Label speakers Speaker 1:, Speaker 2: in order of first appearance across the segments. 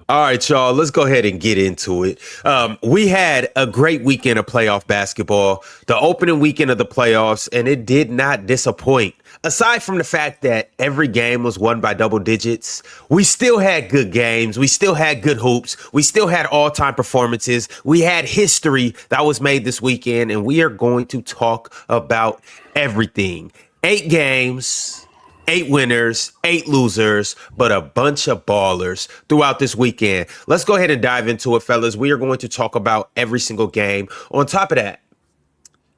Speaker 1: All right, y'all, let's go ahead and get into it. We had a great weekend of playoff basketball, the opening weekend of the playoffs, and it did not disappoint. Aside from the fact that every game was won by double digits, we still had good games. We still had good hoops. We still had all-time performances. We had history that was made this weekend, and we are going to talk about everything. 8 games. 8 winners, 8 losers, but a bunch of ballers throughout this weekend. Let's go ahead and dive into it, fellas. We are going to talk about every single game. On top of that,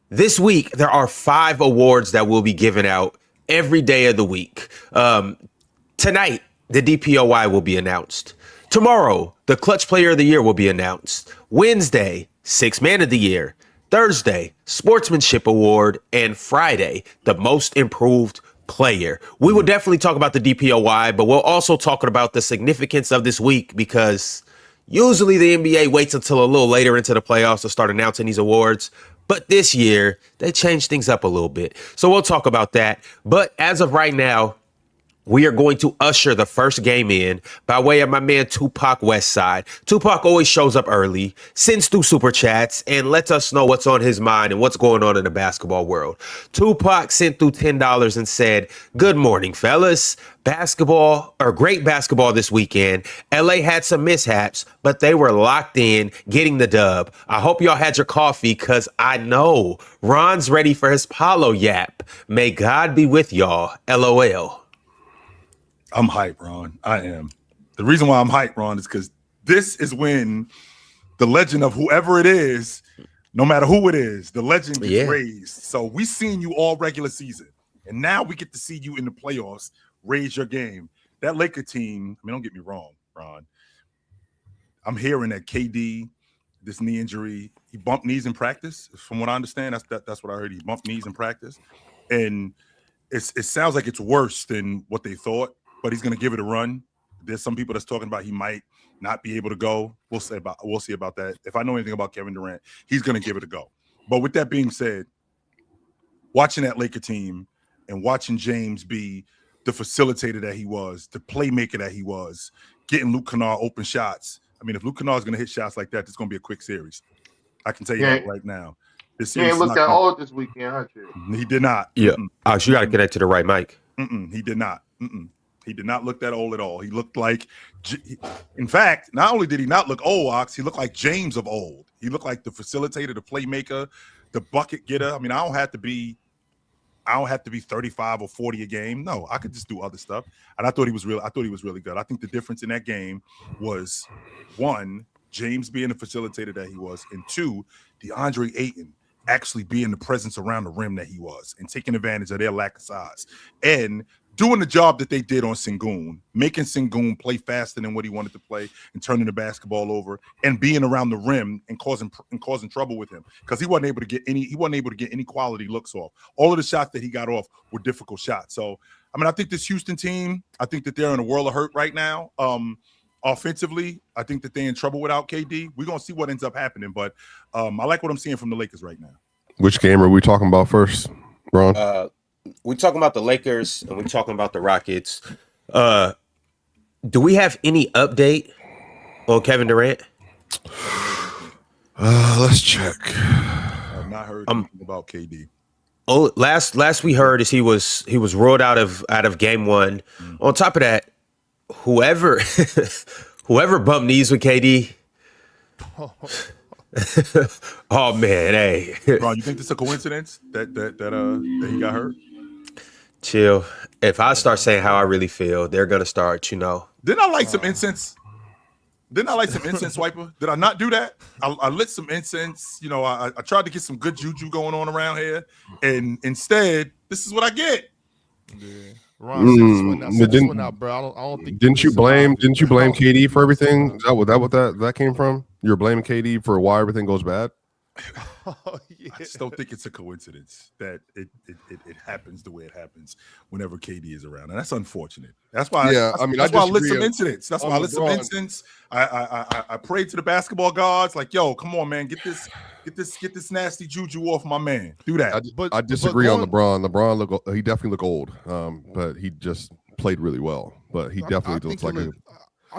Speaker 1: this week, there are 5 awards that will be given out every day of the week. Tonight, the DPOY will be announced. Tomorrow, the Clutch Player of the Year will be announced. Wednesday, Sixth Man of the Year. Thursday, Sportsmanship Award. And Friday, the Most Improved Player. We will definitely talk about the DPOY, but we'll also talk about the significance of this week because usually the NBA waits until a little later into the playoffs to start announcing these awards. But this year, they changed things up a little bit. So we'll talk about that. But as of right now, we are going to usher the first game in by way of my man Tupac Westside. Tupac always shows up early, sends through super chats, and lets us know what's on his mind and what's going on in the basketball world. Tupac sent through $10 and said, "Good morning, fellas. Great basketball this weekend. LA had some mishaps, but they were locked in getting the dub. I hope y'all had your coffee because I know Ron's ready for his Paolo yap. May God be with y'all. LOL."
Speaker 2: I'm hyped, Ron. I am. The reason why I'm hyped, Ron, is because this is when the legend of whoever it is, no matter who it is, the legend gets raised. So we seen you all regular season, and now we get to see you in the playoffs raise your game. That Laker team, don't get me wrong, Ron. I'm hearing that KD, this knee injury, he bumped knees in practice. From what I understand, that's what I heard. He bumped knees in practice, and it sounds like it's worse than what they thought. But he's going to give it a run. There's some people that's talking about he might not be able to go. We'll see about that. If I know anything about Kevin Durant, he's going to give it a go. But with that being said, watching that Laker team and watching James be the facilitator that he was, the playmaker that he was, getting Luke Kennard open shots. If Luke Kennard is going to hit shots like that, it's going to be a quick series. I can tell you that right now.
Speaker 3: This series he ain't looked that old this weekend, huh,
Speaker 2: He did not.
Speaker 1: Yeah. You got to connect to the right mic.
Speaker 2: He did not. He did not look that old at all. He looked like, in fact, not only did he not look old, Ox, he looked like James of old. He looked like the facilitator, the playmaker, the bucket getter. I don't have to be 35 or 40 a game. No, I could just do other stuff. And I thought he was really good. I think the difference in that game was, 1, James being the facilitator that he was, and 2, DeAndre Ayton actually being the presence around the rim that he was and taking advantage of their lack of size and doing the job that they did on Sengun, making Sengun play faster than what he wanted to play and turning the basketball over and being around the rim and causing trouble with him because he wasn't able to get any quality looks off. All of the shots that he got off were difficult shots. So I think this Houston team, I think that they're in a world of hurt right now. Offensively, I think that they're in trouble without KD. We're gonna see what ends up happening, but I like what I'm seeing from the Lakers right now.
Speaker 4: Which game are we talking about first, Ron?
Speaker 1: We're talking about the Lakers and we're talking about the Rockets. Do we have any update on Kevin Durant?
Speaker 4: Let's check.
Speaker 2: I've not heard anything about KD.
Speaker 1: Oh, last we heard is he was ruled out of game 1. On top of that, whoever bumped knees with KD. Oh man, hey.
Speaker 2: Ron, you think this is a coincidence that he got hurt?
Speaker 1: Chill. If I start saying how I really feel, they're gonna start,
Speaker 2: Didn't I light some incense? Swiper? Did I not do that? I lit some incense. I tried to get some good juju going on around here, and instead, this is what I get.
Speaker 5: Yeah. Ron, send this one out, bro. I don't think. Didn't you blame
Speaker 4: KD for everything? Is that what that came from? You're blaming KD for why everything goes bad?
Speaker 2: Oh, yeah. I just don't think it's a coincidence that it happens the way it happens whenever KD is around, and that's unfortunate. That's why. Yeah, that's why I lit some incidents. That's why I lit some incidents. I prayed to the basketball gods, like, "Yo, come on, man, get this nasty juju off my man. Do that."
Speaker 4: I disagree on LeBron. LeBron he definitely looked old, but he just played really well. But he definitely looks like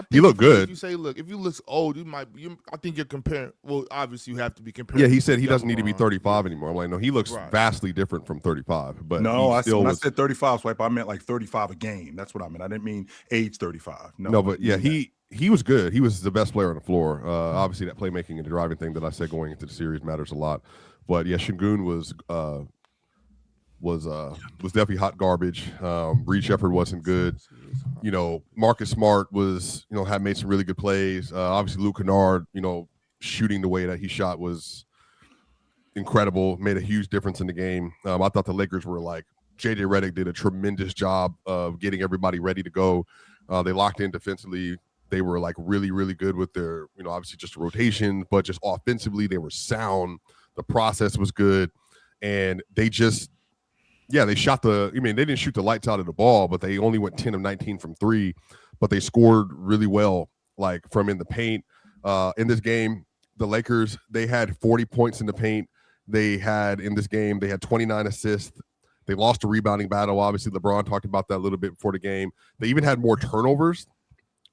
Speaker 4: he looked good.
Speaker 5: If you look old, I think you're comparing. Well, obviously you have to be comparing.
Speaker 4: Yeah, he said he doesn't need to be 35 anymore. I'm like, no, he looks vastly different from 35. But
Speaker 2: no, I said 35 swipe. I meant like 35 a game. That's what I meant. I didn't mean age 35. No,
Speaker 4: but yeah, he was good. He was the best player on the floor. Obviously, that playmaking and the driving thing that I said going into the series matters a lot. But yeah, Şengün was definitely hot garbage. Reed Shepherd wasn't good. You know, Marcus Smart was, had made some really good plays. Obviously, Luke Kennard, shooting the way that he shot was incredible. Made a huge difference in the game. I thought the Lakers were like, JJ Redick did a tremendous job of getting everybody ready to go. They locked in defensively. They were like really, really good with their, obviously just rotation, but just offensively, they were sound. The process was good. And they just, they shot they didn't shoot the lights out of the ball, but they only went 10 of 19 from three, but they scored really well, like from in the paint. In this game, the Lakers, they had 40 points in the paint. In this game, they had 29 assists. They lost a rebounding battle. Obviously, LeBron talked about that a little bit before the game. They even had more turnovers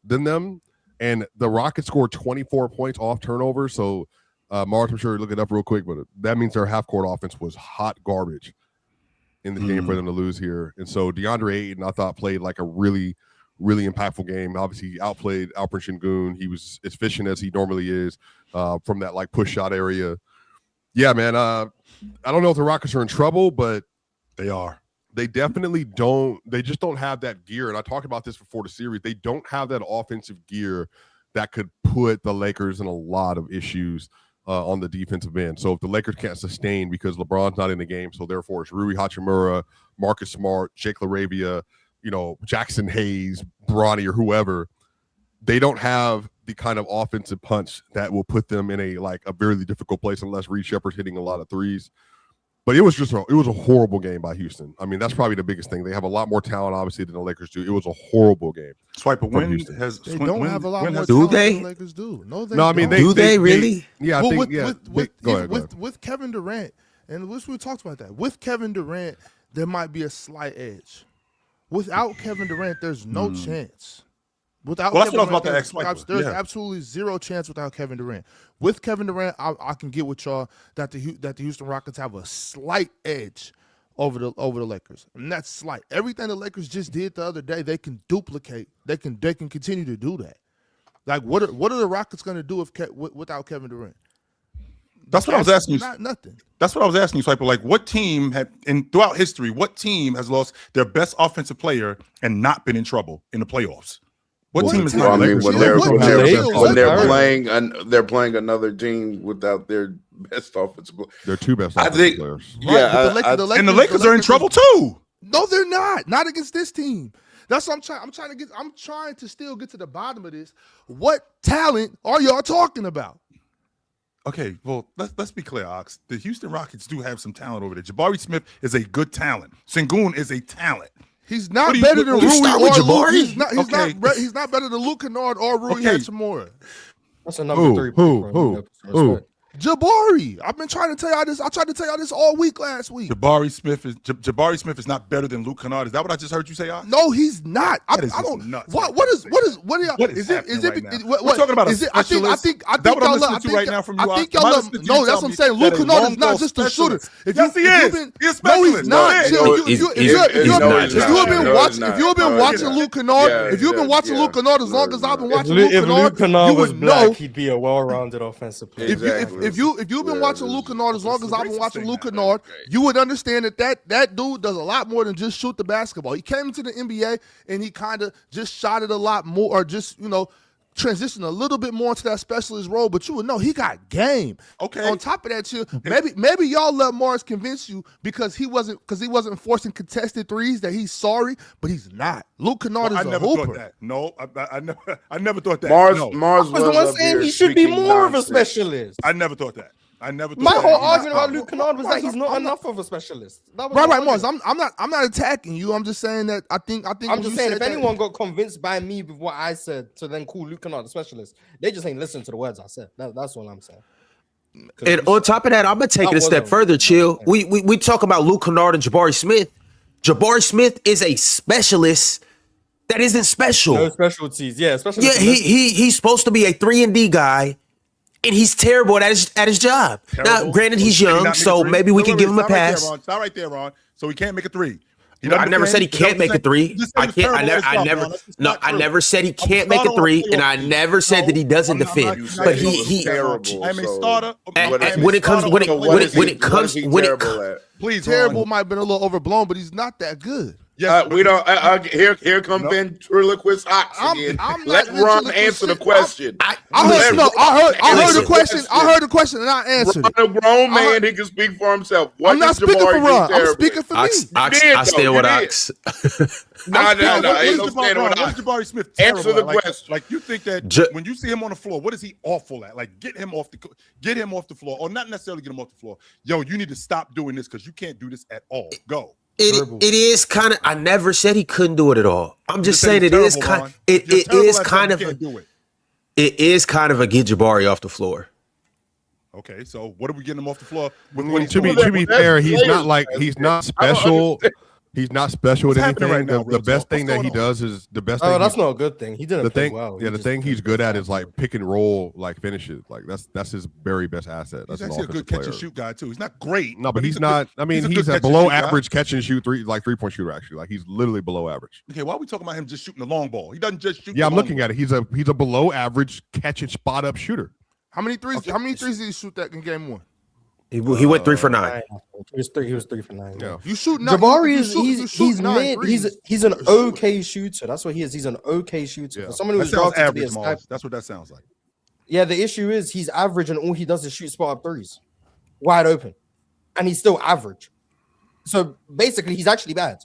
Speaker 4: than them. And the Rockets scored 24 points off turnovers. So, Mars, I'm sure you look it up real quick, but that means their half-court offense was hot garbage in the game for them to lose here. And so DeAndre Ayton, I thought, played like a really, really impactful game. Obviously, he outplayed Alperen Şengün. He was as efficient as he normally is from that like push shot area. Yeah, man. I don't know if the Rockets are in trouble, but
Speaker 2: they are.
Speaker 4: They definitely don't. They just don't have that gear. And I talked about this before the series. They don't have that offensive gear that could put the Lakers in a lot of issues on the defensive end. So if the Lakers can't sustain because LeBron's not in the game, so therefore it's Rui Hachimura, Marcus Smart, Jake LaRavia, Jackson Hayes, Bronny, or whoever, they don't have the kind of offensive punch that will put them in a very difficult place unless Reed Shepherd's hitting a lot of threes. But it was a horrible game by Houston. I mean, that's probably the biggest thing. They have a lot more talent, obviously, than the Lakers do. It was a horrible game.
Speaker 2: Swipe, but when
Speaker 5: Houston.
Speaker 2: has
Speaker 5: they don't have a lot more talent
Speaker 1: do they?
Speaker 5: than the Lakers do? No, they
Speaker 4: no. I mean,
Speaker 5: don't.
Speaker 4: they
Speaker 1: really?
Speaker 4: Yeah, I think. Go ahead.
Speaker 5: With Kevin Durant, and we talked about that. With Kevin Durant, there might be a slight edge. Without Kevin Durant, there's no chance. Without
Speaker 2: that's
Speaker 5: Kevin
Speaker 2: what I was
Speaker 5: Durant,
Speaker 2: about to ask.
Speaker 5: There's absolutely zero chance without Kevin Durant. With Kevin Durant, I can get with y'all that the Houston Rockets have a slight edge over the Lakers, and that's slight. Everything the Lakers just did the other day, they can duplicate. They can continue to do that. Like what are the Rockets going to do without Kevin Durant?
Speaker 2: That's what I was asking you.
Speaker 5: Not nothing.
Speaker 2: That's what I was asking you, Swiper. Like, what team throughout history, what team has lost their best offensive player and not been in trouble in the playoffs? What team is not?
Speaker 6: I mean, when they're playing another team without their best offensive player.
Speaker 4: Their two best offensive players.
Speaker 5: Right,
Speaker 6: yeah,
Speaker 2: and the Lakers are in trouble too.
Speaker 5: No, they're not. Not against this team. That's what I'm trying. I'm trying to still get to the bottom of this. What talent are y'all talking about?
Speaker 2: Okay, well, let's be clear, Ox. The Houston Rockets do have some talent over there. Jabari Smith is a good talent. Şengün is a talent.
Speaker 5: He's not better than Rui or Luke. He's not better than Luke Kennard or Rui Hachimura.
Speaker 7: That's a number 3.
Speaker 4: Who?
Speaker 5: Jabari. I've been trying to tell y'all this. I tried to tell y'all this all week last week.
Speaker 2: Jabari Smith is not better than Luke Kennard. Is that what I just heard you say, Ox?
Speaker 5: No, he's not.
Speaker 2: I don't. Nuts.
Speaker 5: What is it?
Speaker 2: We're talking about a specialist.
Speaker 5: I think y'all love right now from you. I think y'all love. No, that's what I'm saying. Luke Kennard is not just a shooter.
Speaker 2: Yes, he is. He's a specialist.
Speaker 5: No, he's not. If you have been watching Luke Kennard, if you've been watching Luke Kennard as long as I've been watching Luke Kennard, you would know
Speaker 7: he'd be a well-rounded offensive player.
Speaker 5: If you've been watching Luke Kennard as long as I've been watching Luke Kennard, you would understand that dude does a lot more than just shoot the basketball. He came into the NBA and he kind of just shot it a lot more, or just transitioned a little bit more into that specialist role. But you would know he got game.
Speaker 2: Okay.
Speaker 5: On top of that, maybe y'all let Morris convince you because he wasn't forcing contested threes that he's sorry, but he's not. Luke Kennard is a hooper.
Speaker 2: Thought that. No, I never thought that.
Speaker 6: Mars
Speaker 7: was the one saying he should be more of a specialist.
Speaker 2: I never thought that.
Speaker 7: My whole argument about Luke Kennard was that he's not enough of a specialist.
Speaker 5: Right, Mars. I'm not attacking you. I'm just saying that I think
Speaker 7: I'm just saying if anyone got convinced by me with what I said to then call Luke Kennard a specialist, they just ain't listen to the words I said. That's all I'm saying.
Speaker 1: And on top of that, I'm gonna take it a step further. Chill. We talk about Luke Kennard and Jabari Smith. Jabari Smith is a specialist That isn't special.
Speaker 7: No specialties. Yeah, especially.
Speaker 1: Yeah, he's supposed to be a 3-and-D guy, and he's terrible at his job.
Speaker 2: Terrible.
Speaker 1: Now, granted, he's
Speaker 2: Can he
Speaker 1: young,
Speaker 2: not make
Speaker 1: so
Speaker 2: a three?
Speaker 1: maybe we
Speaker 2: Wait,
Speaker 1: can
Speaker 2: wait,
Speaker 1: give him a
Speaker 2: stop right there,
Speaker 1: pass.
Speaker 2: Ron. Stop right there, Ron. So he can't make a three.
Speaker 1: No, I never said he can't make a three. I can't. I never said he can't make a three, and I never said that he doesn't defend. But he
Speaker 6: terrible.
Speaker 2: I'm a starter.
Speaker 1: when it comes
Speaker 2: Please,
Speaker 5: Terrible
Speaker 2: Ron.
Speaker 5: might have been a little overblown, but he's not that good.
Speaker 2: Yes,
Speaker 6: We don't. Here come ventriloquist ox again. Let Ron answer the question.
Speaker 5: I heard the question. I heard the question, and I answered it.
Speaker 6: Ron, a grown man, he can speak for himself. What
Speaker 5: I'm not
Speaker 6: does
Speaker 5: speaking for
Speaker 6: Jabari do
Speaker 5: Ron. I'm
Speaker 6: terribly?
Speaker 5: speaking for me.
Speaker 1: I stand with Ox.
Speaker 6: No. Ain't no standing with
Speaker 2: What
Speaker 6: Ox.
Speaker 2: is Jabari Smith
Speaker 6: Answer
Speaker 2: terrible
Speaker 6: the
Speaker 2: at?
Speaker 6: question.
Speaker 2: Like you think that when you see him on the floor, what is he awful at? Like get him off the floor, or not necessarily get him off the floor. Yo, you need to stop doing this because you can't do this at all. Go.
Speaker 1: It is kind of. I never said he couldn't do it at all. I'm just saying it is kind. It is kind of. It is kind of a get Jabari off the floor.
Speaker 2: Okay, so what are we getting him off the floor?
Speaker 4: To be fair, he's not special. He's not special at anything.
Speaker 2: Right now,
Speaker 4: the best thing that he
Speaker 2: on?
Speaker 4: does is the best.
Speaker 7: Oh, that's not a good thing. He didn't play well.
Speaker 4: Yeah, the thing he's good at is like pick and roll, like finishes. Like that's his very best asset. That's
Speaker 2: He's actually a good catch and shoot guy too. He's not great.
Speaker 4: No, but he's not. I mean, he's a below average catch and shoot 3-point shooter. Actually, like he's literally below average.
Speaker 2: Okay, why are we talking about him just shooting the long ball? He doesn't just shoot.
Speaker 4: Yeah, I'm looking at it. He's a below average catch and spot up shooter.
Speaker 5: How many threes? How many threes did he shoot that in game one?
Speaker 1: He went 3 for 9.
Speaker 7: He was 3 for 9.
Speaker 4: Yeah.
Speaker 5: You shoot.
Speaker 7: Jabari
Speaker 5: he's
Speaker 7: mid. He's an okay shooter. That's what he is. He's an okay shooter.
Speaker 2: Yeah.
Speaker 7: For someone who was
Speaker 2: That sounds
Speaker 7: drafted to be a
Speaker 2: average,
Speaker 7: sniper.
Speaker 2: Mars. That's what that sounds like.
Speaker 7: Yeah, the issue is he's average and all he does is shoot spot up threes, wide open, and he's still average. So basically, he's actually bad.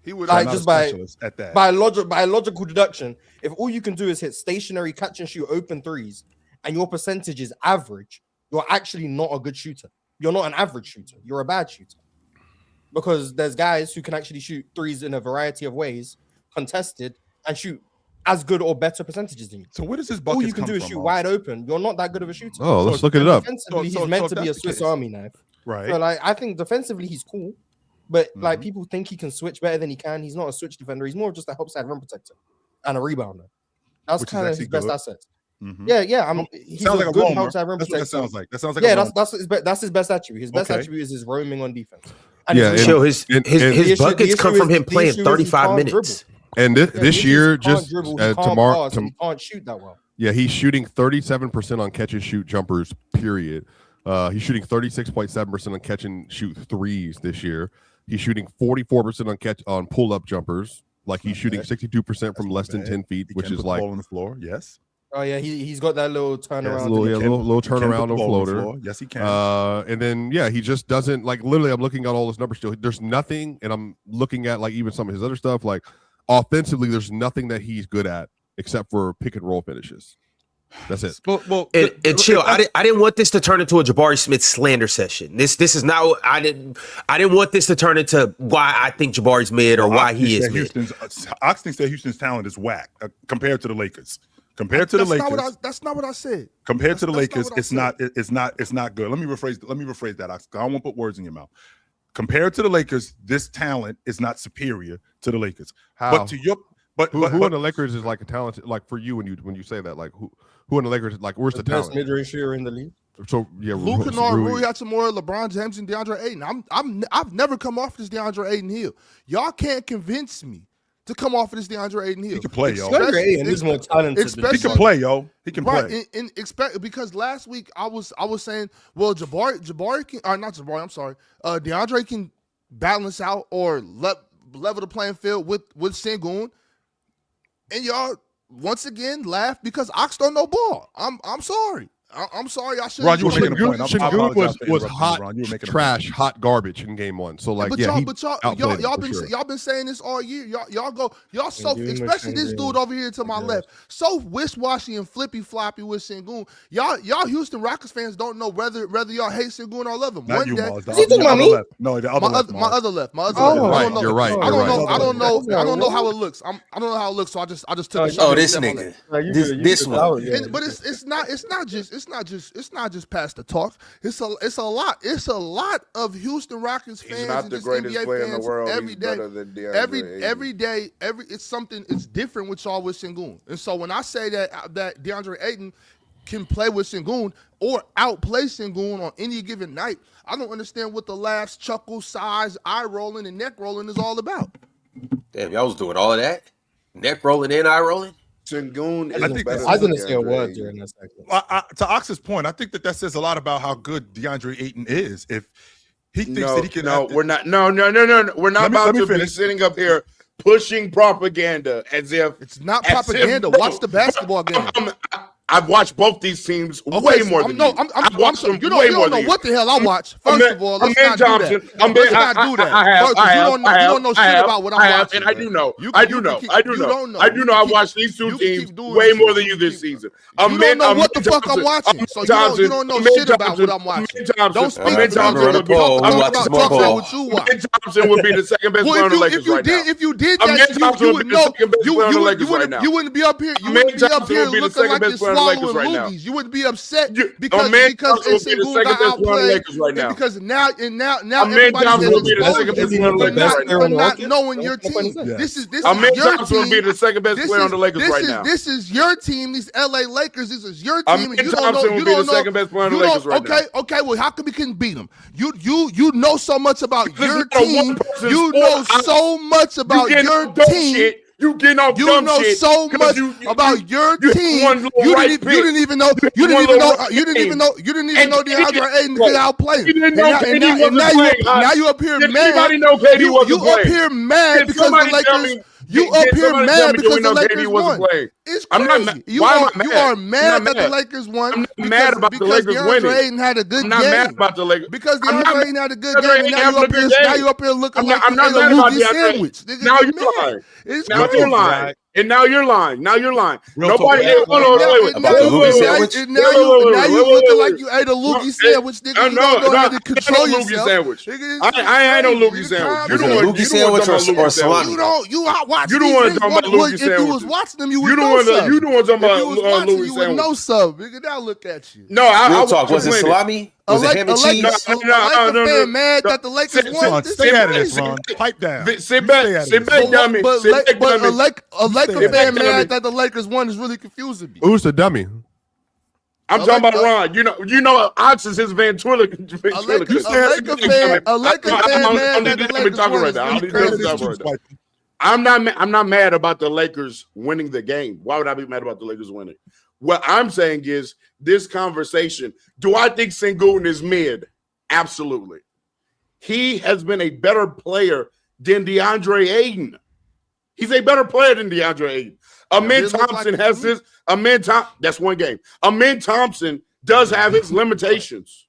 Speaker 5: He would
Speaker 7: Like
Speaker 2: Not a
Speaker 7: just by
Speaker 2: specialist at that.
Speaker 7: by logical deduction. If all you can do is hit stationary catch and shoot open threes, and your percentage is average, you're actually not a good shooter. You're not an average shooter. You're a bad shooter. Because there's guys who can actually shoot threes in a variety of ways, contested, and shoot as good or better percentages than you.
Speaker 2: So where does his
Speaker 7: All
Speaker 2: buckets
Speaker 7: you can
Speaker 2: come
Speaker 7: do is
Speaker 2: from,
Speaker 7: shoot
Speaker 2: Mars?
Speaker 7: wide open. You're not that good of a shooter.
Speaker 4: Oh, let's look it up.
Speaker 7: Defensively,
Speaker 2: So
Speaker 7: he's meant to
Speaker 2: if
Speaker 7: be a
Speaker 2: that's the
Speaker 7: Swiss
Speaker 2: case.
Speaker 7: Army knife.
Speaker 2: Right.
Speaker 7: So, like, I think defensively he's cool, but like people think he can switch better than he can. He's not a switch defender. He's more of just a help side rim protector and a rebounder. That's
Speaker 2: Which is
Speaker 7: kind of
Speaker 2: actually
Speaker 7: his best
Speaker 2: good.
Speaker 7: asset.
Speaker 2: Mhm.
Speaker 7: Yeah. He's
Speaker 2: Sounds
Speaker 7: a
Speaker 2: like a
Speaker 7: good
Speaker 2: roamer.
Speaker 7: help side rim
Speaker 2: That's what
Speaker 7: protector.
Speaker 2: that sounds like. That sounds like
Speaker 7: Yeah,
Speaker 2: a roamer.
Speaker 7: that's his best attribute. His best
Speaker 2: Okay.
Speaker 7: attribute is his roaming on defense. And
Speaker 4: Yeah,
Speaker 7: his
Speaker 1: Chill,
Speaker 7: rebound.
Speaker 1: his
Speaker 7: The
Speaker 1: buckets
Speaker 7: issue
Speaker 1: come from
Speaker 7: is-
Speaker 1: him
Speaker 7: the
Speaker 1: playing
Speaker 7: issue is he
Speaker 1: 35
Speaker 7: can't
Speaker 1: minutes.
Speaker 4: And
Speaker 7: Yeah,
Speaker 4: this
Speaker 7: the issue is
Speaker 4: year,
Speaker 7: he can't
Speaker 4: just
Speaker 7: dribble, he can't
Speaker 4: tomorrow,
Speaker 7: pass, and he can't shoot that well.
Speaker 4: yeah, he's shooting 37% on catch and shoot jumpers. Period. He's shooting 36.7% on catch and shoot threes this year. He's shooting 44% on pull up jumpers. Like he's shooting 62% from less than 10 feet,
Speaker 2: He
Speaker 4: which
Speaker 2: can
Speaker 4: is
Speaker 2: put the
Speaker 4: like
Speaker 2: ball on the floor. Yes.
Speaker 7: Oh yeah, he's got that little turnaround.
Speaker 4: little
Speaker 2: He can put
Speaker 4: turnaround
Speaker 2: the
Speaker 4: on
Speaker 2: ball the
Speaker 4: floater.
Speaker 2: floor. Yes, he can.
Speaker 4: And then he just doesn't like literally. I'm looking at all his numbers still. There's nothing, and I'm looking at like even some of his other stuff. Like offensively, there's nothing that he's good at except for pick and roll finishes. That's it.
Speaker 2: Well,
Speaker 1: And chill. I didn't want this to turn into a Jabari Smith slander session. This is not. I didn't want this to turn into why I think Jabari's mid or why he is mid.
Speaker 2: Ox thinks that Houston's talent is whack compared to the Lakers. Compared to the Lakers,
Speaker 5: That's not what I said.
Speaker 2: compared to the
Speaker 5: That's not
Speaker 2: Lakers,
Speaker 5: what I
Speaker 2: it's not good. Let me rephrase that, Ox. I don't want to put words in your mouth. Compared to the Lakers, this talent is not superior to the Lakers.
Speaker 4: How?
Speaker 2: But to your
Speaker 4: Who in the Lakers is like a talented like for you when you say that like who in the Lakers like where's the
Speaker 7: best
Speaker 4: talent?
Speaker 7: mid-range shooter in the league.
Speaker 4: So yeah,
Speaker 5: Luke Kennard, Rui Hachimura, LeBron James, and DeAndre Ayton. I've never come off this DeAndre Ayton hill. Y'all can't convince me to come off of this DeAndre Ayton hill.
Speaker 2: He can play, yo.
Speaker 7: DeAndre Ayton is more talented.
Speaker 2: He can play, yo. He can play.
Speaker 5: Right, expect because last week I was saying, well, Jabari can, or not Jabari, I'm sorry, DeAndre can balance out or level the playing field with Sengun, and y'all once again laugh because Ox don't know ball. I'm sorry. I'm sorry. I should.
Speaker 2: Ron, you were making a point. I
Speaker 4: Sengun
Speaker 2: apologize for
Speaker 4: was
Speaker 2: interrupting you,
Speaker 4: hot
Speaker 2: Ron. You were making a
Speaker 4: trash,
Speaker 2: point.
Speaker 4: hot garbage in game one. So like
Speaker 5: But
Speaker 4: he
Speaker 5: y'all
Speaker 4: outplayed him for sure.
Speaker 5: y'all been saying this all year. Y'all so
Speaker 7: Sengun
Speaker 5: especially this dude over here to my left, so wish-washy and flippy-floppy with Sengun. Y'all Houston Rockets fans don't know whether y'all hate Sengun or love him.
Speaker 2: Not
Speaker 5: One
Speaker 2: you,
Speaker 5: day,
Speaker 2: Mars.
Speaker 7: Is he talking about me?
Speaker 2: Left. No, the other left.
Speaker 5: my other left.
Speaker 7: Oh,
Speaker 5: I don't know.
Speaker 4: You're right.
Speaker 5: I don't know.
Speaker 7: right.
Speaker 5: I don't know.
Speaker 7: That's
Speaker 5: I don't know how
Speaker 7: right.
Speaker 5: it looks. I don't know how it looks. So I just took a shot.
Speaker 1: Oh,
Speaker 5: at
Speaker 1: this
Speaker 5: him.
Speaker 1: nigga.
Speaker 7: Like,
Speaker 1: This one.
Speaker 5: But it's not just just past the talk. It's a lot of Houston Rockets fans.
Speaker 6: He's not
Speaker 5: and
Speaker 6: the
Speaker 5: just
Speaker 6: greatest
Speaker 5: NBA
Speaker 6: player in the
Speaker 5: fans
Speaker 6: world.
Speaker 5: every
Speaker 6: He's
Speaker 5: day.
Speaker 6: better than DeAndre Ayton.
Speaker 5: It's different with y'all with Sengun. And so when I say that DeAndre Ayton can play with Sengun or outplay Sengun on any given night, I don't understand what the laughs, chuckles, sighs, eye rolling, and neck rolling is all about.
Speaker 1: Damn, y'all was doing all of that? Neck rolling and eye rolling?
Speaker 6: Sengun is better.
Speaker 7: I didn't say a word during that segment.
Speaker 2: To Ox's point, I think that says a lot about how good DeAndre Ayton is. If he thinks that he can,
Speaker 6: we're not. No. We're not about to be sitting up here pushing propaganda as if
Speaker 5: it's not propaganda. Watch the basketball game.
Speaker 6: I've watched both these teams way more than you. I've watched them
Speaker 5: you
Speaker 6: way more
Speaker 5: don't know
Speaker 6: than
Speaker 5: what the hell I watch. First of all, let's not do that.
Speaker 6: I
Speaker 5: You don't know shit about what I'm watching.
Speaker 6: And I do know. I do know. I watched these two teams way more than you this season.
Speaker 5: You don't know what the fuck I'm watching. So you don't know shit about what I'm watching. Don't speak to me. Talk about what you watch.
Speaker 6: Thompson would be the second best player on the Lakers right now.
Speaker 5: If you did that, you would know. You wouldn't be up here. You wouldn't be up here looking like you're swallowing loogies. You wouldn't be upset because Sengun got outplayed. Because now everybody's for not knowing your team. This is your team.
Speaker 6: Be the second best player on the Lakers right now.
Speaker 5: This is your team. These LA Lakers. This is your team.
Speaker 6: And you don't know. You don't know. Second best player on the Lakers right now.
Speaker 5: Okay. Well, how come we couldn't beat them? You know so much about your team. You know so much about your team.
Speaker 6: You getting off
Speaker 5: you
Speaker 6: dumb
Speaker 5: know
Speaker 6: shit
Speaker 5: so much about your team. You didn't even know DeAndre Ayton could outplay him. Now you up here mad. You up here mad because the Lakers. You up here mad because the Lakers won. It's crazy. You are mad that the Lakers won.
Speaker 6: I'm mad about the Lakers winning.
Speaker 5: DeAndre Ayton had a good game.
Speaker 6: I'm not mad about the Lakers.
Speaker 5: Because DeAndre Ayton had a good game. Now you up here looking like you ate a loogie sandwich.
Speaker 6: Now you're lying. Now you're lying. And now you're lying. Nobody. Wait.
Speaker 1: About the loogie sandwich.
Speaker 5: Now you looking like you ate a loogie sandwich, nigga. You don't know how to control yourself.
Speaker 6: I ain't no loogie sandwich.
Speaker 1: You don't want loogie sandwich or salami.
Speaker 5: You out watching.
Speaker 6: You don't want to talk about loogie
Speaker 5: sandwich. If you was watching them, you would know something.
Speaker 6: You don't want to talk about loogie sandwich.
Speaker 5: You would know something. Nigga, now look at you.
Speaker 6: No, I
Speaker 1: talk. Was it salami? Was it ham and cheese?
Speaker 5: No. Fan mad that the Lakers won.
Speaker 2: Stay out of this, Ron. Pipe down.
Speaker 6: Sit back, dummy.
Speaker 5: But a Laker fan mad that the Lakers won is really confusing me.
Speaker 4: Who's the dummy?
Speaker 6: I'm talking about Ron. You know, Ox is his ventriloquist.
Speaker 5: A Laker fan mad that the Lakers won is really crazy.
Speaker 6: I'm not mad about the Lakers winning the game. Why would I be mad about the Lakers winning? What I'm saying is this conversation. Do I think Sengun is mid? Absolutely. He has been a better player than DeAndre Ayton. He's a better player than DeAndre Ayton. Amin Thompson has this. That's one game. Amin Thompson does have his limitations.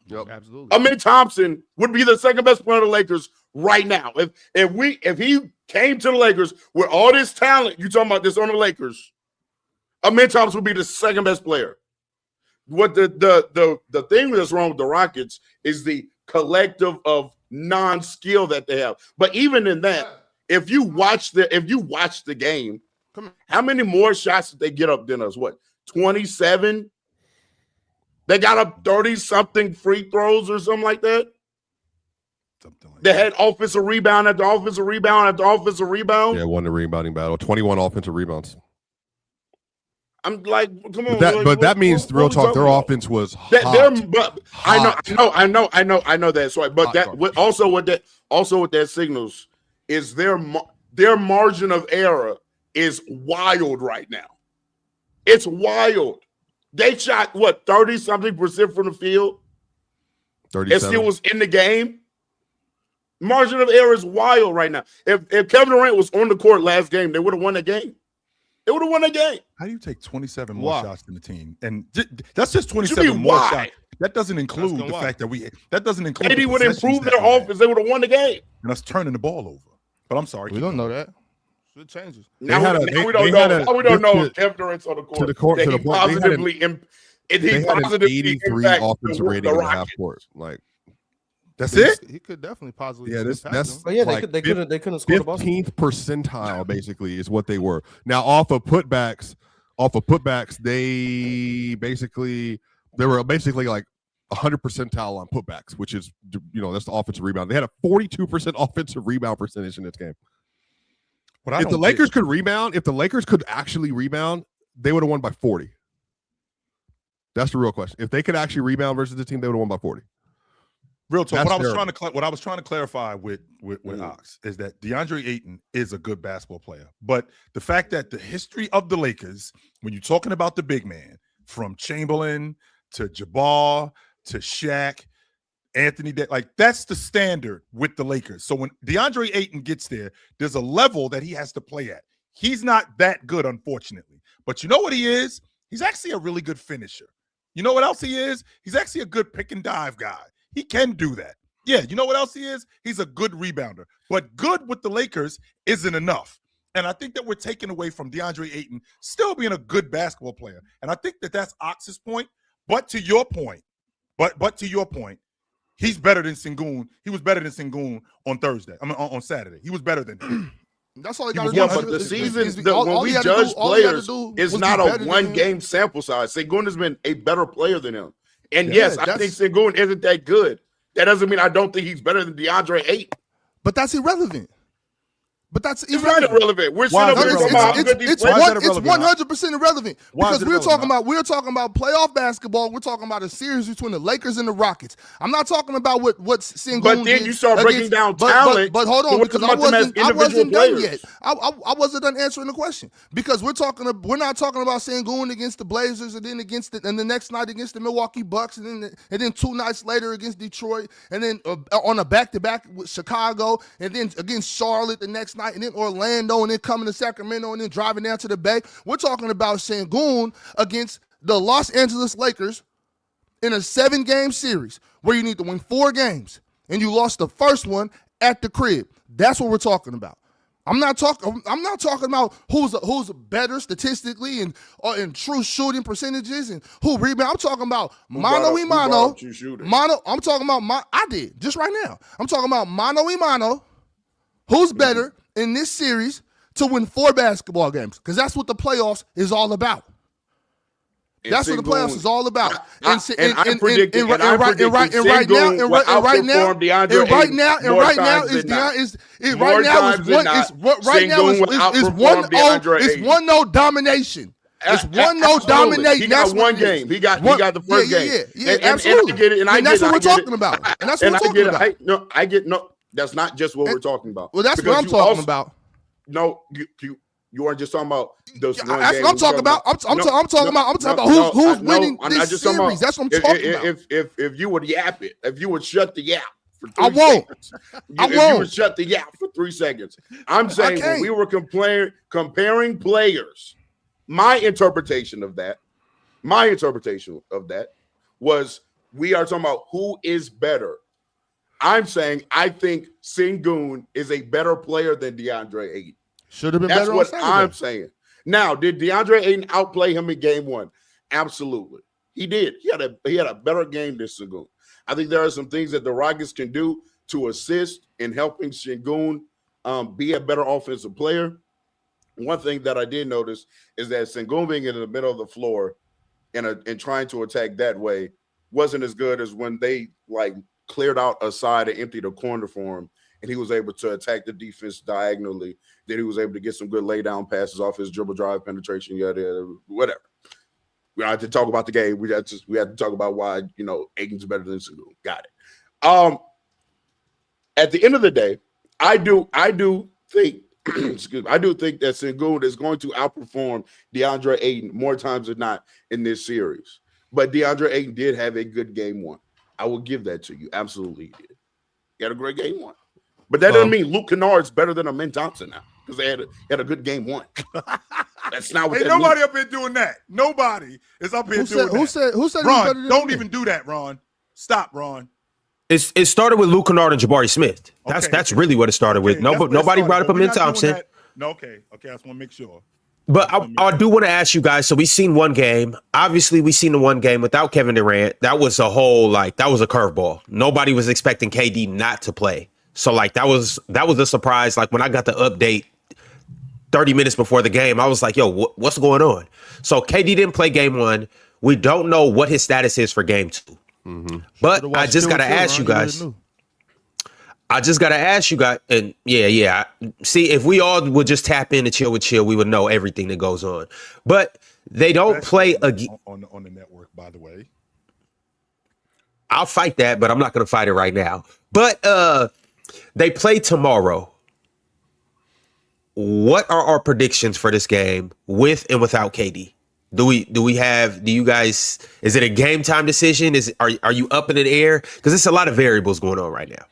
Speaker 5: Yep, absolutely.
Speaker 6: Amin Thompson would be the second best player of the Lakers right now. If he came to the Lakers with all this talent, you talking about this on the Lakers, Amin Thompson would be the second best player. What the thing that's wrong with the Rockets is the collective of non-skill that they have. But even in that, if you watch the game, how many more shots did they get up than us? What, 27? They got up 30-something free throws or something like that. They had offensive rebound after offensive rebound after offensive rebound.
Speaker 4: Yeah, won the rebounding battle. 21 offensive rebounds.
Speaker 6: I'm like, come on.
Speaker 4: But that means real talk. Their offense was hot.
Speaker 6: I know that's right. But what that signals is their margin of error is wild right now. It's wild. They shot 30-something% from the field. 37. And still was in the game. Margin of error is wild right now. If Kevin Durant was on the court last game, they would have won the game. They would have won the game.
Speaker 2: How do you take 27 more shots than the team? And that's just 27 more shots. That doesn't include the fact that doesn't include.
Speaker 6: KD would improve their offense. They would have won the game.
Speaker 2: And that's turning the ball over. But I'm sorry.
Speaker 5: We don't know that. It changes.
Speaker 6: Now we don't know if Kevin Durant's on the court. They had an
Speaker 4: 83 offensive rating in the half court. Like,
Speaker 2: that's it.
Speaker 5: He could definitely positively.
Speaker 4: Yeah, that's.
Speaker 7: But yeah, they couldn't score the ball.
Speaker 4: 15th percentile basically is what they were. Now off of putbacks, they basically They were basically like 100 percentile on putbacks, which is, that's the offensive rebound. They had a 42% offensive rebound percentage in this game. If the Lakers could rebound, if the Lakers could actually rebound, they would have won by 40. That's the real question. If they could actually rebound versus the team, they would have won by 40.
Speaker 2: Real talk. What I was trying to clarify with Ox is that DeAndre Ayton is a good basketball player, but the fact that the history of the Lakers, when you're talking about the big man, from Chamberlain to Jamal to Shaq, Anthony, like that's the standard with the Lakers. So when DeAndre Ayton gets there, there's a level that he has to play at. He's not that good, unfortunately, but you know what he is? He's actually a really good finisher. You know what else he is? He's actually a good pick and dive guy. He can do that. Yeah, you know what else he is? He's a good rebounder. But good with the Lakers isn't enough. And I think that we're taking away from DeAndre Ayton still being a good basketball player. And I think that that's Ox's point. But to your point, he's better than Sengun. He was better than Sengun on Thursday. On Saturday. He was better than him.
Speaker 5: That's all he got to do.
Speaker 6: Yeah, but the season, when we judge players, it's not a one-game sample size. Sengun has been a better player than him. And yes, I think Sengun isn't that good. That doesn't mean I don't think he's better than DeAndre Ayton.
Speaker 5: But that's irrelevant. It's
Speaker 6: not irrelevant. We're still talking about how good these players are.
Speaker 5: It's 100% irrelevant because we're talking about playoff basketball. We're talking about a series between the Lakers and the Rockets. I'm not talking about what's Sengun.
Speaker 6: But then you start breaking down talent.
Speaker 5: But hold on, because I wasn't done yet. I wasn't done answering the question because we're not talking about Sengun against the Blazers and then and the next night against the Milwaukee Bucks and then 2 nights later against Detroit and then on a back-to-back with Chicago and then against Charlotte the next night. And then Orlando, and then coming to Sacramento, and then driving down to the Bay. We're talking about Sengun against the Los Angeles Lakers in a 7-game series where you need to win 4 games, and you lost the first one at the crib. That's what we're talking about. I'm not talking about who's better statistically and true shooting percentages and who rebound. I'm talking about mano y mano. I'm talking about I did just right now. I'm talking about mano y mano. Who's better in this series to win 4 basketball games? Because that's what the playoffs is all about. That's what the playoffs is all about. And right now is 1-0 domination. It's 1-0 domination.
Speaker 6: He got one game. He got the first game.
Speaker 5: Yeah, absolutely.
Speaker 6: And I get it. And
Speaker 5: that's what we're talking about. And that's what we're talking about.
Speaker 6: I get no. That's not just what we're talking about.
Speaker 5: Well, that's what I'm talking about.
Speaker 6: No, you aren't just talking about those one
Speaker 5: that's
Speaker 6: game.
Speaker 5: What I'm talking about. I'm talking about who's winning this series. That's what I'm talking about.
Speaker 6: If you would yap it, if you would shut the yap for 3
Speaker 5: I won't.
Speaker 6: seconds. If you would shut the yap for 3 seconds. I'm saying when we were comparing players, my interpretation of that was we are talking about who is better. I'm saying I think Sengun is a better player than DeAndre Ayton.
Speaker 5: Should have been
Speaker 6: better.
Speaker 5: That's
Speaker 6: what I'm saying. Now, did DeAndre Ayton outplay him in game 1? Absolutely. He did. He had a better game than Sengun. I think there are some things that the Rockets can do to assist in helping Sengun be a better offensive player. One thing that I did notice is that Sengun being in the middle of the floor and trying to attack that way wasn't as good as when they cleared out a side and emptied a corner for him, and he was able to attack the defense diagonally. Then he was able to get some good lay down passes off his dribble drive penetration, whatever. We don't have to talk about the game. We have to talk about why Ayton's better than Sengun. Got it. At the end of the day, I do think I do think that Sengun is going to outperform DeAndre Ayton more times than not in this series. But DeAndre Ayton did have a good game 1. I will give that to you. Absolutely, he did. He had a great game 1. But that doesn't mean Luke Kennard's better than Amin Thompson now because they had a good game 1. That's not what that
Speaker 2: nobody
Speaker 6: means.
Speaker 2: up here doing that. Nobody is up here doing that.
Speaker 5: Who said
Speaker 2: Ron, don't even do that, Ron. Stop, Ron.
Speaker 1: It started with Luke Kennard and Jabari Smith. That's really what it started with. Nobody brought up Amin Thompson.
Speaker 2: No, okay. I just want to make sure.
Speaker 1: But I do want to ask you guys. So we've seen one game. Obviously, we've seen the one game without Kevin Durant. That was a whole that was a curveball. Nobody was expecting KD not to play. So that was a surprise. When I got the update 30 minutes before the game, I was like, "Yo, what's going on?" So KD didn't play game 1. We don't know what his status is for game 2. But I just got to ask you guys. And yeah. See, if we all would just tap in and chill with chill, we would know everything that goes on. But they don't play
Speaker 2: on the network, by the way.
Speaker 1: I'll fight that, but I'm not going to fight it right now. But they play tomorrow. What are our predictions for this game with and without KD? Do you guys, is it a game time decision? Are you up in the air? Because there's a lot of variables going on right now.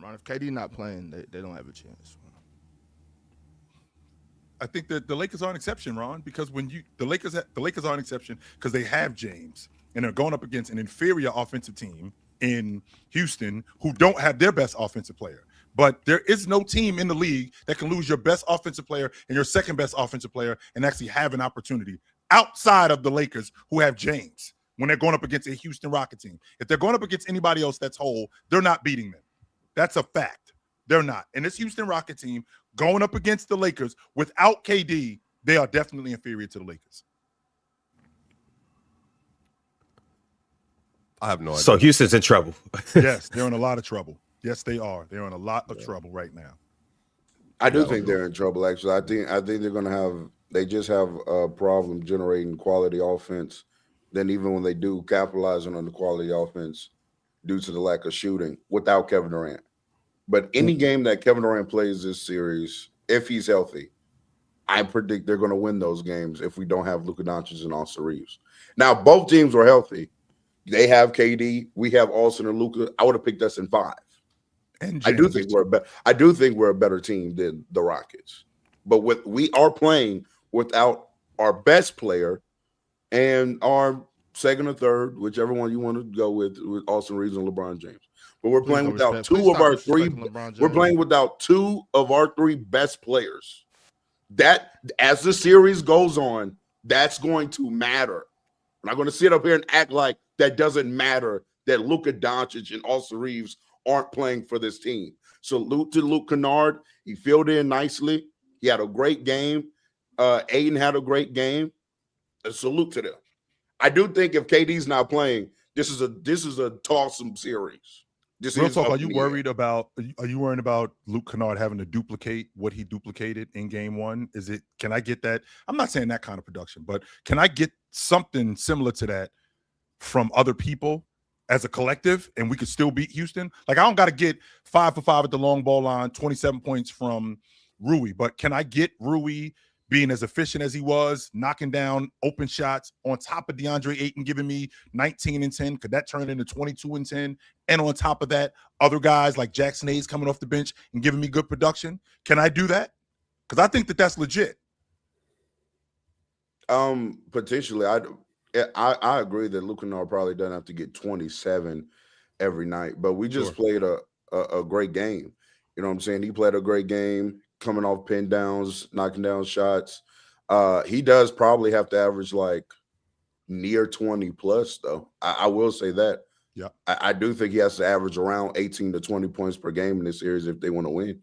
Speaker 5: Ron, if KD not playing, they don't have a chance.
Speaker 2: I think that the Lakers are an exception, Ron, because the Lakers are an exception because they have James and they're going up against an inferior offensive team in Houston who don't have their best offensive player. But there is no team in the league that can lose your best offensive player and your second best offensive player and actually have an opportunity outside of the Lakers who have James when they're going up against a Houston Rocket team. If they're going up against anybody else that's whole, they're not beating them. That's a fact. They're not. And this Houston Rocket team going up against the Lakers without KD, they are definitely inferior to the Lakers.
Speaker 4: I have no idea.
Speaker 1: So Houston's in trouble.
Speaker 2: Yes, they're in a lot of trouble. Yes, they are. They're in a lot of trouble right now.
Speaker 8: I do think they're in trouble. Actually, I think they're going to have. They just have a problem generating quality offense. Then even when they do, capitalizing on the quality offense due to the lack of shooting without Kevin Durant. But any game that Kevin Durant plays this series, if he's healthy, I predict they're going to win those games if we don't have Luka Doncic and Austin Reeves. Now, both teams are healthy. They have KD. We have Austin and Luka. I would have picked us in 5.
Speaker 2: And
Speaker 8: I do think we're a better team than the Rockets. But we are playing without our best player and our second or third, whichever one you want to go with Austin Reeves and LeBron James. But we're playing without two of our three. We're playing without 2 of our 3 best players. That, as the series goes on, that's going to matter. I'm not going to sit up here and act like that doesn't matter that Luka Doncic and Austin Reeves aren't playing for this team. Salute to Luke Kennard. He filled in nicely. He had a great game. Aiden had a great game. A salute to them. I do think if KD's not playing, this is a tossing series.
Speaker 2: Real talk, are you worried about Luke Kennard having to duplicate what he duplicated in game 1? Can I get that? I'm not saying that kind of production, but can I get something similar to that from other people as a collective and we could still beat Houston? Like, I don't got to get 5 for 5 at the long ball line, 27 points from Rui, but can I get Rui being as efficient as he was, knocking down open shots on top of DeAndre Ayton giving me 19 and 10? Could that turn into 22 and 10? And on top of that, other guys like Jackson Hayes coming off the bench and giving me good production. Can I do that? Because I think that's legit.
Speaker 8: Potentially, I agree that Luke Kennard probably doesn't have to get 27 every night, but we just played a great game. You know what I'm saying? He played a great game, coming off pin downs, knocking down shots. He does probably have to average like near 20 plus, though. I will say that.
Speaker 2: Yeah,
Speaker 8: I do think he has to average around 18 to 20 points per game in this series if they want to win.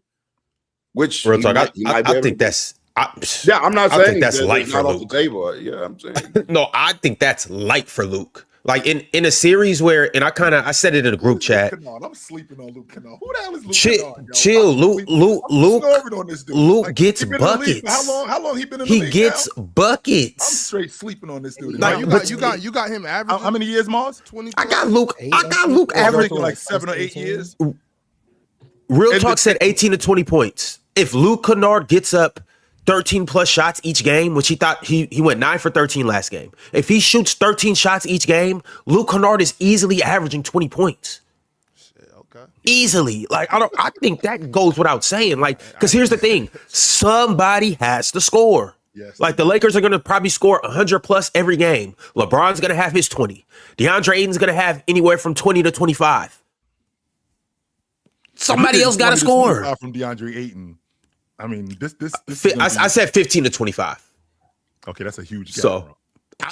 Speaker 8: Which
Speaker 1: Real talk, I think that's.
Speaker 8: I'm not saying
Speaker 1: think that's light for
Speaker 8: not off
Speaker 1: Luke.
Speaker 8: the table. Yeah, I'm saying.
Speaker 1: No, I think that's light for Luke. Like in a series where, and I said it in a group chat.
Speaker 2: I'm sleeping on Luke Kennard. Who the hell is Luke Kennard?
Speaker 1: Chill, Luke gets
Speaker 2: How
Speaker 1: buckets.
Speaker 2: long he been in the league?
Speaker 1: He gets
Speaker 2: I'm
Speaker 1: buckets.
Speaker 2: straight sleeping on this dude.
Speaker 5: Like, you got him averaging.
Speaker 2: How many years, Mars?
Speaker 5: 20.
Speaker 1: I got Luke
Speaker 2: Averaging
Speaker 1: averaging
Speaker 2: like 7 or 8 years.
Speaker 1: Real talk said 18 to 20 points. If Luke Kennard gets up 13 plus shots each game, which he thought he went 9 for 13 last game. If he shoots 13 shots each game, Luke Kennard is easily averaging 20 points.
Speaker 5: Okay.
Speaker 1: Easily. Like, I think that goes without saying. Like, because here's the thing. Somebody has to score.
Speaker 2: Yes.
Speaker 1: Like, the Lakers are going to probably score 100 plus every game. LeBron's going to have his 20. DeAndre Ayton's going to have anywhere from 20 to 25. Somebody else got to score.
Speaker 2: From DeAndre Ayton. I mean, this
Speaker 1: I said 15 to 25.
Speaker 2: Okay, that's a huge gap.
Speaker 1: So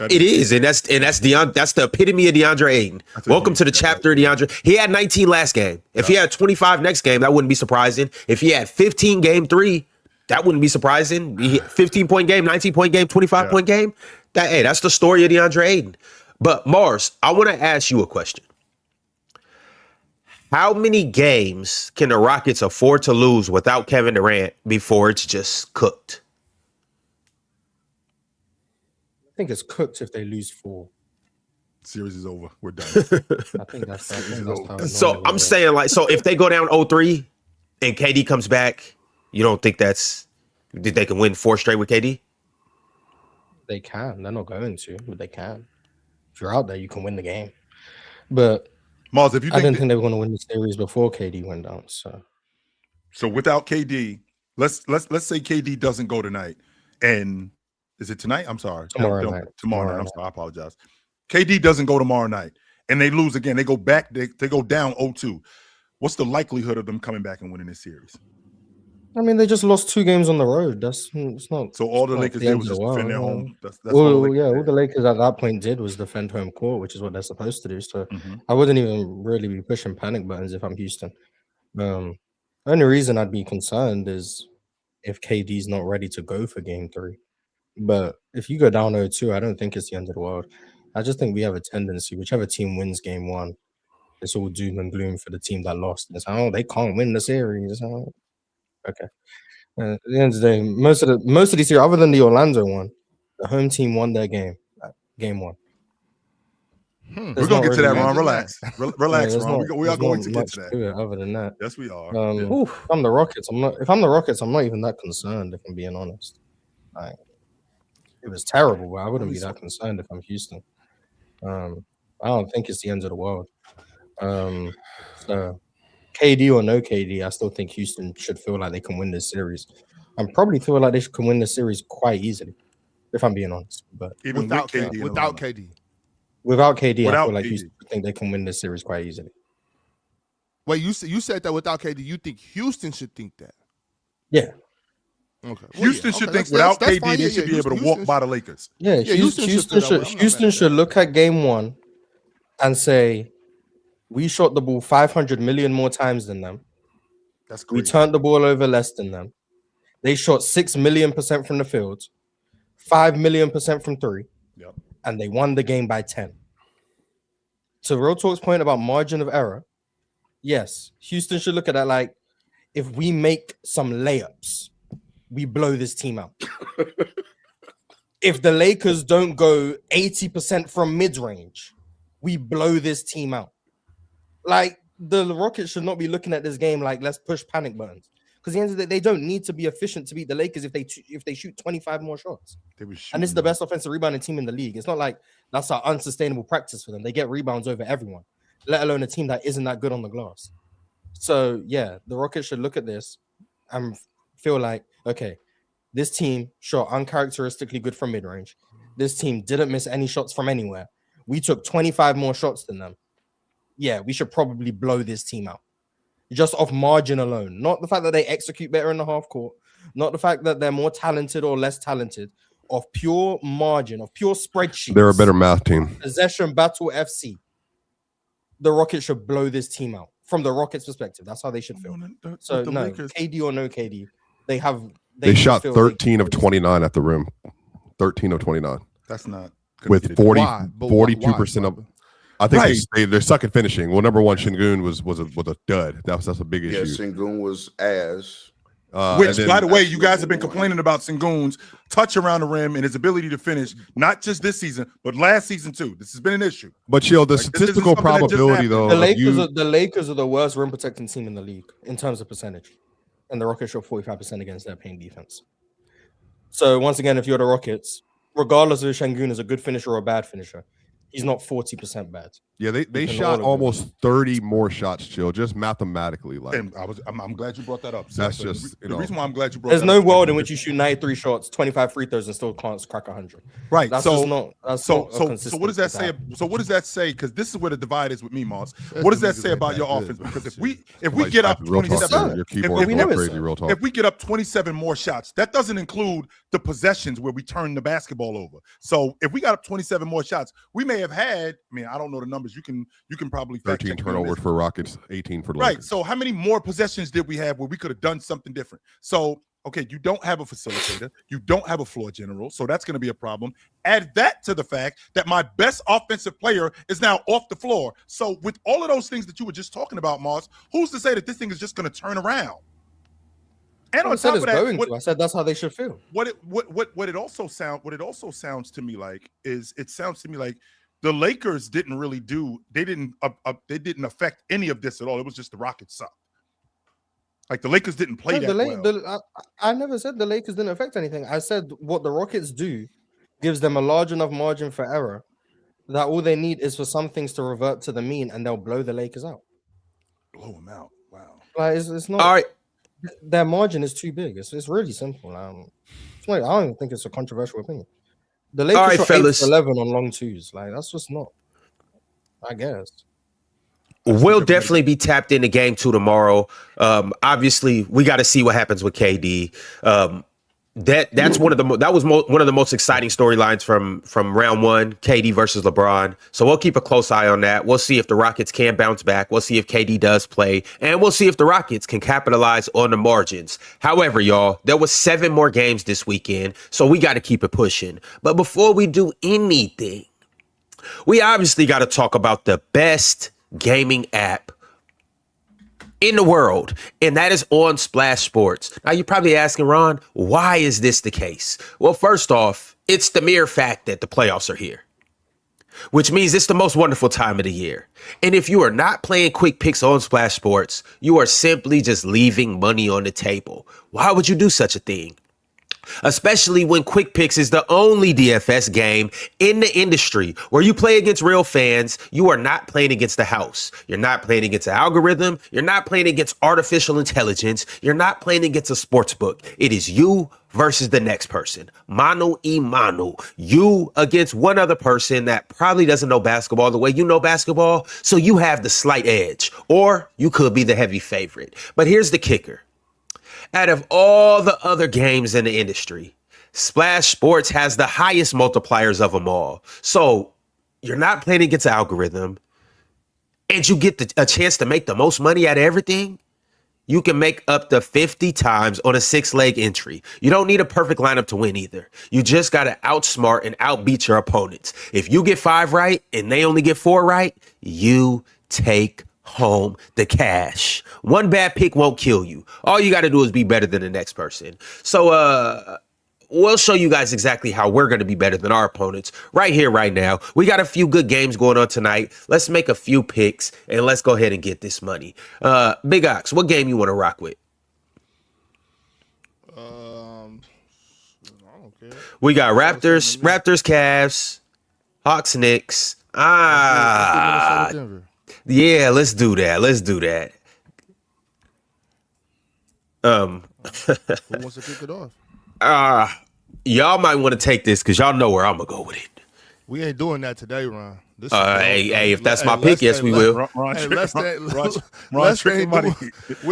Speaker 1: it is, and that's the epitome of DeAndre Ayton. Welcome to the chapter of DeAndre. He had 19 last game. If he had 25 next game, that wouldn't be surprising. If he had 15 game 3, that wouldn't be surprising. 15-point game, 19-point game, 25-point game. That's the story of DeAndre Ayton. But Mars, I want to ask you a question. How many games can the Rockets afford to lose without Kevin Durant before it's just cooked?
Speaker 7: I think it's cooked if they lose 4.
Speaker 2: Series is over. We're done.
Speaker 7: I think that's how it
Speaker 1: So
Speaker 7: normally
Speaker 1: I'm
Speaker 7: works.
Speaker 1: saying, like, so if they go down 0-3 and KD comes back, you don't think they can win 4 straight with KD?
Speaker 7: They can. They're not going to, but they can. If you're out there, you can win the game. But
Speaker 2: Mars, if you
Speaker 7: I
Speaker 2: think
Speaker 7: didn't think they were going to win the series before KD went down.
Speaker 2: so without KD, let's say KD doesn't go tonight. And is it tonight? I'm sorry.
Speaker 7: Tomorrow night.
Speaker 2: Tomorrow night. I'm sorry. I apologize. KD doesn't go tomorrow night and they lose again. They go back, they go down 0-2. What's the likelihood of them coming back and winning this series?
Speaker 7: I mean, they just lost 2 games on the road. It's not.
Speaker 2: So all the
Speaker 7: not
Speaker 2: Lakers
Speaker 7: the
Speaker 2: did
Speaker 7: end
Speaker 2: was
Speaker 7: of
Speaker 2: just
Speaker 7: the
Speaker 2: defend their
Speaker 7: world,
Speaker 2: home. That's all
Speaker 7: all the Lakers at that point did was defend home court, which is what they're supposed to do. So I wouldn't even really be pushing panic buttons if I'm Houston. The only reason I'd be concerned is if KD's not ready to go for game 3. But if you go down 0-2, I don't think it's the end of the world. I just think we have a tendency, whichever team wins game 1, it's all doom and gloom for the team that lost. It's they can't win the series. Okay. At the end of the day, most of these series, other than the Orlando one, the home team won their game 1.
Speaker 2: We're gonna get to that, Ron. Relax, relax, Ron. We are going to get to that.
Speaker 7: Other than that,
Speaker 2: yes, we are.
Speaker 7: if I'm the Rockets, I'm not even that concerned. If I'm being honest, it was terrible, but I wouldn't be that concerned if I'm Houston. I don't think it's the end of the world. So KD or no KD, I still think Houston should feel like they can win this series. I probably feel like they can win this series quite easily, if I'm being honest. But
Speaker 2: even
Speaker 5: without
Speaker 2: KD,
Speaker 5: KD,
Speaker 7: without KD, I feel like
Speaker 2: KD.
Speaker 7: Houston think they can win this series quite easily.
Speaker 5: Wait, you said that without KD, you think Houston should think that?
Speaker 7: Yeah.
Speaker 5: Okay.
Speaker 2: Houston should think without KD, they should be able to walk by the Lakers.
Speaker 7: Yeah, Houston should look at game 1 and say, we shot the ball 500 million more times than them.
Speaker 2: That's crazy.
Speaker 7: We turned the ball over less than them. They shot 6 million% from the field, 5 million% from 3, and they won the game by 10. To Real Talk's point about margin of error, yes, Houston should look at that like, if we make some layups, we blow this team out. If the Lakers don't go 80% from mid-range, we blow this team out. Like, the Rockets should not be looking at this game like, let's push panic buttons. Because at the end of the day, they don't need to be efficient to beat the Lakers if they shoot 25 more shots. And it's the best offensive rebounding team in the league. It's not like that's an unsustainable practice for them. They get rebounds over everyone, let alone a team that isn't that good on the glass. So, yeah, the Rockets should look at this and feel like, okay, this team shot uncharacteristically good from mid-range. This team didn't miss any shots from anywhere. We took 25 more shots than them. Yeah, we should probably blow this team out. Just off margin alone. Not the fact that they execute better in the half court. Not the fact that they're more talented or less talented. Of pure margin, of pure spreadsheets.
Speaker 4: They're a better math team.
Speaker 7: Possession battle FC. The Rockets should blow this team out. From the Rockets' perspective, that's how they should feel. So, no, Lakers, KD or no KD, they
Speaker 4: shot 13 of 29 at the rim. 13 of 29.
Speaker 2: That's not
Speaker 4: with 42% of. I think they're suck at finishing. Well, number one, Şengün was a dud. That's a big issue.
Speaker 8: Yeah, Şengün was ass.
Speaker 2: Which, by the way, you guys have been complaining about Şengün's touch around the rim and his ability to finish, not just this season, but last season too. This has been an issue.
Speaker 4: But Chill, the statistical probability though,
Speaker 7: the Lakers are the worst rim protecting team in the league in terms of percentage, and the Rockets shot 45% against their paint defense. So once again, if you're the Rockets, regardless of if Şengün is a good finisher or a bad finisher, he's not 40% bad.
Speaker 4: Yeah, they shot almost 30 more shots, Chill, just mathematically. Like,
Speaker 2: and I'm glad you brought that up.
Speaker 4: That's just
Speaker 2: the reason why I'm glad you brought.
Speaker 7: There's no world in which you shoot 93 shots, 25 free throws, and still can't crack 100.
Speaker 2: Right.
Speaker 7: That's
Speaker 2: so
Speaker 7: just not. That's
Speaker 2: so
Speaker 7: not
Speaker 2: what does that say? So what does that say? Because this is where the divide is with me, Moss. What does that say about your offense? Because if we get up 27, if we get up 27 more shots, that doesn't include the possessions where we turn the basketball over. So if we got up 27 more shots, we may have had. I mean, I don't know the numbers. You can probably
Speaker 4: 13 turnovers for Rockets, 18 for the
Speaker 2: Right.
Speaker 4: Lakers.
Speaker 2: So how many more possessions did we have where we could have done something different? So Okay, you don't have a facilitator. You don't have a floor general. So that's going to be a problem. Add that to the fact that my best offensive player is now off the floor. So with all of those things that you were just talking about, Moss, who's to say that this thing is just going to turn around? And on top of that,
Speaker 7: I said that's how they should feel.
Speaker 2: What it also sounds to me like is the Lakers didn't really do. They didn't affect any of this at all. It was just the Rockets sucked. Like the Lakers didn't play
Speaker 7: I never said the Lakers didn't affect anything. I said what the Rockets do gives them a large enough margin for error that all they need is for some things to revert to the mean, and they'll blow the Lakers out.
Speaker 2: Blow them out. Wow.
Speaker 7: Like it's not.
Speaker 1: All right.
Speaker 7: Their margin is too big. It's really simple. I don't even think it's a controversial opinion. The Lakers shot 8 for 11 on long twos. Like that's just not. I guess.
Speaker 1: We'll definitely be tapped into game 2 tomorrow. Obviously, we got to see what happens with KD. That's one of the most exciting storylines from round 1, KD versus LeBron. So we'll keep a close eye on that. We'll see if the Rockets can bounce back. We'll see if KD does play, and we'll see if the Rockets can capitalize on the margins. However, y'all, there was 7 more games this weekend, so we got to keep it pushing. But before we do anything, we obviously got to talk about the best gaming app in the world, and that is on Splash Sports. Now, you're probably asking, Ron, why is this the case? Well, first off, it's the mere fact that the playoffs are here, which means it's the most wonderful time of the year. And if you are not playing quick picks on Splash Sports, you are simply just leaving money on the table. Why would you do such a thing? Especially when Quick Picks is the only DFS game in the industry where you play against real fans. You are not playing against the house. You're not playing against an algorithm. You're not playing against artificial intelligence. You're not playing against a sports book. It is you versus the next person. Mano y mano. You against one other person that probably doesn't know basketball the way you know basketball. So you have the slight edge, or you could be the heavy favorite. But here's the kicker. Out of all the other games in the industry, Splash Sports has the highest multipliers of them all. So you're not playing against an algorithm, and you get a chance to make the most money out of everything. You can make up to 50 times on a 6-leg entry. You don't need a perfect lineup to win either. You just got to outsmart and outbeat your opponents. If you get 5 right and they only get 4 right, you take home the cash. One bad pick won't kill you. All you got to do is be better than the next person. So we'll show you guys exactly how we're going to be better than our opponents right here, right now. We got a few good games going on tonight. Let's make a few picks and let's go ahead and get this money. Big Ox, what game you want to rock with?
Speaker 5: I don't care.
Speaker 1: We got Raptors, Cavs, Hawks, Knicks. Yeah, let's do that.
Speaker 5: Who wants to kick it off?
Speaker 1: Y'all might want to take this because y'all know where I'm gonna go with it.
Speaker 5: We ain't doing that today, Ron.
Speaker 1: Hey, if that's my pick, yes, we will.
Speaker 2: Ron,
Speaker 5: we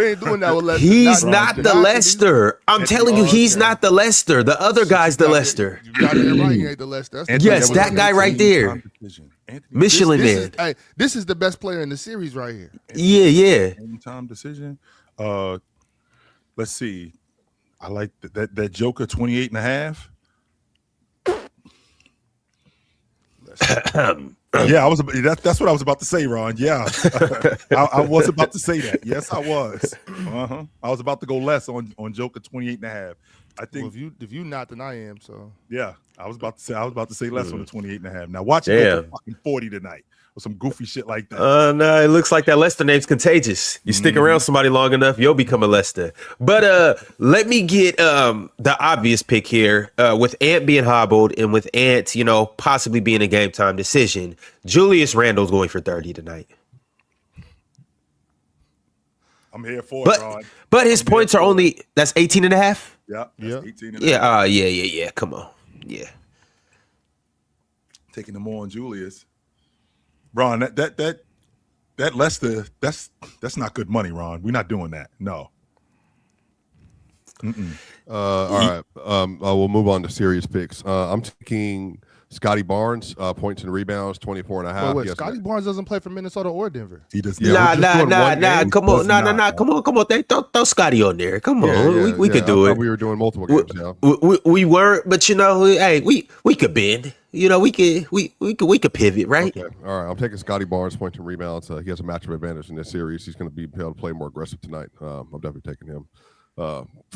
Speaker 5: ain't doing that with Lester.
Speaker 1: He's not the Lester. I'm telling you, he's not the Lester. The other guy's the Lester.
Speaker 5: You got it right. He ain't the Lester.
Speaker 1: Yes, that guy right there. Michelin man.
Speaker 5: Hey, this is the best player in the series right here.
Speaker 1: Yeah.
Speaker 2: Time decision. Let's see. I like that Joker 28 and a half. Yeah, that's what I was about to say, Ron. Yeah. I was about to say that. Yes, I was. I was about to go less on Joker 28 and a half. I think
Speaker 5: if you not, then I am. So
Speaker 2: yeah, I was about to say less on the 28 and a half. Now watch it go for fucking 40 tonight or some goofy shit like that.
Speaker 1: No, it looks like that Lester name's contagious. You stick around somebody long enough, you'll become a Lester. But let me get the obvious pick here. With Ant being hobbled and with Ant, possibly being a game time decision, Julius Randle's going for 30 tonight.
Speaker 2: I'm here for it, Ron.
Speaker 1: But his points are only, that's 18 and a half?
Speaker 2: Yeah. 18 and a half.
Speaker 1: Yeah. Come on. Yeah.
Speaker 2: Taking them on Julius. Ron, that Lester, that's not good money, Ron. We're not doing that. No.
Speaker 4: All right. We'll move on to serious picks. I'm taking Scotty Barnes, points and rebounds, 24.5.
Speaker 5: Wait, Scotty Barnes doesn't play for Minnesota or Denver.
Speaker 2: He does.
Speaker 1: Nah. Come on. Nah. Come on. Throw Scotty on there. Come on. We could do it.
Speaker 4: We were doing multiple games now.
Speaker 1: We weren't, but hey, we could bend. We could pivot, right?
Speaker 4: Okay. All right. I'm taking Scotty Barnes, points and rebounds. He has a matchup advantage in this series. He's going to be able to play more aggressive tonight. I'm definitely taking him.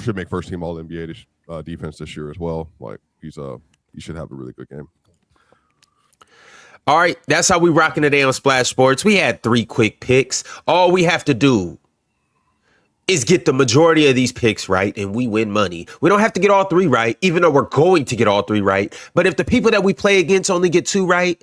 Speaker 4: Should make first team All NBA defense this year as well. Like he should have a really good game.
Speaker 1: All right, that's how we rocking today on Splash Sports. We had 3 quick picks. All we have to do is get the majority of these picks right, and we win money. We don't have to get all 3 right, even though we're going to get all 3 right. But if the people that we play against only get 2 right,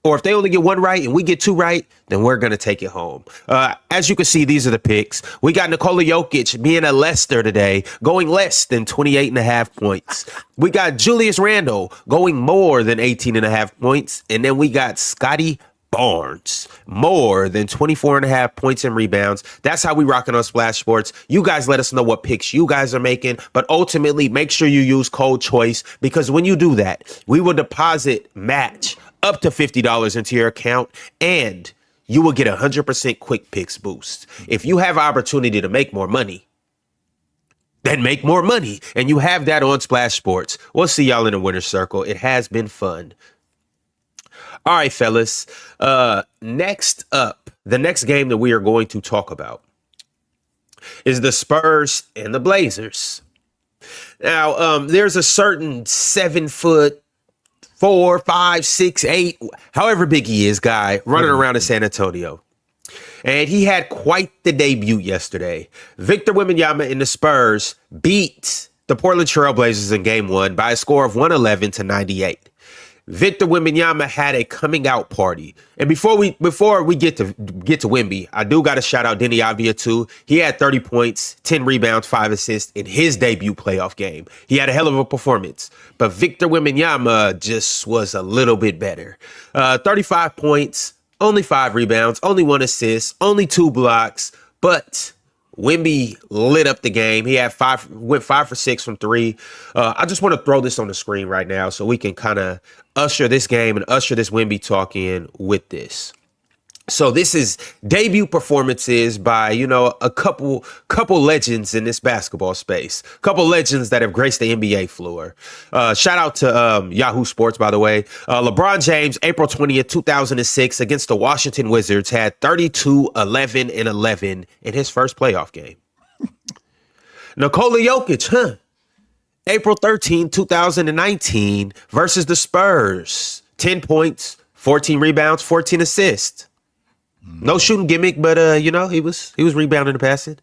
Speaker 1: or if they only get 1 right and we get 2 right, then we're going to take it home. As you can see, these are the picks. We got Nikola Jokic being a Leicester today, going less than 28.5 points. We got Julius Randle going more than 18.5 points. And then we got Scotty Barnes, more than 24.5 points and rebounds. That's how we rocking on Splash Sports. You guys let us know what picks you guys are making, but ultimately make sure you use code CHOICE, because when you do that, we will deposit match up to $50 into your account, and you will get 100% quick picks boost. If you have opportunity to make more money, then make more money. And you have that on Splash Sports. We'll see y'all in the winner's circle. It has been fun. All right, fellas. Next up, the next game that we are going to talk about is the Spurs and the Blazers. Now, there's a certain 7'4", 5, 6, 8, however big he is, guy running around in San Antonio. And he had quite the debut yesterday. Victor Wembanyama and the Spurs beat the Portland Trail Blazers in game 1 by a score of 111-98. Victor Wembanyama had a coming out party. And before we get to Wemby, I do got to shout out Denny Avdia too. He had 30 points, 10 rebounds, 5 assists in his debut playoff game. He had a hell of a performance. But Victor Wembanyama just was a little bit better. 35 points, only 5 rebounds, only 1 assist, only 2 blocks. But Wemby lit up the game. He had went 5 for 6 from 3. I just want to throw this on the screen right now so we can kind of usher this game and usher this Wemby talk in with this. So this is debut performances by, a couple legends in this basketball space, couple legends that have graced the NBA floor. Shout out to Yahoo Sports, by the way. LeBron James, April 20th, 2006 against the Washington Wizards had 32, 11, and 11 in his first playoff game. Nikola Jokic, April 13, 2019 versus the Spurs, 10 points, 14 rebounds, 14 assists. No shooting gimmick, but he was rebounding and passing.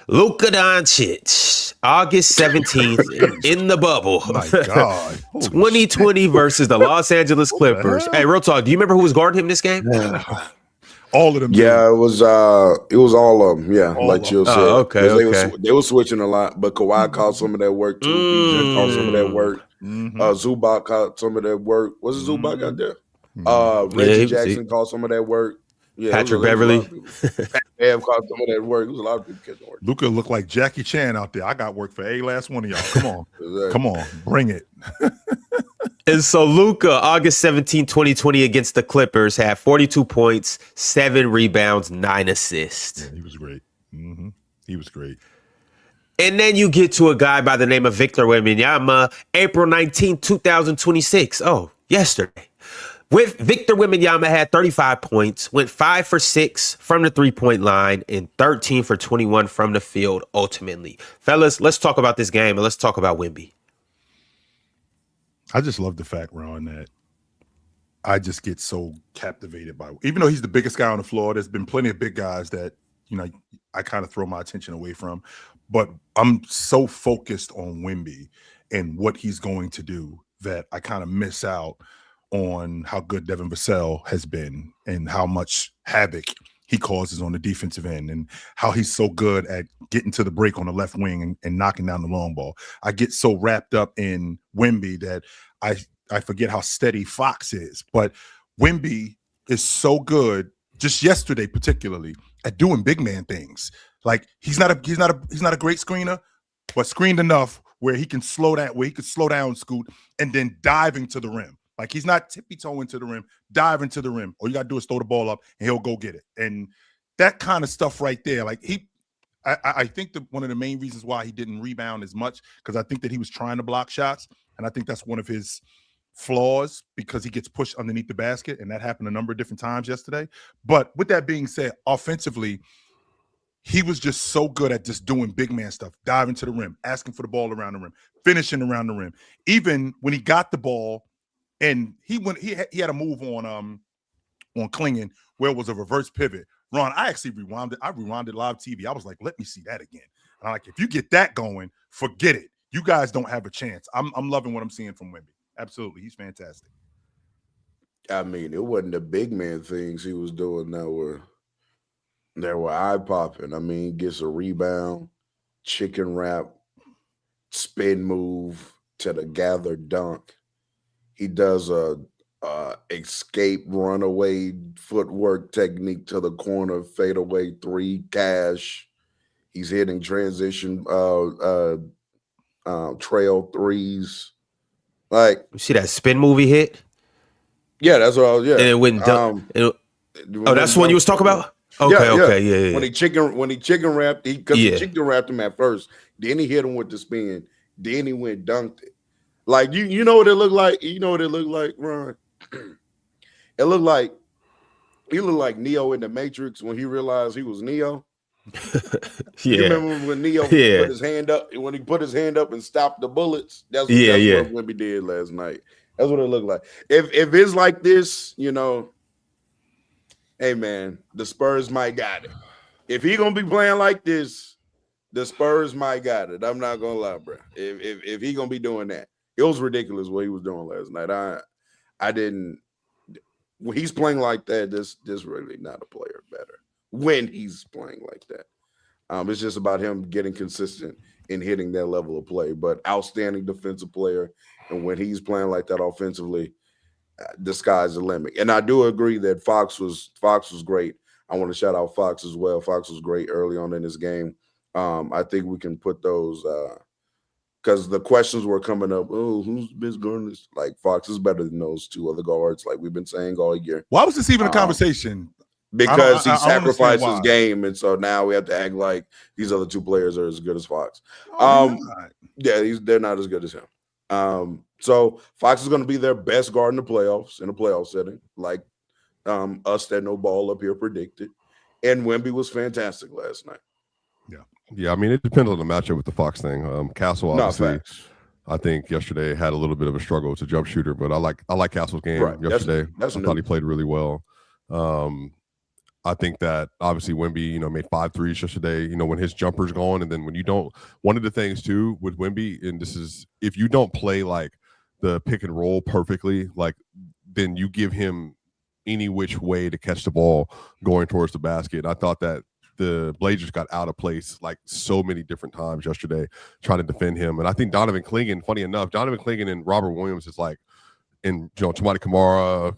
Speaker 1: Luka Doncic, August 17th in the bubble.
Speaker 2: My God.
Speaker 1: 2020 versus the Los Angeles Clippers. Hey, real talk. Do you remember who was guarding him this game?
Speaker 2: Yeah. All of them.
Speaker 8: Yeah, it was all of them. Yeah,
Speaker 2: all
Speaker 8: like you said.
Speaker 1: Okay.
Speaker 8: They were switching a lot, but Kawhi caught some of that work too. PJ caught some of that work. Zubac caught some of that work. Was it Zubac out there? Reggie Jackson caught some of that work. Yeah,
Speaker 1: Patrick Beverly.
Speaker 8: Bev caught some of that work. It was a lot of people catching work.
Speaker 2: Luka looked like Jackie Chan out there. I got work for every last one of y'all. Come on.
Speaker 8: Exactly.
Speaker 2: Come on. Bring it.
Speaker 1: And so Luka, August 17, 2020 against the Clippers, had 42 points, 7 rebounds, 9 assists.
Speaker 2: Yeah, he was great. He was great.
Speaker 1: And then you get to a guy by the name of Victor Wembanyama, April 19, 2026. Oh, yesterday. With Victor Wembanyama had 35 points, went 5 for 6 from the 3-point line, and 13 for 21 from the field ultimately. Fellas, let's talk about this game and let's talk about Wemby.
Speaker 2: I just love the fact, Ron, that I just get so captivated by, even though he's the biggest guy on the floor, there's been plenty of big guys that, I kind of throw my attention away from, but I'm so focused on Wemby and what he's going to do that I kind of miss out on how good Devin Vassell has been and how much havoc he causes on the defensive end and how he's so good at getting to the break on the left wing and knocking down the long ball. I get so wrapped up in Wemby that I forget how steady Fox is. But Wemby is so good just yesterday, particularly at doing big man things. Like he's not a great screener, but screened enough where he can slow down, scoot, and then dive into the rim. Like he's not tippy-toeing to the rim, dive into the rim. All you gotta do is throw the ball up and he'll go get it. And that kind of stuff right there, like I think that one of the main reasons why he didn't rebound as much, because I think that he was trying to block shots, and I think that's one of his flaws because he gets pushed underneath the basket, and that happened a number of different times yesterday. But with that being said, offensively, he was just so good at just doing big man stuff, diving to the rim, asking for the ball around the rim, finishing around the rim. Even when he got the ball, and he had a move on Klingen where it was a reverse pivot. Ron, I actually rewinded live TV. I was like, let me see that again. And I'm like, if you get that going, forget it. You guys don't have a chance. I'm loving what I'm seeing from Wemby. Absolutely. He's fantastic.
Speaker 8: I mean, it wasn't the big man things he was doing that were eye-popping. I mean, gets a rebound, chicken wrap, spin move to the gather dunk. He does a escape runaway footwork technique to the corner, fadeaway three, cash. He's hitting transition trail threes. Like,
Speaker 1: you see that spin move he hit?
Speaker 8: Yeah, that's what I was. Yeah,
Speaker 1: and it went. That's the one you was talking about. Okay, yeah.
Speaker 8: When he chicken wrapped, he chicken wrapped him at first. Then he hit him with the spin. Then he went dunked it. Like you know what it looked like. You know what it looked like, Ron. He looked like Neo in the Matrix when he realized he was Neo. You remember when Neo put his hand up? When he put his hand up and stopped the bullets, that's what Wemby did last night. That's what it looked like. If it's like this, you know, hey man, the Spurs might got it. If he gonna be playing like this, the Spurs might got it. I'm not gonna lie, bro. If he gonna be doing that, it was ridiculous what he was doing last night. I didn't. When he's playing like that, this really not a player better. When he's playing like that, it's just about him getting consistent in hitting that level of play. But outstanding defensive player, and when he's playing like that offensively, the sky's the limit. And I do agree that Fox was great. I want to shout out Fox as well. Fox was great early on in this game. I think we can put those because the questions were coming up. Oh, who's the best guard? Like Fox is better than those two other guards, like we've been saying all year.
Speaker 2: Why was this even a conversation?
Speaker 8: Because he sacrificed his game, and so now we have to act like these other two players are as good as Fox. They're not as good as him. So Fox is going to be their best guard in the playoffs, in a playoff setting, like us that know ball up here predicted. And Wemby was fantastic last night.
Speaker 4: Yeah. I mean, it depends on the matchup with the Fox thing. Castle, obviously, I think yesterday had a little bit of a struggle with a jump shooter, but I like Castle's game yesterday. I thought he played really well. I think that obviously Wemby, made 5 threes yesterday, when his jumper's going. And then when you don't, one of the things too with Wemby, and this is, if you don't play like the pick and roll perfectly, like then you give him any which way to catch the ball going towards the basket. And I thought that the Blazers got out of place like so many different times yesterday trying to defend him. And I think Donovan Clingan, funny enough, and Robert Williams is like, and Tamati Kamara,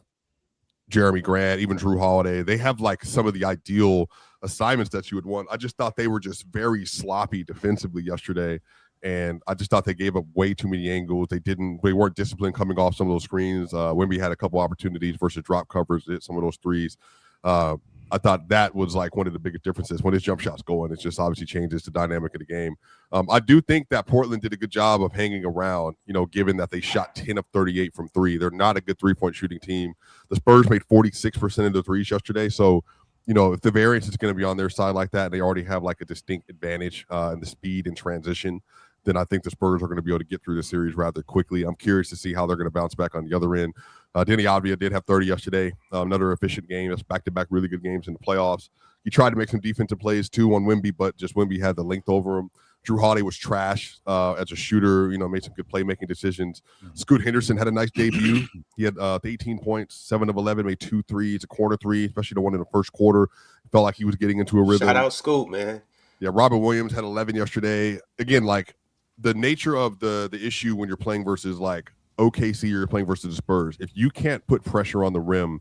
Speaker 4: Jeremy Grant, even Drew Holiday, they have like some of the ideal assignments that you would want. I just thought they were just very sloppy defensively yesterday. And I just thought they gave up way too many angles. They weren't disciplined coming off some of those screens. Wemby had a couple opportunities versus drop covers, hit some of those threes. I thought that was like one of the biggest differences when his jump shot's going. It just obviously changes the dynamic of the game. I do think that Portland did a good job of hanging around, given that they shot 10 of 38 from 3. They're not a good 3-point shooting team. The Spurs made 46% of the threes yesterday. So, if the variance is going to be on their side like that, they already have like a distinct advantage in the speed and transition, then I think the Spurs are going to be able to get through the series rather quickly. I'm curious to see how they're going to bounce back on the other end. Denny Avdia did have 30 yesterday. Another efficient game. That's back-to-back really good games in the playoffs. He tried to make some defensive plays too on Wemby, but just Wemby had the length over him. Drew Holiday was trash as a shooter, made some good playmaking decisions. Scoot Henderson had a nice debut. He had 18 points, 7 of 11, made 2 threes, a corner 3, especially the one in the first quarter. Felt like he was getting into a rhythm.
Speaker 1: Shout out Scoot, man.
Speaker 4: Yeah, Robert Williams had 11 yesterday. Again, like the nature of the issue when you're playing versus like OKC or you're playing versus the Spurs, if you can't put pressure on the rim,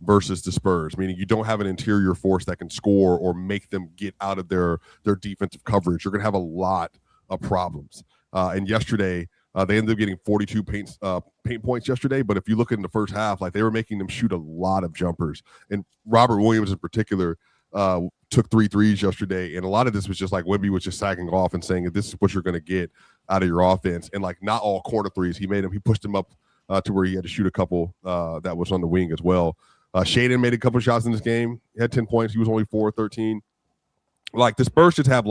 Speaker 4: versus the Spurs, meaning you don't have an interior force that can score or make them get out of their defensive coverage. You're going to have a lot of problems. And yesterday, they ended up getting 42 paint points yesterday. But if you look in the first half, like they were making them shoot a lot of jumpers. And Robert Williams in particular took 3 threes yesterday. And a lot of this was just like Wemby was just sagging off and saying, this is what you're going to get out of your offense. And like not all corner threes. He pushed him up to where he had to shoot a couple that was on the wing as well. Shaden made a couple shots in this game. He had 10 points. He was only 4-13. Like the Spurs just have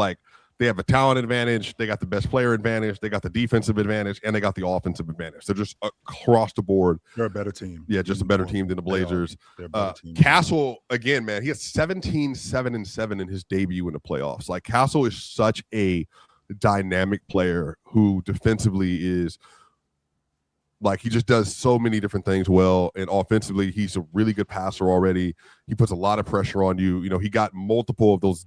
Speaker 4: they have a talent advantage. They got the best player advantage. They got the defensive advantage, and they got the offensive advantage. They're just across the board.
Speaker 2: They're a better team.
Speaker 4: Yeah, just a better team than the Blazers.
Speaker 2: They're a better team.
Speaker 4: Castle, again, man, he has 17-7-7 in his debut in the playoffs. Like Castle is such a dynamic player who defensively is like he just does so many different things well, and offensively he's a really good passer already. He puts a lot of pressure on you. You know, he got multiple of those,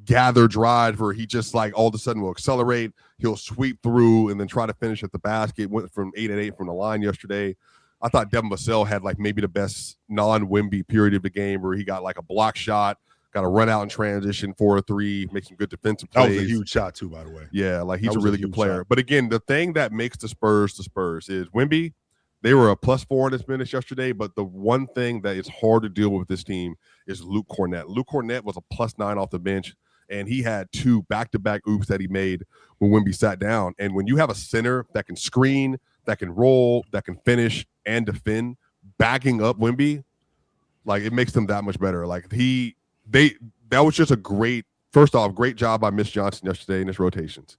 Speaker 4: gather drives where he just like all of a sudden will accelerate. He'll sweep through and then try to finish at the basket. Went from 8-8 from the line yesterday. I thought Devin Vassell had like maybe the best non-Wemby period of the game where he got like a block shot, got a run out in transition for a 3, make some good defensive plays.
Speaker 2: That was a huge shot too, by the way.
Speaker 4: Yeah, like he's a really good player.
Speaker 2: Shot.
Speaker 4: But again, the thing that makes the Spurs is Wemby. They were a +4 in this minutes yesterday, but the one thing that is hard to deal with this team is Luke Cornett. Luke Cornett was a +9 off the bench, and he had 2 back-to-back oops that he made when Wemby sat down. And when you have a center that can screen, that can roll, that can finish and defend, backing up Wemby, like it makes them that much better. Like that was just a great job by Mitch Johnson yesterday in his rotations.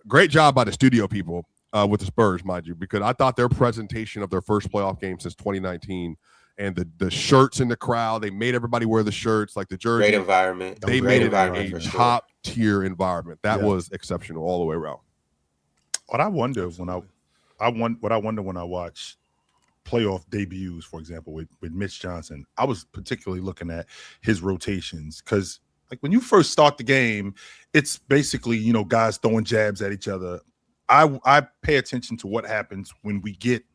Speaker 4: Great job by the studio people with the Spurs, mind you, because I thought their presentation of their first playoff game since 2019 and the shirts in the crowd, they made everybody wear the shirts, like the jersey.
Speaker 1: Great environment.
Speaker 4: They made it a top tier environment. That was exceptional all the way around.
Speaker 2: What I wonder when I watch playoff debuts, for example, with Mitch Johnson, I was particularly looking at his rotations because like when you first start the game, it's basically, guys throwing jabs at each other. I pay attention to what happens when we get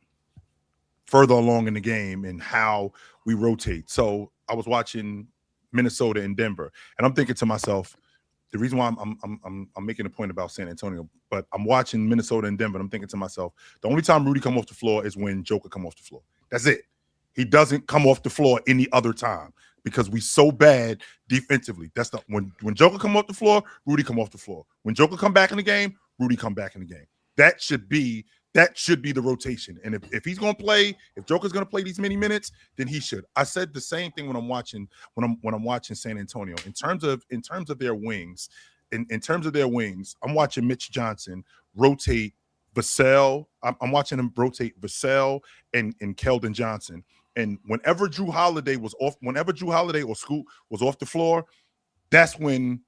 Speaker 2: further along in the game and how we rotate. So I was watching Minnesota and Denver, and I'm thinking to myself, the reason why I'm making a point about San Antonio, but I'm watching Minnesota and Denver, and I'm thinking to myself, the only time Rudy come off the floor is when Joker come off the floor. That's it. He doesn't come off the floor any other time because we so bad defensively. That's the when Joker come off the floor, Rudy come off the floor. When Joker come back in the game, Rudy come back in the game. That should be the rotation. And if he's going to play, if Joker's going to play these many minutes, then he should. I said the same thing when I'm watching San Antonio in terms of their wings. In terms of their wings, I'm watching Mitch Johnson rotate Vassell. I'm watching him rotate Vassell and Keldon Johnson. And whenever Drew Holiday or Scoot was off the floor, that's when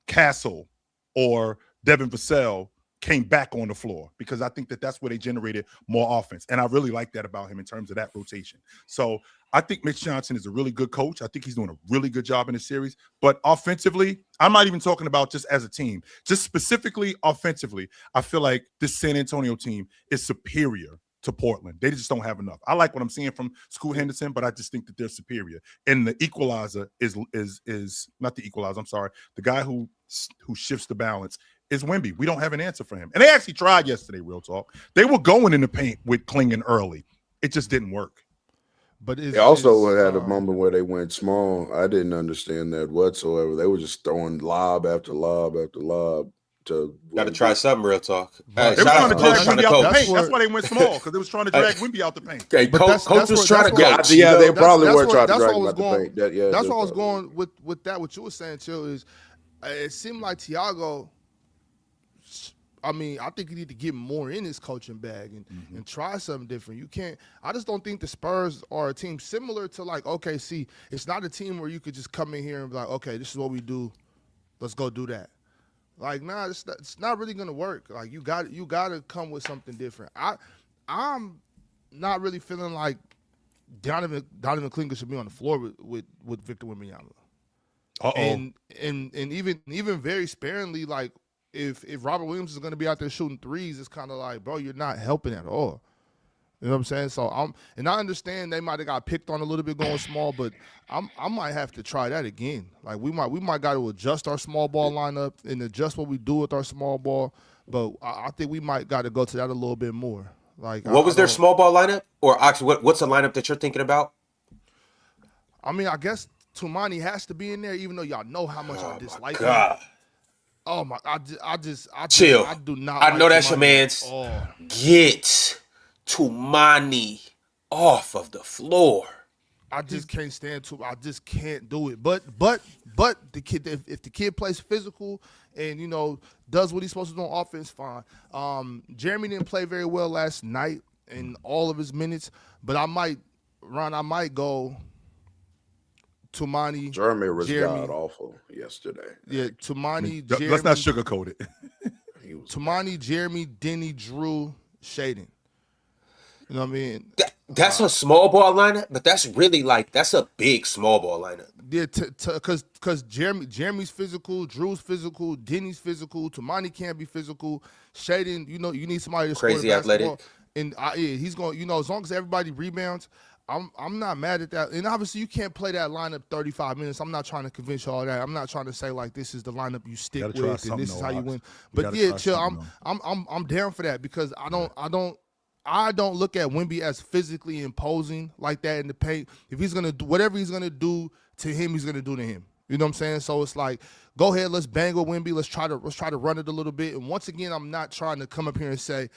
Speaker 2: Castle or Devin Vassell came back on the floor because I think that's where they generated more offense. And I really like that about him in terms of that rotation. So I think Mitch Johnson is a really good coach. I think he's doing a really good job in this series. But offensively, I'm not even talking about just as a team. Just specifically offensively, I feel like this San Antonio team is superior to Portland. They just don't have enough. I like what I'm seeing from Scoot Henderson, but I just think that they're superior. And the equalizer is not the equalizer. I'm sorry. The guy who shifts the balance is Wemby. We don't have an answer for him. And they actually tried yesterday, real talk. They were going in the paint with Klingon early. It just didn't work.
Speaker 8: But they also had a moment where they went small. I didn't understand that whatsoever. They were just throwing lob after lob after lob.
Speaker 1: Got to try something, real talk.
Speaker 2: They were trying to drag Wemby out the paint. That's why they went small, because they was trying to drag Wemby out the paint.
Speaker 1: Okay, coach was trying to coach.
Speaker 8: Yeah, they probably were trying to drag him out the paint.
Speaker 5: That's what I was going with that. What you were saying, Chill, is it seemed like Thiago. I mean, I think you need to get more in his coaching bag and try something different. You can't. I just don't think the Spurs are a team similar to like OKC. It's not a team where you could just come in here and be like, okay, this is what we do. Let's go do that. Like, nah, it's not really gonna work. Like, you got to come with something different. I'm not really feeling like Donovan Klinger should be on the floor with Victor Wembanyama. And even very sparingly, like if Robert Williams is gonna be out there shooting threes, it's kind of like, bro, you're not helping at all. You know what I'm saying? So I understand they might have got picked on a little bit going small, but I might have to try that again. Like we might got to adjust our small ball lineup and adjust what we do with our small ball. But I think we might got to go to that a little bit more. Like
Speaker 1: what was their small ball lineup? Or actually, what's the lineup that you're thinking about?
Speaker 5: I mean, I guess Tumani has to be in there, even though y'all know how much I dislike him.
Speaker 1: God.
Speaker 5: Oh my! I just
Speaker 1: Chill.
Speaker 5: I do not.
Speaker 1: I know
Speaker 5: like
Speaker 1: that's your
Speaker 5: Tumani
Speaker 1: man's.
Speaker 5: at all.
Speaker 1: Get Tumani off of the floor.
Speaker 5: I just can't stand to. I just can't do it. But the kid, if the kid plays physical and does what he's supposed to do on offense, fine. Jeremy didn't play very well last night in all of his minutes, but I might go Tumani.
Speaker 8: Jeremy was god awful yesterday.
Speaker 5: Yeah, Tumani. Jeremy,
Speaker 2: let's not sugarcoat it.
Speaker 5: Tumani, Jeremy, Denny, Drew, Shaden. You know what I mean?
Speaker 1: That's a small ball lineup, but that's really that's a big small ball lineup.
Speaker 5: Yeah, because Jeremy's physical, Drew's physical, Denny's physical, Tumani can't be physical. Shaden, you need somebody to
Speaker 1: Crazy
Speaker 5: score the basketball.
Speaker 1: athletic.
Speaker 5: And he's going. As long as everybody rebounds, I'm not mad at that. And obviously, you can't play that lineup 35 minutes. I'm not trying to convince you all that. I'm not trying to say this is the lineup you stick with and this is how you win. But yeah, chill. I'm down for that because I don't look at Wemby as physically imposing like that in the paint. If he's gonna do whatever he's gonna do to him, he's gonna do to him. You know what I'm saying? So it's go ahead, let's bang with Wemby. Let's try to run it a little bit. And once again, I'm not trying to come up here and say,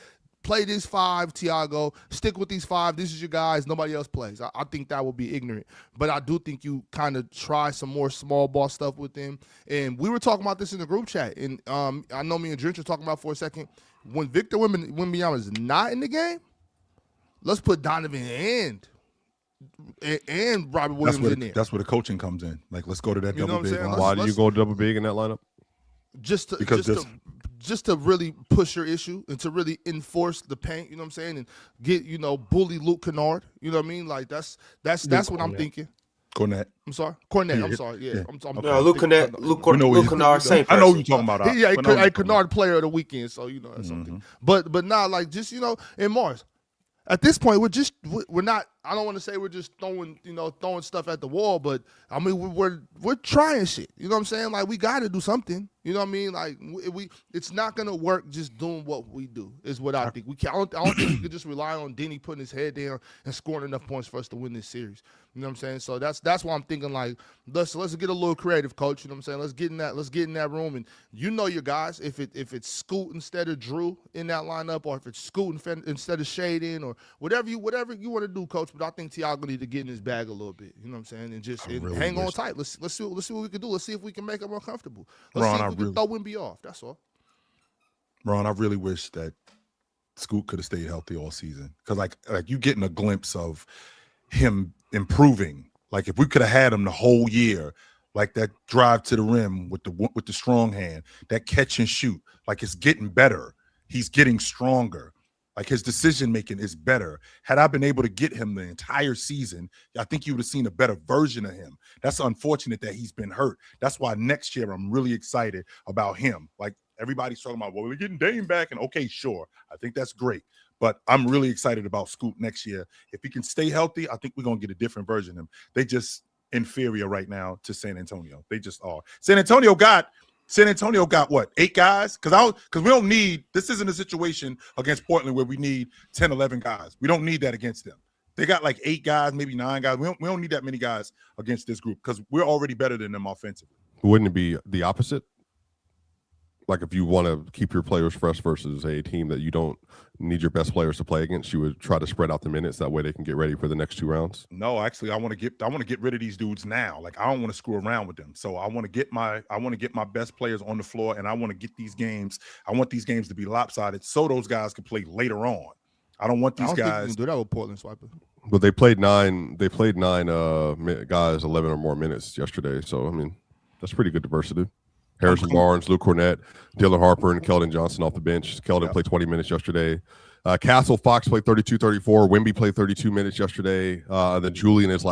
Speaker 5: play this 5, Tiago. Stick with these 5. This is your guys. Nobody else plays. I think that would be ignorant. But I do think you kind of try some more small ball stuff with them. And we were talking about this in the group chat. And I know me and Drench were talking about for a second. When Victor Wembanyama is not in the game, let's put Donovan and Robert Williams in there.
Speaker 2: That's where the coaching comes in. Let's go to that double big.
Speaker 4: Why do you go double big in that lineup?
Speaker 5: Just to really push your issue and to really enforce the paint, you know what I'm saying, and get bully Luke Kennard, you know what I mean? That's what I'm thinking.
Speaker 2: Cornette.
Speaker 5: I'm sorry, Cornette. I'm sorry. Yeah,
Speaker 1: No, Luke Kennard, same person.
Speaker 2: I know who you're talking about.
Speaker 5: Yeah, Kennard player of the weekend, so that's something. But in Mars. At this point, we're not. I don't want to say we're just throwing stuff at the wall, but I mean we're trying shit. You know what I'm saying? We got to do something. You know what I mean? It's not gonna work just doing what we do. Is what I think. I don't think we could just rely on Denny putting his head down and scoring enough points for us to win this series. You know what I'm saying? So that's why I'm thinking let's get a little creative, coach. You know what I'm saying? Let's get in that room and your guys. If it's Scoot instead of Drew in that lineup, or if it's Scoot instead of Shaden, or whatever you want to do, coach. But I think Tiago need to get in his bag a little bit. You know what I'm saying? And just hang on tight. Let's see what we can do. Let's see if we can make him more comfortable. Let's see if we can throw Wemby off. That's all.
Speaker 2: Ron, I really wish that Scoot could have stayed healthy all season, because you getting a glimpse of him improving. If we could have had him the whole year, that drive to the rim with the strong hand, that catch and shoot, it's getting better. He's getting stronger. His decision making is better. Had I been able to get him the entire season, I think you would have seen a better version of him. That's unfortunate that he's been hurt. That's why next year I'm really excited about him. Everybody's talking about, well, we're getting Dame back, and okay, sure, I think that's great. But I'm really excited about Scoot next year. If he can stay healthy, I think we're gonna get a different version of him. They just inferior right now to San Antonio. They just are. San Antonio got what, 8 guys? Because we don't need, this isn't a situation against Portland where we need 10, 11 guys. We don't need that against them. They got 8 guys, maybe 9 guys. We don't need that many guys against this group because we're already better than them offensively.
Speaker 4: Wouldn't it be the opposite? If you want to keep your players fresh versus a team that you don't need your best players to play against, you would try to spread out the minutes. That way they can get ready for the next 2 rounds.
Speaker 2: No, actually, I want to get rid of these dudes now. I don't want to screw around with them. So I want to get my best players on the floor, and I want to get these games. I want these games to be lopsided so those guys can play later on. I don't want these guys.
Speaker 5: Think you can do that with Portland Swiper.
Speaker 4: But they played 9 guys 11 or more minutes yesterday. So I mean, that's pretty good diversity. Harrison Barnes, Luke Cornette, Dylan Harper, and Keldon Johnson off the bench. Keldon played 20 minutes yesterday. Castle Fox played 32-34. Wemby played 32 minutes yesterday. Then Julian is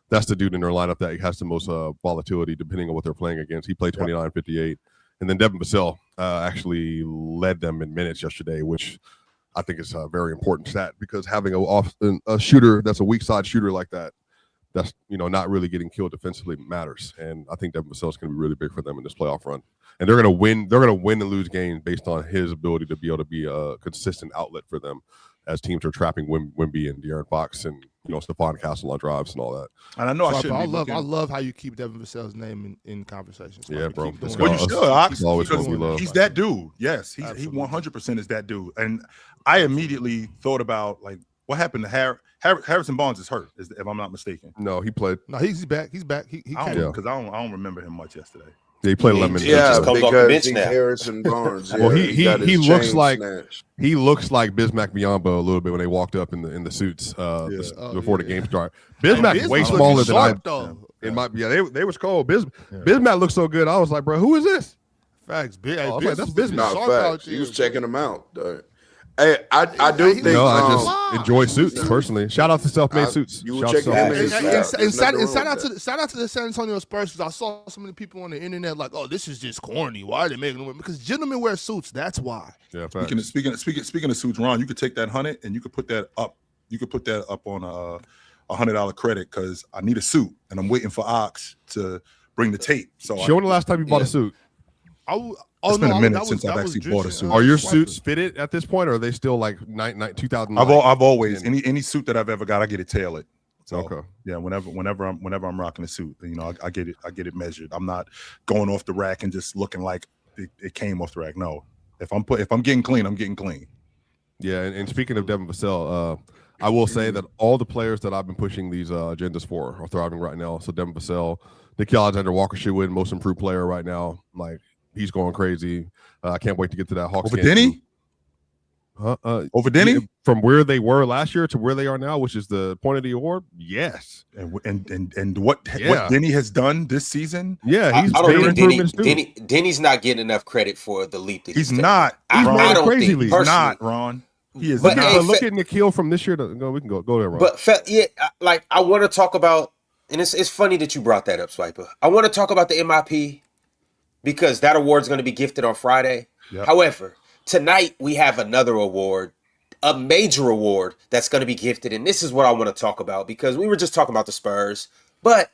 Speaker 4: that's the dude in their lineup that has the most volatility depending on what they're playing against. He played 29-58. And then Devin Vassell actually led them in minutes yesterday, which I think it's a very important stat because having a shooter that's a weak side shooter like that, that's not really getting killed defensively matters. And I think Devin Vassell is going to be really big for them in this playoff run. And they're going to win. They're going to win and lose games based on his ability to be able to be a consistent outlet for them as teams are trapping Wemby and De'Aaron Fox and Stephon Castle on drives and all that.
Speaker 2: And I know
Speaker 5: I love how you keep Devin Vassell's name in conversations.
Speaker 4: Yeah, bro.
Speaker 2: Well, you should. Ox,
Speaker 4: always going to be loved.
Speaker 2: He's that dude. Yes, he 100% is that dude. And I immediately thought about like what happened to Harrison Barnes is hurt, if I'm not mistaken.
Speaker 4: No, he played.
Speaker 5: No, he's back. He's back. He
Speaker 2: I don't remember him much yesterday.
Speaker 4: Yeah, he played 11 minutes.
Speaker 8: Yeah,
Speaker 1: just comes off the bench
Speaker 8: because
Speaker 1: now.
Speaker 8: Harrison Barnes.
Speaker 4: Well,
Speaker 8: he got his
Speaker 4: he looks
Speaker 8: chain
Speaker 4: like
Speaker 8: snatched.
Speaker 4: he looks like Bismack Biyombo a little bit when they walked up in the suits before the game started. Bismack is way smaller than I. It might be. Yeah, they was cold. Bismack looked so good. I was like, bro, who is this?
Speaker 5: Facts.
Speaker 4: That's business.
Speaker 8: Not facts. He was checking him out. Hey, I do think.
Speaker 4: No, I just enjoy suits personally. Shout out to self-made suits.
Speaker 8: You were checking him in his
Speaker 5: and shout out to the San Antonio Spurs because I saw so many people on the internet like, oh, this is just corny. Why are they making them? Because gentlemen wear suits. That's why.
Speaker 4: Yeah.
Speaker 2: Speaking of suits, Ron, you could take that 100 and you could put that up. You could put that up on a $100 credit because I need a suit and I'm waiting for Ox to bring the tape. So
Speaker 4: show when the last time you bought a suit.
Speaker 2: It's been a minute since I've actually bought a suit.
Speaker 4: Are your suits fitted at this point, or are they still like 2000?
Speaker 2: I've always any suit that I've ever got, I get it tailored. So
Speaker 4: okay.
Speaker 2: Yeah, whenever I'm rocking a suit, I get it measured. I'm not going off the rack and just looking like it came off the rack. No, if I'm getting clean, I'm getting clean.
Speaker 4: Yeah, and speaking of Devin Vassell, I will say that all the players that I've been pushing these agendas for are thriving right now. So Devin Vassell, Nickeil Alexander-Walker should win Most Improved Player right now. Like. He's going crazy. I can't wait to get to that Hawks
Speaker 2: over
Speaker 4: game.
Speaker 2: Denny?
Speaker 4: Over Denny? From where they were last year to where they are now, which is the point of the award? Yes.
Speaker 2: And what Denny has done this season?
Speaker 4: Yeah, he's
Speaker 1: I don't think Denny's not getting enough credit for the leap that
Speaker 2: he's not.
Speaker 4: He's
Speaker 1: I don't
Speaker 4: crazy
Speaker 1: think
Speaker 4: leap.
Speaker 2: He's not, Ron. He is
Speaker 1: but
Speaker 2: not.
Speaker 1: hey,
Speaker 4: look at Nickeil from this year. We can go there, Ron.
Speaker 1: But like I want to talk about, and it's funny that you brought that up, Swiper. I want to talk about the MIP. Because that award is going to be gifted on Friday. Yep. However, tonight we have another award, a major award that's going to be gifted. And this is what I want to talk about because we were just talking about the Spurs. But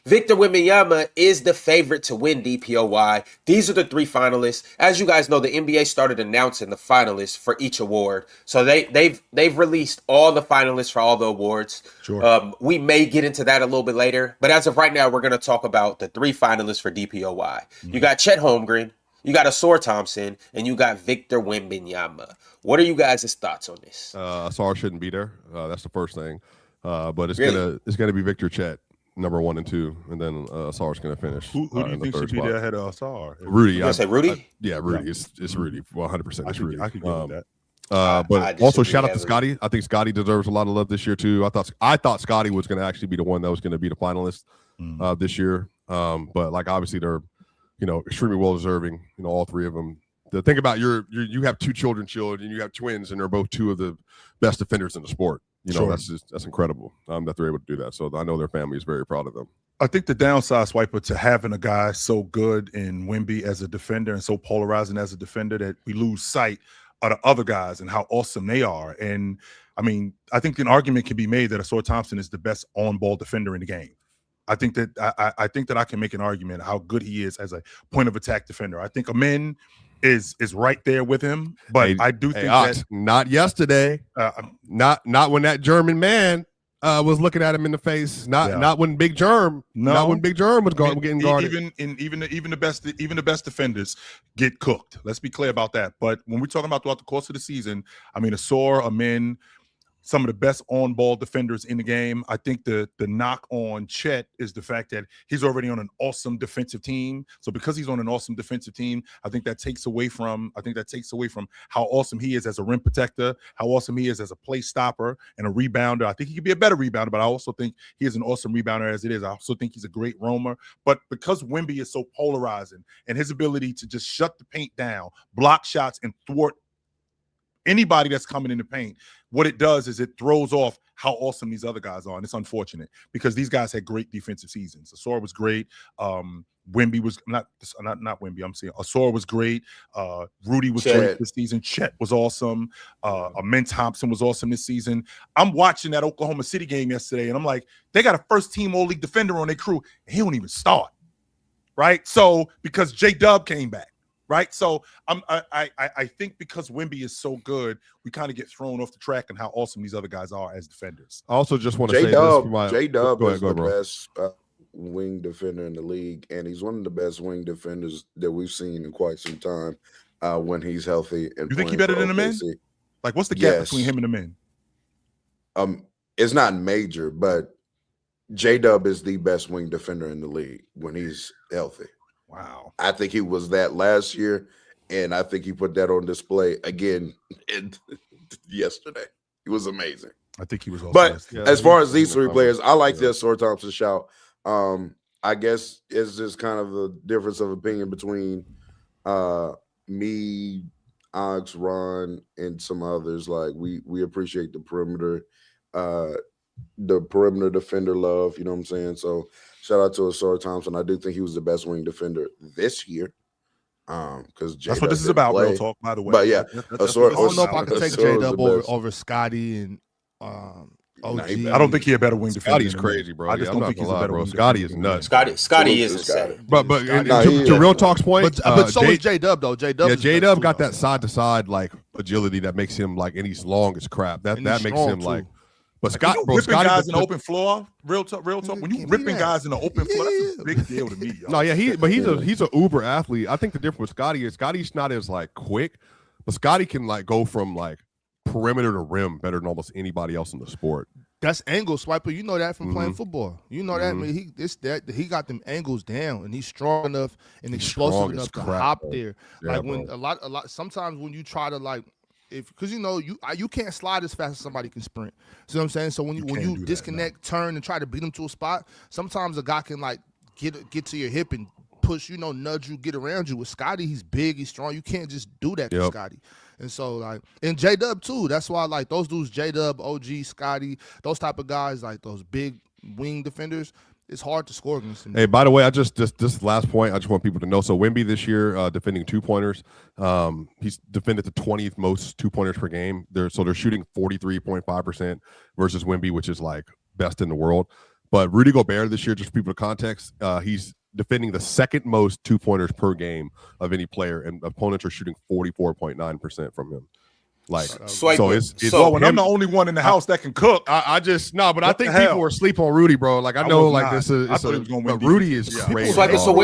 Speaker 1: Victor Wembanyama is the favorite to win DPOY. These are the 3 finalists. As you guys know, the NBA started announcing the finalists for each award. So they've released all the finalists for all the awards.
Speaker 2: Sure.
Speaker 1: We may get into that a little bit later. But as of right now, we're going to talk about the 3 finalists for DPOY. Mm-hmm. You got Chet Holmgren, you got Asar Thompson, and you got Victor Wembanyama. What are you guys' thoughts on this?
Speaker 4: Asar shouldn't be there. That's the first thing. But it's gonna be Victor Chet. Number 1 and 2, and then Asar's going to finish.
Speaker 2: Who do you think should be there ahead of Asar?
Speaker 4: Rudy.
Speaker 1: You say Rudy?
Speaker 4: Yeah, Rudy. It's Rudy. 100%. It's Rudy.
Speaker 2: I could get that.
Speaker 4: But also shout out to Scotty. I think Scotty deserves a lot of love this year too. I thought Scotty was going to actually be the one that was going to be the finalist this year. But like obviously they're extremely well deserving. All 3 of them. The thing about you have 2 children, you have twins, and they're both 2 of the best defenders in the sport. That's incredible that they're able to do that. So I know their family is very proud of them.
Speaker 2: I think the downside, Swiper, to having a guy so good in Wemby as a defender and so polarizing as a defender that we lose sight of the other guys and how awesome they are. And I mean, I think an argument can be made that Asar Thompson is the best on-ball defender in the game. I think that I think that I can make an argument how good he is as a point of attack defender. I think Amen is right there with him, but I do think that
Speaker 4: not yesterday, not when that German man was looking at him in the face. Not when Big Germ, not when Big Germ was getting guarded.
Speaker 2: Even the best defenders get cooked. Let's be clear about that. But when we're talking about throughout the course of the season, I mean, Asar, Amen, some of the best on-ball defenders in the game. I think the knock on Chet is the fact that he's already on an awesome defensive team. So because he's on an awesome defensive team, I think that takes away from how awesome he is as a rim protector, how awesome he is as a play stopper and a rebounder. I think he could be a better rebounder, but I also think he is an awesome rebounder as it is. I also think he's a great roamer. But because Wemby is so polarizing and his ability to just shut the paint down, block shots, and thwart anybody that's coming in the paint, what it does is it throws off how awesome these other guys are. And it's unfortunate because these guys had great defensive seasons. Asar was great. Wemby was not Wemby. I'm saying Asor was great. Rudy was
Speaker 8: Chet.
Speaker 2: great this season. Chet was awesome. Amen Thompson was awesome this season. I'm watching that Oklahoma City game yesterday, and I'm like, they got a first-team All-League defender on their crew, and he don't even start, right? So because J-Dub came back, right? So I think because Wemby is so good, we kind of get thrown off the track on how awesome these other guys are as defenders.
Speaker 4: I also just want to say this for my
Speaker 8: J-Dub
Speaker 4: go
Speaker 8: is
Speaker 4: ahead,
Speaker 8: the
Speaker 4: bro.
Speaker 8: best wing defender in the league, and he's one of the best wing defenders that we've seen in quite some time when he's healthy. And
Speaker 2: You think he
Speaker 8: playing
Speaker 2: better
Speaker 8: for
Speaker 2: than the men?
Speaker 8: OKC.
Speaker 2: Like, what's the gap
Speaker 8: Yes.
Speaker 2: between him and the men?
Speaker 8: It's not major, but J-Dub is the best wing defender in the league when he's healthy.
Speaker 2: Wow.
Speaker 8: I think he was that last year, and I think he put that on display again yesterday. He was amazing.
Speaker 2: I think he was also
Speaker 8: But
Speaker 2: yesterday.
Speaker 8: as far as these three players, I like this Asor Thompson shout. I guess it's just kind of a difference of opinion between me, Ox, Ron, and some others. Like we appreciate the perimeter defender love. You know what I'm saying? So shout out to Asor Thompson. I do think he was the best wing defender this year. Because
Speaker 2: that's what this is about, real talk, by the way.
Speaker 8: But yeah,
Speaker 2: that's
Speaker 5: I don't know if I can take
Speaker 8: Asor was
Speaker 5: J-Dub
Speaker 8: the best.
Speaker 5: over Scotty and OG.
Speaker 2: I don't think he's a better wing defender.
Speaker 4: Scotty's
Speaker 2: than him.
Speaker 4: crazy, bro.
Speaker 2: I just
Speaker 4: I'm
Speaker 2: don't
Speaker 4: not
Speaker 2: think he's
Speaker 4: gonna
Speaker 2: a
Speaker 4: lie,
Speaker 2: better
Speaker 4: bro.
Speaker 2: wing
Speaker 4: Scotty
Speaker 2: defender
Speaker 4: is
Speaker 2: than
Speaker 4: nuts.
Speaker 2: him.
Speaker 1: Scotty is insane.
Speaker 4: But
Speaker 8: Scotty-
Speaker 4: to Real Talk's point,
Speaker 5: But so is J-Dub, though. J-Dub
Speaker 4: yeah,
Speaker 5: is
Speaker 4: J-Dub
Speaker 5: best
Speaker 4: got
Speaker 5: too,
Speaker 4: that side to side like agility that makes him like, and he's long as crap. That
Speaker 5: And
Speaker 4: makes
Speaker 5: he's strong,
Speaker 4: him like.
Speaker 5: too.
Speaker 4: But
Speaker 2: Like,
Speaker 4: Scott, bro,
Speaker 2: ripping
Speaker 4: Scotty,
Speaker 2: guys in the open floor, real talk. When you
Speaker 5: Can't
Speaker 2: ripping
Speaker 5: be that.
Speaker 2: guys in the open floor, that's a big deal to me. Yo.
Speaker 4: No, yeah, he's a uber athlete. I think the difference with Scotty is Scotty's not as like quick, but Scotty can like go from like perimeter to rim better than almost anybody else in the sport.
Speaker 5: That's angle swiper. You know that from playing football. You know that, man. He got them angles down, and he's strong enough and
Speaker 4: He's
Speaker 5: explosive
Speaker 4: strong
Speaker 5: enough
Speaker 4: as
Speaker 5: to
Speaker 4: crap,
Speaker 5: hop
Speaker 4: bro.
Speaker 5: there.
Speaker 4: Yeah,
Speaker 5: Like when
Speaker 4: bro.
Speaker 5: a lot. Sometimes when you try to like, because you know you can't slide as fast as somebody can sprint. See what I'm saying? So when
Speaker 2: can't do
Speaker 5: you
Speaker 2: that,
Speaker 5: disconnect, turn, and try to beat them to a spot, sometimes a guy can like get to your hip and push, nudge you, get around you. With Scotty, he's big, he's strong. You can't just do that to
Speaker 4: Yep.
Speaker 5: Scotty. And so, like, and J-Dub, too. That's why, like, those dudes, J-Dub, OG, Scotty, those type of guys, like, those big wing defenders, it's hard to score against them.
Speaker 4: Hey, by the way, I just this last point, I just want people to know. So Wemby this year defending 2-pointers, he's defended the 20th most 2-pointers per game. They're shooting 43.5% versus Wemby, which is like best in the world. But Rudy Gobert this year, just for people to context, he's defending the second most 2-pointers per game of any player, and opponents are shooting 44.9% from him. Like,
Speaker 1: Swipe
Speaker 4: so
Speaker 1: it.
Speaker 4: it's
Speaker 1: So-
Speaker 2: Well, when I'm the only one in the house that can cook,
Speaker 4: I just no, but I
Speaker 2: What the
Speaker 4: think people
Speaker 2: hell?
Speaker 4: were asleep on Rudy, bro. Like I know,
Speaker 2: was
Speaker 4: like
Speaker 2: not.
Speaker 4: this is,
Speaker 2: I thought he was gonna win
Speaker 4: but Rudy
Speaker 2: defense.
Speaker 4: is
Speaker 2: Yeah.
Speaker 4: crazy.
Speaker 1: Swipe it. So
Speaker 4: dog.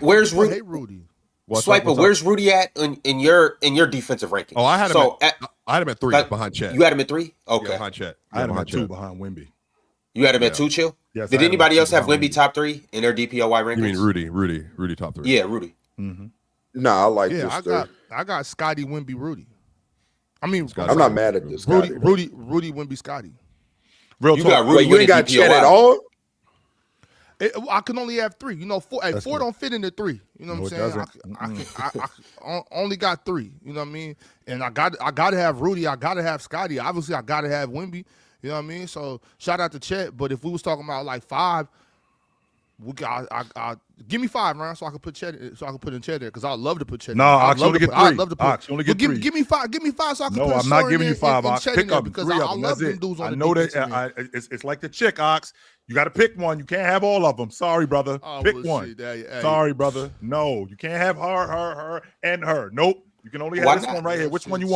Speaker 1: where's
Speaker 5: People
Speaker 1: Rudy?
Speaker 5: hate Rudy.
Speaker 4: What's
Speaker 1: Swiper,
Speaker 4: up, what's up?
Speaker 1: where's Rudy at in your defensive ranking?
Speaker 4: Oh, I had him.
Speaker 1: So
Speaker 4: I had him at 3
Speaker 1: that-
Speaker 4: behind Chet.
Speaker 1: you had him at 3.
Speaker 4: Yeah,
Speaker 1: Okay,
Speaker 4: behind Chet.
Speaker 2: I had him
Speaker 4: behind
Speaker 2: at 2
Speaker 4: Chet.
Speaker 2: behind Wemby.
Speaker 1: you had him at
Speaker 4: Yeah.
Speaker 1: 2. Chill.
Speaker 2: Yes,
Speaker 1: Did
Speaker 2: I had him
Speaker 1: anybody
Speaker 2: at
Speaker 1: else
Speaker 2: 2
Speaker 1: have
Speaker 2: behind
Speaker 1: Wemby top 3 in their DPOY rankings?
Speaker 4: You mean Rudy top 3?
Speaker 1: Yeah, Rudy.
Speaker 8: No, I like
Speaker 5: Yeah,
Speaker 8: this.
Speaker 5: I got Scotty, Wemby, Rudy. I mean,
Speaker 4: Scotty.
Speaker 8: I'm not mad at this.
Speaker 5: Rudy,
Speaker 8: Scotty.
Speaker 5: Rudy, Wemby, Scotty.
Speaker 2: Real
Speaker 1: You
Speaker 2: talk.
Speaker 1: got Rudy
Speaker 8: Wait, you
Speaker 1: winning
Speaker 8: ain't got Chet at
Speaker 1: DPOY.
Speaker 8: all?
Speaker 5: I can only have 3. 4. Hey,
Speaker 2: That's
Speaker 5: 4
Speaker 2: good.
Speaker 5: don't fit into 3. You know what
Speaker 2: No,
Speaker 5: I'm
Speaker 2: it
Speaker 5: saying?
Speaker 2: doesn't.
Speaker 5: I only got 3. You know what I mean? And I got to have Rudy. I got to have Scotty. Obviously, I got to have Wemby. You know what I mean? So shout out to Chet. But if we was talking about like 5, we got. Give me 5, man, so I can put Chet. So I can put in Chet there because I love to put Chet.
Speaker 2: No,
Speaker 5: I'd
Speaker 2: Ox, you only get 3.
Speaker 5: I'd love to put.
Speaker 2: Ox, you only get
Speaker 5: But
Speaker 2: 3.
Speaker 5: give me 5. Give me 5 so I can
Speaker 2: No,
Speaker 5: put.
Speaker 2: I'm not
Speaker 5: Soren
Speaker 2: giving you
Speaker 5: and-
Speaker 2: 5,
Speaker 5: and
Speaker 2: Ox.
Speaker 5: Chet
Speaker 2: Pick
Speaker 5: in there
Speaker 2: up
Speaker 5: because
Speaker 2: 3
Speaker 5: I
Speaker 2: of them.
Speaker 5: love
Speaker 2: That's
Speaker 5: them
Speaker 2: it.
Speaker 5: dudes on
Speaker 2: I
Speaker 5: the
Speaker 2: know
Speaker 5: defensive
Speaker 2: that
Speaker 5: end.
Speaker 2: it's like the chick, Ox. You got to pick one. You can't have all of them. Sorry, brother.
Speaker 5: Oh,
Speaker 2: Pick
Speaker 5: well,
Speaker 2: one.
Speaker 5: shit, hey.
Speaker 2: Sorry, brother. No, you can't have her, and her. Nope. You can only have
Speaker 1: Why
Speaker 2: this
Speaker 1: not?
Speaker 2: one right here. Which one you
Speaker 5: Shit,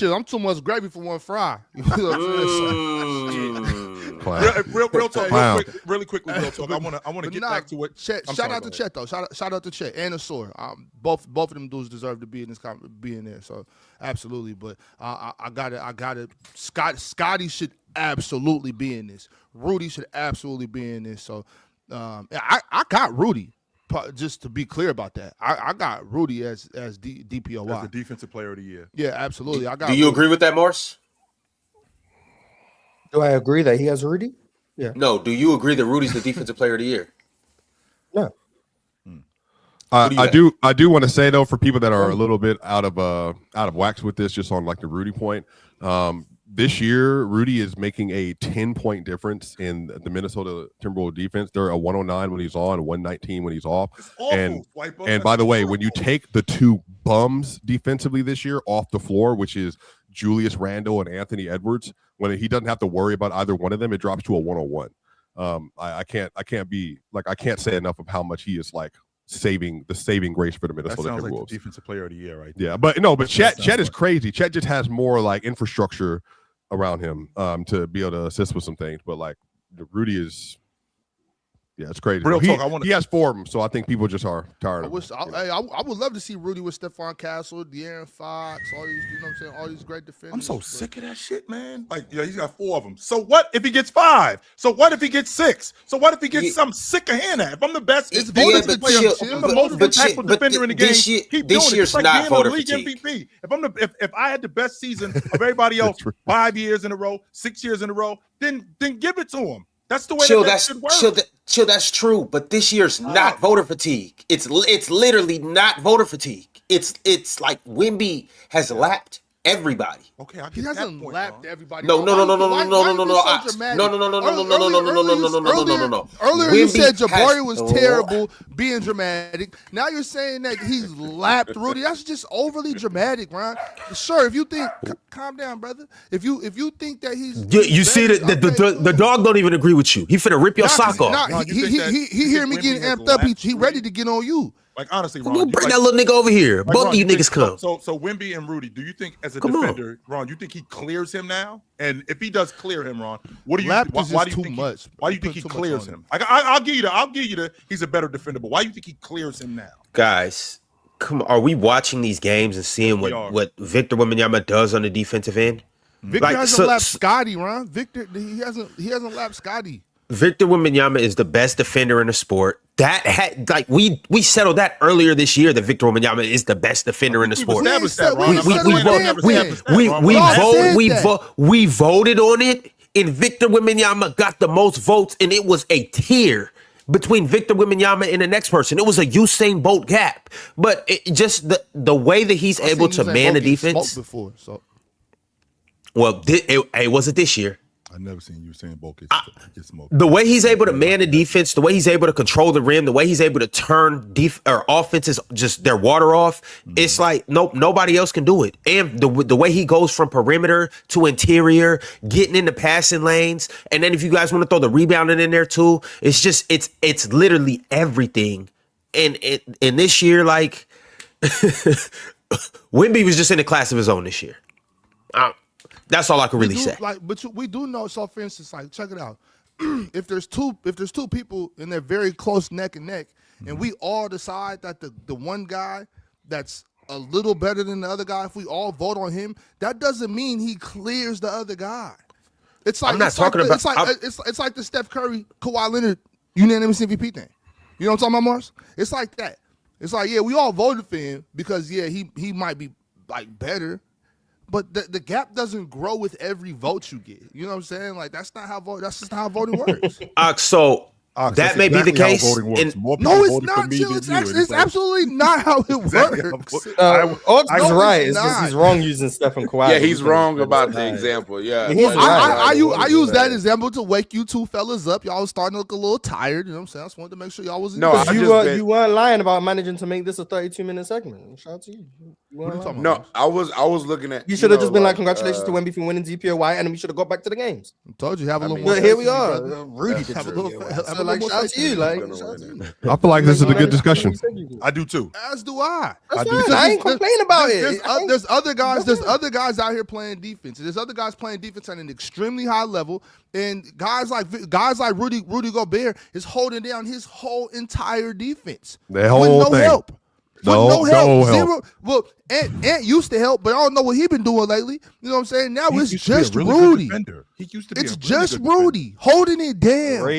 Speaker 2: want?
Speaker 5: I'm too much gravy for one fry. You know what I'm saying?
Speaker 4: Clown.
Speaker 2: Real talk.
Speaker 4: Clown.
Speaker 2: Really quickly. Real talk. I want to
Speaker 5: But
Speaker 2: get
Speaker 5: nah,
Speaker 2: back to what.
Speaker 5: Chet,
Speaker 2: I'm
Speaker 5: shout
Speaker 2: sorry,
Speaker 5: out to
Speaker 2: go
Speaker 5: Chet though. Shout out to Chet and Asor. Both of them dudes deserve to be in this be in there. So absolutely. But I got it. Scotty should absolutely be in this. Rudy should absolutely be in this. So I got Rudy. Just to be clear about that, I got Rudy as DPOY.
Speaker 2: As the defensive player of the year.
Speaker 5: Yeah, absolutely. I got.
Speaker 1: Do you
Speaker 5: Rudy.
Speaker 1: agree with that, Morse?
Speaker 7: Do I agree that he has Rudy?
Speaker 1: No. Do you agree that Rudy's the defensive player of the year?
Speaker 7: No.
Speaker 1: Who do you
Speaker 4: I do want to say though, for people that are a little bit out of wax with this, just on like the Rudy point, this year, Rudy is making a 10-point difference in the Minnesota Timberwolves defense. They're a 109 when he's on, 119 when he's off.
Speaker 2: It's awful,
Speaker 4: And by the way, when you take the two bums defensively this year off the floor, which is Julius Randle and Anthony Edwards, when he doesn't have to worry about either one of them, it drops to a 101. I can't say enough of how much he is like saving grace for the Minnesota
Speaker 2: Timberwolves.
Speaker 4: Timberwolves.
Speaker 2: Like defensive player of the year, right?
Speaker 4: Yeah, but Chet is crazy. Chet just has more like infrastructure around him to be able to assist with some things. But like Rudy is, it's crazy.
Speaker 2: Real talk,
Speaker 4: he has form, so I think people just are tired
Speaker 5: I
Speaker 4: of
Speaker 5: wish
Speaker 4: him.
Speaker 5: I would love to see Rudy with Stephon Castle, De'Aaron Fox, all these, you know what I'm saying, all these great defenders.
Speaker 2: I'm so sick of that shit, man. Like, he's got 4 of them. So what if he gets 5? So what if he gets 6? So what if he gets something sick of hand at? If I'm the best,
Speaker 5: It's
Speaker 2: voted
Speaker 5: voted
Speaker 2: player,
Speaker 5: fatigue.
Speaker 2: I'm the most impactful defender in the game. Keep doing it.
Speaker 1: year's
Speaker 2: It's like
Speaker 1: not
Speaker 2: being
Speaker 1: voter
Speaker 2: a league
Speaker 1: fatigue.
Speaker 2: MVP. If I had the best season of everybody else 5 years in a row, 6 years in a row, then give it to him. That's the way that should work.
Speaker 1: Chill, that's true, but this year's not voter fatigue. It's literally not voter fatigue. It's like Wemby has lapped everybody.
Speaker 2: Okay, I
Speaker 5: He
Speaker 2: get
Speaker 5: hasn't
Speaker 2: that point,
Speaker 5: lapped
Speaker 2: Ron.
Speaker 5: everybody.
Speaker 1: No.
Speaker 5: Earlier you said Jabari was terrible, being dramatic. Now you're saying that he's lapped Rudy. That's just overly dramatic, Ron. Sure, if you think, calm down, brother. If you think that he's
Speaker 1: You see the dog don't even agree with you. He finna rip your sock off.
Speaker 2: Ron, you think that-
Speaker 5: He
Speaker 2: you
Speaker 5: hear
Speaker 2: think
Speaker 5: me getting
Speaker 2: Wemby has
Speaker 5: amped up.
Speaker 2: lapped
Speaker 5: He ready to get on you.
Speaker 2: Like, honestly,
Speaker 1: Come
Speaker 2: Ron,
Speaker 1: on,
Speaker 2: you
Speaker 1: bring
Speaker 2: like-
Speaker 1: that little nigga over here.
Speaker 2: Like,
Speaker 1: Both
Speaker 2: Ron,
Speaker 1: of you
Speaker 2: think-
Speaker 1: niggas come.
Speaker 2: So Wemby and Rudy, do you think as a
Speaker 1: Come on.
Speaker 2: defender, Ron, you think he clears him now? And if he does clear him, Ron, what do you?
Speaker 5: Lap
Speaker 2: Why,
Speaker 5: is
Speaker 2: why
Speaker 5: just
Speaker 2: do you
Speaker 5: too
Speaker 2: think?
Speaker 5: much.
Speaker 2: Why do you think
Speaker 5: Put
Speaker 2: he
Speaker 5: too much
Speaker 2: clears
Speaker 5: on
Speaker 2: him? I'll give you the. He's a better defender, but why do you think he clears him now?
Speaker 1: Guys, come on. Are we watching these games and seeing
Speaker 2: We are.
Speaker 1: what Victor Wembanyama does on the defensive end?
Speaker 5: Victor
Speaker 1: Like,
Speaker 5: hasn't lapped Scotty, Ron. Victor, he hasn't lapped Scotty.
Speaker 1: Victor Wembanyama is the best defender in the sport. That had we settled that earlier this year that Victor Wembanyama is the best defender in the sport.
Speaker 2: Established that, Ron.
Speaker 5: We
Speaker 1: voted on it, and Victor Wembanyama got the most votes, and it was a tier between Victor Wembanyama and the next person. It was a Usain Bolt gap, but it just the way that he's able to man the defense.
Speaker 5: Before, so.
Speaker 1: Well, it wasn't this year.
Speaker 2: I've never seen you saying Bolt get smoked.
Speaker 1: The way he's able to man the defense, the way he's able to control the rim, the way he's able to turn offenses just their water off, it's like nobody else can do it. And the way he goes from perimeter to interior, getting into passing lanes, and then if you guys want to throw the rebounding in there too, it's just it's literally everything. And this year, like Wemby was just in a class of his own this year. That's all I can really say.
Speaker 5: We do know. So, for instance, like check it out. If there's two people and they're very close neck and neck, and we all decide that the one guy that's a little better than the other guy, if we all vote on him, that doesn't mean he clears the other guy. It's like it's like the Steph Curry, Kawhi Leonard unanimous MVP thing. You know what I'm talking about, Mars? It's like that. It's like, yeah, we all voted for him because he might be like better. But the gap doesn't grow with every vote you get. You know what I'm saying? Like that's just not how voting works.
Speaker 1: That may be the case.
Speaker 5: No, it's not. It's absolutely not how it works.
Speaker 7: Ox is right. It's just he's wrong using Stephen Kawhi.
Speaker 8: Yeah, he's wrong about the example. Yeah,
Speaker 5: I use that example to wake you two fellas up. Y'all was starting to look a little tired. You know what I'm saying? I just wanted to make sure y'all was.
Speaker 8: No,
Speaker 7: you weren't lying about managing to make this a 32-minute segment. Shout out to you.
Speaker 5: What are you talking
Speaker 8: No,
Speaker 5: about?
Speaker 8: I was looking at.
Speaker 7: You should have just been like, congratulations to Wemby for winning DPOY, and then we should have got back to the games.
Speaker 5: I told you have a little more.
Speaker 7: But here we
Speaker 5: faith in
Speaker 7: are.
Speaker 5: me, brother.
Speaker 7: Rudy did
Speaker 5: Have a little.
Speaker 7: so like, shout out to you. Like, shout out to you.
Speaker 4: I feel like this is a good discussion.
Speaker 2: I do too.
Speaker 5: As do I.
Speaker 7: That's fine. I ain't complaining about it.
Speaker 5: There's other guys. There's other guys out here playing defense. There's other guys playing defense at an extremely high level, and guys like Rudy Gobert is holding down his whole entire defense.
Speaker 4: The whole
Speaker 5: with no
Speaker 4: thing.
Speaker 5: help.
Speaker 4: No help.
Speaker 5: Zero. Well, Ant used to help, but I don't know what he been doing lately. You know what I'm saying? Now it's just Rudy.
Speaker 2: He used to be.
Speaker 5: It's
Speaker 2: a really
Speaker 5: just
Speaker 2: good defender.
Speaker 5: Rudy holding it down.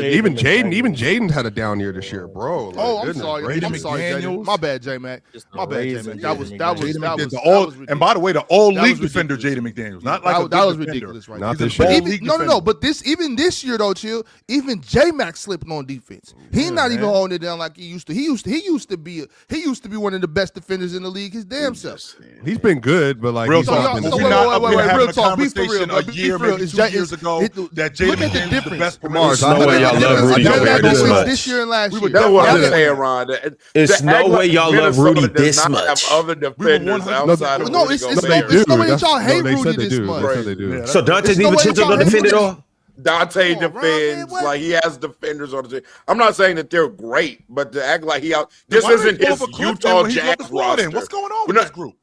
Speaker 4: Even Jaden had it down here this year, bro. Like,
Speaker 5: Oh, I'm
Speaker 4: goodness
Speaker 5: sorry.
Speaker 2: Braden
Speaker 5: I'm sorry, Jaden.
Speaker 2: McDaniels.
Speaker 5: My bad, J-Mac. My bad, J-Mac. That was
Speaker 2: And by the way, the all-league
Speaker 5: was
Speaker 2: defender, Jaden
Speaker 5: ridiculous.
Speaker 2: McDaniels. Not like
Speaker 5: that was
Speaker 2: defender.
Speaker 5: ridiculous, right?
Speaker 4: Not
Speaker 5: there.
Speaker 4: this year.
Speaker 5: But
Speaker 2: All-league
Speaker 5: no.
Speaker 2: defender.
Speaker 5: But this year though, chill. Even J-Mac slipping on defense. He's not even holding it down like he used to. He used to be one of the best defenders in the league. His damn self.
Speaker 4: He's been good, but like
Speaker 2: Real
Speaker 4: he's
Speaker 2: talk.
Speaker 4: not been
Speaker 2: Was
Speaker 4: the
Speaker 2: we
Speaker 4: same.
Speaker 2: not up here having
Speaker 5: real
Speaker 2: a
Speaker 5: talk. Be for real,
Speaker 2: conversation a
Speaker 5: be
Speaker 2: year,
Speaker 5: for real.
Speaker 2: maybe
Speaker 5: It's
Speaker 2: 2 years ago that Jaden
Speaker 5: look at the
Speaker 2: McDaniels is the
Speaker 5: difference.
Speaker 2: best
Speaker 4: Mars,
Speaker 1: There's no way y'all love Rudy Gobert this much.
Speaker 5: This year and last year.
Speaker 8: That's what I'm
Speaker 5: Yeah.
Speaker 8: saying, Ron.
Speaker 1: There's no way y'all love Rudy this
Speaker 8: Not
Speaker 1: much.
Speaker 8: have other defenders outside of
Speaker 5: No,
Speaker 8: Rudy
Speaker 5: it's
Speaker 8: Gobert.
Speaker 5: no way that y'all hate
Speaker 4: they
Speaker 5: Rudy
Speaker 4: said they
Speaker 5: this
Speaker 4: do.
Speaker 5: much.
Speaker 4: They said they do.
Speaker 2: Yeah,
Speaker 1: So Dante
Speaker 5: There's no way
Speaker 1: DiVincenzo
Speaker 5: y'all
Speaker 1: don't
Speaker 5: hate
Speaker 1: defend at
Speaker 5: Rudy.
Speaker 1: all?
Speaker 8: Dante
Speaker 5: Come on, Ron,
Speaker 8: defends
Speaker 5: man, what?
Speaker 8: like he has defenders on the team. I'm not saying that they're great, but to act like he out. This
Speaker 2: Why did
Speaker 8: isn't
Speaker 2: he pull
Speaker 8: his
Speaker 2: up a clip then
Speaker 8: Utah
Speaker 2: when he
Speaker 8: Jazz
Speaker 2: broke the floor then?
Speaker 8: roster.
Speaker 2: What's going on
Speaker 8: We're
Speaker 2: with
Speaker 8: not-
Speaker 2: this group?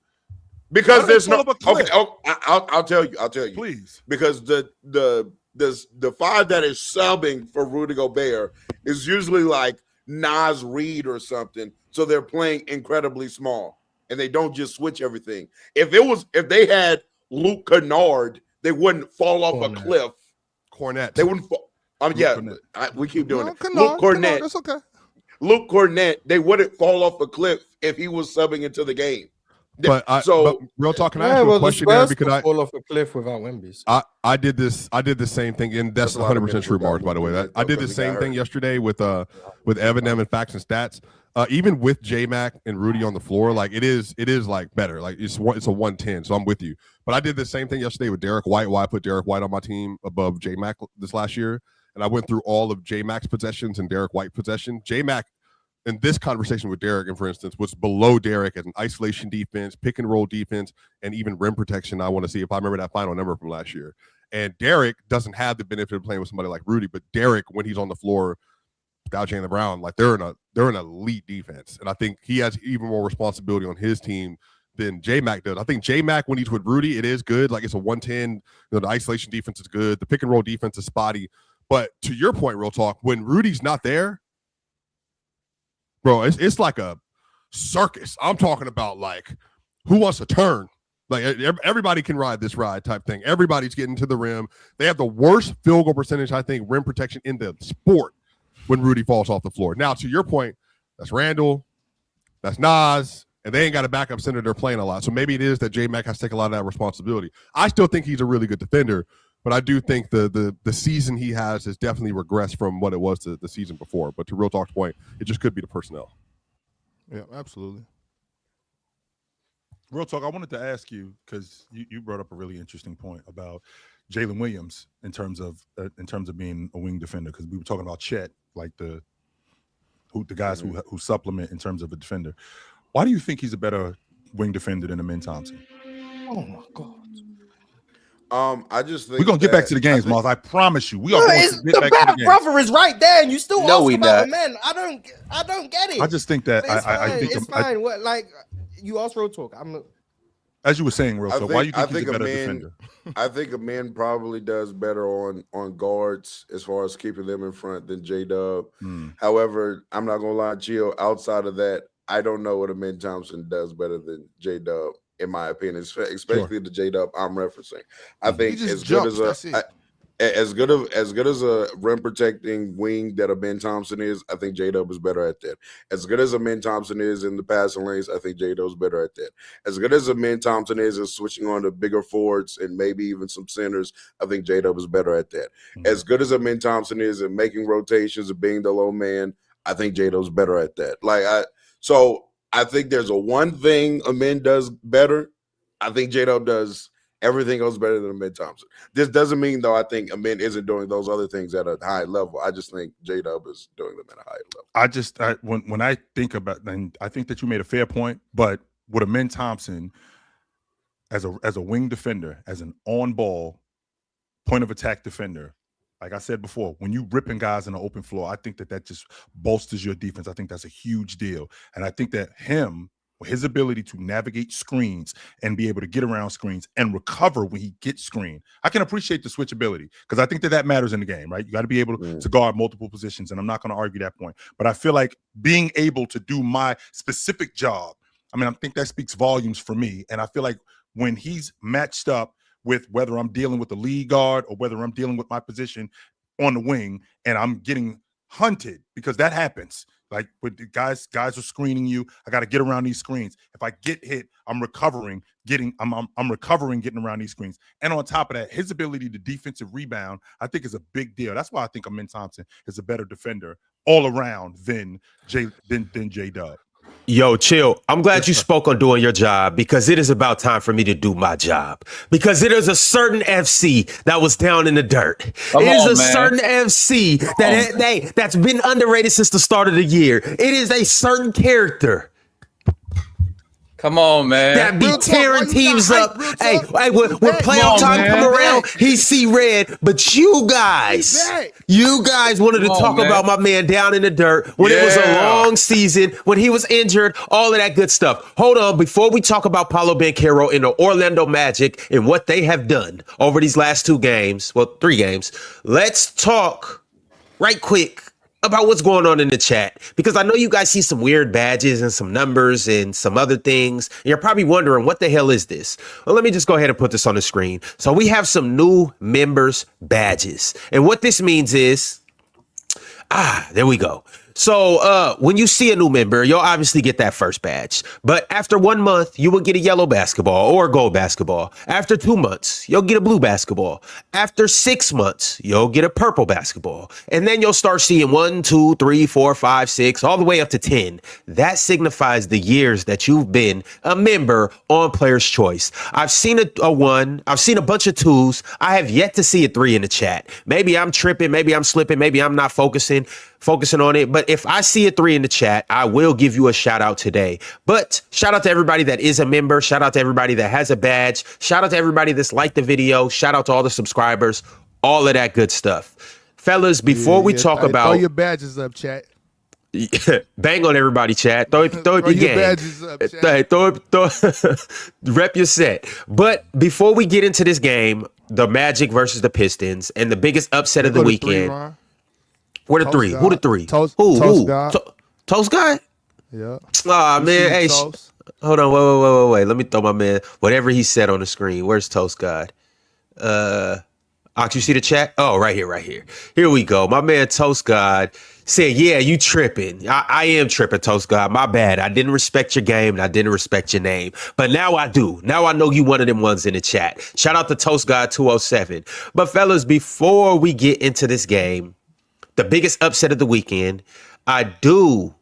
Speaker 8: Because
Speaker 2: Why
Speaker 8: there's
Speaker 2: did he
Speaker 8: no.
Speaker 2: pull up a clip?
Speaker 8: Okay, I'll tell you. I'll tell you.
Speaker 2: Please.
Speaker 8: Because the five that is subbing for Rudy Gobert is usually like Nas Reed or something. So they're playing incredibly small and they don't just switch everything. If they had Luke Kennard, they wouldn't fall off a cliff.
Speaker 4: Cornette.
Speaker 8: They wouldn't fall. Yeah,
Speaker 2: Cornette.
Speaker 8: we keep doing it.
Speaker 5: Kennard,
Speaker 8: Luke Cornette.
Speaker 5: that's okay.
Speaker 8: Luke Cornette, they wouldn't fall off a cliff if he was subbing into the game.
Speaker 4: But real talk, can I ask you a question there? Because I
Speaker 7: fall off a cliff without Wemby's.
Speaker 4: I did the same thing, and that's 100% true, Mars. By the way, I did the same thing yesterday with Evan and Facts and Stats. Even with J Mac and Rudy on the floor, like it is like better. Like it's a 110. So I'm with you. But I did the same thing yesterday with Derek White. Why I put Derek White on my team above J Mac this last year, and I went through all of J Mac's possessions and Derek White possession. J Mac in this conversation with Derek, and for instance, was below Derek as an isolation defense, pick and roll defense, and even rim protection. I want to see if I remember that final number from last year. And Derek doesn't have the benefit of playing with somebody like Rudy, but Derek, when he's on the floor, without Jaylen Brown, like they're an elite defense, and I think he has even more responsibility on his team than J Mac does. I think J Mac, when he's with Rudy, it is good. Like it's a 110. The isolation defense is good. The pick and roll defense is spotty. But to your point, real talk, when Rudy's not there, bro, it's like a circus. I'm talking about like who wants to turn. Like everybody can ride this ride type thing. Everybody's getting to the rim. They have the worst field goal percentage, I think, rim protection in the sport when Rudy falls off the floor. Now, to your point, that's Randall, that's Nas, and they ain't got a backup center. They're playing a lot. So maybe it is that J-Mac has to take a lot of that responsibility. I still think he's a really good defender, but I do think the season he has definitely regressed from what it was to the season before. But to Real Talk's point, it just could be the personnel.
Speaker 5: Yeah, absolutely.
Speaker 2: Real talk, I wanted to ask you, because you brought up a really interesting point about Jalen Williams in terms of being a wing defender, because we were talking about Chet, like the guys who supplement in terms of a defender. Why do you think he's a better wing defender than Amin Thompson?
Speaker 7: Oh my God.
Speaker 8: I just think
Speaker 2: we're gonna get back to the games, Miles. I promise you. We are going to get back to the games.
Speaker 7: Brother is right there, and you still
Speaker 9: No,
Speaker 7: ask
Speaker 9: we
Speaker 7: about
Speaker 9: not.
Speaker 7: the men. I don't get it.
Speaker 2: I just think that I think
Speaker 7: it's fine. What, like you asked Real Talk.
Speaker 2: as you were saying, Real Talk, why do you think he's a better
Speaker 8: Amin,
Speaker 2: defender?
Speaker 8: I think Amin probably does better on guards as far as keeping them in front than J-Dub. However, I'm not gonna lie, Gio, outside of that, I don't know what Amin Thompson does better than J-Dub, in my opinion, especially the J-Dub I'm referencing. I think as good as a rim protecting wing that Amin Thompson is, I think J-Dub is better at that. As good as Amin Thompson is in the passing lanes, I think J-Dub is better at that. As good as Amin Thompson is in switching on to bigger forwards and maybe even some centers, I think J-Dub is better at that. As good as Amin Thompson is in making rotations and being the low man, I think J-Dub is better at that. So I think there's a one thing Amin does better. I think J-Dub does everything else better than Amin Thompson. This doesn't mean, though, I think Amin isn't doing those other things at a high level. I just think J-Dub is doing them at a high level.
Speaker 2: When I think about, and I think that you made a fair point, but with Amin Thompson as a wing defender, as an on-ball point of attack defender, like I said before, when you ripping guys in the open floor, I think that just bolsters your defense. I think that's a huge deal. And I think that his ability to navigate screens and be able to get around screens and recover when he gets screened, I can appreciate the switchability, because I think that matters in the game, right? You got to be able to guard multiple positions, and I'm not going to argue that point. But I feel like being able to do my specific job, I think that speaks volumes for me. And I feel like when he's matched up with whether I'm dealing with the lead guard or whether I'm dealing with my position on the wing, and I'm getting hunted, because that happens. Like with the guys are screening you. I got to get around these screens. If I get hit, I'm recovering, I'm recovering, getting around these screens. And on top of that, his ability to defensive rebound, I think, is a big deal. That's why I think Amin Thompson is a better defender all around than J-Dub.
Speaker 1: Yo, chill. I'm glad you spoke on doing your job, because it is about time for me to do my job. Because it is a certain FC that was down in the dirt. Certain FC that's been underrated since the start of the year. It is a certain character.
Speaker 9: Come on, man.
Speaker 1: That be tearing teams up. Hey, when playoff time come around, he see red. But you guys wanted to talk about my man down in the dirt when it was a long season, when he was injured, all of that good stuff. Hold on, before we talk about Paolo Banchero and the Orlando Magic and what they have done over these last 3 games, let's talk right quick about what's going on in the chat, because I know you guys see some weird badges and some numbers and some other things, and you're probably wondering, what the hell is this? Well, let me just go ahead and put this on the screen. So we have some new members badges, and what this means is, there we go. So when you see a new member, you'll obviously get that first badge. But after 1 month, you will get a yellow basketball or a gold basketball. After 2 months, you'll get a blue basketball. After 6 months, you'll get a purple basketball. And then you'll start seeing 1, 2, 3, 4, 5, 6, all the way up to 10. That signifies the years that you've been a member on Player's Choice. I've seen a 1. I've seen a bunch of 2s. I have yet to see a 3 in the chat. Maybe I'm tripping. Maybe I'm slipping. Maybe I'm not focusing on it. But if I see a 3 in the chat, I will give you a shout out today. But shout out to everybody that is a member. Shout out to everybody that has a badge. Shout out to everybody that's liked the video. Shout out to all the subscribers, all of that good stuff. Fellas, before we talk about...
Speaker 5: Throw your badges up, chat.
Speaker 1: Bang on everybody, chat. Throw up your game.
Speaker 5: Badges up, chat.
Speaker 1: Hey, rep your set. But before we get into this game, the Magic versus the Pistons, and the biggest upset of the weekend... Where the 3? Who the 3?
Speaker 5: Toast guy.
Speaker 1: Toast guy?
Speaker 5: Yeah.
Speaker 1: Ah, man. Hey, hold on. Wait. Let me throw my man. Whatever he said on the screen. Where's Toast God? Ox, you see the chat? Oh, right here. Here we go. My man Toast God said, yeah, you tripping. I am tripping, Toast God. My bad. I didn't respect your game and I didn't respect your name. But now I do. Now I know you one of them ones in the chat. Shout out to Toast God 207. But fellas, before we get into this game, the biggest upset of the weekend, I do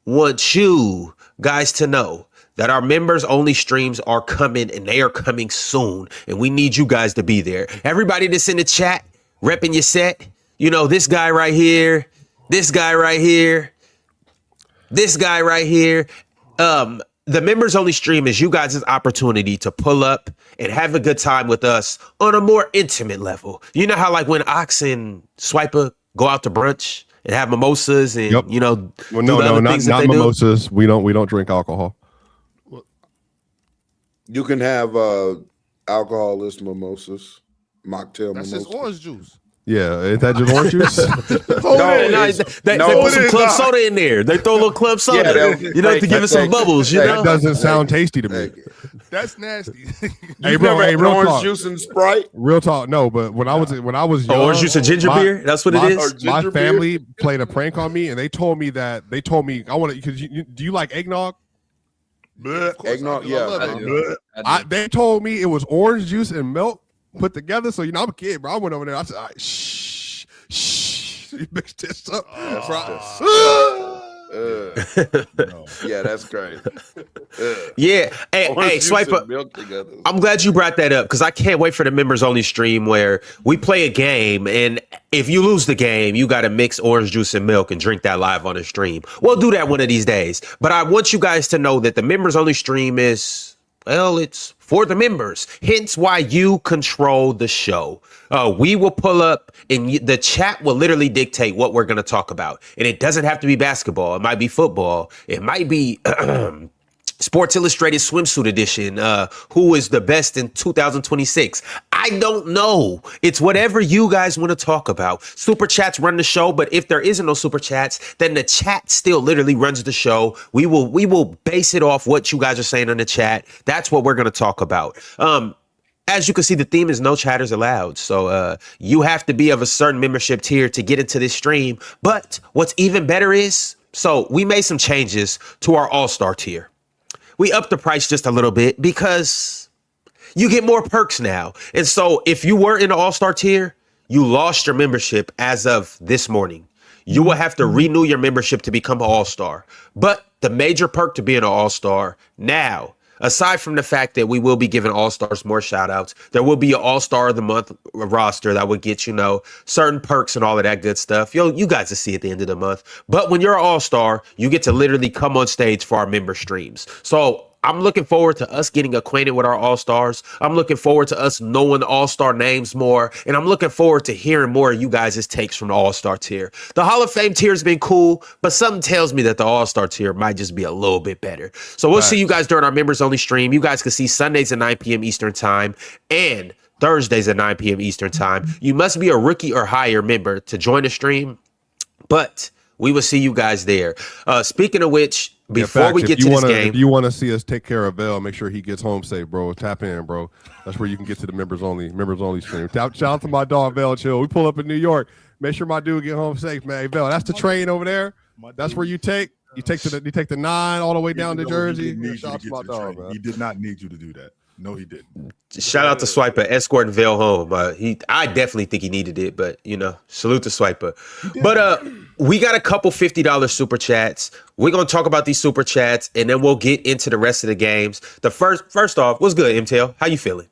Speaker 1: want you guys to know that our members only streams are coming, and they are coming soon. And we need you guys to be there. Everybody that's in the chat, repping your set, you know, this guy right here, this guy right here, this guy right here. The members only stream is you guys' opportunity to pull up and have a good time with us on a more intimate level. You know how like when Ox and Swiper go out to brunch and have mimosas and you know,
Speaker 4: well, no, not mimosas. We don't drink alcohol.
Speaker 8: You can have alcoholless mimosas, mocktail
Speaker 5: That's
Speaker 8: mimosas.
Speaker 5: just orange juice.
Speaker 4: Yeah, ain't that just orange juice?
Speaker 1: They put some club soda in there. They throw a little club soda, to give it some bubbles. You know,
Speaker 4: that doesn't sound tasty to me.
Speaker 5: That's nasty.
Speaker 8: Hey, bro, real orange talk. Juice and Sprite.
Speaker 4: Real talk, no. But when I was young,
Speaker 1: orange juice and ginger beer. That's what it is.
Speaker 4: My family played a prank on me, and they told me I want to. Do you like eggnog?
Speaker 8: Eggnog, yeah.
Speaker 4: They told me it was orange juice and milk put together. So I'm a kid, bro. I went over there. I said, all right, shh. You mixed this up,
Speaker 8: Yeah, that's crazy.
Speaker 1: Yeah. Hey, Swiper. I'm glad you brought that up, because I can't wait for the members only stream where we play a game, and if you lose the game, you got to mix orange juice and milk and drink that live on the stream. We'll do that one of these days. But I want you guys to know that the members only stream is, well, it's for the members. Hence why you control the show. We will pull up and the chat will literally dictate what we're going to talk about. And it doesn't have to be basketball. It might be football. It might be Sports Illustrated Swimsuit Edition. Who is the best in 2026? I don't know. It's whatever you guys want to talk about. Super chats run the show, but if there isn't no super chats, then the chat still literally runs the show. We will base it off what you guys are saying in the chat. That's what we're going to talk about. as you can see, the theme is no chatters allowed. So you have to be of a certain membership tier to get into this stream. But what's even better is, so we made some changes to our all-star tier. We upped the price just a little bit because you get more perks now. And so if you were in the all-star tier, you lost your membership as of this morning. You will have to renew your membership to become an all-star. But the major perk to being an all-star now, aside from the fact that we will be giving all-stars more shout-outs, there will be an all-star of the month roster that would get, certain perks and all of that good stuff. You guys will see at the end of the month. But when you're an all-star, you get to literally come on stage for our member streams. So I'm looking forward to us getting acquainted with our all-stars. I'm looking forward to us knowing the all-star names more. And I'm looking forward to hearing more of you guys' takes from the all-star tier. The Hall of Fame tier has been cool, but something tells me that the all-star tier might just be a little bit better. So we'll see you guys during our members-only stream. You guys can see Sundays at 9 p.m. Eastern time and Thursdays at 9 p.m. Eastern time. You must be a rookie or higher member to join the stream, but we will see you guys there. Speaking of which, before we get to this game,
Speaker 4: if you want to see us take care of Bell, make sure he gets home safe, bro. Tap in, bro. That's where you can get to the members only stream. Shout out to my dog Bell Chill. We pull up in New York. Make sure my dude get home safe, man. Hey, Bell, that's the train over there. That's where you take the 9 all the way down to Jersey. Shout out to my dog, man.
Speaker 2: He did not need you to do that. No, he didn't.
Speaker 1: Shout out to Swiper, escorting Vail home. I definitely think he needed it, but salute to Swiper. But we got a couple $50 super chats. We're gonna talk about these super chats, and then we'll get into the rest of the games. The first off, what's good, MTL? How you feeling?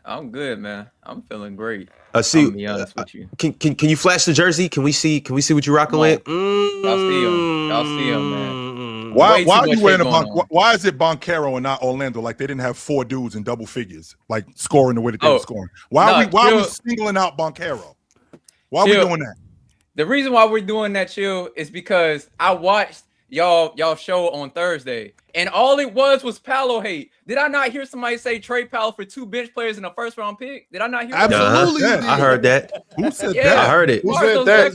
Speaker 9: I'm good, man. I'm feeling great.
Speaker 1: See,
Speaker 9: I'll be honest with you.
Speaker 1: Can you flash the jersey? Can we see what you're rocking with?
Speaker 9: Y'all see him, man.
Speaker 2: Why are you wearing why is it Banchero and not Orlando? Like they didn't have 4 dudes in double figures, like scoring the way that they were scoring. Why are we singling out Banchero? Why are we doing that?
Speaker 9: The reason why we're doing that, Chill, is because I watched y'all show on Thursday, and all it was Paolo hate. Did I not hear somebody say trade Paolo for 2 bench players in a first round pick? Did I not hear
Speaker 5: Absolutely.
Speaker 1: that? I heard that.
Speaker 2: Who said that?
Speaker 1: I heard it.
Speaker 8: Who said that?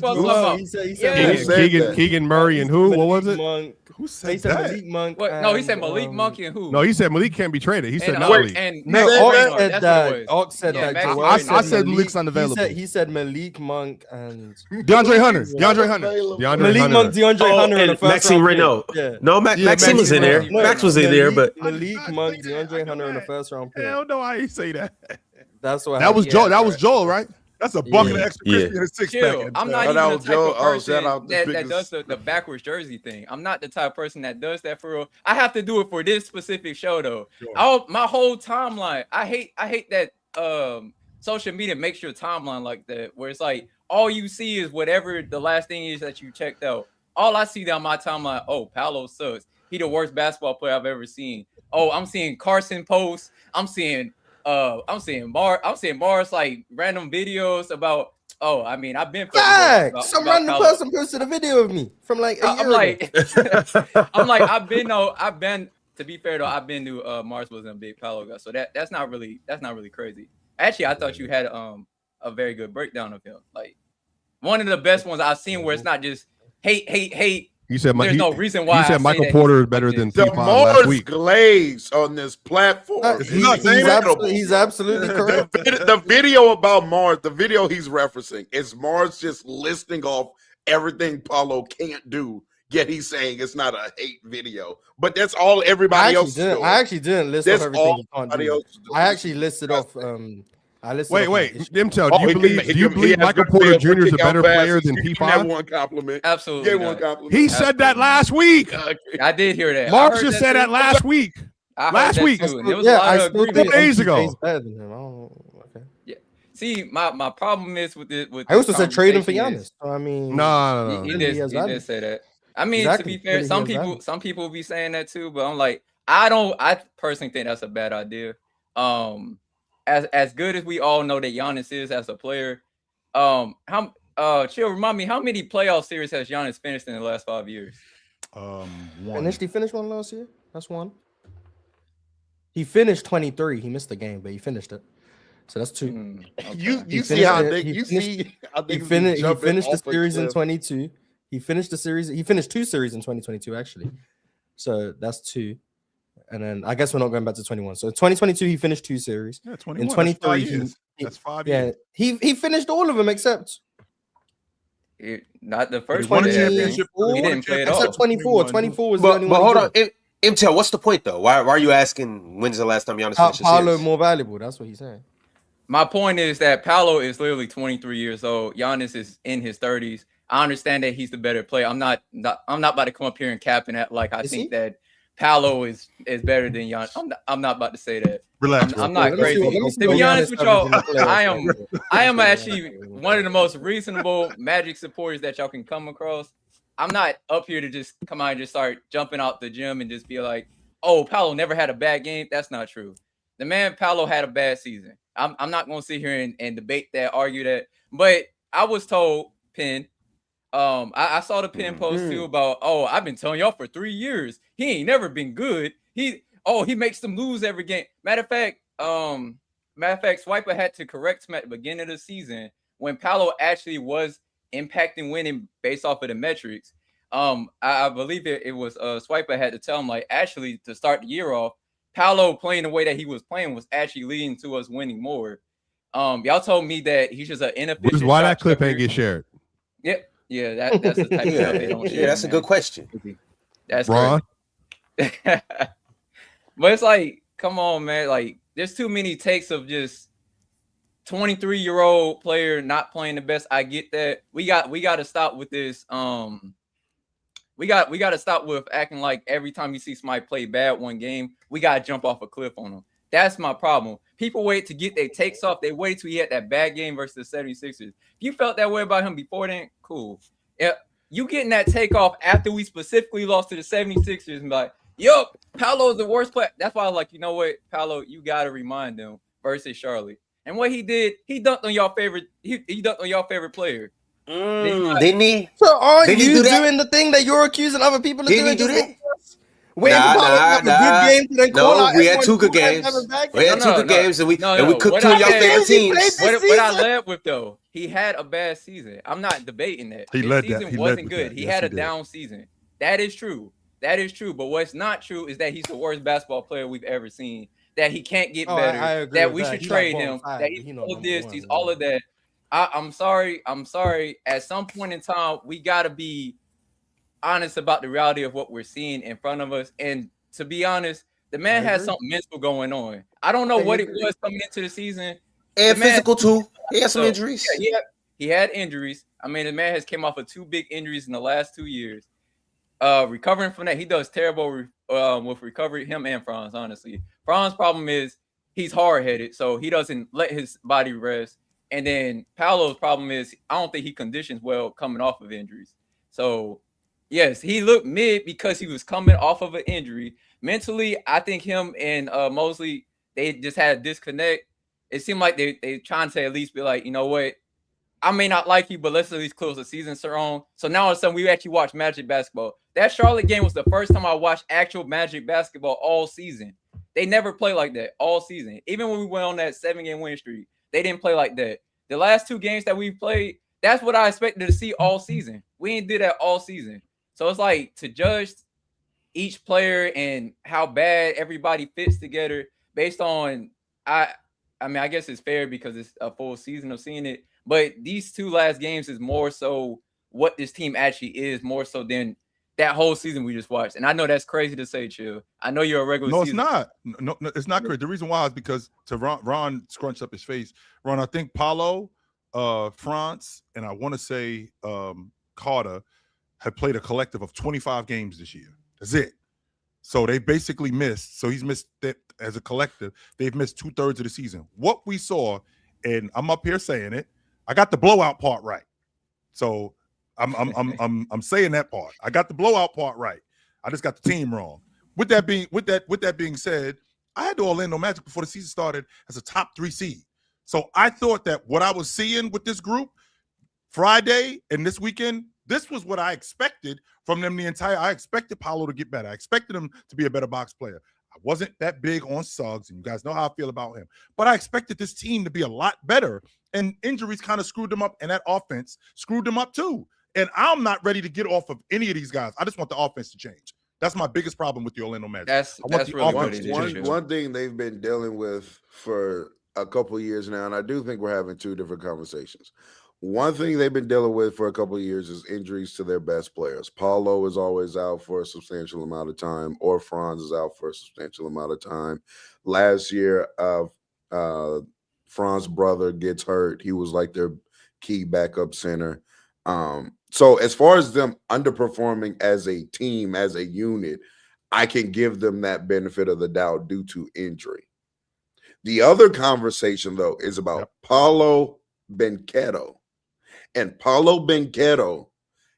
Speaker 7: He said
Speaker 4: Keegan Murray and who? What was it?
Speaker 7: Monk.
Speaker 2: Who said
Speaker 7: He said
Speaker 2: that?
Speaker 7: Malik Monk.
Speaker 9: No, he said Malik Monk and who?
Speaker 4: No, he said Malik can't be traded. He said
Speaker 9: and,
Speaker 4: not Malik.
Speaker 9: And
Speaker 7: No,
Speaker 9: Max
Speaker 7: said
Speaker 9: That's
Speaker 7: that.
Speaker 9: what it was.
Speaker 7: Ox said
Speaker 9: Yeah,
Speaker 7: that.
Speaker 9: Max
Speaker 5: I said Malik's unavailable.
Speaker 7: He said Malik Monk and
Speaker 5: DeAndre Hunter.
Speaker 7: Malik Monk, DeAndre Hunter in the
Speaker 1: and
Speaker 7: first
Speaker 1: Maxime
Speaker 7: round pick.
Speaker 1: Renault.
Speaker 7: Yeah.
Speaker 1: No, Maxime was in there.
Speaker 7: No,
Speaker 1: Max was in there, but
Speaker 7: Malik Monk, DeAndre Hunter in the first round pick.
Speaker 4: Hell no, I ain't say that.
Speaker 7: That's what
Speaker 5: That was Joel. That was Joel, right?
Speaker 2: That's a bucket of extra crispy in a six
Speaker 9: Chill.
Speaker 2: pack.
Speaker 9: I'm not
Speaker 8: Oh,
Speaker 9: even
Speaker 8: that
Speaker 9: the
Speaker 8: was
Speaker 9: type
Speaker 8: Joe.
Speaker 9: of
Speaker 8: Oh,
Speaker 9: person
Speaker 8: shout out to
Speaker 9: that
Speaker 8: Pickens.
Speaker 9: does the backwards jersey thing. I'm not the type of person that does that for real. I have to do it for this specific show though.
Speaker 2: Sure.
Speaker 9: My whole timeline. I hate that social media makes your timeline like that, where it's like all you see is whatever the last thing is that you checked out. All I see down my timeline, oh, Paolo sucks. He the worst basketball player I've ever seen. Oh, I'm seeing Carson posts. I'm seeing Mars like random videos about. Oh, I mean, I've been
Speaker 7: some random person posted a video of me from like a year ago.
Speaker 9: I've been. To be fair though, I've been to Mars wasn't a big Paolo guy, so that's not really crazy. Actually, I thought you had a very good breakdown of him. Like one of the best ones I've seen where it's not just hate.
Speaker 4: He said,
Speaker 9: There's no reason why.
Speaker 4: He said Michael Porter is better than P5 last
Speaker 8: Jamal's
Speaker 4: week.
Speaker 8: glaze on this platform.
Speaker 7: He's absolutely correct.
Speaker 8: The video about Mars, the video he's referencing, is Mars just listing off everything Paolo can't do. Yet he's saying it's not a hate video, but that's all everybody else is doing.
Speaker 7: I actually didn't list off everything he can't do. I actually listed off.
Speaker 4: Wait, Dimtel, do you believe Michael Porter Jr. is a better player than P5?
Speaker 8: One compliment.
Speaker 9: Absolutely.
Speaker 8: Gave one compliment.
Speaker 4: He said that last week.
Speaker 9: I did hear that.
Speaker 4: Mark just said that last week. Last week.
Speaker 9: There was a lot of agreement.
Speaker 4: 4 days ago.
Speaker 7: He's better than him. I don't know. Okay.
Speaker 9: Yeah. See, my problem is with it.
Speaker 7: I also said trade him for Giannis. So, I mean,
Speaker 4: no.
Speaker 9: He did say that. I mean,
Speaker 7: Exactly.
Speaker 9: to be fair, some people will be saying that too, but I'm like, I personally think that's a bad idea. As good as we all know that Giannis is as a player, Chill, remind me, how many playoff series has Giannis finished in the last 5 years?
Speaker 2: One.
Speaker 7: Initially finished one last year. That's one. He finished 23. He missed the game, but he finished it. So that's 2.
Speaker 9: Okay.
Speaker 8: You see how you see.
Speaker 7: He finished the series in 22. He finished the series. He finished 2 series in 2022 actually. So that's 2. and then I guess we're not going back to 21. So 2022 he finished 2 series.
Speaker 2: Yeah, 21.
Speaker 7: In 23
Speaker 2: that's 5
Speaker 7: yeah,
Speaker 2: years.
Speaker 7: he finished all of them except
Speaker 9: Not the first
Speaker 2: won
Speaker 9: one.
Speaker 2: a championship.
Speaker 9: He didn't play at all.
Speaker 7: except 24. 24 was the only
Speaker 1: But
Speaker 7: one.
Speaker 1: hold on, Imtel, what's the point though? Why are you asking when's the last time Giannis finished a
Speaker 7: Paolo
Speaker 1: series?
Speaker 7: more valuable. That's what he's saying.
Speaker 9: My point is that Paolo is literally 23 years old. Giannis is in his 30s. I understand that he's the better player. I'm not about to come up here and cap and act like I think that Paolo is better than Giannis. I'm not about to say that.
Speaker 2: Relax.
Speaker 9: I'm not crazy. To be honest with y'all, I am actually one of the most reasonable Magic supporters that y'all can come across. I'm not up here to just come out and just start jumping out the gym and just be like, oh, Paolo never had a bad game. That's not true. The man Paolo had a bad season. I'm not going to sit here and debate that, argue that. But I was told, Penn, I saw the Penn post too about, oh, I've been telling y'all for 3 years. He ain't never been good. He makes them lose every game. Matter of fact, Swiper had to correct him at the beginning of the season when Paolo actually was impacting winning based off of the metrics. I believe it was Swiper had to tell him, like, actually to start the year off, Paolo playing the way that he was playing was actually leading to us winning more. Y'all told me that he's just an inefficient.
Speaker 4: Which is why that clip ain't get shared.
Speaker 9: Yep. Yeah, that's the type of stuff they don't share.
Speaker 1: Yeah, that's a good question.
Speaker 9: That's
Speaker 4: Ron.
Speaker 9: but it's like, come on, man. Like, there's too many takes of just 23-year-old player not playing the best. I get that. We got to stop with this. We got to stop with acting like every time you see somebody play bad one game, we got to jump off a cliff on them. That's my problem. People wait to get their takes off. They wait till he had that bad game versus the 76ers. If you felt that way about him before then, cool. Yeah, you getting that take off after we specifically lost to the 76ers and like, yo, Paolo's the worst player. That's why I was like, you know what, Paolo, you got to remind them versus Charlotte. And what he did, he dunked on y'all favorite. He dunked on y'all favorite player.
Speaker 1: Didn't he?
Speaker 7: So aren't
Speaker 1: Did he
Speaker 7: you
Speaker 1: do that?
Speaker 7: doing the thing that you're accusing other people of
Speaker 1: Didn't
Speaker 7: doing?
Speaker 1: he do that?
Speaker 7: Wait for Paolo to have a good game to then call out
Speaker 1: we had
Speaker 7: everyone
Speaker 1: 2 good
Speaker 7: who has
Speaker 1: games.
Speaker 7: never bad
Speaker 1: We had
Speaker 7: game?
Speaker 1: 2 good games, and we cooked
Speaker 9: What
Speaker 1: 2 of
Speaker 9: I
Speaker 1: y'all
Speaker 9: said-
Speaker 1: favorite teams.
Speaker 9: What I led with though, he had a bad season. I'm not debating that.
Speaker 2: He
Speaker 9: His
Speaker 2: led
Speaker 9: season
Speaker 2: that. He led
Speaker 9: wasn't
Speaker 2: with
Speaker 9: good.
Speaker 2: that.
Speaker 9: He
Speaker 2: Yes,
Speaker 9: had
Speaker 2: he
Speaker 9: a
Speaker 2: did.
Speaker 9: down season. That is true. That is true. But what's not true is that he's the worst basketball player we've ever seen. That he can't get better.
Speaker 7: I agree
Speaker 9: That
Speaker 7: with
Speaker 9: we
Speaker 7: that.
Speaker 9: should
Speaker 7: He's
Speaker 9: trade
Speaker 7: like
Speaker 9: him.
Speaker 7: bottom five,
Speaker 9: That
Speaker 7: but
Speaker 9: he's
Speaker 7: he not
Speaker 9: all of
Speaker 7: number
Speaker 9: this.
Speaker 7: one,
Speaker 9: He's
Speaker 7: yeah.
Speaker 9: all of that. I'm sorry. At some point in time, we gotta be honest about the reality of what we're seeing in front of us. And to be honest, the man has something mental going on. I don't know what it was coming into the season.
Speaker 1: And
Speaker 9: The man-
Speaker 1: physical too. He had some
Speaker 9: So,
Speaker 1: injuries.
Speaker 9: Yeah, he had injuries. I mean, the man has came off of 2 big injuries in the last 2 years. Recovering from that, he does terrible with recovery. Him and Franz, honestly. Franz's problem is he's hard-headed, so he doesn't let his body rest. And then Paolo's problem is I don't think he conditions well coming off of injuries. So, yes, he looked mid because he was coming off of an injury. Mentally, I think him and Mosley, they just had a disconnect. It seemed like they trying to at least be like, you know what? I may not like you, but let's at least close the season strong. So now all of a sudden we actually watch Magic basketball. That Charlotte game was the first time I watched actual Magic basketball all season. They never play like that all season. Even when we went on that 7-game win streak, they didn't play like that. The last 2 games that we played, that's what I expected to see all season. We ain't did that all season. So it's like to judge each player and how bad everybody fits together based on I mean, I guess it's fair because it's a full season of seeing it. But these 2 last games is more so what this team actually is, more so than that whole season we just watched. And I know that's crazy to say, Chill. I know you're a regular
Speaker 2: No,
Speaker 9: season.
Speaker 2: it's not. No, it's not crazy. The reason why is because to Ron scrunched up his face. Ron, I think Paolo, Franz, and I want to say Carter have played a collective of 25 games this year. That's it. So they basically missed. So he's missed that as a collective. They've missed 2/3 of the season. What we saw, and I'm up here saying it, I got the blowout part right. So I'm saying that part. I got the blowout part right. I just got the team wrong. With that being said, I had the Orlando Magic before the season started as a top 3 seed. So I thought that what I was seeing with this group Friday and this weekend, this was what I expected from them I expected Paolo to get better. I expected him to be a better box player. I wasn't that big on Suggs, and you guys know how I feel about him. But I expected this team to be a lot better, and injuries kind of screwed them up, and that offense screwed them up too. And I'm not ready to get off of any of these guys. I just want the offense to change. That's my biggest problem with the Orlando Magic.
Speaker 9: That's really what it is.
Speaker 8: One thing they've been dealing with for a couple of years now, and I do think we're having two different conversations. One thing they've been dealing with for a couple of years is injuries to their best players. Paolo is always out for a substantial amount of time, or Franz is out for a substantial amount of time. Last year, Franz's brother gets hurt. He was like their key backup center. So as far as them underperforming as a team, as a unit, I can give them that benefit of the doubt due to injury. The other conversation, though, is about Paolo Banchero. And Paolo Banchero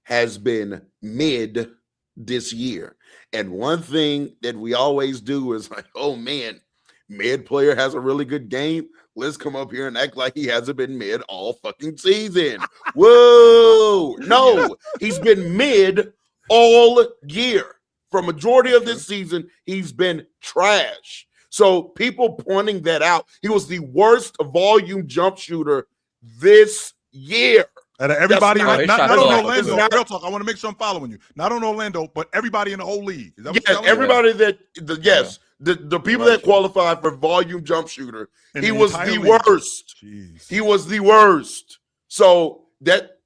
Speaker 8: has been mid this year. And one thing that we always do is like, oh, man, mid player has a really good game. Let's come up here and act like he hasn't been mid all fucking season. Whoa. No, he's been mid all year. For majority of this season, he's been trash. So people pointing that out, he was the worst volume jump shooter this year.
Speaker 2: And everybody, not on Orlando.
Speaker 8: Not,
Speaker 2: real talk. I want to make sure I'm following you. Not on Orlando, but everybody in the whole league. Is that what
Speaker 8: yes, everybody that the people that qualified for volume jump shooter, he was the worst.
Speaker 2: Jeez.
Speaker 8: He was the worst. So that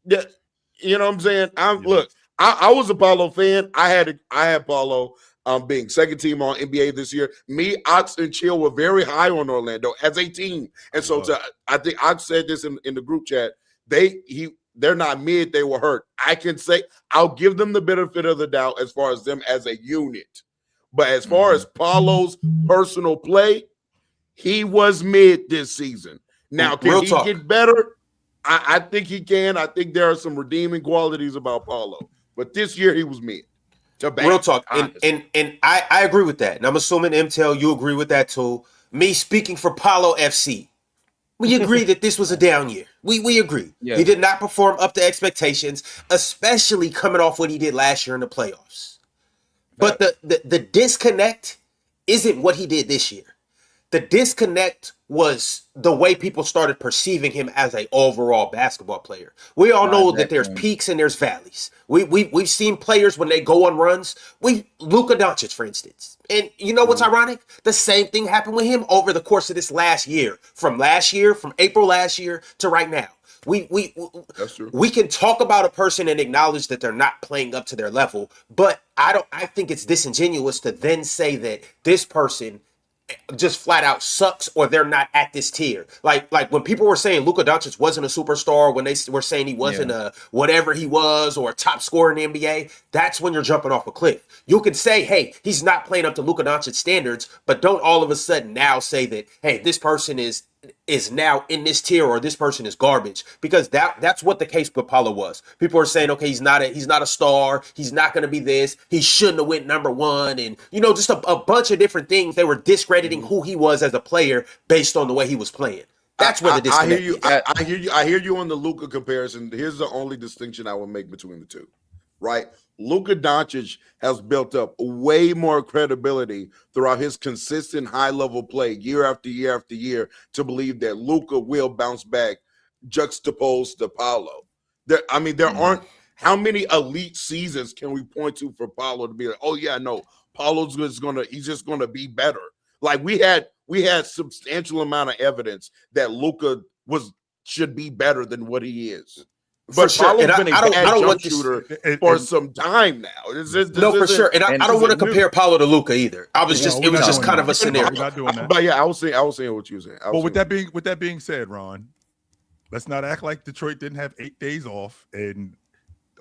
Speaker 8: you know what I'm saying? Look, I was a Paolo fan. I had Paolo being second team on NBA this year. Me, Ox, and Chill were very high on Orlando as a team. And so I think Ox said this in the group chat. They're not mid, they were hurt. I can say I'll give them the benefit of the doubt as far as them as a unit. But as far as Paolo's personal play, he was mid this season. Now, can he get better? I think he can. I think there are some redeeming qualities about Paolo. But this year he was mid.
Speaker 1: Real talk. And I agree with that. And I'm assuming MTEL, you agree with that too. Me speaking for Paolo FC. We agree that this was a down year. We agree. Yeah. He did not perform up to expectations, especially coming off what he did last year in the playoffs. But the disconnect isn't what he did this year. The disconnect was the way people started perceiving him as an overall basketball player. We all know that there's peaks and there's valleys. We've seen players when they go on runs. Luka Doncic, for instance. And you know what's ironic? The same thing happened with him over the course of this last year. From April last year to right now.
Speaker 8: That's true.
Speaker 1: We can talk about a person and acknowledge that they're not playing up to their level, but I think it's disingenuous to then say that this person just flat out sucks or they're not at this tier. Like when people were saying Luka Doncic wasn't a superstar, when they were saying he wasn't a whatever he was or a top scorer in the NBA, that's when you're jumping off a cliff. You can say, hey, he's not playing up to Luka Doncic standards, but don't all of a sudden now say that, hey, this person is now in this tier or this person is garbage, because that's what the case with Paolo was. People are saying, okay, he's not a star, he's not going to be this, he shouldn't have went number one, and just a bunch of different things. They were discrediting who he was as a player based on the way he was playing. That's where the disconnect is.
Speaker 8: I hear you on the Luka comparison. Here's the only distinction I would make between the two, right? Luka Doncic has built up way more credibility throughout his consistent high-level play year after year after year to believe that Luka will bounce back juxtaposed to Paolo. There aren't – how many elite seasons can we point to for Paolo to be like, oh, yeah, no, Paolo's he's just going to be better. Like we had substantial amount of evidence that Luka should be better than what he is. But
Speaker 1: sure.
Speaker 8: Paolo's been a bad jump shooter for some time now.
Speaker 1: For sure. And I don't want to compare Paolo to Luka either. It was just kind of a scenario.
Speaker 2: We're not doing that.
Speaker 8: But yeah, I was saying what you were saying.
Speaker 2: But with that being said, Ron, let's not act like Detroit didn't have 8 days off and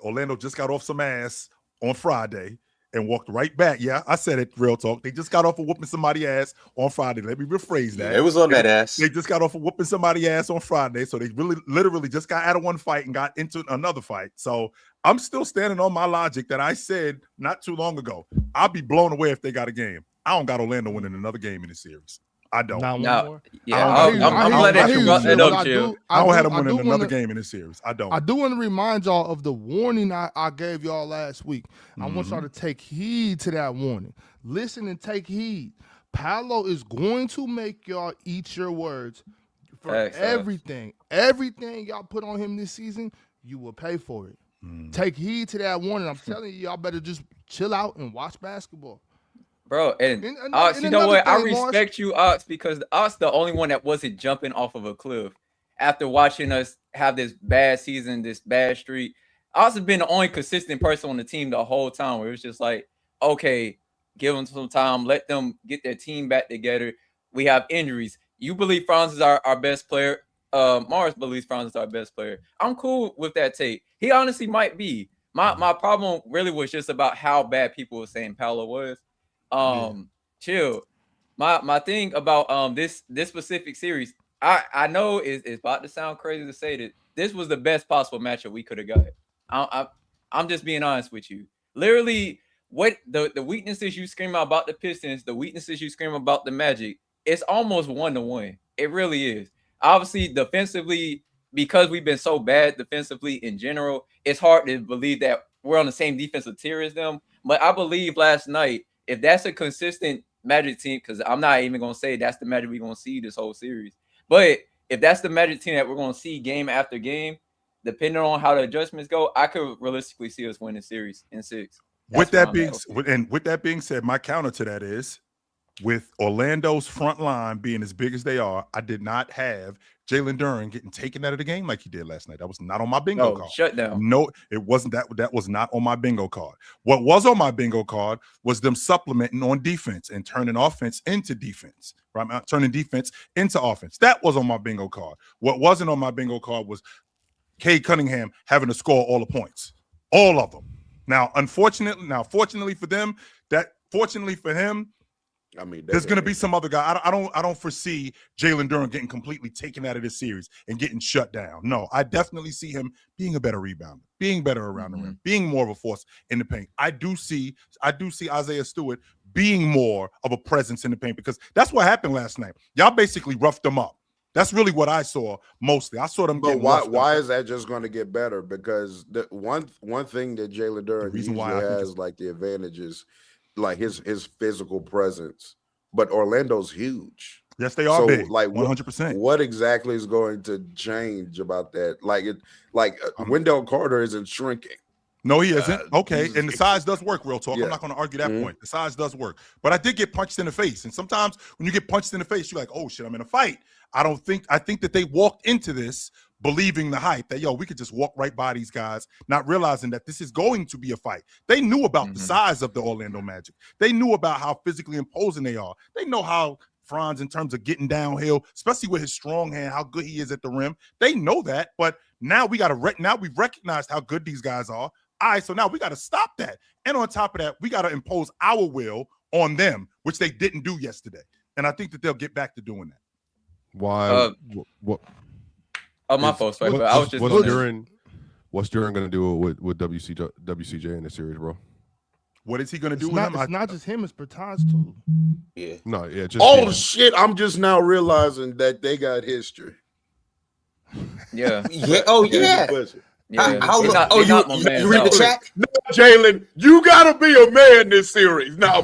Speaker 2: Orlando just got off some ass on Friday and walked right back. Yeah, I said it, real talk. They just got off of whooping somebody's ass on Friday. Let me rephrase that.
Speaker 1: Yeah, it was on that ass.
Speaker 2: They just got off of whooping somebody's ass on Friday. So they literally just got out of one fight and got into another fight. So I'm still standing on my logic that I said not too long ago. I'll be blown away if they got a game. I don't got Orlando winning another game in the series. I don't.
Speaker 9: I'm glad that you brought that up, Chill.
Speaker 2: I don't have them winning another game in this series. I don't.
Speaker 5: I do want to remind y'all of the warning I gave y'all last week. I want y'all to take heed to that warning. Listen and take heed. Paolo is going to make y'all eat your words for everything. Everything y'all put on him this season, you will pay for it. Take heed to that warning. I'm telling you, y'all better just chill out and watch basketball.
Speaker 9: Bro, and Ox, you know what? I respect you, Ox, because Ox the only one that wasn't jumping off of a cliff after watching us have this bad season, this bad streak. Ox has been the only consistent person on the team the whole time where it was just like, okay, give them some time, let them get their team back together. We have injuries. You believe Franz is our best player. Mars believes Franz is our best player. I'm cool with that take. He honestly might be. My problem really was just about how bad people were saying Paolo was. Chill. My thing about this specific series, I know it's about to sound crazy to say that this was the best possible matchup we could have got. I'm just being honest with you. Literally, what the weaknesses you scream about the Pistons, the weaknesses you scream about the Magic, it's almost 1-1. It really is. Obviously, defensively, because we've been so bad defensively in general, it's hard to believe that we're on the same defensive tier as them. But I believe last night, if that's a consistent Magic team, because I'm not even going to say that's the Magic we're going to see this whole series. But if that's the Magic team that we're going to see game after game, depending on how the adjustments go, I could realistically see us win the series in 6.
Speaker 2: With that being said, my counter to that is, with Orlando's front line being as big as they are, I did not have Jalen Duren getting taken out of the game like he did last night. That was not on my bingo card.
Speaker 9: Shut down.
Speaker 2: No, it wasn't. That was not on my bingo card. What was on my bingo card was them supplementing on defense and turning offense into defense, right? Turning defense into offense. That was on my bingo card. What wasn't on my bingo card was Cade Cunningham having to score all the points, all of them. Fortunately for them, fortunately for him,
Speaker 8: I mean,
Speaker 2: there's going to be some other guy. I don't foresee Jalen Duren getting completely taken out of this series and getting shut down. No, I definitely see him being a better rebounder, being better around the rim, being more of a force in the paint. I do see Isaiah Stewart being more of a presence in the paint, because that's what happened last night. Y'all basically roughed them up. That's really what I saw mostly. I saw them.
Speaker 8: But why is that just going to get better? Because the one thing that Jalen Duren usually has, like, the advantages, like his physical presence, but Orlando's huge.
Speaker 2: Yes, they are
Speaker 8: so
Speaker 2: big.
Speaker 8: Like
Speaker 2: 100%.
Speaker 8: What exactly is going to change about that? Wendell Carter isn't shrinking.
Speaker 2: No, he isn't. Okay, and the size does work, real talk. Yeah. I'm not going to argue that point. The size does work. But I did get punched in the face. And sometimes when you get punched in the face, you're like, oh, shit, I'm in a fight. I think that they walked into this believing the hype that, we could just walk right by these guys, not realizing that this is going to be a fight. They knew about the size of the Orlando Magic. They knew about how physically imposing they are. They know how Franz, in terms of getting downhill, especially with his strong hand, how good he is at the rim. They know that, but now we've recognized how good these guys are. All right, so now we got to stop that. And on top of that, we got to impose our will on them, which they didn't do yesterday. And I think that they'll get back to doing that.
Speaker 4: Why? What?
Speaker 9: Oh, my fault. Sorry, I was just
Speaker 4: what's Duren going to do with WCJ in the series, bro?
Speaker 2: What is he going to do with him?
Speaker 5: It's not just him, it's Bertans too.
Speaker 4: Yeah. No, yeah.
Speaker 8: Shit! I'm just now realizing that they got history.
Speaker 9: Yeah.
Speaker 10: Yeah. Oh, yeah.
Speaker 9: Yeah.
Speaker 10: You read the chat?
Speaker 6: No, Jalen, you gotta be a man this series. Now,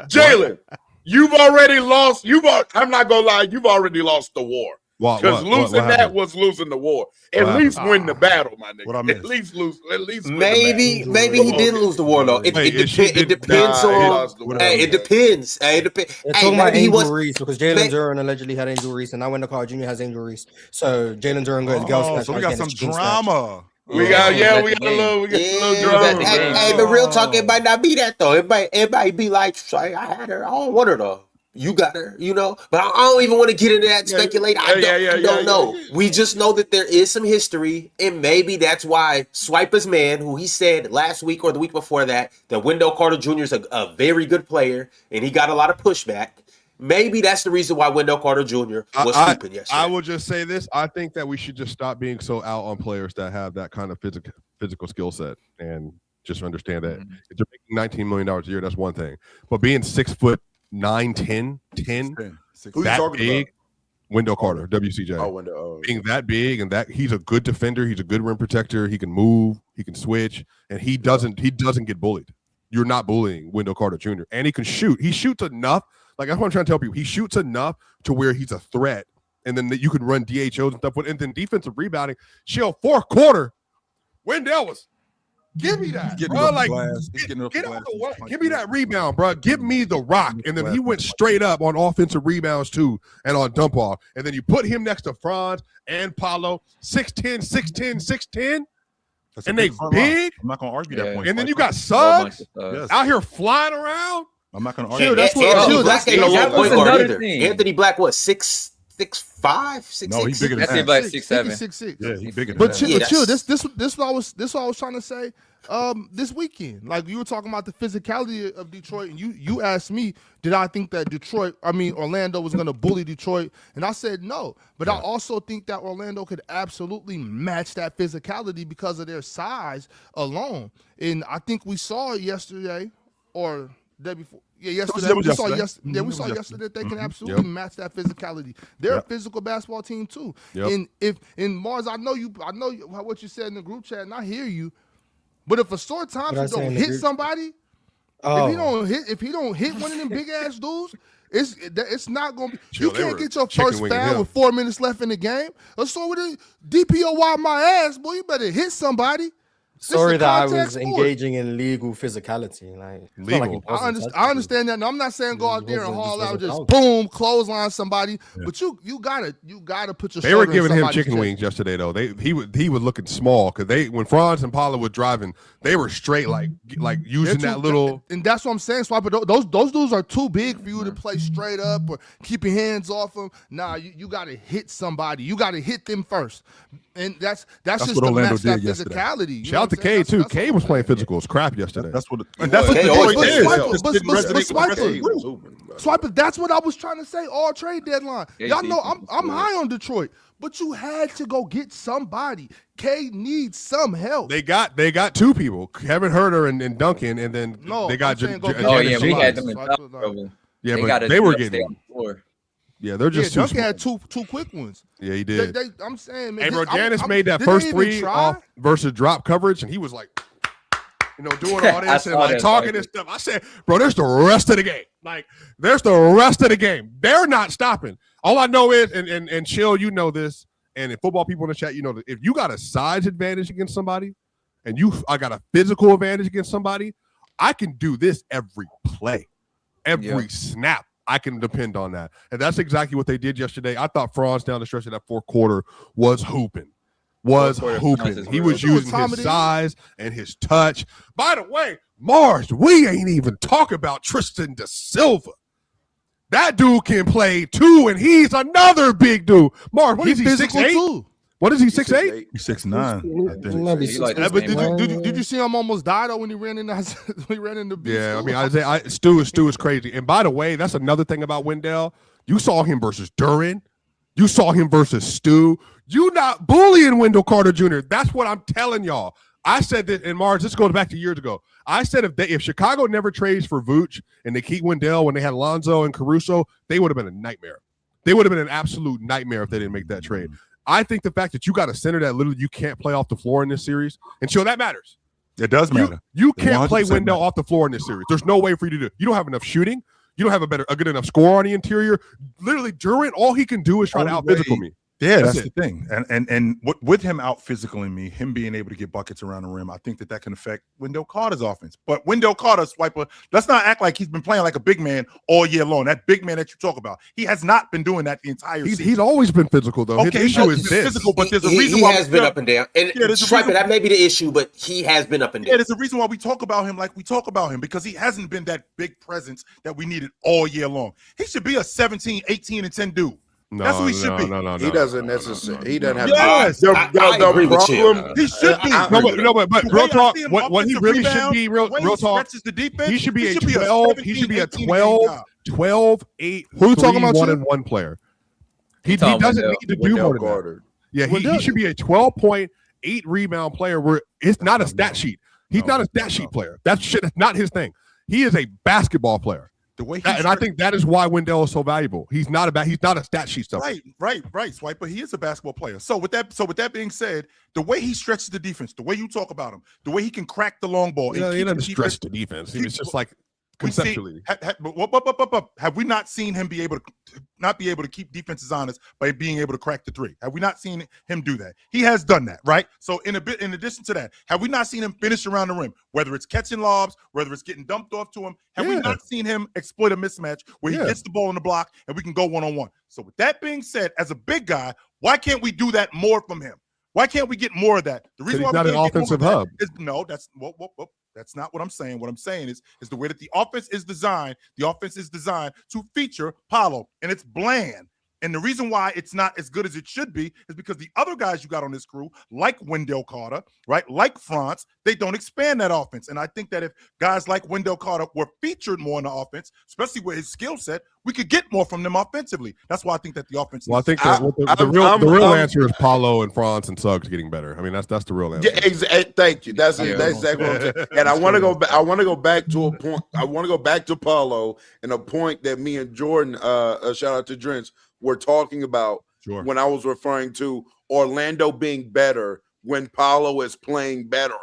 Speaker 6: Jalen, you've already lost. I'm not gonna lie, you've already lost the war. Because losing that was losing the war. At least win the battle, my nigga.
Speaker 2: What I missed?
Speaker 6: At least lose.
Speaker 10: Maybe he didn't lose the war though. It depends on. It depends.
Speaker 7: They're talking about Angel Reese because Jalen Duren allegedly had Angel Reese, and now Wendell Carter Jr. has Angel Reese. So Jalen Duren got his girl.
Speaker 2: So we got some drama.
Speaker 6: We got a little drama.
Speaker 10: Hey, but real talk, it might not be that though. It might be like, I had her. I don't want her though. You got her, but I don't even want to get into that and speculate. I don't know. We just know that there is some history, and maybe that's why Swiper's man, who he said last week or the week before that Wendell Carter Jr. is a very good player, and he got a lot of pushback. Maybe that's the reason why Wendell Carter Jr. was hooping yesterday.
Speaker 4: I will just say this. I think that we should just stop being so out on players that have that kind of physical skill set, and just understand that if they're making $19 million a year, that's one thing. But being 6'9", 10, that big, about? Wendell Carter, WCJ.
Speaker 8: Oh, Wendell.
Speaker 4: Being that big and that he's a good defender, he's a good rim protector, he can move, he can switch, and he doesn't get bullied. You're not bullying Wendell Carter Jr. And he can shoot. He shoots enough. Like, that's what I'm trying to tell people. He shoots enough to where he's a threat, and then you can run DHOs and stuff. And then defensive rebounding, fourth quarter, Wendell was. Give me that,
Speaker 2: getting
Speaker 4: bro.
Speaker 2: off the
Speaker 4: Like,
Speaker 2: glass. He's getting off the
Speaker 4: get
Speaker 2: glass.
Speaker 4: out the way. Give me that rebound, bro. Give me the rock. And then he went straight up on offensive rebounds, too, and on dump off. And then you put him next to Franz and Paolo, 6'10", 6'10", 6'10". And they big.
Speaker 2: I'm not going to argue that point.
Speaker 4: And then you got Suggs
Speaker 2: Yes.
Speaker 4: out here flying around.
Speaker 2: I'm not going to argue
Speaker 5: Chill, that's what
Speaker 10: Anthony Black ain't no
Speaker 9: that
Speaker 10: little
Speaker 9: was
Speaker 10: point guard
Speaker 9: another
Speaker 10: either.
Speaker 9: thing.
Speaker 10: Anthony Black, what, 6'5", 6'6"?
Speaker 2: No, he's bigger than
Speaker 9: Anthony
Speaker 2: that.
Speaker 9: Black 6'7".
Speaker 5: 6'6".
Speaker 2: Yeah, he's bigger than
Speaker 5: But
Speaker 2: that.
Speaker 5: chill, this what I was trying to say. This weekend, like you were talking about the physicality of Detroit, and you asked me, did I think that Orlando was going to bully Detroit? And I said no. But I also think that Orlando could absolutely match that physicality because of their size alone. And I think we saw it yesterday or the day before. Yeah, yesterday. We saw yesterday that they can absolutely match that physicality. They're a physical basketball team too. And if in Mars, I know what you said in the group chat, and I hear you. But if a Store Thompson don't hit somebody, if he don't hit one of them big ass dudes, it's not gonna be. You can't get your first foul with 4 minutes left in the game. So with a DPOY my ass, boy, you better hit somebody.
Speaker 7: Sorry that I was engaging in legal physicality. Like
Speaker 4: legal.
Speaker 5: I understand that. No, I'm not saying go out there and haul out, just boom, clothesline somebody. Yeah. But you gotta put your.
Speaker 4: They were giving him chicken wings yesterday though. He was looking small because when Franz and Paolo were driving, they were straight like using that little.
Speaker 5: And that's what I'm saying, Swiper. Those dudes are too big for you to play straight up or keep your hands off them. Nah, you gotta hit somebody. You gotta hit them first. And that's just
Speaker 2: what
Speaker 5: the
Speaker 2: Orlando
Speaker 5: match that
Speaker 2: did yesterday.
Speaker 5: physicality.
Speaker 4: Shout out to K too. K was playing physical as crap yesterday.
Speaker 2: That's what Detroit did.
Speaker 5: Swiper, that's what I was trying to say all trade deadline. Y'all know I'm high on Detroit, but you had to go get somebody. K needs some help.
Speaker 4: They got two people, Kevin Herter and Duncan, and then they got.
Speaker 9: We had them in trouble.
Speaker 4: Yeah, but they were getting. Yeah, they're just
Speaker 5: Duncan had two quick ones.
Speaker 4: Yeah, he did.
Speaker 5: I'm saying, man.
Speaker 4: Hey, bro, Giannis made that first three off versus drop coverage, and he was like, doing all this and like talking and stuff. I said, bro, there's the rest of the game. Like, there's the rest of the game. They're not stopping. All I know is, and Chill, you know this, and football people in the chat, you know that if you got a size advantage against somebody, and I got a physical advantage against somebody, I can do this every play, every snap. I can depend on that. And that's exactly what they did yesterday. I thought Franz down the stretch of that fourth quarter was hooping. He was using his size and his touch. By the way, Mars, we ain't even talk about Tristan da Silva. That dude can play too, and he's another big dude. Mars, what is he, 6'8"? What is he, 6'8"?
Speaker 2: He's
Speaker 5: 6'9". Did you see him almost die though when he ran into
Speaker 4: Yeah, I mean, Stu is crazy. And by the way, that's another thing about Wendell. You saw him versus Duran. You saw him versus Stu. You not bullying Wendell Carter Jr. That's what I'm telling y'all. I said that in Mars. This goes back to years ago. I said if Chicago never trades for Vooch and they keep Wendell when they had Lonzo and Caruso, they would have been a nightmare. They would have been an absolute nightmare if they didn't make that trade. I think the fact that you got a center that literally you can't play off the floor in this series, and Chill, that matters.
Speaker 2: It does matter.
Speaker 4: You can't play Wendell off the floor in this series. There's no way for you to do it. You don't have enough shooting. You don't have a good enough score on the interior. Literally, Durant, all he can do is try to out-physical me.
Speaker 2: Yeah, that's the thing. And with him out physicaling me, him being able to get buckets around the rim, I think that can affect Wendell Carter's offense. But Wendell Carter, Swiper, let's not act like he's been playing like a big man all year long. That big man that you talk about, he has not been doing that the entire season.
Speaker 4: He's always been physical, though.
Speaker 2: Okay,
Speaker 4: his issue is
Speaker 2: physical, but there's a reason why
Speaker 10: he has been up and down. And Swiper, that may be the issue, but he has been up and down.
Speaker 2: Yeah, there's a reason why we talk about him like we talk about him, because he hasn't been that big presence that we needed all year long. He should be a 17, 18, and 10 dude. That's what he should be.
Speaker 8: He doesn't necessarily. He doesn't have.
Speaker 2: Yes,
Speaker 8: I agree with you.
Speaker 2: He should be.
Speaker 4: But real talk. What he really should be, real talk. He should be a 12. He should be a 12, 8. Who you talking about? 1-1 player. He doesn't need to do more than that. Yeah, he should be a 12.8 rebound player. Where it's not a stat sheet. He's not a stat sheet player. That shit is not his thing. He is a basketball player. And I think that is why Wendell is so valuable. He's not a stat sheet stuff.
Speaker 2: Right, Swipe. But he is a basketball player. So with that being said, the way he stretches the defense, the way you talk about him, the way he can crack the long ball.
Speaker 4: He doesn't stretch the defense. It's just like conceptually.
Speaker 2: Have we not seen him be able to keep defenses honest by being able to crack the three? Have we not seen him do that? He has done that, right? So in addition to that, have we not seen him finish around the rim? Whether it's catching lobs, whether it's getting dumped off to him, have we not seen him exploit a mismatch where he gets the ball in the block and we can go one-on-one? So with that being said, as a big guy, why can't we do that more from him? Why can't we get more of that? The reason why
Speaker 4: he's not an offensive hub.
Speaker 2: That's not what I'm saying. What I'm saying is the way that the offense is designed. The offense is designed to feature Paolo, and it's bland. And the reason why it's not as good as it should be is because the other guys you got on this crew, like Wendell Carter, right, like Franz, they don't expand that offense. And I think that if guys like Wendell Carter were featured more in the offense, especially with his skill set, we could get more from them offensively. That's why I think that the offense.
Speaker 4: Well, I think the real answer is Paolo and Franz and Suggs getting better. I mean, that's the real answer.
Speaker 8: Yeah, thank you. That's exactly what I'm saying. And I want to go back. I want to go back to a point. I want to go back to Paolo and a point that me and Jordan, shout out to Drench, were talking about when I was referring to Orlando being better when Paolo is playing better,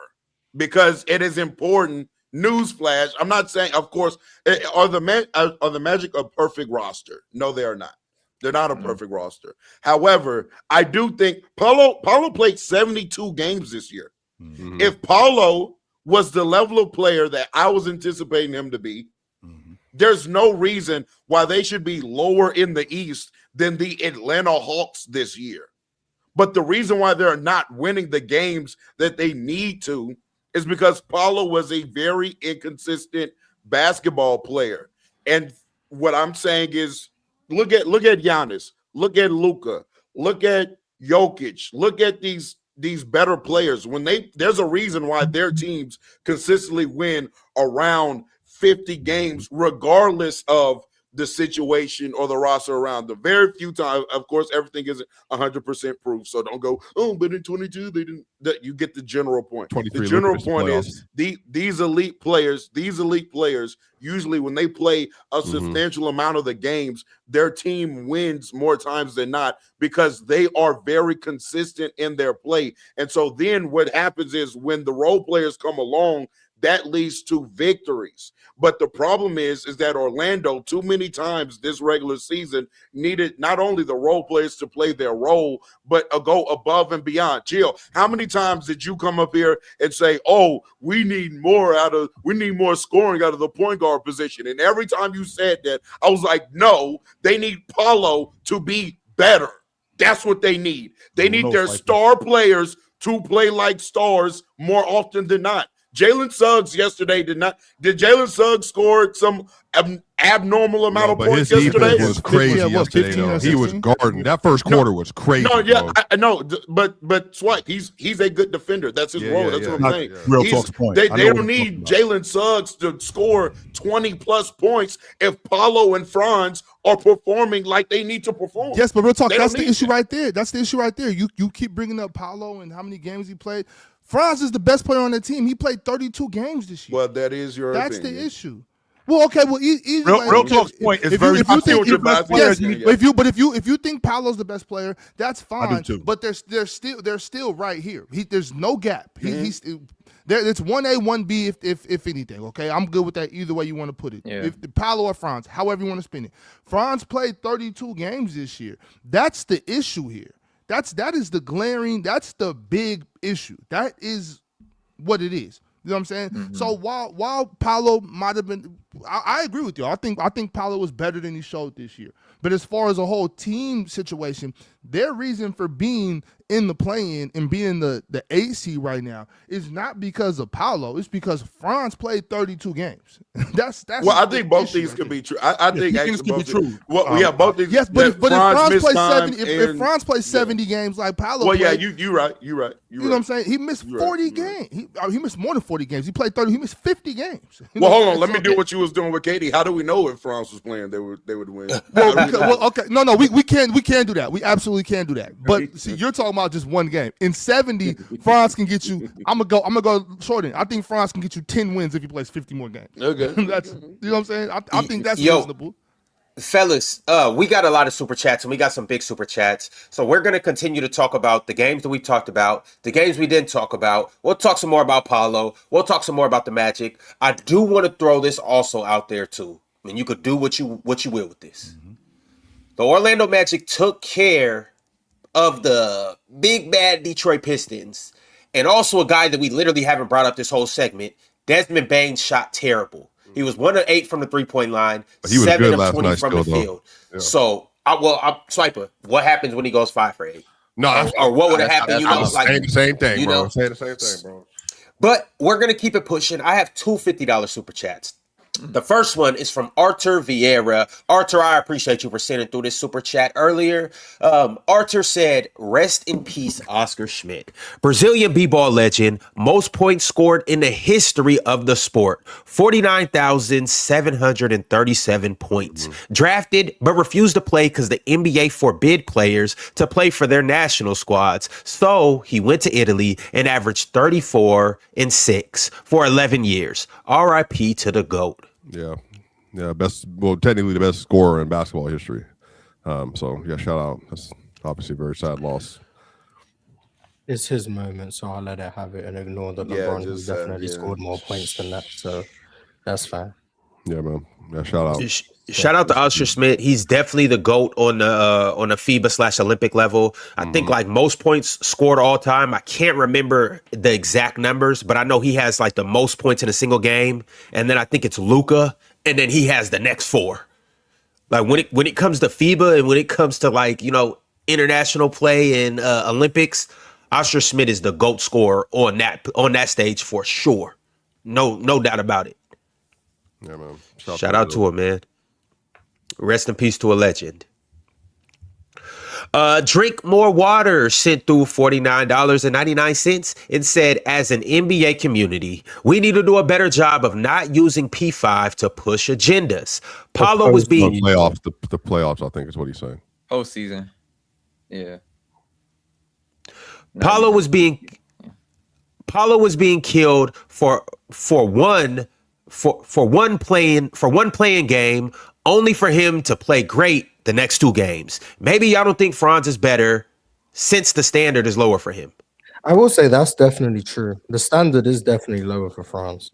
Speaker 8: because it is important. Newsflash: I'm not saying, of course, are the Magic a perfect roster? No, they are not. They're not a perfect roster. However, I do think Paolo played 72 games this year. Mm-hmm. If Paolo was the level of player that I was anticipating him to be, there's no reason why they should be lower in the East than the Atlanta Hawks this year. But the reason why they're not winning the games that they need to is because Paolo was a very inconsistent basketball player. And what I'm saying is, look at Giannis, look at Luka, look at Jokic, look at these better players. There's a reason why their teams consistently win around 50 games, regardless of the situation or the roster around them. Very few times, of course, everything isn't 100% proof. So don't go, but in 22 they didn't. You get the general point. The general point is these elite players, usually when they play a substantial amount of the games, their team wins more times than not because they are very consistent in their play. And so then what happens is when the role players come along, that leads to victories. But the problem is that Orlando, too many times this regular season, needed not only the role players to play their role, but go above and beyond. Jill, how many times did you come up here and say, we need more scoring out of the point guard position? And every time you said that, I was like, no, they need Paolo to be better. That's what they need. They need their star players to play like stars more often than not. Jalen Suggs yesterday did Jalen Suggs score some abnormal amount of points yesterday?
Speaker 4: His defense was crazy yesterday, though. He was guarding. That first quarter was crazy.
Speaker 8: No, yeah, I know, but Swipe, he's a good defender. That's his role. That's what I'm saying.
Speaker 2: Real talk point.
Speaker 8: They don't need Jalen Suggs to score 20-plus points if Paolo and Franz are performing like they need to perform.
Speaker 5: Yes, but real talk, that's the issue right there. That's the issue right there. You keep bringing up Paolo and how many games he played. Franz is the best player on the team. He played 32 games this year.
Speaker 8: Well, that is your opinion.
Speaker 5: That's the issue. Well, okay. Well,
Speaker 2: real talk's point is very.
Speaker 5: If you think Paolo's the best player, that's fine.
Speaker 2: I do too.
Speaker 5: But they're still right here. There's no gap. He's there. It's 1A, 1B if anything. Okay, I'm good with that. Either way you want to put it.
Speaker 9: Yeah.
Speaker 5: If Paolo or Franz, however you want to spin it. Franz played 32 games this year. That's the issue here. That is the glaring. That's the big issue. That is what it is. You know what I'm saying? Mm-hmm. So while Paolo might have been, I agree with you. I think Paolo was better than he showed this year. But as far as a whole team situation, their reason for being in the play-in and being the 8 seed right now is not because of Paolo. It's because Franz played 32 games. That's
Speaker 8: well, I think both these could be true. I think actually both
Speaker 2: be true.
Speaker 8: Well, both these.
Speaker 5: Yes, but if Franz plays 70, if Franz plays 70 games like Paolo,
Speaker 8: well, yeah, you're right. You
Speaker 5: know what I'm saying? He missed 40 games. He missed more than 40 games. He played 30. He missed 50 games.
Speaker 8: Well, hold on. Let me do what you was doing with Katie. How do we know if Franz was playing, they would win?
Speaker 5: Well, okay. No, we can't do that. We absolutely can't do that. But see, you're talking about just one game. In 70, Franz can get you. I'm gonna go short end. I think Franz can get you 10 wins if he plays 50 more games.
Speaker 8: Okay,
Speaker 5: That's you know what I'm saying. I think that's reasonable.
Speaker 10: Fellas, we got a lot of super chats and we got some big super chats. So we're going to continue to talk about the games that we talked about, the games we didn't talk about. We'll talk some more about Paolo. We'll talk some more about the Magic. I do want to throw this also out there too. I mean, you could do what you will with this. Mm-hmm. The Orlando Magic took care of the big bad Detroit Pistons, and also a guy that we literally haven't brought up this whole segment. Desmond Bane shot terrible. He was 1 of 8 from the 3-point line, 7 of 20 from the field. Yeah. So, Swiper, what happens when he goes 5 for 8?
Speaker 4: No,
Speaker 10: or what would have happened?
Speaker 4: Saying the same thing, bro. Saying the same thing, bro.
Speaker 10: But we're gonna keep it pushing. I have 2 $50 super chats. The first one is from Arthur Vieira. Arthur, I appreciate you for sending through this super chat earlier. Arthur said, rest in peace, Oscar Schmidt. Brazilian b-ball legend, most points scored in the history of the sport. 49,737 points. Drafted, but refused to play because the NBA forbid players to play for their national squads. So he went to Italy and averaged 34 and 6 for 11 years. RIP to the GOAT.
Speaker 4: Yeah, technically the best scorer in basketball history. So yeah, shout out. That's obviously a very sad loss.
Speaker 7: It's his moment, so I'll let it have it and ignore that LeBron who definitely scored more points than that. So that's fine.
Speaker 4: Yeah, man. Yeah, shout out.
Speaker 10: Shout out to Oscar Schmidt. He's definitely the GOAT on the FIBA/Olympic level. I think like most points scored all time. I can't remember the exact numbers, but I know he has like the most points in a single game. And then I think it's Luka, and then he has the next 4. Like when it comes to FIBA and when it comes to like, international play and Olympics, Oscar Schmidt is the GOAT scorer on that stage for sure. No doubt about it.
Speaker 4: Yeah, man.
Speaker 10: Shout out to him, man. Rest in peace to a legend. Drink More Water sent through $49.99 and said, as an NBA community, we need to do a better job of not using P5 to push agendas. Paolo was being
Speaker 4: the playoffs, I think is what he's saying.
Speaker 9: Postseason. Yeah.
Speaker 10: Paolo was being killed for one playing game, only for him to play great the next 2 games. Maybe y'all don't think Franz is better since the standard is lower for him.
Speaker 7: I will say that's definitely true. The standard is definitely lower for Franz.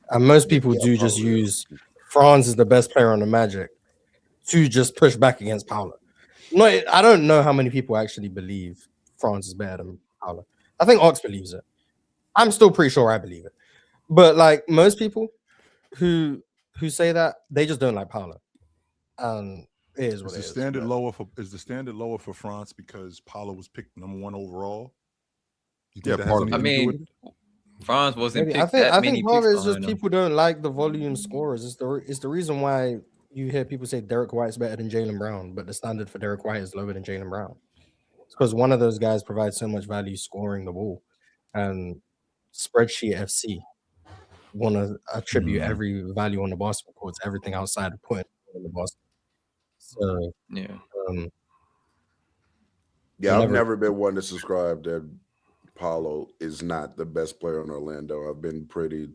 Speaker 7: And most people do just use Franz as the best player on the Magic to just push back against Paolo. No, I don't know how many people actually believe Franz is better than Paolo. I think Ox believes it. I'm still pretty sure I believe it. But like most people who say that, they just don't like Paolo. It is what it is.
Speaker 2: Is the standard lower for France because Paolo was picked number 1 overall?
Speaker 9: Franz wasn't picked.
Speaker 7: I think part of it is just people don't like the volume scorers. It's the reason why you hear people say Derek White's better than Jaylen Brown, but the standard for Derek White is lower than Jaylen Brown. It's because one of those guys provides so much value scoring the ball. And Spreadsheet FC want to attribute every value on the basketball court to everything outside of putting on the basketball. So
Speaker 8: I've never been one to subscribe that Paolo is not the best player in Orlando. I've been pretty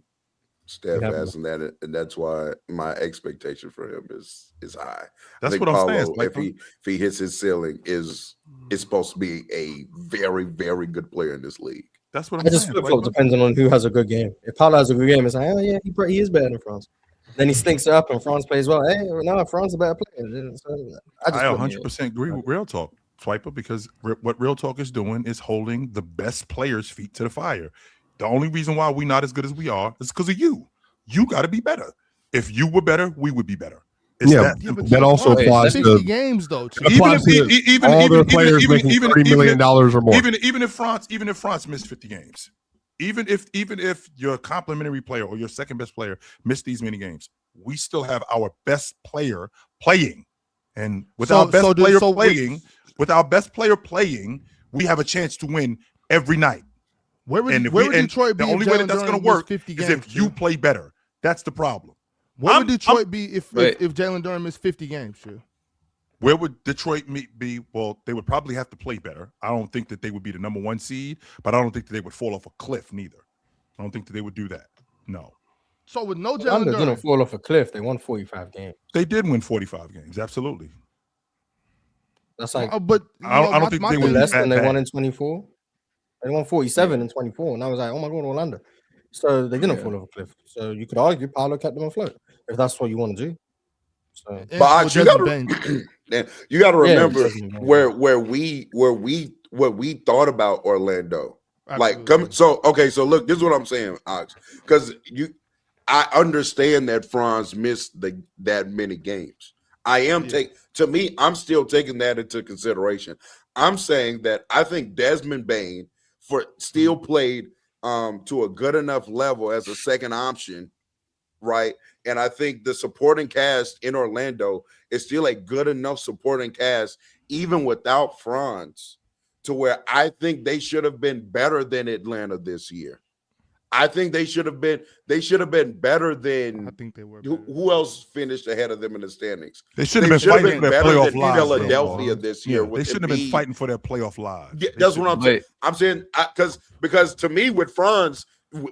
Speaker 8: steadfast in that, and that's why my expectation for him is high.
Speaker 2: That's
Speaker 8: I think
Speaker 2: what
Speaker 8: Paolo,
Speaker 2: I'm saying.
Speaker 8: If he hits his ceiling, is supposed to be a very, very good player in this league.
Speaker 2: That's what I'm saying.
Speaker 7: Just flip-flop depending on who has a good game. If Paolo has a good game, it's like, oh yeah, he is better than Franz. Then he stinks it up and Franz plays well. Hey, no, Franz is a better player.
Speaker 2: I 100% agree with Real Talk, Swiper, because what Real Talk is doing is holding the best players' feet to the fire. The only reason why we're not as good as we are is because of you. You got to be better. If you were better, we would be better.
Speaker 4: That also applies to
Speaker 5: 50 games though.
Speaker 2: Even
Speaker 4: all their players making $30 million or more.
Speaker 2: Even if France missed 50 games, even if your complimentary player or your second best player missed these many games, we still have our best player playing, and with our best player playing, we have a chance to win every night.
Speaker 5: Where would Detroit be?
Speaker 2: The only way that's going to work is if you play better. That's the problem.
Speaker 5: Where would Detroit be if Jalen Duren missed 50 games? Sure.
Speaker 2: Where would Detroit be? Well, they would probably have to play better. I don't think that they would be the number 1 seed, but I don't think that they would fall off a cliff neither. I don't think that they would do that. No.
Speaker 5: So with no Jalen
Speaker 7: Orlando
Speaker 5: Duren,
Speaker 7: didn't fall off a cliff. They won 45 games.
Speaker 2: They did win 45 games. Absolutely.
Speaker 7: That's like
Speaker 5: but
Speaker 2: I don't think they were
Speaker 7: less
Speaker 2: that
Speaker 7: than they
Speaker 2: bad.
Speaker 7: won in 24. They won 47 in 24, and I was like, oh my god, Orlando. So they didn't fall off a cliff. So you could argue Paolo kept them afloat if that's what you want to do. So,
Speaker 8: but you got to remember where we thought about Orlando.
Speaker 5: Absolutely.
Speaker 8: Like, so look, this is what I'm saying, Ox, because I understand that Franz missed that many games. To me, I'm still taking that into consideration. I'm saying that I think Desmond Bane still played to a good enough level as a second option, right? And I think the supporting cast in Orlando is still a good enough supporting cast, even without Franz, to where I think they should have been better than Atlanta this year. I think they should have been better than.
Speaker 5: I think they were.
Speaker 8: Who else finished ahead of them in the standings?
Speaker 2: They should have been fighting for their playoff lives.
Speaker 8: Philadelphia this year.
Speaker 2: They shouldn't have been fighting for their playoff lives.
Speaker 8: Yeah, that's what I'm saying. I'm saying because to me with Franz,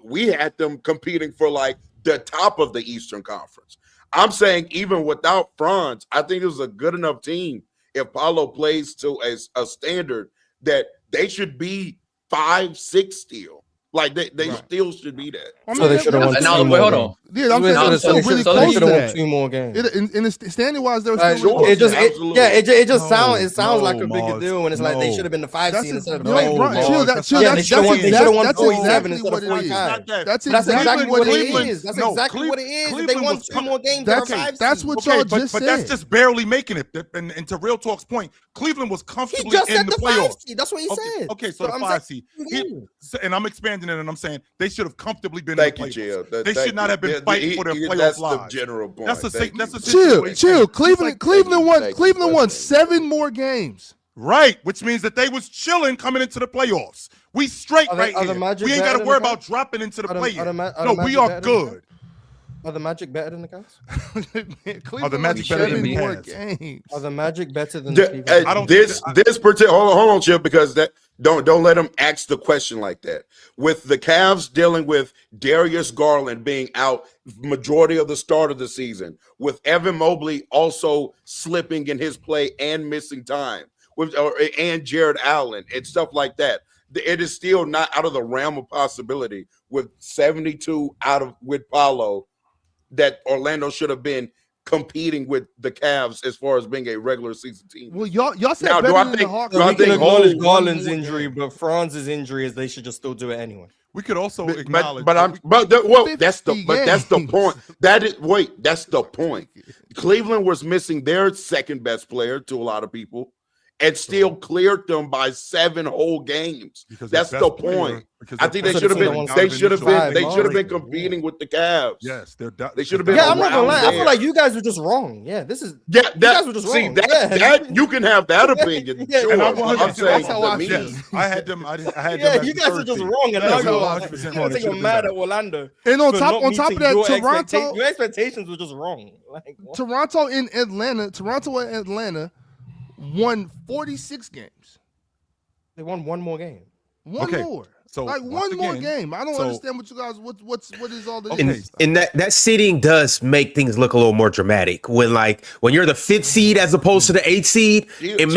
Speaker 8: we had them competing for like the top of the Eastern Conference. I'm saying even without Franz, I think it was a good enough team. If Paolo plays to a standard that they should be 5-6 still. Like they still should be that.
Speaker 7: So they should have won.
Speaker 9: Hold on.
Speaker 5: Yeah, I'm saying I'm still really close to that.
Speaker 7: 2 more games.
Speaker 5: In the standing wise, they were still really close.
Speaker 7: It just sounds like a bigger deal when it's like they should have been the 5 seed instead of the 5.
Speaker 5: They should have won 47
Speaker 7: instead of 45.
Speaker 5: That's exactly what it is.
Speaker 7: That's exactly what it is. If they won 2 more games,
Speaker 5: that's what y'all just said.
Speaker 2: But that's just barely making it. And to Real Talk's point, Cleveland was comfortably in the playoffs.
Speaker 7: That's what he said.
Speaker 2: Okay, so the 5 seed. And I'm expanding it, and I'm saying they should have comfortably been in the playoffs. They should not have been fighting for their playoff lives.
Speaker 8: That's the general point.
Speaker 2: That's a situation.
Speaker 5: Chill. Cleveland won 7 more games.
Speaker 2: Right, which means that they was chilling coming into the playoffs. We straight right here. We ain't got to worry about dropping into the playoffs. No, we are good.
Speaker 7: Are the Magic better than the Cavs?
Speaker 2: Are the Magic better than the
Speaker 5: Cavs?
Speaker 7: Are the Magic better than the Cleveland?
Speaker 8: This particular hold on, Chip, because that don't let them ask the question like that. With the Cavs dealing with Darius Garland being out majority of the start of the season, with Evan Mobley also slipping in his play and missing time, and Jared Allen and stuff like that. It is still not out of the realm of possibility with 72 with Paolo that Orlando should have been competing with the Cavs as far as being a regular season team.
Speaker 5: Well, y'all said
Speaker 8: now,
Speaker 5: better
Speaker 8: do I
Speaker 5: than
Speaker 8: think,
Speaker 5: the Hawks.
Speaker 8: do I think
Speaker 7: acknowledge Garland's injury, but Franz's injury is they should just still do it anyway.
Speaker 2: We could also acknowledge,
Speaker 8: that's the point. That's the point. Cleveland was missing their second best player to a lot of people, and still cleared them by 7 whole games. That's the point. I think they should have been. They should have been competing with the Cavs.
Speaker 2: Yes,
Speaker 8: they should have been.
Speaker 7: Yeah, I'm not gonna lie. I feel like you guys were just wrong. Yeah, this is.
Speaker 8: Yeah,
Speaker 7: you guys were just wrong.
Speaker 8: That you can have that opinion.
Speaker 7: Yeah,
Speaker 8: sure.
Speaker 7: and
Speaker 8: I'm saying
Speaker 5: that's how I feel.
Speaker 2: Yes, I had them. I had
Speaker 7: yeah,
Speaker 2: them.
Speaker 7: You guys are just wrong, and now you're mad at Orlando.
Speaker 5: And on top of that, Toronto,
Speaker 7: your expectations were just wrong. Like
Speaker 5: Toronto and Atlanta won 46 games.
Speaker 7: They won 1 more game.
Speaker 5: One more.
Speaker 2: So
Speaker 5: like one more game. I don't understand what you guys. What is all this?
Speaker 1: And that seeding does make things look a little more dramatic. When you're the 5th seed as opposed to the 8th seed, it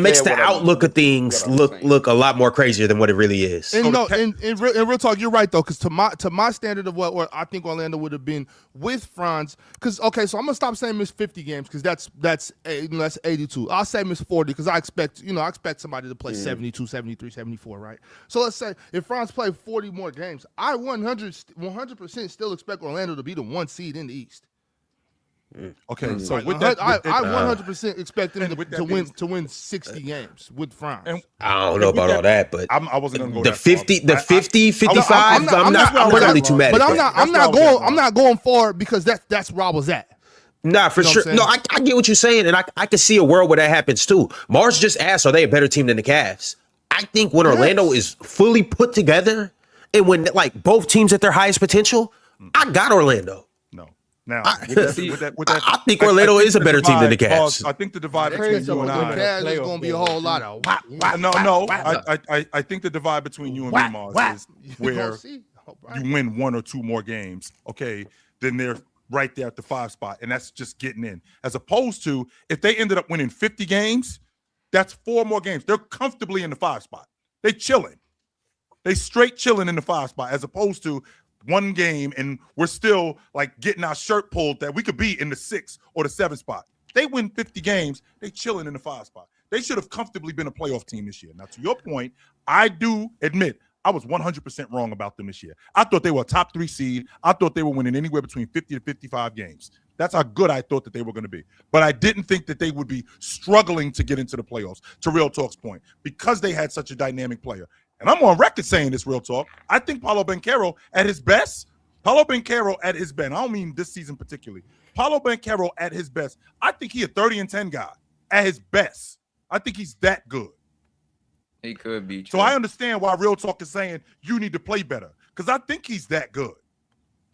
Speaker 1: makes the outlook of things look a lot more crazier than what it really is.
Speaker 5: And in real talk, you're right though, because to my standard of what I think Orlando would have been with Franz. Because so I'm gonna stop saying miss 50 games because that's 82. I'll say miss 40 because I expect somebody to play 72, 73, 74, right? So let's say if Franz played 40 more games, I 100% still expect Orlando to be the 1 seed in the East.
Speaker 2: Okay, so
Speaker 5: with that, I 100% expect them to win 60 games with Franz.
Speaker 1: I don't know about all that, but
Speaker 2: I wasn't going to go
Speaker 1: the
Speaker 2: that
Speaker 1: 50,
Speaker 2: far.
Speaker 1: the 50, 55. I'm not really too mad.
Speaker 5: But
Speaker 1: at that.
Speaker 5: I'm not going far because that's where I was at.
Speaker 1: Nah, for sure. No, I get what you're saying, and I can see a world where that happens too. Mars just asked, are they a better team than the Cavs? I think when Orlando is fully put together and when both teams at their highest potential, I got Orlando.
Speaker 2: No. Now,
Speaker 1: I think Orlando is a better team than the Cavs.
Speaker 2: I think the divide between you and I.
Speaker 5: The Cavs is going to be a whole lot of
Speaker 2: I think the divide between you and me, Mars, is where you win 1 or 2 more games. Okay, then they're right there at the 5 spot, and that's just getting in. As opposed to if they ended up winning 50 games, that's 4 more games. They're comfortably in the 5 spot. They chilling. They straight chilling in the 5 spot, as opposed to 1 game and we're still like getting our shirt pulled that we could be in the 6 or the 7 spot. They win 50 games, they chilling in the 5 spot. They should have comfortably been a playoff team this year. Now, to your point, I do admit I was 100% wrong about them this year. I thought they were a top 3 seed. I thought they were winning anywhere between 50 to 55 games. That's how good I thought that they were going to be. But I didn't think that they would be struggling to get into the playoffs, to Real Talk's point, because they had such a dynamic player. And I'm on record saying this, Real Talk. I think Paolo Banchero at his best, I don't mean this season particularly. Paolo Banchero at his best, I think he a 30-10 guy at his best. I think he's that good.
Speaker 9: He could be.
Speaker 2: So I understand why Real Talk is saying you need to play better, because I think he's that good.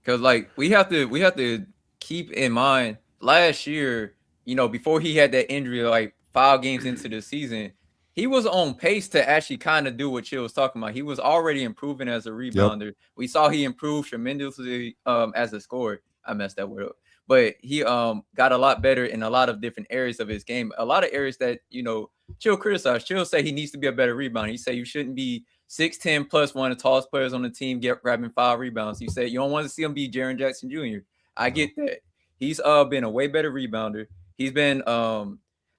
Speaker 9: Because like we have to keep in mind last year, you know, before he had that injury, like 5 games into the season, he was on pace to actually kind of do what Chill was talking about. He was already improving as a rebounder. Yep. We saw he improved tremendously as a scorer. I messed that word up. But he got a lot better in a lot of different areas of his game. A lot of areas that, you know, Chill criticized. Chill say he needs to be a better rebounder. He said you shouldn't be 6'10 plus one of the tallest players on the team grabbing 5 rebounds. He said you don't want to see him be Jaren Jackson Jr. I get that. He's been a way better rebounder. He's been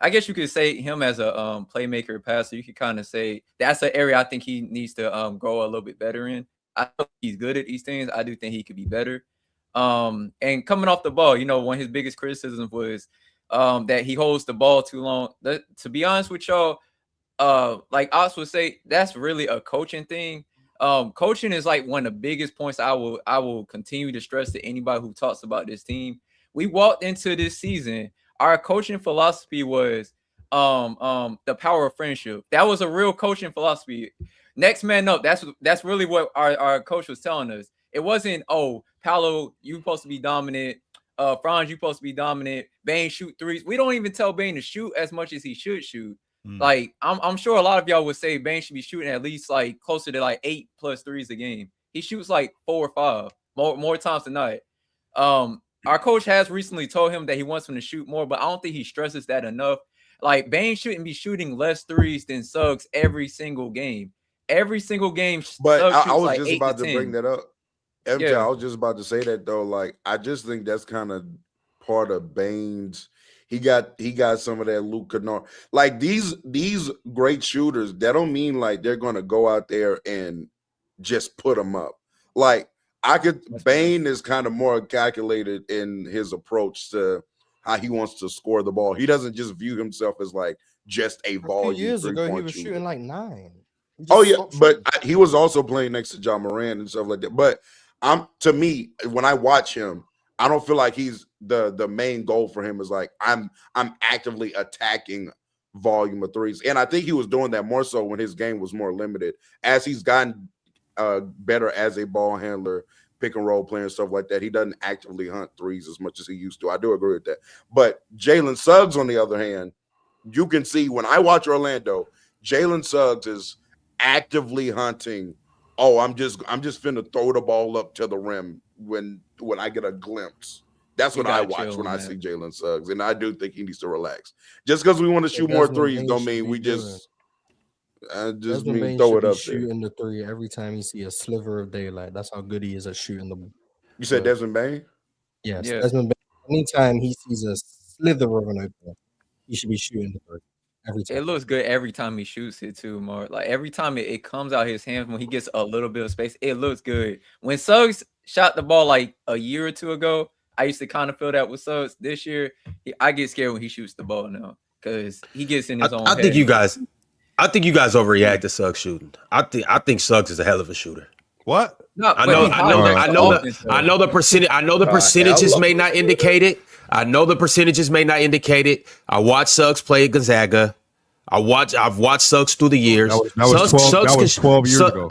Speaker 9: I guess you could say him as a playmaker, passer. You could kind of say that's an area I think he needs to grow a little bit better in. I think he's good at these things. I do think he could be better. And coming off the ball, you know, one of his biggest criticisms was that he holds the ball too long. To be honest with y'all, like Ox would say, that's really a coaching thing. Coaching is like one of the biggest points I will continue to stress to anybody who talks about this team. We walked into this season. Our coaching philosophy was the power of friendship. That was a real coaching philosophy. Next man up. That's really what our coach was telling us. It wasn't, oh, Paolo, you supposed to be dominant. Franz, you supposed to be dominant. Bane shoot threes. We don't even tell Bane to shoot as much as he should shoot. Like I'm sure a lot of y'all would say Bane should be shooting at least like closer to like 8+ threes a game. He shoots like 4 or 5 more times than not. Our coach has recently told him that he wants him to shoot more, but I don't think he stresses that enough. Like Bane shouldn't be shooting less threes than Suggs every single game. Every single game.
Speaker 8: But I was
Speaker 9: like
Speaker 8: just about to bring that up. MJ,
Speaker 9: Yeah.
Speaker 8: I was just about to say that though. Like, I just think that's kind of part of Bane's. He got some of that Luke Kennard. Like these great shooters, that don't mean like they're gonna go out there and just put them up. Like Bane is kind of more calculated in his approach to how he wants to score the ball. He doesn't just view himself as like just a volume.
Speaker 7: A few years ago, he was
Speaker 8: shooter.
Speaker 7: shooting like 9.
Speaker 8: Oh yeah, but he was also playing next to John Moran and stuff like that. But to me, when I watch him, I don't feel like he's the main goal for him is like I'm actively attacking volume of threes. And I think he was doing that more so when his game was more limited. As he's gotten better as a ball handler, pick and roll player and stuff like that, he doesn't actively hunt threes as much as he used to. I do agree with that. But Jalen Suggs, on the other hand, you can see when I watch Orlando, Jalen Suggs is actively hunting. Oh, I'm just finna throw the ball up to the rim when I get a glimpse. That's what I watch when I see Jalen Suggs, and I do think he needs to relax. Just because we want to shoot more threes, don't mean we just mean throw it up there.
Speaker 7: Shooting the 3 every time you see a sliver of daylight. That's how good he is at shooting the ball.
Speaker 8: You said Desmond Bane?
Speaker 7: Yes, yeah. Desmond Bane. Anytime he sees a slither of an opening, he should be shooting the 3. Every time.
Speaker 9: It looks good every time he shoots it too, Mark. Like every time it comes out his hands when he gets a little bit of space, it looks good. When Suggs shot the ball like a year or 2 ago, I used to kind of feel that with Suggs. This year, I get scared when he shoots the ball now because he gets in his own head.
Speaker 1: I think you guys overreact to Suggs shooting. I think Suggs is a hell of a shooter.
Speaker 4: What?
Speaker 9: No,
Speaker 1: I know the percentage. I know the percentages may not indicate it. I watched Suggs play at Gonzaga. I've watched Suggs through the years.
Speaker 4: That was 12 years ago.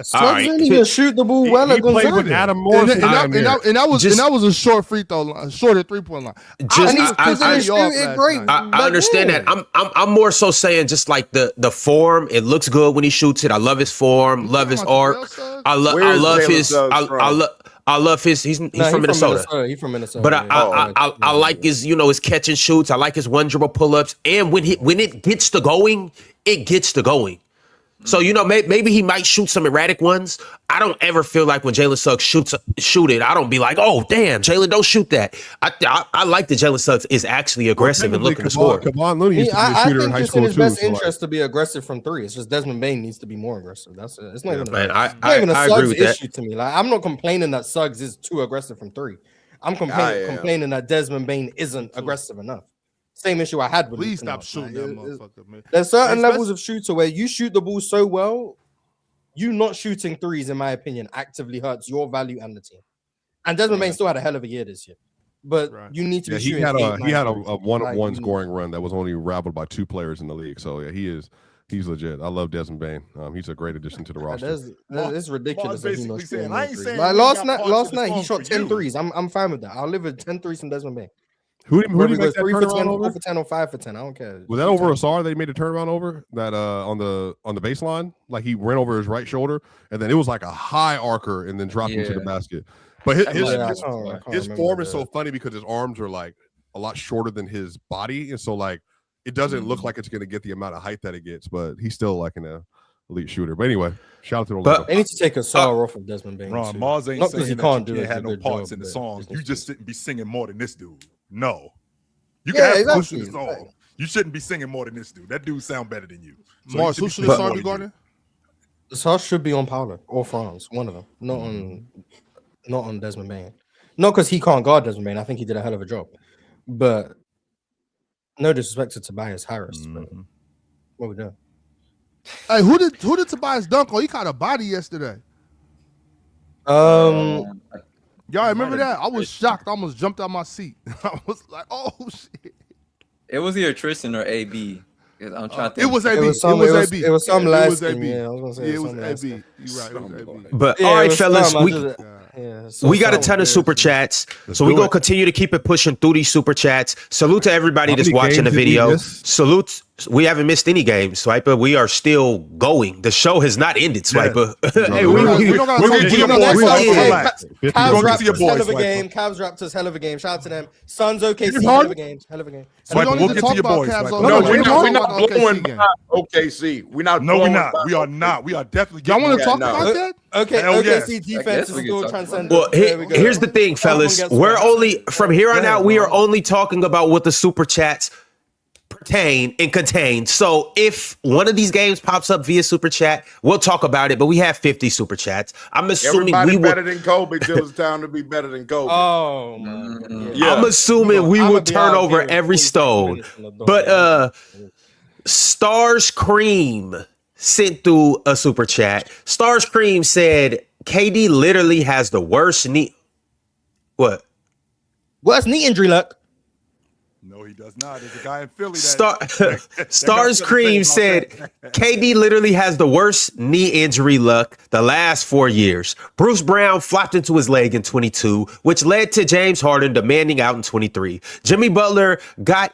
Speaker 7: Suggs didn't even shoot the ball well at Gonzaga.
Speaker 4: Played with Adam Morris,
Speaker 5: and that was a short free throw line, shorter 3-point line.
Speaker 1: I understand that. I'm more so saying just like the form. It looks good when he shoots it. I love his form. Love his arc. love his. He's from Minnesota.
Speaker 7: He's from Minnesota.
Speaker 1: But I like his, his catch and shoots. I like his one dribble pull ups. And when it gets to going, it gets to going. So, maybe he might shoot some erratic ones. I don't ever feel like when Jalen Suggs shoot it, I don't be like, oh, damn, Jalen, don't shoot that. I like that Jalen Suggs is actually aggressive and looking to score.
Speaker 4: Kevon Looney used to be a shooter in high school, too.
Speaker 7: It's in his best interest to be aggressive from three. It's just Desmond Bane needs to be more aggressive. That's it. It's not even a Suggs issue to me. Like, I'm not complaining that Suggs is too aggressive from three. I'm complaining that Desmond Bane isn't aggressive enough. Same issue I had with.
Speaker 5: Please stop shooting that motherfucker, man.
Speaker 7: There's certain levels of shooter where you shoot the ball so well, you not shooting threes, in my opinion, actively hurts your value and the team. And Desmond Bane still had a hell of a year this year, but you need to be shooting.
Speaker 4: He had a one-on-one scoring run that was only rivaled by 2 players in the league. So yeah, he's legit. I love Desmond Bane. He's a great addition to the roster.
Speaker 7: It's ridiculous.
Speaker 2: Basically saying, I ain't saying
Speaker 7: like last night he shot 10 threes. I'm fine with that. I'll live with 10 threes from Desmond Bane.
Speaker 4: Who did he make that
Speaker 7: 3 for 10,
Speaker 4: over?
Speaker 7: 4 for 10, or 5 for 10? I don't care.
Speaker 4: Was that over Asar that he made a turnaround over that on the baseline? Like he ran over his right shoulder and then it was like a high arcer and then dropped into the basket. But his form is so funny because his arms are like a lot shorter than his body, and so like it doesn't look like it's going to get the amount of height that it gets, but he's still like an elite shooter. But anyway, shout out to the.
Speaker 7: But they need to take a Asar off of Desmond Bane.
Speaker 2: Ron, Mars ain't saying he can't have no parts in the song. You just shouldn't be singing more than this dude. No. You can have parts in the song. You shouldn't be singing more than this dude. That dude sound better than you.
Speaker 5: So Mars, who should the song be going?
Speaker 7: The song should be on Paolo or Franz, one of them. Not on Desmond Bane. Not because he can't guard Desmond Bane. I think he did a hell of a job. But no disrespect to Tobias Harris. But what we doing?
Speaker 5: Hey, who did Tobias dunk on? He caught a body yesterday. Y'all remember that? I was shocked. I almost jumped out my seat. I was like, "Oh shit!"
Speaker 9: It was either Tristan or AB. I'm trying to think.
Speaker 5: It was AB.
Speaker 7: It was some last
Speaker 5: AB.
Speaker 7: Yeah, I was gonna say
Speaker 5: it was AB. You're right. It was AB.
Speaker 1: But all right, fellas, we got a ton of super chats, so we're gonna continue to keep it pushing through these super chats. Salute to everybody that's watching the video. Salute. We haven't missed any games, Swiper. We are still going. The show has not ended, Swiper. Hey, we're gonna get to your boys.
Speaker 7: Cavs Raptors, hell of a game. Cavs Raptors, hell of a game. Shout out to them. Suns OKC, hell of a game. Hell of a game.
Speaker 2: Swiper, we'll get to your boys.
Speaker 6: No, we're not blowing by OKC. We're not.
Speaker 2: No, we're not. We are not. We are definitely.
Speaker 5: Y'all want to talk about that?
Speaker 7: Okay, OKC defense is still transcendent.
Speaker 1: Well, here's the thing, fellas. We're only from here on out. We are only talking about what the super chats pertain and contain. So if one of these games pops up via super chat, we'll talk about it. But we have 50 super chats. I'm assuming
Speaker 6: everybody better than Kobe till it's time to be better than Kobe.
Speaker 7: Oh man.
Speaker 1: Yeah. I'm assuming we will turn over every stone. But Stars Cream sent through a super chat. Stars Cream said KD literally has the worst knee. What?
Speaker 7: Worst knee injury luck.
Speaker 2: No, he does not. There's a guy in Philly
Speaker 1: Stars Cream said KD literally has the worst knee injury luck the last 4 years. Bruce Brown flopped into his leg in 22, which led to James Harden demanding out in 23. Jimmy Butler got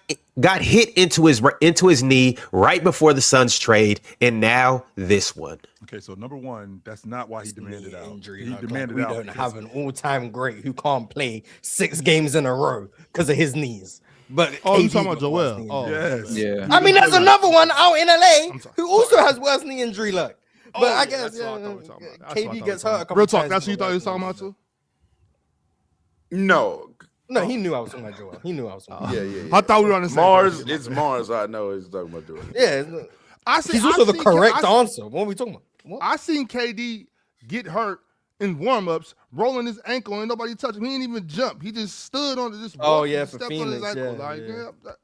Speaker 1: hit into his knee right before the Suns trade, and now this one.
Speaker 2: Okay, so number one, that's not why he demanded out.
Speaker 7: He demanded out. We don't have an all-time great who can't play 6 games in a row because of his knees. But
Speaker 5: you talking about Joel? Oh,
Speaker 2: yes.
Speaker 9: Yeah.
Speaker 7: I mean, there's another one out in LA who also has worse knee injury luck. But I guess KD gets hurt a couple
Speaker 5: Real talk.
Speaker 7: times.
Speaker 5: That's what you thought he was talking about too?
Speaker 6: No,
Speaker 7: he knew I was talking about Joel. He knew I was talking about.
Speaker 6: Yeah.
Speaker 5: I thought we were on the same
Speaker 6: Mars.
Speaker 5: page.
Speaker 6: It's Mars. I know he's talking about Joel.
Speaker 7: Yeah. He's also the correct answer. What are we talking about? What?
Speaker 5: I seen KD get hurt in warm-ups, rolling his ankle, and nobody touched him. He didn't even jump. He just stood on this.
Speaker 7: Oh yeah, for
Speaker 5: stepped
Speaker 7: Phoenix.
Speaker 5: on his ankle.
Speaker 7: Yeah.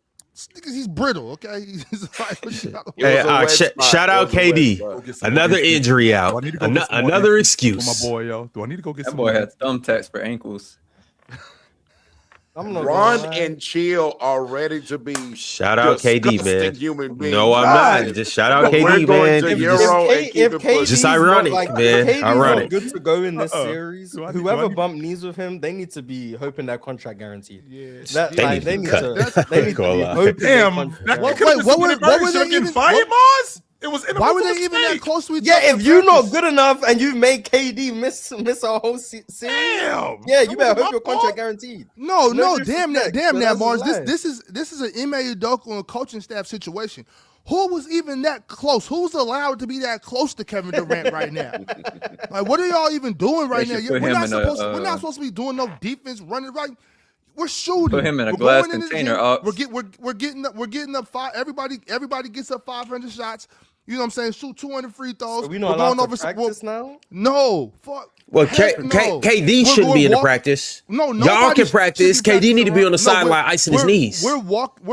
Speaker 5: He's brittle. Okay. He's like,
Speaker 1: shout out KD. Another injury out. Another excuse.
Speaker 2: My boy, yo. Do I need to go get
Speaker 9: that
Speaker 2: some?
Speaker 9: Boy had thumbtacks for ankles.
Speaker 6: Ron and Chill are ready to be.
Speaker 1: Shout out KD, man.
Speaker 6: Human beings.
Speaker 1: No, I'm not. Just shout out KD, man. Just ironic, man. Ironic.
Speaker 7: Good to go in this series. Whoever bumped knees with him, they need to be hoping that contract guaranteed.
Speaker 5: Yeah.
Speaker 1: They need to
Speaker 7: be hoping.
Speaker 2: Damn. What were they even fired, Mars? It was in the
Speaker 5: Why were
Speaker 2: middle
Speaker 5: they
Speaker 2: of
Speaker 5: even that
Speaker 2: state.
Speaker 5: close to each
Speaker 7: Yeah,
Speaker 5: other?
Speaker 7: if you're not good enough and you've made KD miss a whole series,
Speaker 2: Damn.
Speaker 7: yeah,
Speaker 2: That
Speaker 7: you better
Speaker 2: wasn't
Speaker 7: hope
Speaker 2: my
Speaker 7: your contract guaranteed.
Speaker 5: No,
Speaker 7: No
Speaker 5: damn
Speaker 7: disrespect,
Speaker 5: that,
Speaker 7: but that's
Speaker 5: Mars.
Speaker 7: life.
Speaker 5: This is an Ime Udoka and coaching staff situation. Who was even that close? Who's allowed to be that close to Kevin Durant right now? Like, what are y'all even doing right
Speaker 9: They
Speaker 5: now?
Speaker 9: should put
Speaker 5: We're
Speaker 9: him
Speaker 5: not
Speaker 9: in
Speaker 5: supposed.
Speaker 9: a,
Speaker 5: We're not supposed to be doing no defense, running right. We're shooting.
Speaker 9: Put him in a
Speaker 5: We're
Speaker 9: glass
Speaker 5: going into the
Speaker 9: container,
Speaker 5: gym.
Speaker 9: Ox.
Speaker 5: We're getting up five. Everybody gets up 500 shots. You know what I'm saying? Shoot 200 free throws.
Speaker 7: So we not allowed to practice now?
Speaker 5: No. Fuck.
Speaker 1: Well,
Speaker 5: heck no.
Speaker 1: KD shouldn't be in the practice.
Speaker 5: No,
Speaker 1: y'all
Speaker 5: nobody
Speaker 1: can practice.
Speaker 5: should be
Speaker 1: KD need to be on the
Speaker 5: practicing.
Speaker 1: sideline icing his knees.
Speaker 5: We're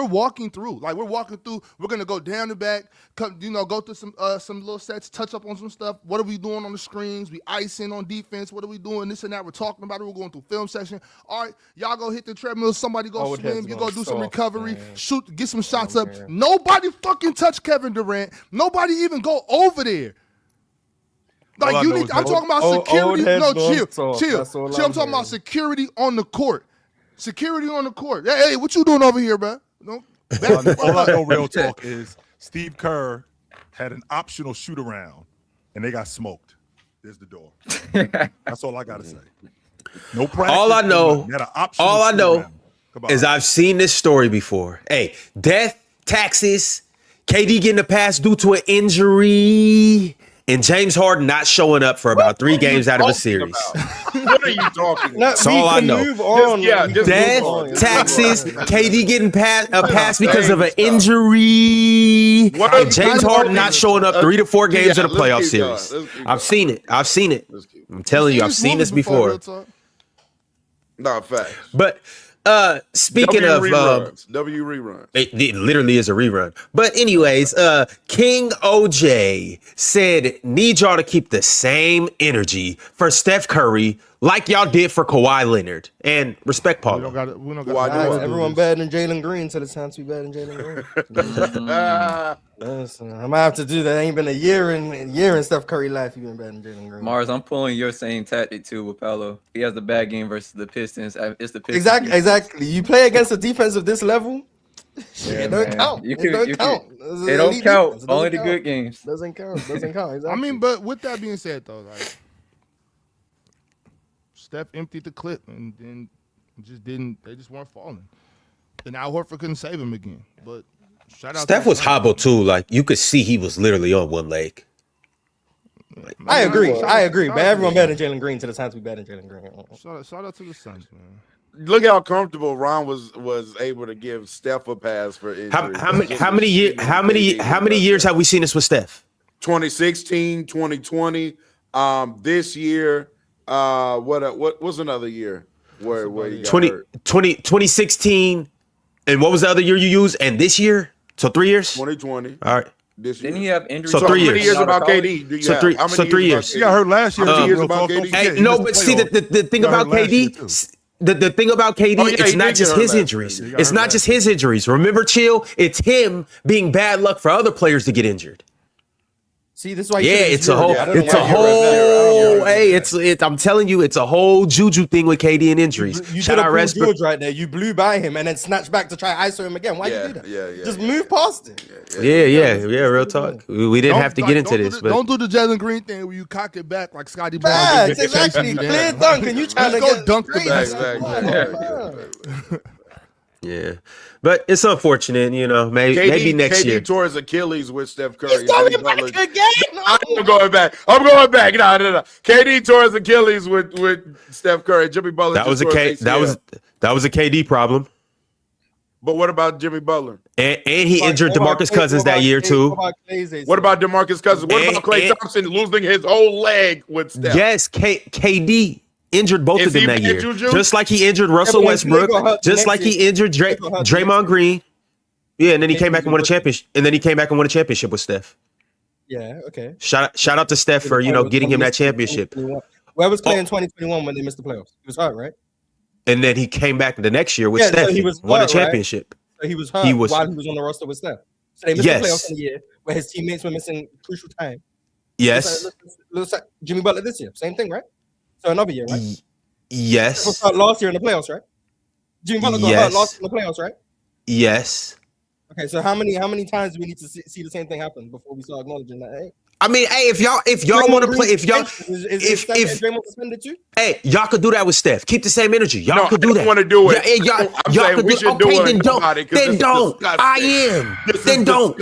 Speaker 5: walking through. Like, we're walking through. We're gonna go down the back. Come, go through some little sets, touch up on some stuff. What are we doing on the screens? We icing on defense. What are we doing? This and that. We're talking about it. We're going through film session. All right, y'all go hit the treadmill. Somebody go swim. You go do some recovery. Man. Shoot. Get some shots up. Care. Nobody fucking touch Kevin Durant. Nobody even go over there. Like, I'm talking about security. No, chill. I'm talking about security on the court. Security on the court. Hey, what you doing over here, bro? No.
Speaker 2: All I know, real talk, is Steve Kerr had an optional shoot around, and they got smoked. There's the door. That's all I gotta say. No practice.
Speaker 1: All I know is I've seen this story before. Hey, death, taxes, KD getting a pass due to an injury, and James Harden not showing up for about 3 games out of a series.
Speaker 8: What are you talking about?
Speaker 1: That's all I know. Death, taxes, KD getting a pass because of an injury, and James Harden not showing up 3 to 4 games in a playoff series. I've seen it. I'm telling you, I've seen this before.
Speaker 8: Not facts.
Speaker 1: But speaking of
Speaker 8: reruns.
Speaker 1: It literally is a rerun. But anyways, King OJ said, need y'all to keep the same energy for Steph Curry like y'all did for Kawhi Leonard. And respect Paolo.
Speaker 5: We don't got
Speaker 7: everyone better than Jalen Green to the time to be better than Jalen Green. Listen, I'm gonna have to do that. Ain't been a year in Steph Curry life. You've been better than Jalen Green.
Speaker 9: Mars, I'm pulling your same tactic too with Paolo. He has the bad game versus the Pistons. It's the Pistons.
Speaker 7: Exactly. You play against a defense of this level, it don't count. It don't count.
Speaker 9: It don't count. Only the good games.
Speaker 7: Doesn't count. Exactly.
Speaker 5: I mean, but with that being said, though, like, Steph emptied the clip and then they just weren't falling. And Al Horford couldn't save him again. But shout out
Speaker 1: Steph was hobbled too. Like, you could see he was literally on one leg.
Speaker 7: I agree. But everyone better than Jalen Green to the time to be better than Jalen Green.
Speaker 5: Shout out to the Suns, man.
Speaker 8: Look how comfortable Ron was able to give Steph a pass for injury.
Speaker 1: How many years have we seen this with Steph?
Speaker 8: 2016, 2020. This year, what was another year where you got
Speaker 1: 2016, and what was the other year you used? And this year, so 3 years.
Speaker 8: 2020.
Speaker 1: All right.
Speaker 8: This year.
Speaker 9: Didn't he have injuries?
Speaker 1: So 3 years.
Speaker 8: How many years about KD? Do you have? How many
Speaker 1: 3 years.
Speaker 2: You got hurt last year.
Speaker 8: 2 years about KD.
Speaker 1: Hey, no, but see the thing about KD. The thing about KD, it's not just his injuries. It's not just his injuries. Remember, Chill, it's him being bad luck for other players to get injured.
Speaker 7: See, this is why.
Speaker 1: It's a whole. I'm telling you, it's a whole juju thing with KD and injuries.
Speaker 7: You should have pulled George right there. You blew by him and then snatched back to try ISO him again. Why you do that? Just move past it.
Speaker 1: Yeah. Real talk. We didn't have to get into this, but
Speaker 5: don't do the Jalen Green thing where you cock it back like Scotty Brown.
Speaker 7: Exactly. Clear dunk, and you trying to
Speaker 5: go dunk
Speaker 7: the
Speaker 5: ball.
Speaker 1: Yeah, but it's unfortunate, maybe next year.
Speaker 8: KD tore his Achilles with Steph Curry.
Speaker 7: He's going back again.
Speaker 8: I'm going back. No. KD tore his Achilles with Steph Curry. Jimmy Butler.
Speaker 1: That was a KD problem.
Speaker 8: But what about Jimmy Butler?
Speaker 1: And he injured DeMarcus Cousins that year too.
Speaker 8: What about DeMarcus Cousins? What about Klay Thompson losing his whole leg with Steph?
Speaker 1: Yes, KD injured both of them that year. Just like he injured Russell Westbrook. Just like he injured Draymond Green. Yeah, and then he came back and won a championship. With Steph.
Speaker 7: Yeah, okay.
Speaker 1: Shout out to Steph for getting him that championship.
Speaker 7: Where was Klay in 2021 when they missed the playoffs? He was hurt, right?
Speaker 1: And then he came back the next year with Steph.
Speaker 7: So he was
Speaker 1: won
Speaker 7: hurt,
Speaker 1: a championship.
Speaker 7: Right? So he was hurt while he was on the roster with Steph. So they missed the playoffs in a year where his teammates were missing crucial time.
Speaker 1: Yes.
Speaker 7: Looks like Jimmy Butler this year. Same thing, right? So another year, right?
Speaker 1: Yes.
Speaker 7: Last year in the playoffs, right? Jimmy Butler got hurt last year in the playoffs, right?
Speaker 1: Yes.
Speaker 7: Okay, so how many times do we need to see the same thing happen before we start acknowledging that? Hey,
Speaker 10: I mean, hey, if y'all want to play, if
Speaker 7: Draymond suspended too?
Speaker 10: hey, y'all could do that with Steph. Keep the same energy. Y'all could do that.
Speaker 6: I want to do it.
Speaker 10: Y'all could do it. Okay, then don't. Then don't. I am. Then don't.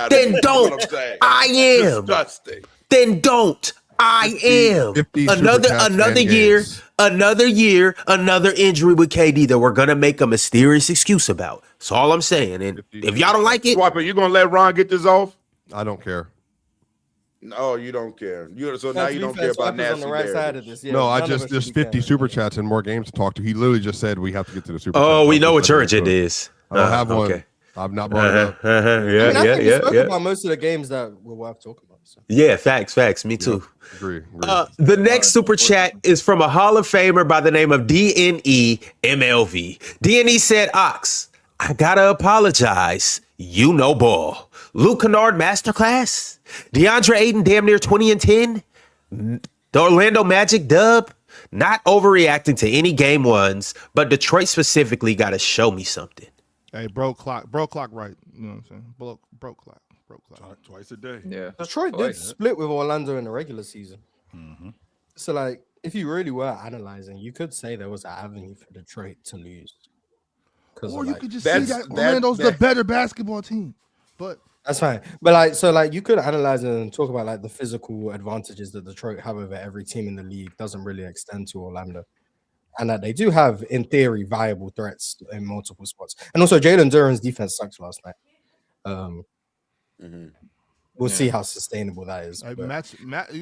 Speaker 10: Then don't. I am.
Speaker 6: Disgusting.
Speaker 10: Then don't. I am. Another year, another injury with KD that we're gonna make a mysterious excuse about. That's all I'm saying. And if y'all don't like it,
Speaker 6: Swiper, you gonna let Ron get this off?
Speaker 4: I don't care.
Speaker 8: No, you don't care. Now you don't care about nasty.
Speaker 7: On the right side of this. Yeah,
Speaker 4: no, there's 50 super chats and more games to talk to. He literally just said we have to get to the super.
Speaker 10: Oh, we know what your agenda is.
Speaker 4: I don't have one. Okay. I've not brought it up.
Speaker 7: I think we spoke about most of the games that we'll have to talk about. So.
Speaker 10: Yeah, facts. Me too.
Speaker 4: Agree.
Speaker 10: The next super chat is from a Hall of Famer by the name of DNE MLV. DNE said, Ox, I gotta apologize. You know ball. Luke Kennard masterclass. DeAndre Ayton damn near 20 and 10. The Orlando Magic dub. Not overreacting to any game ones, but Detroit specifically got to show me something.
Speaker 5: Hey, broke clock right. You know what I'm saying? Broke clock.
Speaker 2: Twice a day.
Speaker 9: Yeah.
Speaker 7: Detroit did split with Orlando in the regular season.
Speaker 2: Mm-hmm.
Speaker 7: So, like, if you really were analyzing, you could say there was an avenue for Detroit to lose.
Speaker 5: Or you could just see that Orlando's the better basketball team. But
Speaker 7: that's fine. But you could analyze and talk about like the physical advantages that Detroit have over every team in the league doesn't really extend to Orlando. And that they do have, in theory, viable threats in multiple spots. And also, Jalen Duren's defense sucks last night. We'll see how sustainable that is.
Speaker 5: You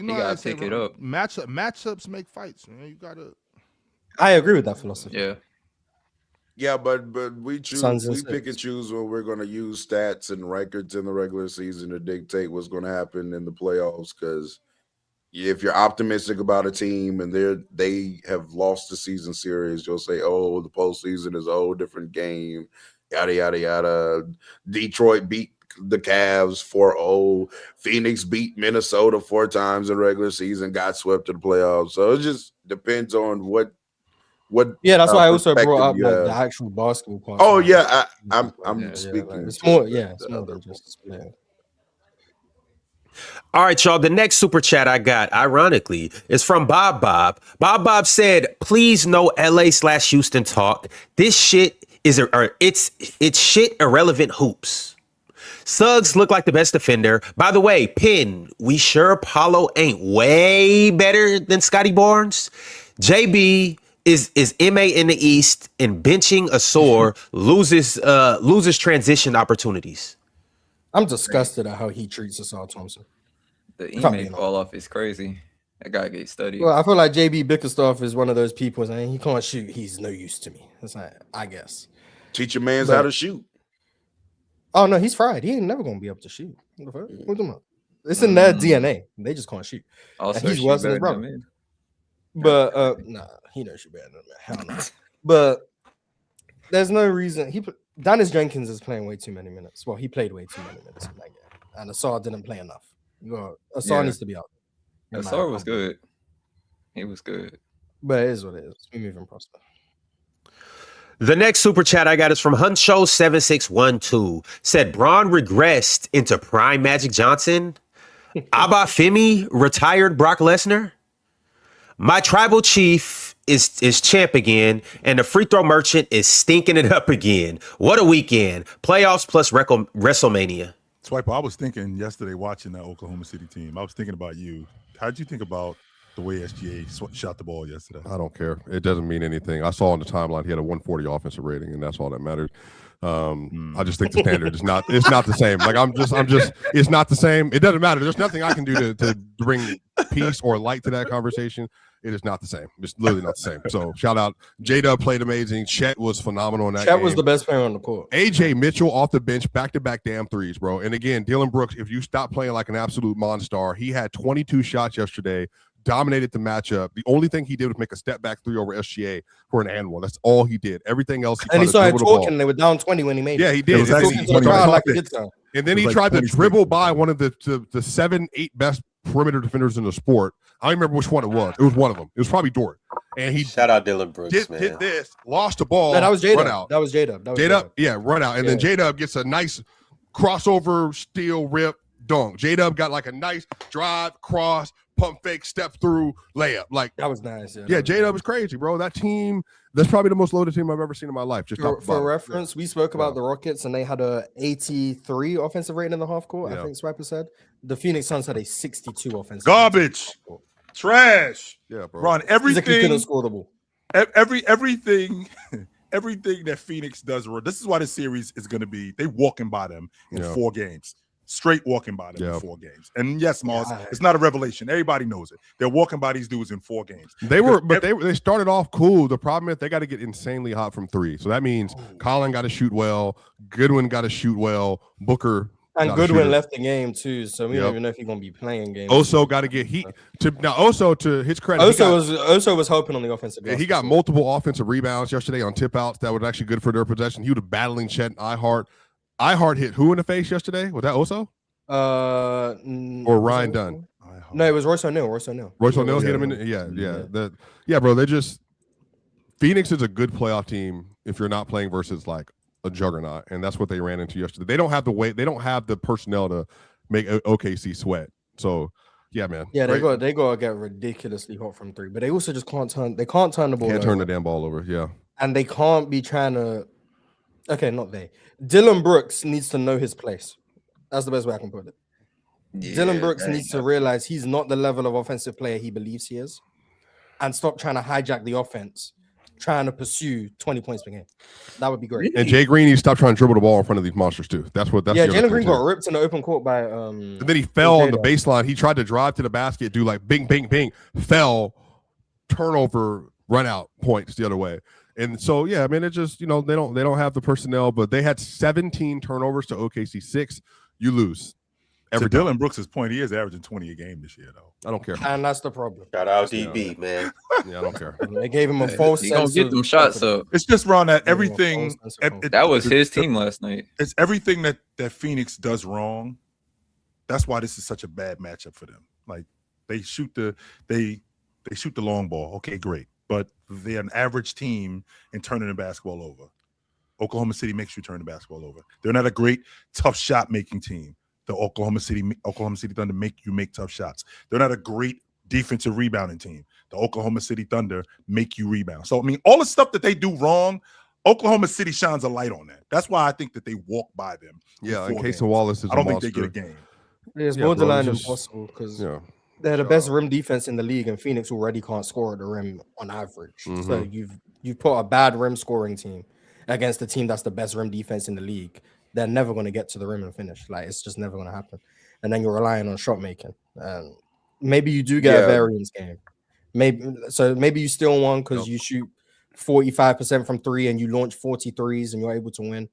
Speaker 5: know,
Speaker 9: gotta pick it up.
Speaker 5: Matchups make fights. Man. You gotta.
Speaker 7: I agree with that philosophy.
Speaker 8: Yeah, but we pick and choose when we're going to use stats and records in the regular season to dictate what's going to happen in the playoffs. Because if you're optimistic about a team and they have lost the season series, you'll say, "Oh, the postseason is a whole different game." Yada yada yada. Detroit beat the Cavs 4-0. Phoenix beat Minnesota 4 times in regular season, got swept to the playoffs. So it just depends on what.
Speaker 7: That's why I also brought up like the actual basketball part.
Speaker 8: Oh yeah, I'm speaking.
Speaker 7: Like, it's more than just split.
Speaker 10: All right, y'all. The next super chat I got, ironically, is from Bob. Bob said, "Please no LA/Houston talk. This shit is it's shit irrelevant hoops. Suggs look like the best defender. By the way, Pin, we sure Paolo ain't way better than Scotty Barnes. JB is MA in the East, and benching a sore loses transition opportunities."
Speaker 7: I'm disgusted at how he treats Asar Thompson.
Speaker 9: The email fall off is crazy. That guy gets studied.
Speaker 7: Well, I feel like JB Bickerstaff is one of those people saying he can't shoot. He's no use to me. It's like, I guess.
Speaker 8: Teach your mans how to shoot.
Speaker 7: Oh no, he's fried. He ain't never gonna be able to shoot. What the fuck? What are you talking about? It's in their DNA. They just can't shoot.
Speaker 9: Also,
Speaker 7: he's worse than his brother. But nah, he knows shoot better than me. Hell no. But there's no reason Dennis Jenkins is playing way too many minutes. Well, he played way too many minutes in that game, and Asar didn't play enough. Asar needs to be out.
Speaker 9: Asar was good. He was good.
Speaker 7: But it is what it is. We move in prospect.
Speaker 10: The next super chat I got is from Huncho7612. Said Braun regressed into prime Magic Johnson. Abba Femi retired Brock Lesnar. My tribal chief is champ again, and the free throw merchant is stinking it up again. What a weekend. Playoffs plus WrestleMania.
Speaker 2: Swiper, I was thinking yesterday watching that Oklahoma City team. I was thinking about you. How'd you think about the way SGA shot the ball yesterday?
Speaker 4: I don't care. It doesn't mean anything. I saw on the timeline he had a 140 offensive rating, and that's all that mattered. I just think the standard is not. It's not the same. Like I'm just. It's not the same. It doesn't matter. There's nothing I can do to bring peace or light to that conversation. It is not the same. It's literally not the same. So shout out. J-Dub played amazing. Chet was phenomenal in that game.
Speaker 7: Chet was the best player on the court.
Speaker 4: AJ Mitchell off the bench, back-to-back damn threes, bro. And again, Dylan Brooks, if you stop playing like an absolute monster, he had 22 shots yesterday, dominated the matchup. The only thing he did was make a step-back three over SGA for an and one. That's all he did. Everything else,
Speaker 7: and he started talking. They were down 20 when he made it.
Speaker 4: Yeah, he did. And then he tried to dribble by one of the 7-8 best perimeter defenders in the sport. I don't remember which one it was. It was one of them. It was probably Dort. and he
Speaker 10: shout out Dylan Brooks, man.
Speaker 4: hit this, lost the ball.
Speaker 7: No, that was
Speaker 4: run
Speaker 7: J-Dub.
Speaker 4: out.
Speaker 7: That was J-Dub.
Speaker 4: J-Dub, yeah, run out, and then J-Dub gets a nice crossover, steal, rip, dunk. J-Dub got like a nice drive, cross, pump fake, step through, layup. Like
Speaker 7: that was nice.
Speaker 4: Yeah, J-Dub is crazy, bro. That team, that's probably the most loaded team I've ever seen in my life. Just
Speaker 7: for reference, we spoke about the Rockets, and they had a 83 offensive rating in the half court. I think Swiper said the Phoenix Suns had a 62 offensive.
Speaker 2: Garbage, trash.
Speaker 4: Yeah, bro.
Speaker 2: Ron, everything
Speaker 7: couldn't score the ball.
Speaker 2: Everything that Phoenix does. This is why the series is going to be. They walking by them in 4 games. Straight walking by them in 4 games. And yes, Mars, it's not a revelation. Everybody knows it. They're walking by these dudes in 4 games.
Speaker 4: They started off cool. The problem is they got to get insanely hot from 3. So that means Colin got to shoot well, Goodwin got to shoot well, Booker.
Speaker 7: And Goodwin left the game too, so we don't even know if he's gonna be playing games.
Speaker 4: Oso got to get heat. Oso, to his credit,
Speaker 7: Oso was helping on the offensive.
Speaker 4: Yeah, he got multiple offensive rebounds yesterday on tip outs that were actually good for their possession. He was battling Chet and iHeart hit who in the face yesterday? Was that Oso? Or Ryan Dunn?
Speaker 7: No, it was Royce O'Neal.
Speaker 4: Royce O'Neal hit him in. Bro. They just Phoenix is a good playoff team if you're not playing versus like a juggernaut, and that's what they ran into yesterday. They don't have the weight. They don't have the personnel to make OKC sweat. So, yeah, man.
Speaker 7: Yeah, they got to get ridiculously hot from 3, but they also just can't turn. They can't turn the ball.
Speaker 4: Can't turn the damn ball over. Yeah,
Speaker 7: and they can't be trying to. Okay, not they. Dylan Brooks needs to know his place. That's the best way I can put it. Yeah, Dylan Brooks needs to realize he's not the level of offensive player he believes he is, and stop trying to hijack the offense, trying to pursue 20 points per game. That would be great.
Speaker 4: And Jay Green needs to stop trying to dribble the ball in front of these monsters too. That's
Speaker 7: Jalen Green got ripped in the open court by
Speaker 4: and then he fell on the baseline. He tried to drive to the basket, do like bing, bing, bing, fell, turnover, run out, points the other way. And so, yeah, I mean, it just, they don't have the personnel, but they had 17 turnovers to OKC 6. You lose.
Speaker 2: To Dylan Brooks' point, he is averaging 20 a game this year, though.
Speaker 4: I don't care.
Speaker 7: And that's the problem.
Speaker 10: Shout out DB, man.
Speaker 4: Yeah, I don't care.
Speaker 7: They gave him a false sense.
Speaker 9: He gonna get them shots up.
Speaker 2: It's just, Ron, that everything.
Speaker 9: That was his team last night.
Speaker 2: It's everything that Phoenix does wrong. That's why this is such a bad matchup for them. Like, they shoot the long ball. Okay, great. But they're an average team in turning the basketball over. Oklahoma City makes you turn the basketball over. They're not a great, tough shot-making team. The Oklahoma City Thunder make you make tough shots. They're not a great defensive rebounding team. The Oklahoma City Thunder make you rebound. So, I mean, all the stuff that they do wrong, Oklahoma City shines a light on that. That's why I think that they walk by them.
Speaker 4: Yeah, in case of Wallace is
Speaker 2: I don't think they get a game.
Speaker 7: It's borderline impossible because they're the best rim defense in the league, and Phoenix already can't score at the rim on average. Mm-hmm. So you've put a bad rim scoring team against the team that's the best rim defense in the league. They're never going to get to the rim and finish. Like, it's just never going to happen. And then you're relying on shot making. Maybe you do get a variance game. Maybe you still won because you shoot 45% from 3 and you launch 43s and you're able to win.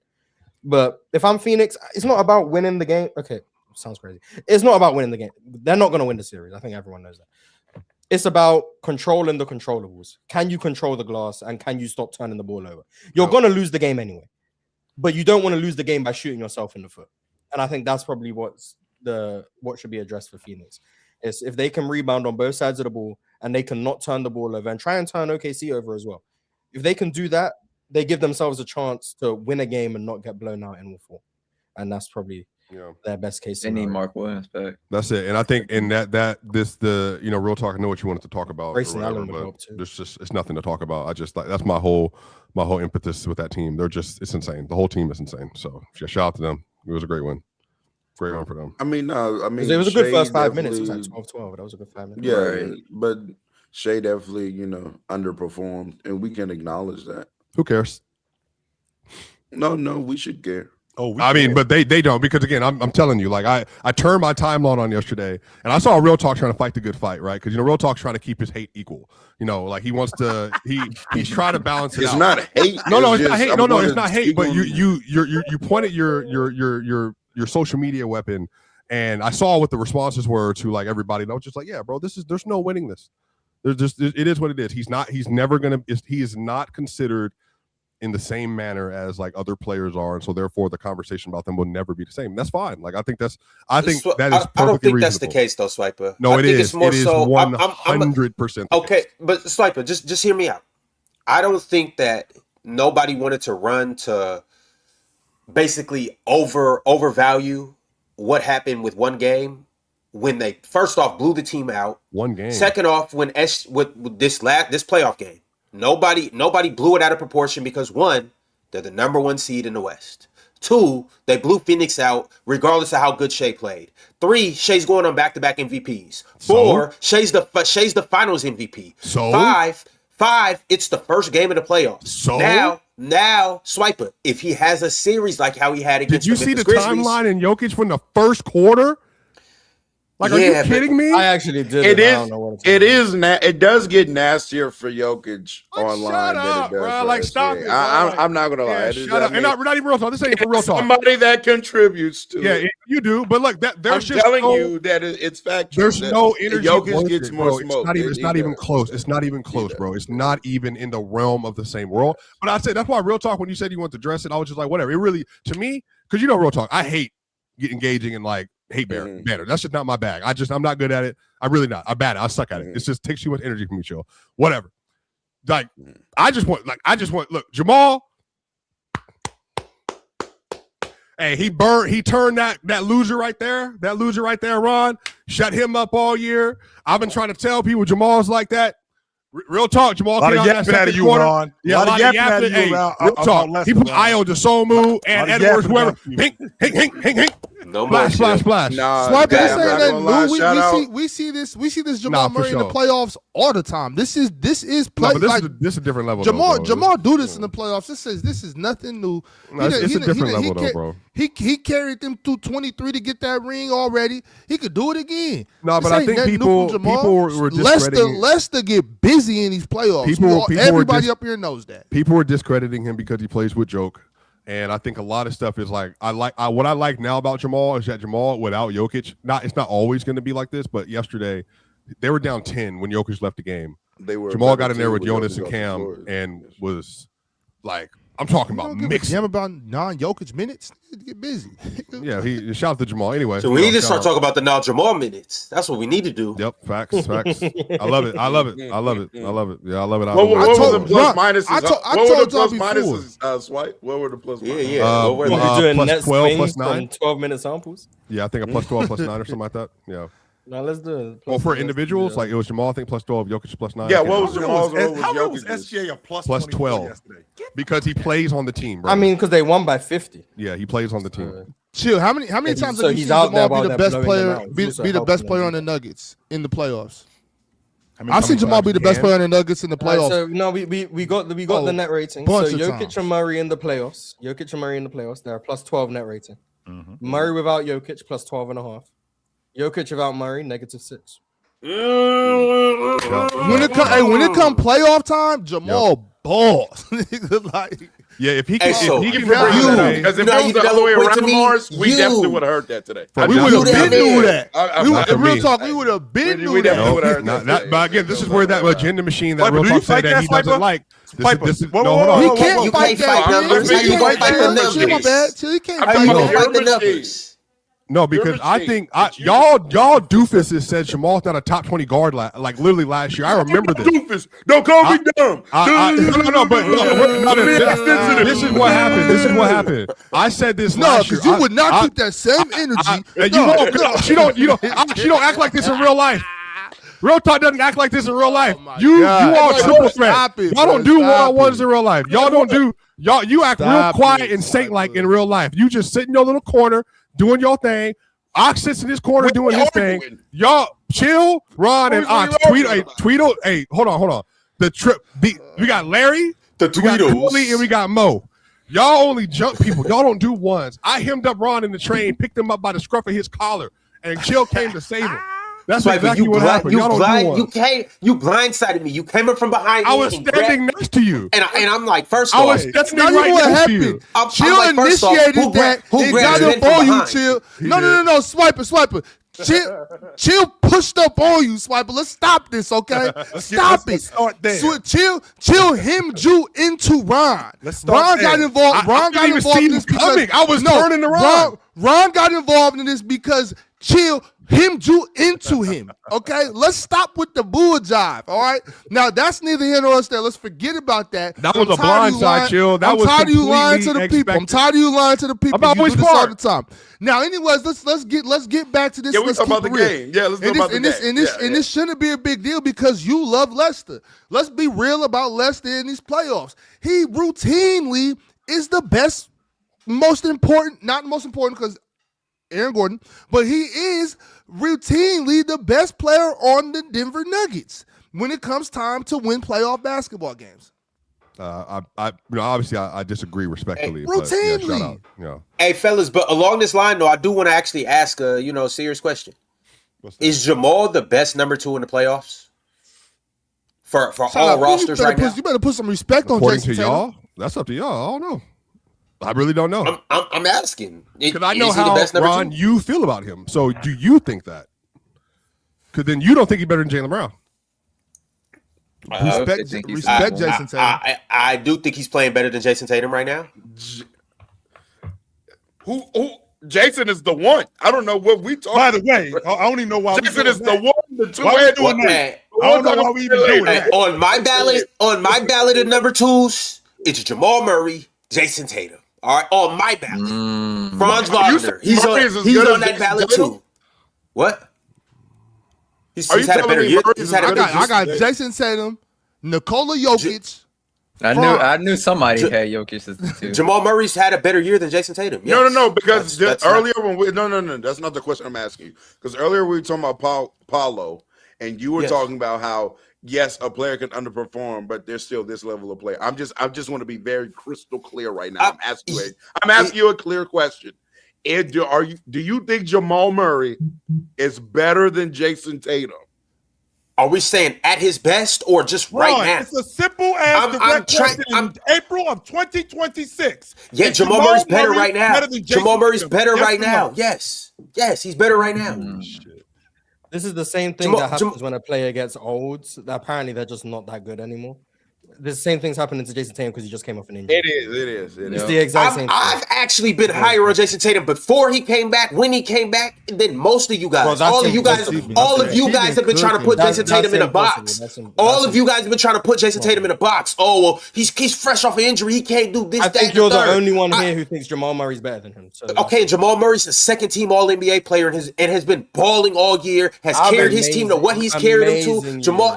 Speaker 7: But if I'm Phoenix, it's not about winning the game. Okay, sounds crazy. It's not about winning the game. They're not going to win the series. I think everyone knows that. It's about controlling the controllables. Can you control the glass and can you stop turning the ball over? You're going to lose the game anyway. But you don't want to lose the game by shooting yourself in the foot. And I think that's probably what should be addressed for Phoenix. Is if they can rebound on both sides of the ball and they can not turn the ball over and try and turn OKC over as well. If they can do that, they give themselves a chance to win a game and not get blown out in all 4. And that's probably their best case scenario.
Speaker 9: They need Mark Williams back.
Speaker 4: That's it. And I think real talk, I know what you wanted to talk about.
Speaker 7: Grayson Allen would help too.
Speaker 4: There's just it's nothing to talk about. I just like that's my whole impetus with that team. It's insane. The whole team is insane. So shout out to them. It was a great win. Great run for them.
Speaker 8: I mean,
Speaker 7: it was a good first 5 minutes. It was like 12-12. That was a good 5 minutes.
Speaker 8: Yeah, right. But Shea definitely, underperformed, and we can acknowledge that.
Speaker 4: Who cares?
Speaker 8: No, we should care.
Speaker 4: But they don't, because again, I'm telling you, like I turned my timeline on yesterday and I saw Real Talk trying to fight the good fight, right? Because Real Talk's trying to keep his hate equal. Like he wants to he's trying to balance it
Speaker 8: it's
Speaker 4: out.
Speaker 8: Not hate.
Speaker 4: No, it's not hate. No, it's not hate. But you pointed your social media weapon, and I saw what the responses were to like everybody. And I was just like, yeah, bro, there's no winning this. It is what it is. He is not considered in the same manner as like other players are, and so therefore the conversation about them will never be the same. That's fine. Like I think that is perfectly
Speaker 10: I don't think
Speaker 4: reasonable.
Speaker 10: that's the case though, Swiper.
Speaker 4: No,
Speaker 10: I
Speaker 4: it
Speaker 10: think
Speaker 4: is.
Speaker 10: It's more
Speaker 4: it is
Speaker 10: so
Speaker 4: 100%.
Speaker 10: Okay, but Swiper, just hear me out. I don't think that nobody wanted to run to basically overvalue what happened with one game when they first off blew the team out.
Speaker 4: One game.
Speaker 10: Second off, when with this playoff game, nobody blew it out of proportion because one, they're the number 1 seed in the West. 2, they blew Phoenix out regardless of how good Shea played. 3, Shea's going on back-to-back MVPs. 4, Shea's the Finals MVP.
Speaker 4: So
Speaker 10: 5, it's the first game of the playoffs.
Speaker 4: So
Speaker 10: now, Swiper, if he has a series like how he had against
Speaker 4: did you see the
Speaker 10: Grizzlies,
Speaker 4: timeline in Jokic from the first quarter? Like, are you kidding me?
Speaker 7: I actually did.
Speaker 6: It is. It does get nastier for Jokic online.
Speaker 4: Shut up,
Speaker 6: than it does
Speaker 4: bro.
Speaker 6: for
Speaker 4: Like,
Speaker 6: SGA.
Speaker 4: stop it.
Speaker 6: I'm not gonna lie.
Speaker 4: Yeah, shut up. And not even real talk. This ain't even real talk.
Speaker 6: Somebody that contributes to.
Speaker 4: Yeah,
Speaker 6: it.
Speaker 4: you do. But look, there's
Speaker 6: I'm
Speaker 4: just
Speaker 6: telling you that it's factual.
Speaker 4: There's no energy.
Speaker 6: Jokic gets more
Speaker 4: bro.
Speaker 6: smoke.
Speaker 4: It's not even close. It's not even close, bro. It's not even in the realm of the same world. But I say that's why real talk. When you said you want to dress it, I was just like, whatever. It really, to me, because real talk. I hate engaging in like hate banner. That's just not my bag. I'm not good at it. I'm really not. I'm bad at it. I suck at it. It just takes too much energy from me, chill. Whatever. Like, I just want, look, Jamal. Hey, he turned that loser right there. That loser right there, Ron. Shut him up all year. I've been trying to tell people Jamal's like that. Real talk, Jamal.
Speaker 2: A lot of yapping out of you, Ron.
Speaker 4: Yeah, a lot of yapping. Hey, real talk. He put Io DeSomu and Edwards, whoever. Hink.
Speaker 10: No
Speaker 4: splash.
Speaker 6: Nah,
Speaker 5: Swipe, this ain't nothing new. We see this Jamal Murray in the
Speaker 4: sure.
Speaker 5: playoffs all the time. This is play,
Speaker 4: No, but this is a different level.
Speaker 5: Jamal do this in the playoffs. This is nothing new.
Speaker 4: It's a different level though, bro.
Speaker 5: He carried them through 23 to get that ring already. He could do it again.
Speaker 4: No, but I think people were discrediting.
Speaker 5: Lester get busy in these playoffs. Everybody up here knows that.
Speaker 4: People were discrediting him because he plays with Joke. And I think a lot of stuff is like what I like now about Jamal is that Jamal without Jokic, it's not always going to be like this, but yesterday they were down 10 when Jokic left the game. Jamal got in there with Jonas and Cam and was like, I'm talking about mixing.
Speaker 5: About non-Jokic minutes. Get busy.
Speaker 4: Yeah, shout out to Jamal anyway.
Speaker 10: So we need to start talking about the now Jamal minutes. That's what we need to do.
Speaker 4: Yep, facts. I love it. Yeah, I love it.
Speaker 6: What
Speaker 4: was
Speaker 6: the plus minuses?
Speaker 5: I told y'all before.
Speaker 6: Swipe. What were the plus minuses?
Speaker 10: Yeah.
Speaker 7: What were you doing?
Speaker 4: Plus
Speaker 7: Net
Speaker 4: 12,
Speaker 7: swing
Speaker 4: plus 9.
Speaker 7: from 12-minute samples.
Speaker 4: Yeah, I think a plus 12, plus 9 or something like that. Yeah.
Speaker 7: No, let's do it.
Speaker 4: Well, for individuals, like it was Jamal, I think plus 12, Jokic plus 9.
Speaker 6: Yeah, what was Jamal's?
Speaker 2: How was SGA a plus
Speaker 4: 12
Speaker 2: yesterday?
Speaker 4: Because he plays on the team, bro.
Speaker 7: I mean, because they won by 50.
Speaker 4: Yeah, he plays on the team.
Speaker 5: Chill. How many times have you seen Jamal be the best player? Be the best player on the Nuggets in the playoffs. I've seen Jamal be the best player on the Nuggets in the playoffs.
Speaker 7: So no, we got the net rating. So Jokic and Murray in the playoffs. They're a plus 12 net rating. Murray without Jokic plus 12.5. Jokic without Murray -6.
Speaker 5: When it come playoff time, Jamal balls. Like,
Speaker 4: yeah, if he can,
Speaker 6: because if it was the other way around, Morris, we definitely would have heard that today.
Speaker 5: We would have been knew that. Real talk, we would have been knew that.
Speaker 4: But again, this is where that agenda machine that real talk said that he doesn't like.
Speaker 5: He can't fight that. He can't fight the numbers.
Speaker 4: No, because I think y'all doofuses said Jamal's not a top 20 guard like literally last year. I remember this.
Speaker 6: Doofus, don't call me dumb.
Speaker 4: This is what happened. I said this last year.
Speaker 5: No, because you would not keep that same energy.
Speaker 4: She don't act like this in real life. Real talk doesn't act like this in real life. You all triple threat. Y'all don't do one-on-ones in real life. You act real quiet and saint-like in real life. You just sit in your little corner doing your thing. Ox sits in his corner doing his thing. Y'all chill, Ron and Ox. Tweedle. Hey, hold on. We got Larry,
Speaker 10: the Tweedles,
Speaker 4: and we got Mo. Y'all only jump people. Y'all don't do ones. I hemmed up Ron in the train, picked him up by the scruff of his collar, and Chill came to save him. That's exactly what happened. You
Speaker 10: blindsided me. You came up from behind me.
Speaker 4: I was standing next to you.
Speaker 10: And I'm like, first off,
Speaker 4: I was standing right next to you.
Speaker 5: Chill initiated that. It got up on you, Chill. No. Swiper. Chill pushed up on you, Swiper. Let's stop this, okay? Stop it.
Speaker 2: Let's start there.
Speaker 5: So chill him Jew into Ron.
Speaker 2: Let's start
Speaker 5: Ron
Speaker 2: there.
Speaker 5: got involved. Ron got involved in this
Speaker 4: coming. I was turning to Ron.
Speaker 5: Ron got involved in this because chill him Jew into him. Okay, let's stop with the bull jive. All right, now that's neither here nor there. Let's forget about that.
Speaker 4: That was a blind side, chill. That
Speaker 5: I'm
Speaker 4: was
Speaker 5: tired of you lying to the
Speaker 4: completely
Speaker 5: people. I'm tired of you lying to the people.
Speaker 4: I'm
Speaker 5: You
Speaker 4: always
Speaker 5: do this all
Speaker 4: smart.
Speaker 5: the time. Now, anyways, let's get back to this.
Speaker 6: Yeah, we
Speaker 5: let's
Speaker 6: talk
Speaker 5: keep
Speaker 6: about
Speaker 5: it
Speaker 6: the
Speaker 5: real.
Speaker 6: game. Yeah, let's talk about the game.
Speaker 5: And this shouldn't be a big deal because you love Leicester. Let's be real about Leicester in these playoffs. He routinely is the best, most important, not most important because Aaron Gordon, but he is routinely the best player on the Denver Nuggets when it comes time to win playoff basketball games.
Speaker 4: Obviously, I disagree respectfully.
Speaker 5: Hey,
Speaker 4: but, yeah,
Speaker 5: routinely.
Speaker 4: shout out,
Speaker 10: Hey, fellas, but along this line, though, I do want to actually ask a serious question. Is Jamal the best number 2 in the playoffs for all rosters right now?
Speaker 5: You better put some respect on
Speaker 4: according
Speaker 5: Jason
Speaker 4: to
Speaker 5: Tatum.
Speaker 4: y'all, that's up to y'all. I don't know. I really don't know.
Speaker 10: I'm asking
Speaker 4: Because I know
Speaker 10: is he the
Speaker 4: how,
Speaker 10: best number
Speaker 4: Ron,
Speaker 10: 2?
Speaker 4: you feel about him. So do you think that? Because then you don't think he's better than Jaylen Brown.
Speaker 5: Respect Jason Tatum.
Speaker 10: I do think he's playing better than Jason Tatum right now.
Speaker 6: Who? Jason is the one. I don't know what we talking.
Speaker 2: By the way, I don't even know why
Speaker 6: Jason is the one. The two.
Speaker 2: Why we doing that? I don't know why we even doing that.
Speaker 10: On my ballot of number 2s, it's Jamal Murray, Jason Tatum. All right, on my ballot. Franz Wagner, he's on that ballot too. What? He's had a better year.
Speaker 5: I got Jason Tatum, Nikola Jokic.
Speaker 9: I knew somebody had Jokic as the 2.
Speaker 10: Jamal Murray's had a better year than Jason Tatum. Yes.
Speaker 6: No, because
Speaker 10: That's
Speaker 6: earlier when we no, that's not the question I'm asking you. Because earlier we were talking about Paolo, and you were talking about how yes, a player can underperform, but there's still this level of play. I just want to be very crystal clear right now. I'm asking you a clear question. Do you think Jamal Murray is better than Jason Tatum?
Speaker 10: Are we saying at his best or just right now?
Speaker 2: It's a simple as question in April of 2026.
Speaker 10: Yeah, Jamal Murray's better right now. Jamal Murray's better right now. Yes, he's better right now.
Speaker 7: This is the same thing that happens when a player gets old. Apparently, they're just not that good anymore. The same thing's happening to Jason Tatum because he just came off an injury.
Speaker 6: It is.
Speaker 7: It's the exact same thing.
Speaker 10: I've actually been higher on Jason Tatum before he came back, when he came back, than most of you guys. All of you guys have been trying to put Jason Tatum in a box. All of you guys have been trying to put Jason Tatum in a box. Oh, well, he's fresh off an injury. He can't do this,
Speaker 7: I think you're the only one here who thinks Jamal Murray's better than him. So
Speaker 10: okay, Jamal Murray's a second-team All-NBA player and has been balling all year, has carried his team to what he's carried him to. Jamal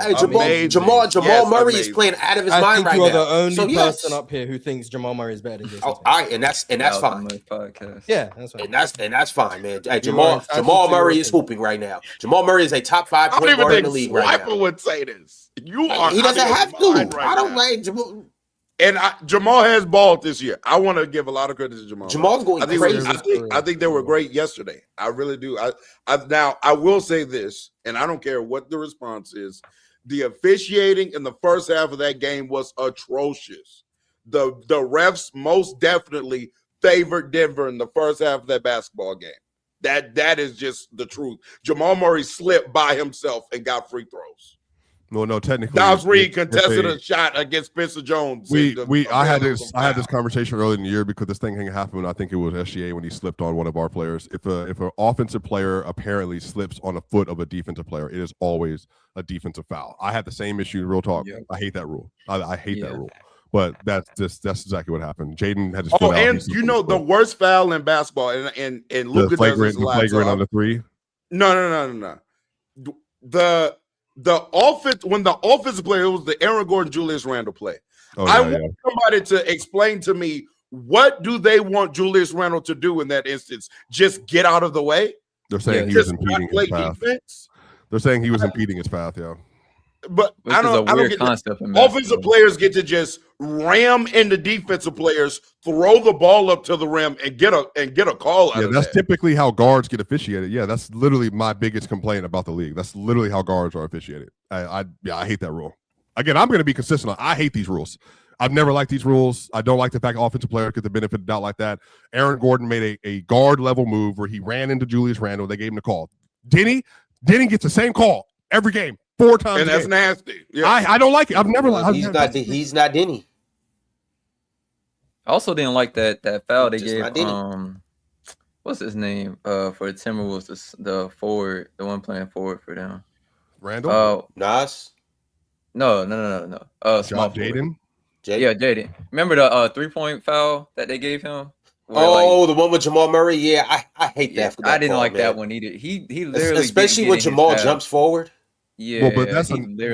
Speaker 10: Murray is playing out of his mind right now.
Speaker 7: Only person up here who thinks Jamal Murray is better than Jason Tatum.
Speaker 10: All right, and that's fine.
Speaker 7: Yeah, that's fine.
Speaker 10: And that's fine, man. Hey, Jamal Murray is hooping right now. Jamal Murray is a top 5 point guard in the league right now.
Speaker 6: Swiper would say this.
Speaker 10: He doesn't have to. I don't like Jamal.
Speaker 6: And Jamal has balled this year. I want to give a lot of credit to Jamal.
Speaker 10: Jamal's going crazy.
Speaker 6: I think they were great yesterday. I really do. Now I will say this, and I don't care what the response is. The officiating in the first half of that game was atrocious. The refs most definitely favored Denver in the first half of that basketball game. That is just the truth. Jamal Murray slipped by himself and got free throws.
Speaker 4: Well, no, technically,
Speaker 6: Dawes Reed contested a shot against Spencer Jones.
Speaker 4: I had this conversation earlier in the year because this thing happened. I think it was SGA when he slipped on one of our players. If an offensive player apparently slips on a foot of a defensive player, it is always a defensive foul. I had the same issue. Real talk. Yeah. I hate that rule. I hate that rule. But that's exactly what happened. Jaden had his foot out.
Speaker 6: And you know the worst foul in basketball, and Luka does this a lot.
Speaker 4: Flagrant on the 3.
Speaker 6: No. The offense, when the offensive player, it was the Aaron Gordon, Julius Randle play. I want somebody to explain to me, what do they want Julius Randle to do in that instance? Just get out of the way?
Speaker 4: They're saying he was impeding his path. They're saying he was impeding his path, yeah.
Speaker 6: But I don't get concept. Offensive players get to just ram into defensive players, throw the ball up to the rim, and get a call out of
Speaker 4: that's
Speaker 6: that.
Speaker 4: typically how guards get officiated. Yeah, that's literally my biggest complaint about the league. That's literally how guards are officiated. I hate that rule. Again, I'm going to be consistent. I hate these rules. I've never liked these rules. I don't like the fact offensive players get the benefit of doubt like that. Aaron Gordon made a guard level move where he ran into Julius Randle. They gave him the call. Denny gets the same call every game, 4 times.
Speaker 8: And that's nasty. Yeah.
Speaker 4: I don't like it. I've never liked.
Speaker 10: He's not Denny.
Speaker 9: I also didn't like that foul they
Speaker 10: Just
Speaker 9: gave.
Speaker 10: not Denny.
Speaker 9: What's his name? For the Timberwolves, the forward, the one playing forward for them.
Speaker 4: Randall.
Speaker 10: Nas.
Speaker 9: No. Small
Speaker 4: Jaden.
Speaker 9: Yeah, Jaden. Remember the 3-point foul that they gave him?
Speaker 10: Where, the one with Jamal Murray. Yeah, I hate that.
Speaker 9: I didn't
Speaker 10: call,
Speaker 9: like
Speaker 10: man.
Speaker 9: that one either. He literally,
Speaker 10: especially when Jamal jumps forward.
Speaker 9: Yeah,
Speaker 4: well, but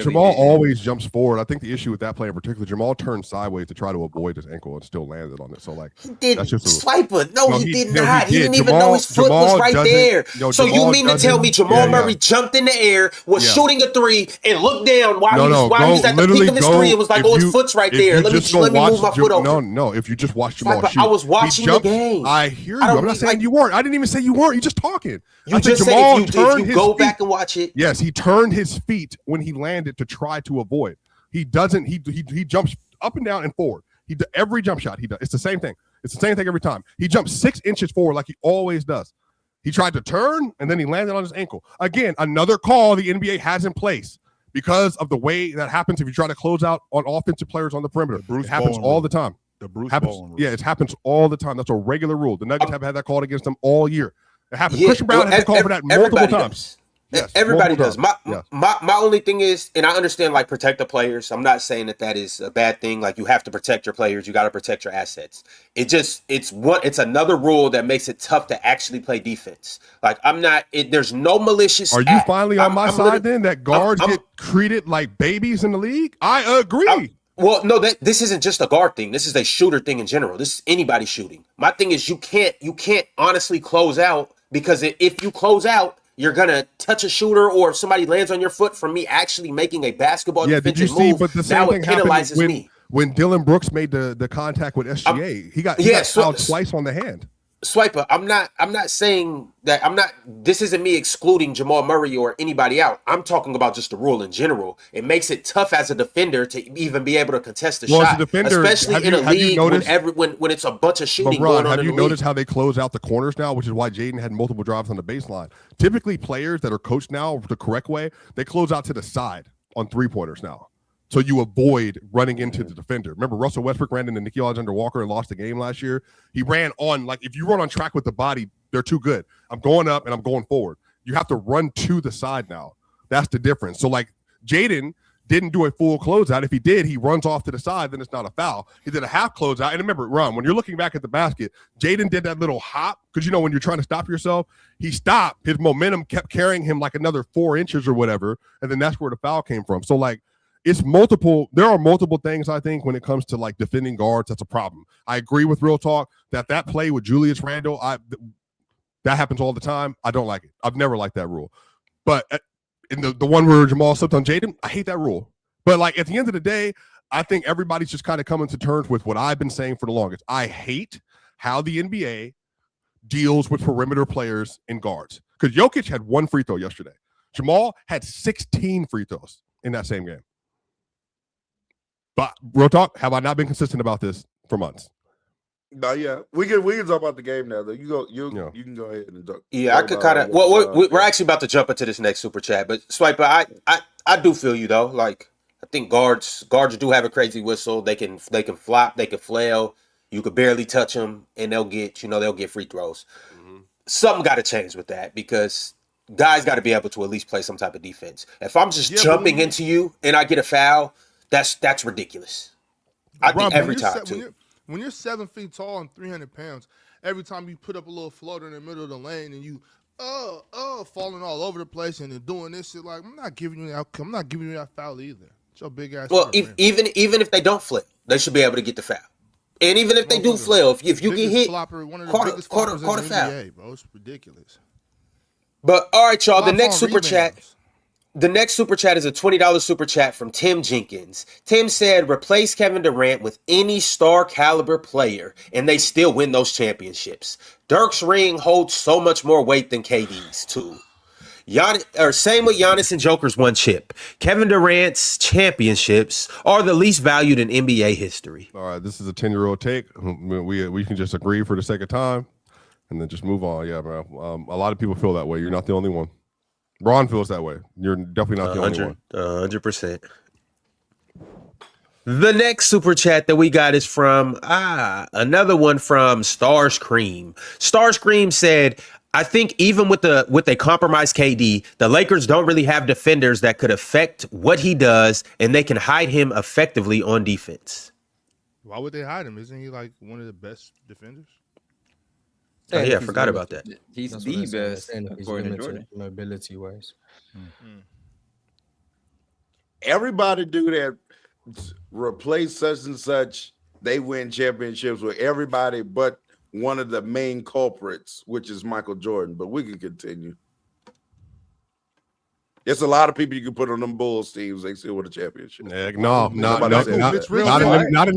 Speaker 4: Jamal always jumps forward. I think the issue with that play in particular, Jamal turned sideways to try to avoid his ankle and still landed on it. So like,
Speaker 10: he did Swiper. No, he did not. He didn't even
Speaker 4: Jamal,
Speaker 10: know his foot was right there. So you mean to tell me Jamal Murray jumped in the air, was shooting a 3, and looked down while he was at the peak of his 3? It was like, his foot's right there. Let me move my foot over.
Speaker 4: No. If you just watch Jamal shoot,
Speaker 10: I was watching the game.
Speaker 4: I hear you. I'm not saying you weren't. I didn't even say you weren't. You're just talking.
Speaker 10: You just said if you go back and watch it.
Speaker 4: Yes, he turned his feet when he landed to try to avoid. He doesn't. He jumps up and down and forward. Every jump shot he does. It's the same thing. It's the same thing every time. He jumps 6 inches forward like he always does. He tried to turn and then he landed on his ankle. Again, another call the NBA has in place because of the way that happens if you try to close out on offensive players on the perimeter. It happens all the time.
Speaker 2: The Bruce
Speaker 4: happens.
Speaker 2: Bowen rule.
Speaker 4: Yeah, it happens all the time. That's a regular rule. The Nuggets have had that called against them all year. It happens. Christian Brown has called for that multiple times.
Speaker 10: Yes, everybody does. My only thing is, and I understand like protect the players. I'm not saying that is a bad thing. Like you have to protect your players. You got to protect your assets. It's another rule that makes it tough to actually play defense. Like there's no malicious.
Speaker 4: Are you finally on my side then? That guards get treated like babies in the league? I agree.
Speaker 10: Well, no, this isn't just a guard thing. This is a shooter thing in general. This is anybody shooting. My thing is you can't honestly close out because if you close out, you're gonna touch a shooter, or if somebody lands on your foot from me actually making a basketball defensive move.
Speaker 4: But the same thing
Speaker 10: penalizes me.
Speaker 4: When Dylan Brooks made the contact with SGA. He got fouled twice on the hand.
Speaker 10: Swiper, I'm not saying that this isn't me excluding Jamal Murray or anybody out. I'm talking about just the rule in general. It makes it tough as a defender to even be able to contest the shot. As a defender, especially in a league when it's a bunch of shooting going on.
Speaker 4: Have you noticed how they close out the corners now, which is why Jaden had multiple drives on the baseline? Typically, players that are coached now the correct way, they close out to the side on 3-pointers now. So you avoid running into the defender. Remember, Russell Westbrook ran into Nickeil Alexander-Walker and lost the game last year. He ran on, like, if you run on track with the body, they're too good. I'm going up and I'm going forward. You have to run to the side now. That's the difference. So, like, Jaden didn't do a full closeout. If he did, he runs off to the side, then it's not a foul. He did a half closeout. And remember, Ron, when you're looking back at the basket, Jaden did that little hop because, when you're trying to stop yourself, he stopped. His momentum kept carrying him like another 4 inches or whatever, and then that's where the foul came from. So, like, it's multiple. There are multiple things, I think, when it comes to like defending guards. That's a problem. I agree with Real Talk that play with Julius Randle, that happens all the time. I don't like it. I've never liked that rule. But in the one where Jamal slipped on Jaden, I hate that rule. But like at the end of the day, I think everybody's just kind of coming to terms with what I've been saying for the longest. I hate how the NBA deals with perimeter players and guards. Because Jokic had 1 free throw yesterday. Jamal had 16 free throws in that same game. But Real Talk, have I not been consistent about this for months?
Speaker 8: No, yeah, we can talk about the game now. Though you can go ahead and talk.
Speaker 10: Yeah, I could kind of. Well, we're actually about to jump into this next super chat, but Swiper, I do feel you though. Like I think guards do have a crazy whistle. They can flop, they can flail. You could barely touch them, and they'll get free throws. Mm-hmm. Something got to change with that because guys got to be able to at least play some type of defense. If I'm just jumping into you and I get a foul. That's ridiculous. I think every time too.
Speaker 5: When you're 7 feet tall and 300 pounds, every time you put up a little floater in the middle of the lane and you falling all over the place and then doing this shit, like I'm not giving you that outcome. I'm not giving you that foul either. It's your big ass.
Speaker 10: Well, even if they don't flip, they should be able to get the foul. And even if they do flail, if you get hit,
Speaker 5: one of the biggest floppers in the NBA, bro. It's ridiculous.
Speaker 10: But all right, y'all. The next super chat. The next super chat is a $20 super chat from Tim Jenkins. Tim said, replace Kevin Durant with any star caliber player, and they still win those championships. Dirk's ring holds so much more weight than KD's, too. Same with Giannis and Joker's 1 chip. Kevin Durant's championships are the least valued in NBA history.
Speaker 4: All right, this is a 10-year-old take. We can just agree for the sake of time and then just move on. Yeah, bro. A lot of people feel that way. You're not the only one. Ron feels that way. You're definitely not the only one.
Speaker 1: 100%. The next super chat that we got is from another one from Starscream. Starscream said, I think even with a compromised KD, the Lakers don't really have defenders that could affect what he does, and they can hide him effectively on defense.
Speaker 5: Why would they hide him? Isn't he like one of the best defenders?
Speaker 1: Oh, yeah, I forgot about that.
Speaker 9: He's the best according to Jordan.
Speaker 7: Mobility wise.
Speaker 8: Everybody do that. Replace such and such. They win championships with everybody but one of the main culprits, which is Michael Jordan. But we can continue. It's a lot of people you can put on them Bulls teams. They still win a championship.
Speaker 4: Not in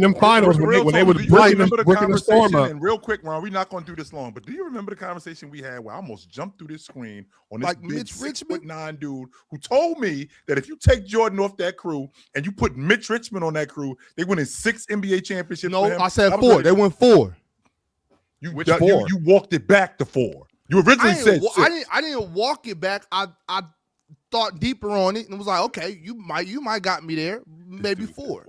Speaker 4: them finals when they was breaking the storm up.
Speaker 2: And real quick, Ron, we're not going to do this long, but do you remember the conversation we had where I almost jumped through this screen on this
Speaker 5: Like
Speaker 2: big
Speaker 5: Mitch Richmond?
Speaker 2: 6'9" dude who told me that if you take Jordan off that crew and you put Mitch Richmond on that crew, they win in 6 NBA championships.
Speaker 5: No, I said 4. They won 4.
Speaker 2: Which 4? You walked it back to 4. You originally said 6.
Speaker 5: I didn't walk it back. I thought deeper on it and was like, okay, you might got me there, maybe 4.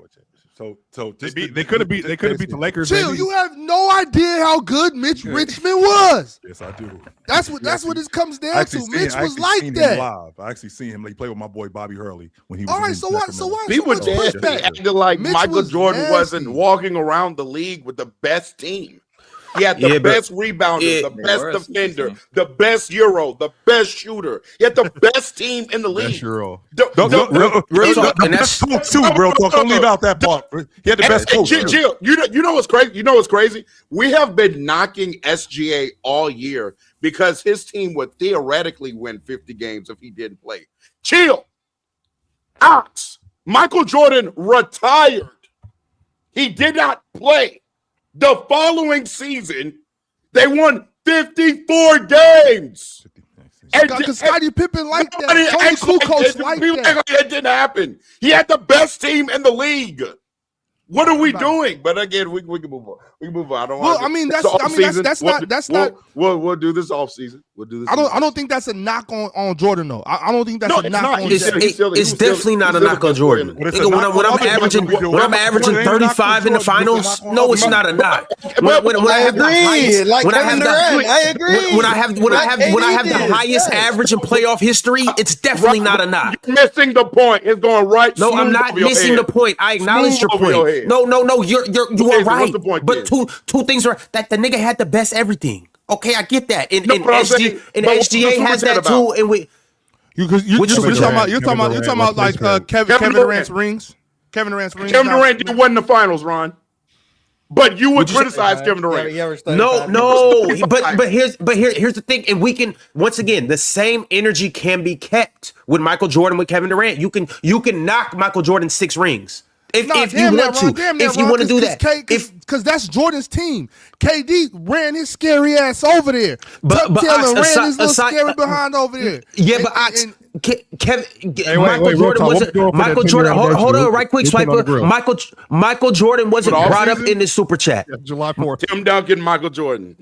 Speaker 2: So
Speaker 4: They could have beat the Lakers.
Speaker 5: Chill, you have no idea how good Mitch Richmond was.
Speaker 2: Yes, I do.
Speaker 5: That's what this comes down to. Mitch was like that.
Speaker 2: I actually seen him. He played with my boy Bobby Hurley when he was.
Speaker 5: All right, so what?
Speaker 8: People acting like Michael Jordan wasn't walking around the league with the best team. He had the best rebounder, the best defender, the best Euro, the best shooter. He had the best team in the league.
Speaker 4: Euro.
Speaker 1: Real talk, and that's
Speaker 2: too. Real talk. Don't leave out that part. He had the best coach.
Speaker 8: Jill, you know what's crazy? You know what's crazy? We have been knocking SGA all year because his team would theoretically win 50 games if he didn't play. Chill. Ox. Michael Jordan retired. He did not play. The following season, they won 54 games.
Speaker 5: Because Scottie Pippen liked that. Tony Kukoc liked that.
Speaker 8: It didn't happen. He had the best team in the league. What are we doing? But again, we can move on. We can move on.
Speaker 5: That's not.
Speaker 8: We'll do this off season. We'll do this.
Speaker 5: I don't think that's a knock on Jordan though. I don't think that's a knock on.
Speaker 1: It's definitely not a knock on Jordan. When I'm averaging 35 in the finals, no, it's not a knock. I agree. When I have the highest average in playoff history, it's definitely not a knock.
Speaker 8: You're missing the point. It's going right.
Speaker 1: No, I'm not missing the point. I acknowledge your point. No, you are right. But two things are that the nigga had the best everything. Okay, I get that. And SGA has that too. And
Speaker 5: you're talking about like Kevin Durant's rings. Kevin Durant's rings.
Speaker 8: Kevin Durant didn't win the finals, Ron. But you would criticize Kevin Durant.
Speaker 1: No. But here's the thing, and we can once again the same energy can be kept with Michael Jordan with Kevin Durant. You can knock Michael Jordan's 6 rings. If you want to do that,
Speaker 5: because that's Jordan's team. KD ran his scary ass over there. But Taylor ran his little scary behind over there.
Speaker 1: Yeah, Michael Jordan wasn't. Michael Jordan, hold on, right quick, Swiper. Michael Jordan wasn't brought up in the super chat.
Speaker 4: July 4th.
Speaker 8: Tim Duncan, Michael Jordan.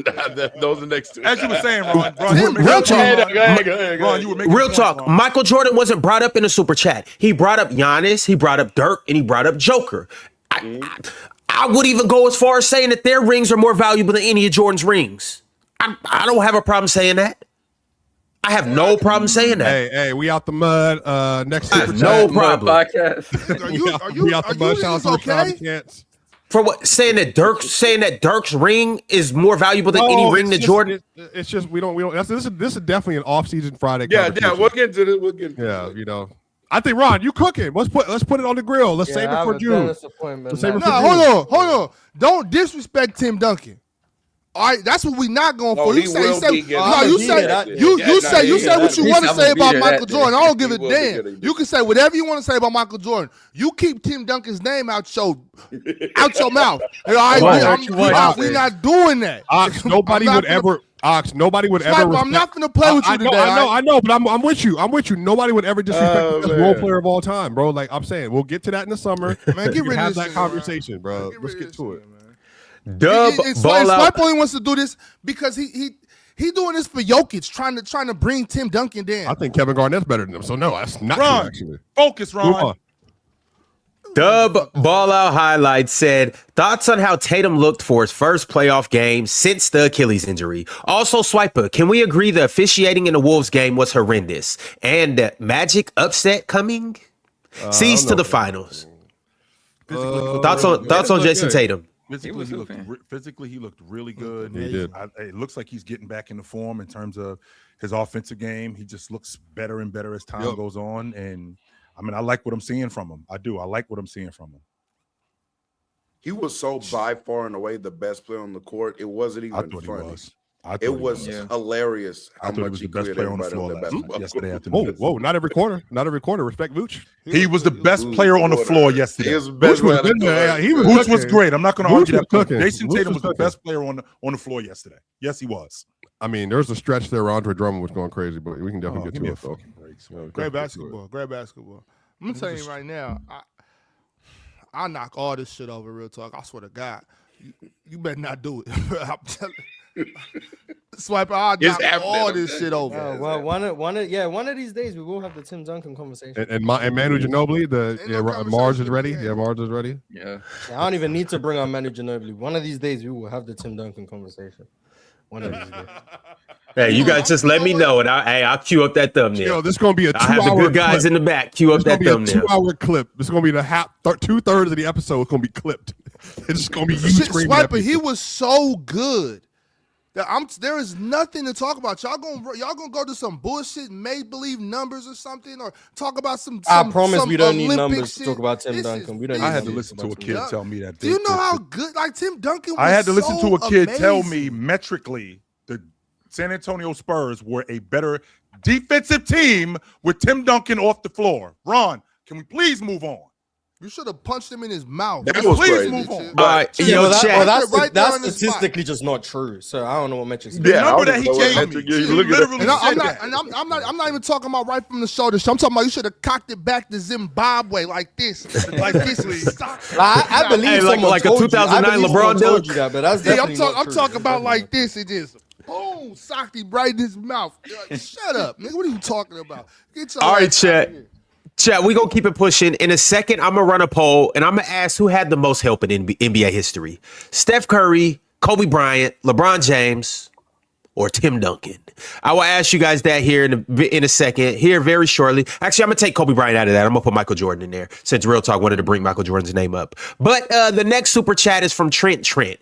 Speaker 8: Those are the next two.
Speaker 2: As you were saying, Ron.
Speaker 1: Real talk. Michael Jordan wasn't brought up in the super chat. He brought up Giannis. He brought up Dirk, and he brought up Joker. I would even go as far as saying that their rings are more valuable than any of Jordan's rings. I don't have a problem saying that. I have no problem saying that.
Speaker 4: Hey, we out the mud. Next super chat.
Speaker 1: No problem.
Speaker 5: Are you out the mud? Okay?
Speaker 1: For what? Saying that Dirk's ring is more valuable than any ring that Jordan.
Speaker 4: It's just we don't. This is definitely an off-season Friday.
Speaker 8: Yeah, we'll get to this.
Speaker 4: Yeah, I think Ron, you cooking. Let's put it on the grill. Let's save it for June.
Speaker 5: Hold on. Don't disrespect Tim Duncan. All right, that's what we not going for. You say what you want to say about Michael Jordan. I don't give a damn. You can say whatever you want to say about Michael Jordan. You keep Tim Duncan's name out your mouth. All right, we're not doing that.
Speaker 4: Nobody would ever.
Speaker 5: I'm not going to play with you today.
Speaker 4: I know, but I'm with you. Nobody would ever disrespect the best role player of all time, bro. Like I'm saying, we'll get to that in the summer.
Speaker 5: Man, get rid of that
Speaker 4: conversation, bro. Let's get to it.
Speaker 1: Dub
Speaker 5: Swipe only wants to do this because he He doing this for Jokic, trying to bring Tim Duncan down.
Speaker 4: I think Kevin Garnett's better than him. So no, that's not
Speaker 2: Ron,
Speaker 4: true, actually.
Speaker 2: Focus, Ron.
Speaker 1: Dub Ball Out Highlights said, thoughts on how Tatum looked for his first playoff game since the Achilles injury. Also, Swiper, can we agree the officiating in the Wolves game was horrendous? And Magic upset coming? Sees to the finals. Thoughts on Jason Tatum?
Speaker 2: Physically, he looked really good.
Speaker 4: He did.
Speaker 2: It looks like he's getting back into form in terms of his offensive game. He just looks better and better as time goes on. And I mean, I like what I'm seeing from him. I do. I like what I'm seeing from him.
Speaker 8: He was so by far and away the best player on the court. It wasn't even funny. It was hilarious how much he
Speaker 2: best player on the floor yesterday afternoon.
Speaker 4: Whoa! Not every quarter. Respect Vooch.
Speaker 2: He was the best player on the floor yesterday.
Speaker 8: Vooch
Speaker 2: was great. I'm not going to argue that. Jason Tatum was the best player on the floor yesterday. Yes, he was.
Speaker 4: I mean, there's a stretch there where Andre Drummond was going crazy, but we can definitely get to it. Though.
Speaker 5: Great basketball. I'm gonna tell you right now, I knock all this shit over. Real talk. I swear to God, you better not do it. I'm telling you. Swiper, I'll knock all this shit over.
Speaker 7: Well, one of these days we will have the Tim Duncan conversation.
Speaker 4: And Manu Ginobili, Mars is ready. Yeah, Mars is ready.
Speaker 7: Yeah, I don't even need to bring on Manu Ginobili. One of these days we will have the Tim Duncan conversation. One of these days.
Speaker 1: Hey, you guys just let me know, and I'll cue up that thumbnail.
Speaker 4: Yo, this is gonna be a 2 hour.
Speaker 1: I have the good guys
Speaker 4: clip.
Speaker 1: in the back. Cue up that thumbnail.
Speaker 4: 2 hour clip. This is gonna be the 2/3 of the episode. It's gonna be clipped. It's just gonna be you screaming.
Speaker 5: Swiper, he was so good. There is nothing to talk about. Y'all gonna go to some bullshit make believe numbers or something, or talk about some.
Speaker 7: I promise we don't need
Speaker 5: Olympic
Speaker 7: numbers
Speaker 5: shit.
Speaker 7: to talk about Tim Duncan. We don't.
Speaker 2: I had to listen to a kid tell me that.
Speaker 5: Do you know how good Tim Duncan was?
Speaker 2: I had to listen to a kid
Speaker 5: amazing.
Speaker 2: tell me metrically the San Antonio Spurs were a better defensive team with Tim Duncan off the floor. Ron, can we please move on?
Speaker 5: You should have punched him in his mouth.
Speaker 8: That was
Speaker 5: please
Speaker 8: crazy.
Speaker 5: move on.
Speaker 1: All right,
Speaker 7: that's statistically just not true. So I don't know what metrics.
Speaker 2: The number that he gave me, literally
Speaker 5: I'm not even talking about right from the shoulder. I'm talking about you should have cocked it back to Zimbabwe like this, like this.
Speaker 7: I believe
Speaker 1: like a 2009 LeBron
Speaker 7: told you that, but that's definitely
Speaker 5: I'm talking about like this. It is. Oh, socked him right in his mouth. Shut up, nigga. What are you talking about?
Speaker 1: All right, chat. Chat, we're going to keep it pushing. In a second, I'm going to run a poll, and I'm going to ask who had the most help in NBA history. Steph Curry, Kobe Bryant, LeBron James, or Tim Duncan? I will ask you guys that here in a second, here very shortly. Actually, I'm going to take Kobe Bryant out of that. I'm going to put Michael Jordan in there, since Real Talk wanted to bring Michael Jordan's name up. But the next super chat is from Trent. Trent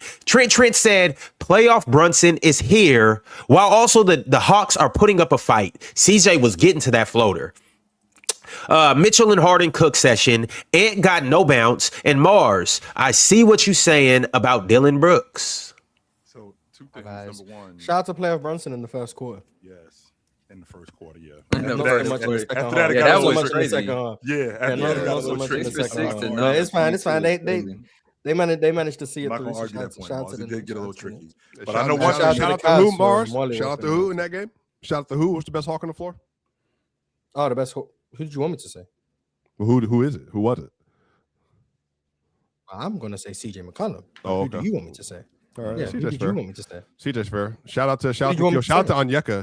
Speaker 1: said, playoff Brunson is here, while also the Hawks are putting up a fight. CJ was getting to that floater. Mitchell and Harden Cook session. Ant got no bounce. And Mars, I see what you're saying about Dylan Brooks.
Speaker 2: So 2 things. Number one.
Speaker 7: Shout out to playoff Brunson in the first quarter.
Speaker 2: Yes. In the first quarter, yeah.
Speaker 7: After
Speaker 2: that, it
Speaker 7: got
Speaker 2: got
Speaker 7: much in the second half. It's fine. They managed to see it through.
Speaker 2: Shout out to
Speaker 4: did get a little tricky.
Speaker 2: But I know one
Speaker 4: shout out to who, Mars?
Speaker 7: Shout
Speaker 4: Shout out to who in that game? Shout out to who? What's the best Hawk on the floor?
Speaker 7: Oh, the best. Who did you want me to say?
Speaker 4: Well, who is it? Who was it?
Speaker 7: I'm gonna say CJ McCollum.
Speaker 4: Oh, okay.
Speaker 7: Who do you want me to say?
Speaker 4: All right,
Speaker 7: yeah, who did you want me to say?
Speaker 4: CJ's fair. Shout out to Anyeka. Shout out to Anyeka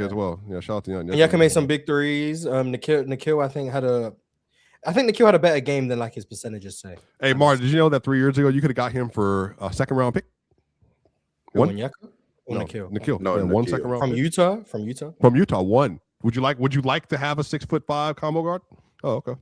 Speaker 4: as well. Yeah, shout out to Anyeka.
Speaker 7: Anyeka made some big threes. Nikhil, I think Nikhil had a better game than like his percentages say.
Speaker 4: Hey, Mark, did you know that 3 years ago you could have got him for a second round pick?
Speaker 7: Anyeka or
Speaker 4: no,
Speaker 7: Nikhil?
Speaker 4: Nikhil.
Speaker 8: No,
Speaker 4: yeah,
Speaker 8: Nikhil.
Speaker 4: 1 second round
Speaker 7: From
Speaker 4: pick.
Speaker 7: Utah.
Speaker 4: From Utah, 1. Would you like to have a 6'5" combo guard? Oh, okay.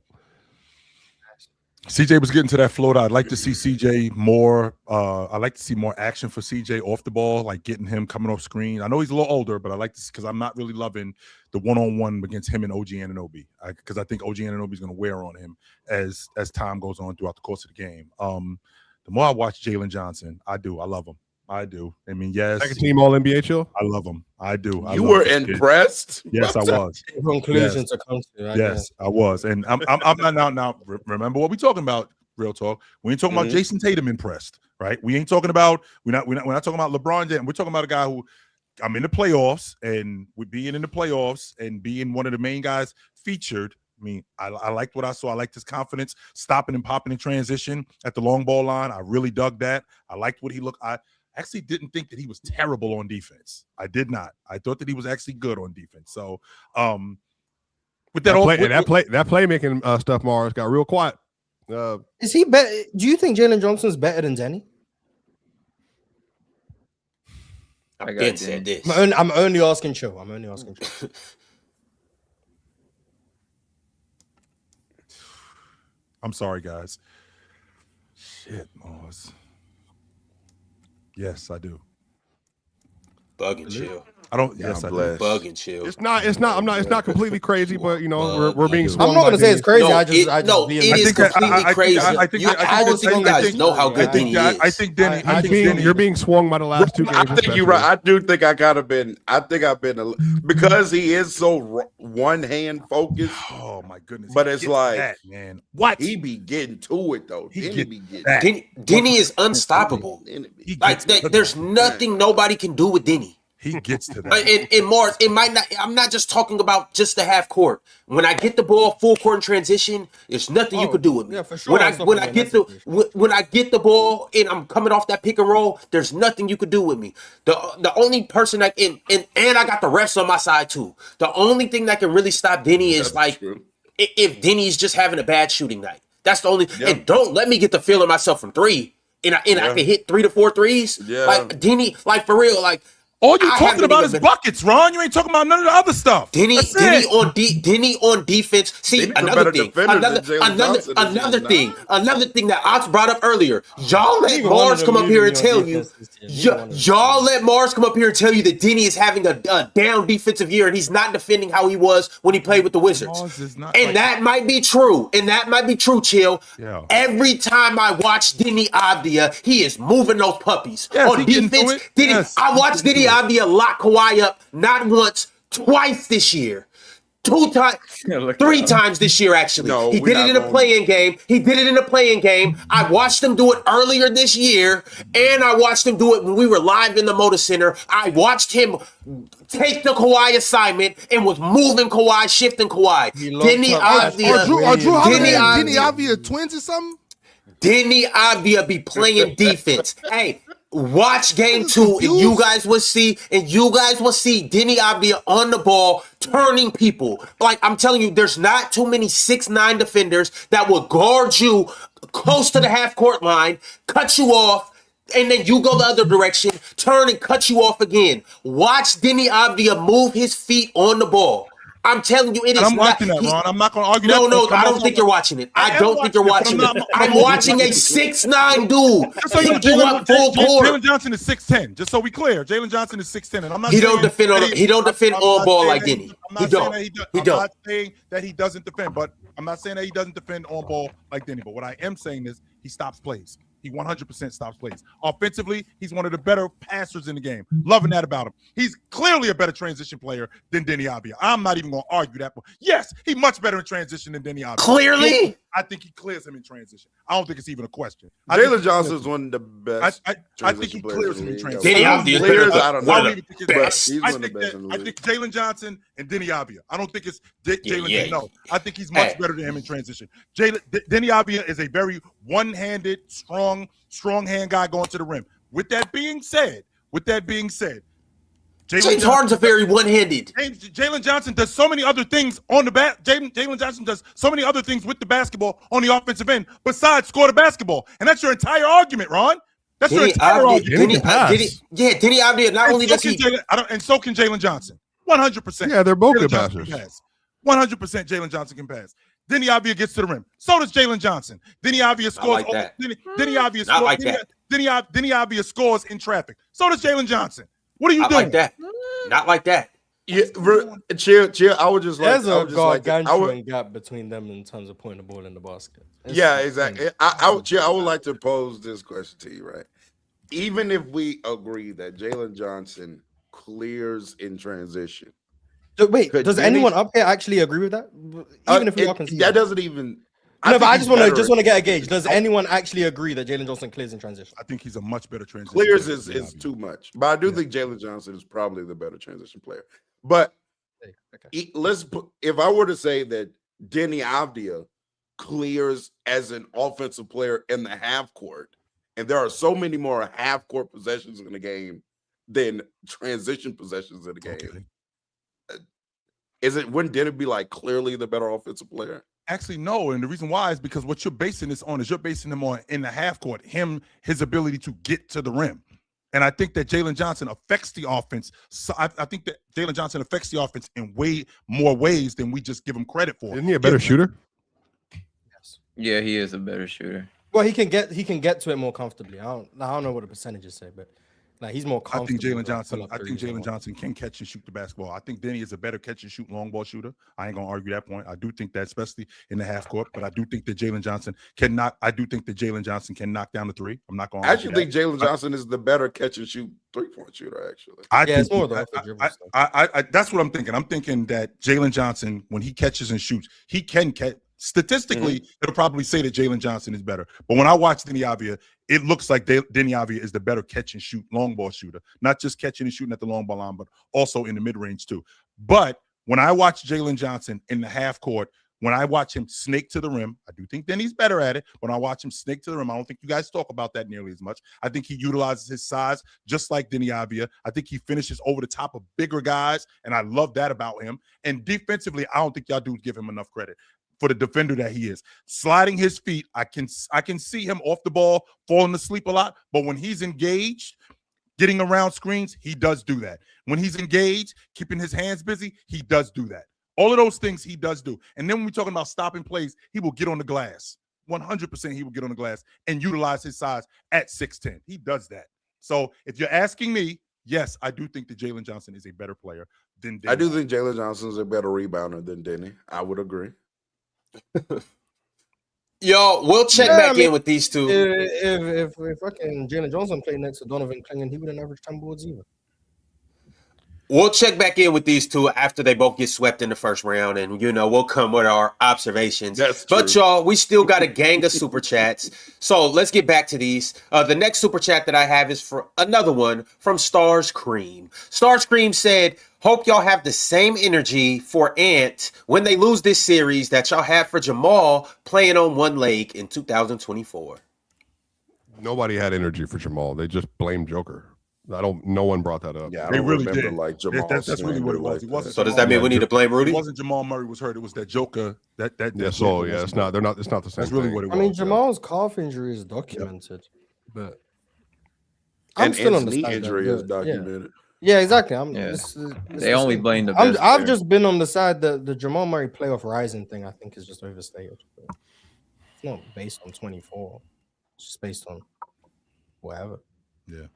Speaker 2: CJ was getting to that float. I'd like to see CJ more. I'd like to see more action for CJ off the ball, like getting him coming off screen. I know he's a little older, but I like this because I'm not really loving the one-on-one against him and OG Anunoby because I think OG Anunoby is going to wear on him as time goes on throughout the course of the game. The more I watch Jalen Johnson, I do. I love him. I do. I mean, yes.
Speaker 4: Second team All NBA chill.
Speaker 2: I love him. I do.
Speaker 8: You were impressed?
Speaker 2: Yes, I was.
Speaker 7: Conclusion to come to.
Speaker 2: Yes, I was. And I'm not now. Remember what we talking about? Real talk. We ain't talking about Jason Tatum impressed, right? We ain't talking about. We're not talking about LeBron James. We're talking about a guy who I'm in the playoffs, and with being in the playoffs and being one of the main guys featured. I mean, I liked what I saw. I liked his confidence, stopping and popping in transition at the long ball line. I really dug that. I liked what he looked. actually didn't think that he was terrible on defense. I did not. I thought that he was actually good on defense. So, with that
Speaker 4: playmaking stuff, Mars got real quiet.
Speaker 7: Is he better? Do you think Jalen Johnson's better than Denny?
Speaker 10: I've been said this.
Speaker 7: I'm only asking Chill.
Speaker 2: I'm sorry, guys. Shit, Mars. Yes, I do.
Speaker 10: Bug and chill.
Speaker 2: I don't. Yes, I do.
Speaker 10: Bug and chill.
Speaker 4: It's not. It's not completely crazy, but you know, we're being swung.
Speaker 7: I'm not gonna say it's crazy.
Speaker 10: No, it is completely crazy. I don't think you guys know how good Denny is.
Speaker 2: I think Denny.
Speaker 4: You're being swung by the last 2 games.
Speaker 8: I think you're right. I do think I think I've been because he is so one hand focused.
Speaker 2: Oh my goodness!
Speaker 8: But it's like,
Speaker 2: that, man, what
Speaker 8: he be getting to it though.
Speaker 10: Denny is unstoppable. Like there's nothing nobody can do with Denny.
Speaker 2: He gets to that.
Speaker 10: In Mars, it might not. I'm not just talking about just the half court. When I get the ball full court in transition, there's nothing you could do with me.
Speaker 7: Yeah, for sure.
Speaker 10: When I get the ball and I'm coming off that pick and roll, there's nothing you could do with me. The only person that and I got the refs on my side too. The only thing that can really stop Denny is if Denny's just having a bad shooting night. That's the only. Yeah. And don't let me get the feel of myself from three. And I can hit 3 to 4 threes. Yeah. Like Denny, like for real, like.
Speaker 2: All you talking about is buckets, Ron. You ain't talking about none of the other stuff.
Speaker 10: Denny on defense. See, another thing that Ox brought up earlier. Y'all let Mars come up here and tell you. Y'all let Mars come up here and tell you that Denny is having a down defensive year and he's not defending how he was when he played with the Wizards. And that might be true. And that might be true, Chill. Yeah. Every time I watch Denny Avdia, he is moving those puppies on defense. I watch Denny Avdia lock Kawhi up not once, twice this year. 2 times, 3 times this year, actually. No, he did it in a play-in game. I watched him do it earlier this year, and I watched him do it when we were live in the Motor Center. I watched him take the Kawhi assignment and was moving Kawhi, shifting Kawhi. Denny Avdia.
Speaker 5: Denny Avdia twins or something?
Speaker 10: Denny Avdia be playing defense. Hey, watch game 2 and you guys will see Denny Avdia on the ball turning people. Like I'm telling you, there's not too many 6'9" defenders that will guard you close to the half court line, cut you off, and then you go the other direction, turn and cut you off again. Watch Denny Avdia move his feet on the ball. I'm telling you, it is
Speaker 2: I'm watching that, Ron. I'm not going to argue
Speaker 10: that. No, I don't think you're watching it. I don't think you're watching it. I'm watching a 6'9" dude pick you up full court.
Speaker 2: Jalen Johnson is 6'10", just so we clear. Jalen Johnson is 6'10", and I'm not.
Speaker 10: He don't defend on ball like Denny.
Speaker 2: I'm not saying that he doesn't defend, but I'm not saying that he doesn't defend on ball like Denny. But what I am saying is he stops plays. He 100% stops plays. Offensively, he's one of the better passers in the game. Loving that about him. He's clearly a better transition player than Denny Avdia. I'm not even going to argue that. Yes, he's much better in transition than Denny Avdia.
Speaker 10: Clearly?
Speaker 2: I think he clears him in transition. I don't think it's even a question.
Speaker 8: Jalen Johnson is one of the best.
Speaker 2: I think he clears him in transition.
Speaker 10: Denny Avdia
Speaker 8: I don't know.
Speaker 10: I
Speaker 2: think Jalen Johnson and Denny Avdia. I don't think it's Jalen. No, I think he's much better than him in transition. Denny Avdia is a very one-handed, strong hand guy going to the rim. With that being said,
Speaker 10: James Harden's a very one-handed.
Speaker 2: Jalen Johnson does so many other things on the bat. Jalen Johnson does so many other things with the basketball on the offensive end besides score the basketball, and that's your entire argument, Ron. That's your entire argument.
Speaker 10: Denny Avdia not only does he,
Speaker 2: and so can Jalen Johnson. 100%.
Speaker 4: Yeah, they're both good passers.
Speaker 2: 100% Jalen Johnson can pass. Denny Avdia gets to the rim. So does Jalen Johnson. Denny Avdia scores. Denny Avdia scores. Denny Avdia scores in traffic. So does Jalen Johnson. What are you doing?
Speaker 10: Like that. Not like that.
Speaker 8: Yeah, chill. I would just like.
Speaker 7: There's a gargantuan gap between them in terms of putting the ball in the basket.
Speaker 8: Yeah, exactly. I would like to pose this question to you, right? Even if we agree that Jalen Johnson clears in transition.
Speaker 7: Wait, does anyone up here actually agree with that? Even if we are conceding,
Speaker 8: that doesn't even.
Speaker 7: No, but I just want to get a gauge. Does anyone actually agree that Jalen Johnson clears in transition?
Speaker 2: I think he's a much better transition.
Speaker 8: Clears is too much, but I do think Jalen Johnson is probably the better transition player. But if I were to say that Denny Avdia clears as an offensive player in the half court, And there are so many more half-court possessions in the game than transition possessions in the game. Okay. Wouldn't Denny be like clearly the better offensive player?
Speaker 2: Actually, no. And the reason why is because what you're basing this on is you're basing him on in the half court, his ability to get to the rim. And I think that Jalen Johnson affects the offense. So I think that Jalen Johnson affects the offense in way more ways than we just give him credit for.
Speaker 4: Isn't he a better shooter?
Speaker 7: Yes.
Speaker 9: Yeah, he is a better shooter.
Speaker 7: Well, he can get to it more comfortably. I don't know what the percentages say, but like he's more comfortable.
Speaker 2: I think Jalen Johnson can catch and shoot the basketball. I think Denny is a better catch and shoot long ball shooter. I ain't gonna argue that point. I do think that, especially in the half court, but I do think that Jalen Johnson can knock down the three. I'm not gonna
Speaker 8: I actually think Jalen Johnson is the better catch and shoot 3-point shooter, actually.
Speaker 7: It's more though.
Speaker 2: That's what I'm thinking. I'm thinking that Jalen Johnson, when he catches and shoots, he can catch. Statistically, it'll probably say that Jalen Johnson is better. But when I watch Denny Avia, it looks like Denny Avia is the better catch and shoot long ball shooter. Not just catching and shooting at the long ball line, but also in the mid range too. But when I watch Jalen Johnson in the half court, when I watch him snake to the rim, I do think Denny's better at it. When I watch him snake to the rim, I don't think you guys talk about that nearly as much. I think he utilizes his size just like Denny Avia. I think he finishes over the top of bigger guys, and I love that about him. And defensively, I don't think y'all dudes give him enough credit for the defender that he is. Sliding his feet, I can see him off the ball, falling asleep a lot, but when he's engaged, getting around screens, he does do that. When he's engaged, keeping his hands busy, he does do that. All of those things he does do. And then when we're talking about stopping plays, he will get on the glass. 100% he will get on the glass and utilize his size at 6'10". He does that. So if you're asking me, yes, I do think that Jalen Johnson is a better player than Denny.
Speaker 8: I do think Jalen Johnson is a better rebounder than Denny. I would agree.
Speaker 10: Yo, we'll check back in with these two.
Speaker 7: If fucking Jalen Johnson played next to Donovan Clingan, he wouldn't average 10 boards either.
Speaker 10: We'll check back in with these two after they both get swept in the first round, and we'll come with our observations. But y'all, we still got a gang of super chats, so let's get back to these. The next super chat that I have is for another one from Stars Cream. Stars Cream said, "Hope y'all have the same energy for Ant when they lose this series that y'all have for Jamal playing on one leg in 2024."
Speaker 4: Nobody had energy for Jamal. They just blamed Joker. No one brought that up.
Speaker 8: Yeah,
Speaker 2: they really did.
Speaker 8: Like Jamal.
Speaker 2: That's really what it was. It wasn't.
Speaker 10: So does that mean we need to blame Rudy?
Speaker 2: It wasn't Jamal Murray was hurt. It was that Joker.
Speaker 4: It's not. They're not. It's not the same.
Speaker 2: That's really
Speaker 4: thing.
Speaker 2: what it was.
Speaker 7: I mean, Jamal's calf injury is documented, but
Speaker 8: I'm still on the knee injury is documented.
Speaker 7: Yeah, exactly.
Speaker 9: They only blame the best
Speaker 7: I've just been on the side that the Jamal Murray playoff rising thing I think is just overstated. It's not based on 24. It's just based on whatever.
Speaker 2: Yeah.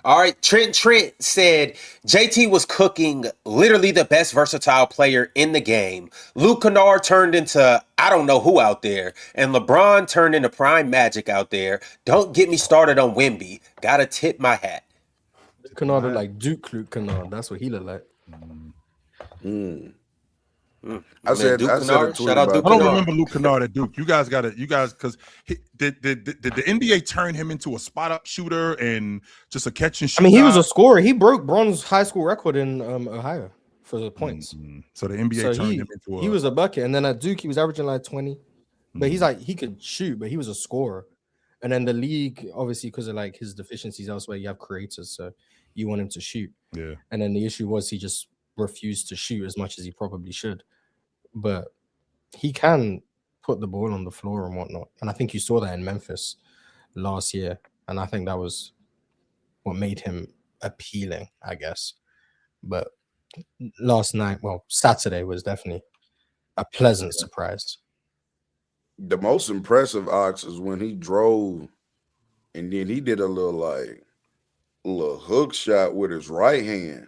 Speaker 10: All right, Trent said JT was cooking literally the best versatile player in the game. Luke Kennard turned into I don't know who out there, and LeBron turned into prime Magic out there. Don't get me started on Wemby. Gotta tip my hat.
Speaker 7: Luke Kennard look like Duke Luke Kennard. That's what he looked like.
Speaker 8: I said
Speaker 10: Duke Kennard.
Speaker 8: Shout out
Speaker 2: I don't remember Luke Kennard at Duke. You guys because did the NBA turn him into a spot up shooter and just a catch and shoot?
Speaker 7: I mean, he was a scorer. He broke Bron's high school record in Ohio for the points.
Speaker 2: So the NBA turned him into
Speaker 7: he was a bucket, and then at Duke he was averaging like 20. But he's like he could shoot, but he was a scorer. And then the league, obviously, because of like his deficiencies elsewhere, you have creators, so you want him to shoot.
Speaker 2: Yeah.
Speaker 7: And then the issue was he just refused to shoot as much as he probably should. But he can put the ball on the floor and whatnot. And I think you saw that in Memphis last year. And I think that was what made him appealing, I guess. But Saturday was definitely a pleasant surprise.
Speaker 8: The most impressive Ox is when he drove and then he did a little hook shot with his right hand.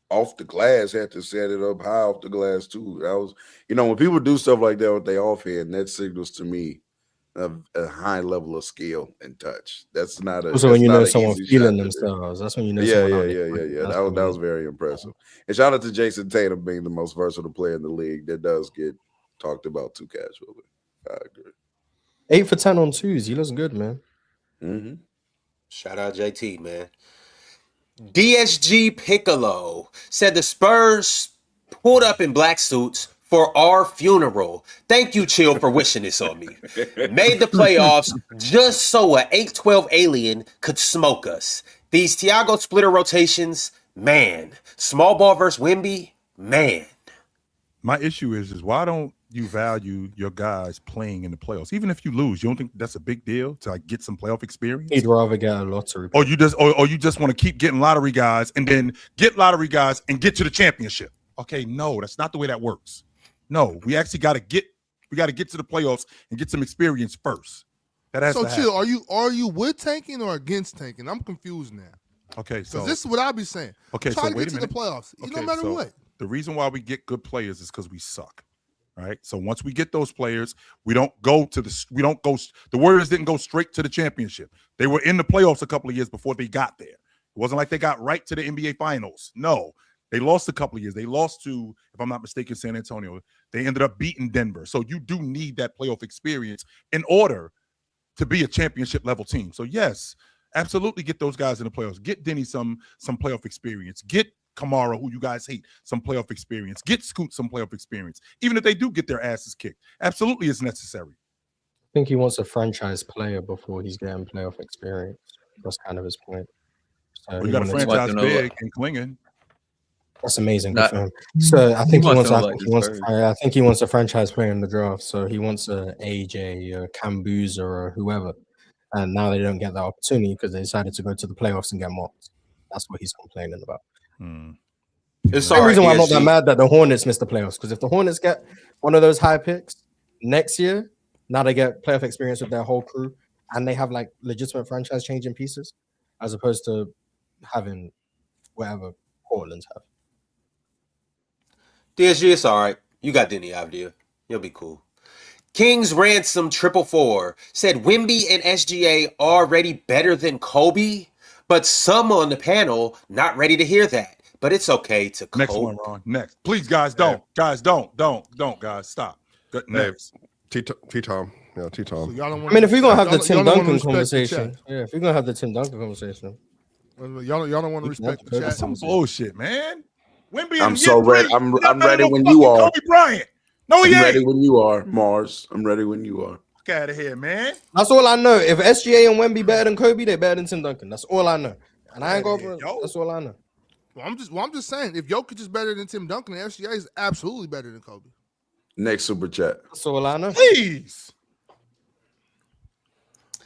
Speaker 8: Off the glass, had to set it up high off the glass too. That was, when people do stuff like that with their offhand, that signals to me a high level of skill and touch. That's not a.
Speaker 7: So when you know someone feeling themselves, that's when you know.
Speaker 8: Yeah. That was very impressive. And shout out to Jason Tatum being the most versatile player in the league. That does get talked about too casually. I agree.
Speaker 7: 8 for 10 on twos. He looks good, man.
Speaker 8: Mm-hmm.
Speaker 10: Shout out JT, man. DSG Piccolo said the Spurs pulled up in black suits for our funeral. Thank you, Chill, for wishing this on me. Made the playoffs just so a 8-12 alien could smoke us. These Thiago splitter rotations, man. Small ball versus Wemby, man.
Speaker 2: My issue is why don't you value your guys playing in the playoffs? Even if you lose, you don't think that's a big deal to like get some playoff experience?
Speaker 7: He'd rather get a lottery.
Speaker 2: Or you just want to keep getting lottery guys and then get lottery guys and get to the championship. Okay, no, that's not the way that works. No, we actually got to get to the playoffs and get some experience first. That has to
Speaker 5: Chill,
Speaker 2: happen.
Speaker 5: are you with tanking or against tanking? I'm confused now.
Speaker 2: Okay, so
Speaker 5: this is what I be saying.
Speaker 2: Okay,
Speaker 5: try
Speaker 2: so
Speaker 5: to
Speaker 2: wait
Speaker 5: get
Speaker 2: a
Speaker 5: to
Speaker 2: minute.
Speaker 5: the playoffs.
Speaker 2: Okay,
Speaker 5: No matter what.
Speaker 2: The reason why we get good players is because we suck. Right. So once we get those players, the Warriors didn't go straight to the championship. They were in the playoffs a couple of years before they got there. It wasn't like they got right to the NBA finals. No, they lost a couple of years. They lost to, if I'm not mistaken, San Antonio. They ended up beating Denver. So you do need that playoff experience in order to be a championship level team. So yes, absolutely get those guys in the playoffs. Get Denny some playoff experience. Get Kamara, who you guys hate, some playoff experience. Get Scoot some playoff experience. Even if they do get their asses kicked. Absolutely it's necessary.
Speaker 7: I think he wants a franchise player before he's getting playoff experience. That's kind of his point. So
Speaker 2: you got a franchise big and clinging.
Speaker 7: That's amazing. Good for him. So I think he wants a franchise player in the draft. So he wants a AJ, a Kambuza, or whoever. And now they don't get that opportunity because they decided to go to the playoffs and get mocked. That's what he's complaining about.
Speaker 10: It's
Speaker 7: the same reason why I'm not that mad that the Hornets missed the playoffs. Because if the Hornets get one of those high picks next year, now they get playoff experience with their whole crew, and they have like legitimate franchise changing pieces, as opposed to having whatever Portland's have.
Speaker 10: DSG, it's all right. You got Denny idea. You'll be cool. King's Ransom 444 said Wemby and SGA already better than Kobe, but some on the panel not ready to hear that. But it's okay to cope.
Speaker 2: Next one, Ron. Next. Please, guys, don't. Guys, don't. Guys, stop. Next.
Speaker 4: T-Tom. Yeah, T-Tom.
Speaker 5: So
Speaker 7: I mean, if we're going to have the Tim Duncan conversation. Yeah, if we're going to have the Tim Duncan conversation.
Speaker 5: Y'all don't want to respect the chat.
Speaker 2: That's some bullshit, man. Wemby
Speaker 8: I'm so ready. I'm ready when you are.
Speaker 2: Kobe Bryant. No, he ain't.
Speaker 8: I'm ready when you are, Mars. I'm ready when you are.
Speaker 2: Get out of here, man.
Speaker 7: That's all I know. If SGA and Wemby better than Kobe, they're better than Tim Duncan. That's all I know. And I ain't going for it. That's all I know.
Speaker 5: Well, I'm just saying, if Jokic is better than Tim Duncan, SGA is absolutely better than Kobe.
Speaker 8: Next super chat.
Speaker 7: That's all I know.
Speaker 2: Please.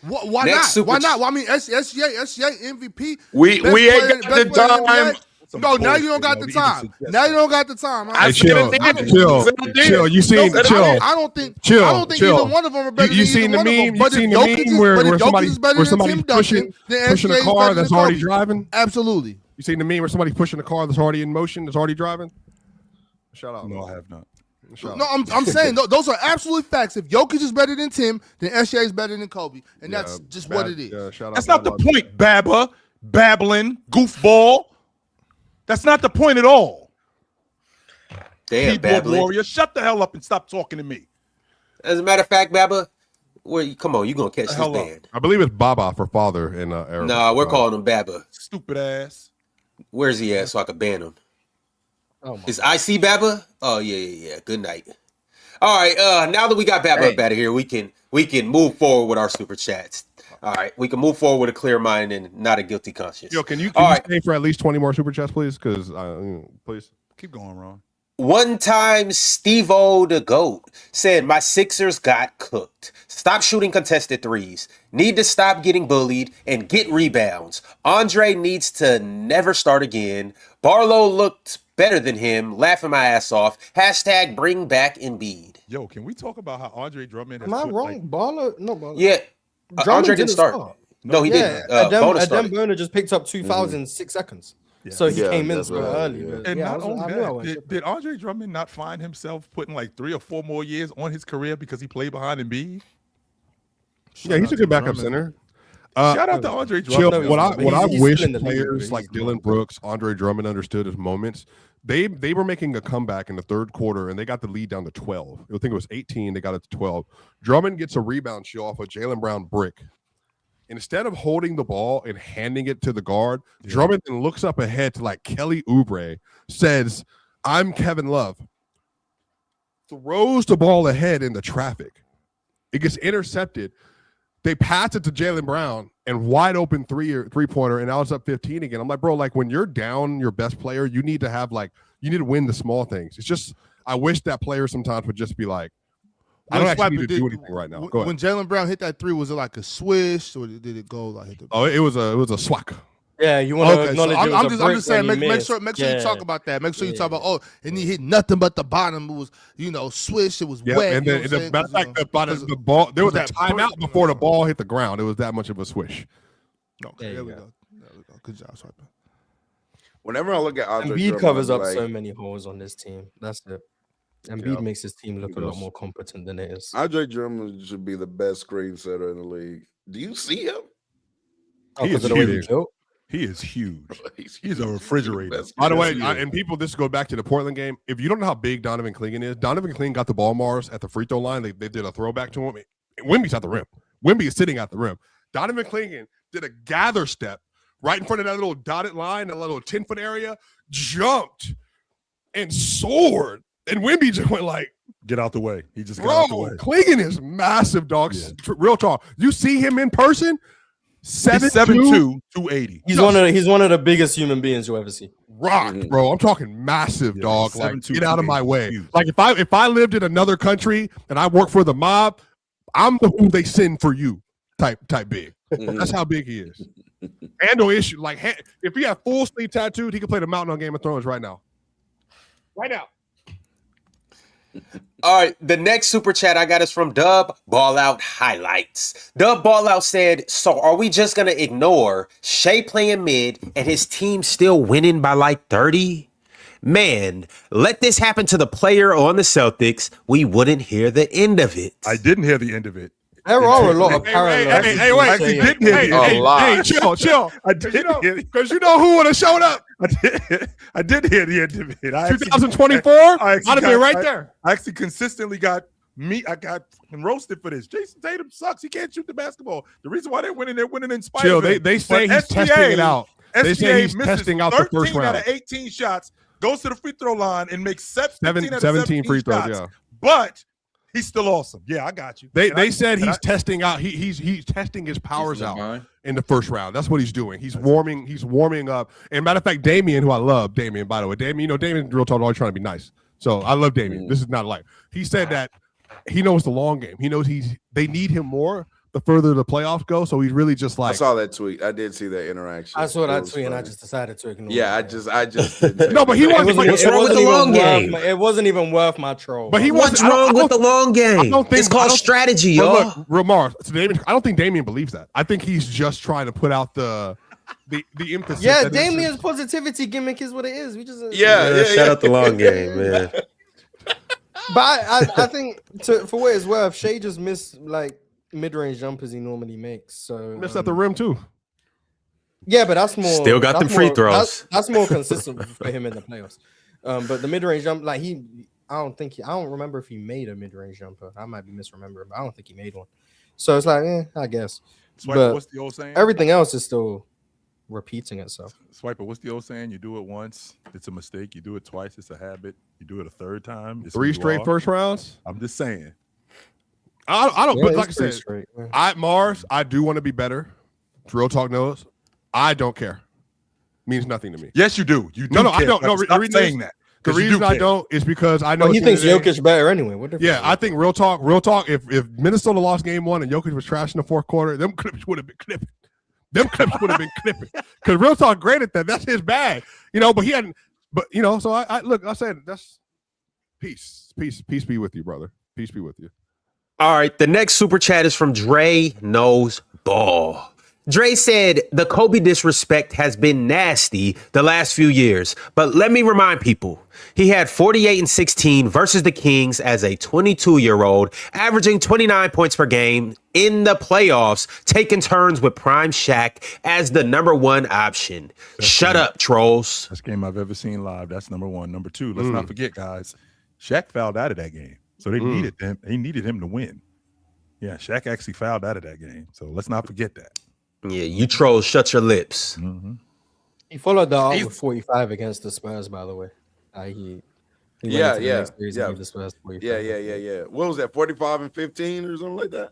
Speaker 5: Why not? Why not? Well, I mean, SGA MVP.
Speaker 8: We ain't got the time.
Speaker 5: No, now you don't got the time. Now you don't got the time.
Speaker 4: Hey, chill. You seen chill.
Speaker 5: I don't think either one of them are better than either one of them.
Speaker 4: You seen the meme where somebody's pushing a car that's already driving?
Speaker 5: Absolutely.
Speaker 4: You seen the meme where somebody's pushing a car that's already in motion, that's already driving? Shout out.
Speaker 2: No, I have not.
Speaker 5: No, I'm saying those are absolute facts. If Jokic is better than Tim, then SGA is better than Kobe, and that's just what it is.
Speaker 2: That's not the point, babbling, goofball. That's not the point at all.
Speaker 10: Damn,
Speaker 2: Keyboard warrior, shut the hell up and stop talking to me.
Speaker 10: As a matter of fact, Baba, come on, you gonna catch this band.
Speaker 4: I believe it's Baba for father in Arabic.
Speaker 10: Nah, we're calling him Baba.
Speaker 2: Stupid ass.
Speaker 10: Where's he at so I can ban him?
Speaker 7: Oh
Speaker 10: Is IC Baba? Oh yeah. Good night. All right. Now that we got Baba up out of here, we can move forward with our super chats. All right, we can move forward with a clear mind and not a guilty conscience.
Speaker 4: Yo, can you stay for at least 20 more super chats, please? Because please
Speaker 2: keep going, Ron.
Speaker 10: One time, Steve-O the GOAT said, my Sixers got cooked. Stop shooting contested threes. Need to stop getting bullied and get rebounds. Andre needs to never start again. Barlow looked better than him. Laughing my ass off. # bring back Embiid.
Speaker 2: Yo, can we talk about how Andre Drummond has
Speaker 7: Am I wrong? Barlow? No, Barlow.
Speaker 10: Yeah. Andre didn't start. No, he didn't.
Speaker 7: Adem Boner just picked up 2,000 in 6 seconds.
Speaker 2: Yeah.
Speaker 7: So he came in so early.
Speaker 2: Yeah. And not only that, did Andre Drummond not find himself putting like 3 or 4 more years on his career because he played behind Embiid?
Speaker 4: Yeah, he's a good backup center.
Speaker 2: Shout out to Andre Drummond.
Speaker 4: What I wish players like Dylan Brooks, Andre Drummond understood his moments. They were making a comeback in the third quarter, and they got the lead down to 12. I think it was 18. They got it to 12. Drummond gets a rebound show off a Jaylen Brown brick. Instead of holding the ball and handing it to the guard, Drummond then looks up ahead to like Kelly Oubre, says, I'm Kevin Love. throws the ball ahead in the traffic. It gets intercepted. They pass it to Jaylen Brown and wide open three-pointer, and I was up 15 again. I'm like, bro, like when you're down your best player, you need to win the small things. It's just I wish that player sometimes would just be like, I don't actually need to do anything right now. Go ahead.
Speaker 5: When Jaylen Brown hit that three, was it like a swish or did it go like?
Speaker 4: It was a swag.
Speaker 7: Yeah, you want to acknowledge
Speaker 5: so
Speaker 7: it was
Speaker 5: I'm just saying, make sure
Speaker 7: yeah.
Speaker 5: you talk about that. Make sure you talk about and he hit nothing but the bottom. It was swish. It was wet.
Speaker 4: And then the ball. There was a timeout before the ball hit the ground. It was that much of a swish.
Speaker 5: Okay, there we go. Good job, Swiper.
Speaker 8: Whenever I look at Andre
Speaker 7: Embiid
Speaker 8: Drummond,
Speaker 7: covers up
Speaker 8: like,
Speaker 7: so many holes on this team. That's it. Embiid makes his team look a lot more competent than it is.
Speaker 8: Andre Drummond should be the best screen setter in the league. Do you see him?
Speaker 2: He is huge. He is huge. He's a refrigerator.
Speaker 4: By the way, and people, this goes back to the Portland game. If you don't know how big Donovan Clingan is, Donovan Clingan got the ball, Mars, at the free throw line. They did a throwback to him. Wemby's at the rim. Wemby is sitting at the rim. Donovan Clingan did a gather step right in front of that little dotted line, that little 10-foot area, jumped and soared. And Wemby just went like,
Speaker 2: get out the way. He just got out the way.
Speaker 4: Clingan is massive, dog. Yeah. Real talk. You see him in person,
Speaker 2: 7'2", 280.
Speaker 7: He's one of the biggest human beings you'll ever see.
Speaker 4: Rocked, bro. I'm talking massive, dog. Like, get out of my way. Like if I lived in another country and I worked for the mob, I'm the who they send for you type big. That's how big he is. And no issue. Like if he had full sleeve tattooed, he could play the mountain on Game of Thrones right now. Right now.
Speaker 10: All right, the next super chat I got is from Dub Ball Out Highlights. Dub Ball Out said, so are we just going to ignore Shea playing mid and his team still winning by like 30? Man, let this happen to the player on the Celtics. We wouldn't hear the end of it.
Speaker 2: I didn't hear the end of it.
Speaker 7: There are a lot of parallels.
Speaker 4: Hey, wait. Hey, chill.
Speaker 2: I did hear it.
Speaker 4: Because you know who would have showed up?
Speaker 2: I did hear the end of it.
Speaker 4: 2024? I'd have been right there.
Speaker 2: I actually consistently got roasted for this. Jason Tatum sucks. He can't shoot the basketball. The reason why they're winning in spite of it.
Speaker 4: They say he's testing it out. They say he's testing out the first round.
Speaker 2: Out of 18 shots, goes to the free throw line and makes
Speaker 4: 17 free throws,
Speaker 2: shots, but he's still awesome. Yeah, I got you.
Speaker 4: They said he's testing out. He's testing his powers out in the first round. That's what he's doing. He's warming up. And matter of fact, Damian, who I love, Damian, by the way, Damian, real talk, always trying to be nice. So I love Damian. This is not like he said that he knows the long game. He knows they need him more the further the playoffs go. So he's really just like,
Speaker 8: I saw that tweet. I did see that interaction.
Speaker 7: I saw that tweet and I just decided to ignore
Speaker 8: it. I just
Speaker 4: no, but he wasn't.
Speaker 10: What's wrong with the long game?
Speaker 7: It wasn't even worth my troll.
Speaker 4: But
Speaker 10: what's wrong with the long game? It's called strategy, y'all.
Speaker 4: Look, Ramar, I don't think Damian believes that. I think he's just trying to put out the emphasis.
Speaker 7: Yeah, Damian's positivity gimmick is what it is. We just
Speaker 10: shout out the long game, man.
Speaker 7: But I think for what it's worth, Shea just missed like mid-range jumpers he normally makes. So
Speaker 4: missed at the rim too.
Speaker 7: Yeah, but that's more.
Speaker 10: Still got them free throws.
Speaker 7: That's more consistent for him in the playoffs. But the mid-range jump, like I don't remember if he made a mid-range jumper. I might be misremembering, but I don't think he made one. So it's like, I guess.
Speaker 2: Swiper, what's the old saying?
Speaker 7: Everything else is still repeating itself.
Speaker 2: Swiper, what's the old saying? You do it once, it's a mistake. You do it twice, it's a habit. You do it a third time, it's
Speaker 4: 3 straight first rounds.
Speaker 2: I'm just saying.
Speaker 4: I don't. But like I said, I do want to be better. Real talk knows. I don't care. Means nothing to me.
Speaker 2: Yes, you do. You do.
Speaker 4: No, I don't. No,
Speaker 2: stop saying that.
Speaker 4: The reason I don't is because I know
Speaker 7: he thinks Jokic better anyway. What
Speaker 4: yeah, I think real talk. If Minnesota lost game 1 and Jokic was trash in the fourth quarter, them clips would have been clipping. Because real talk, great at that. That's his bag, But he hadn't. But so I said that's peace be with you, brother. Peace be with you.
Speaker 10: All right, the next super chat is from Dre Knows Ball. Dre said the Kobe disrespect has been nasty the last few years, but let me remind people, he had 48 and 16 versus the Kings as a 22-year-old, averaging 29 points per game in the playoffs, taking turns with prime Shaq as the number 1 option. Shut up, trolls.
Speaker 2: Best game I've ever seen live. That's number 1. Number 2, let's not forget, guys, Shaq fouled out of that game. So they needed him. They needed him to win. Yeah, Shaq actually fouled out of that game. So let's not forget that.
Speaker 10: Yeah, you trolls, shut your lips.
Speaker 7: He followed that up with 45 against the Spurs, by the way.
Speaker 8: Yeah. What was that? 45 and 15 or something like that.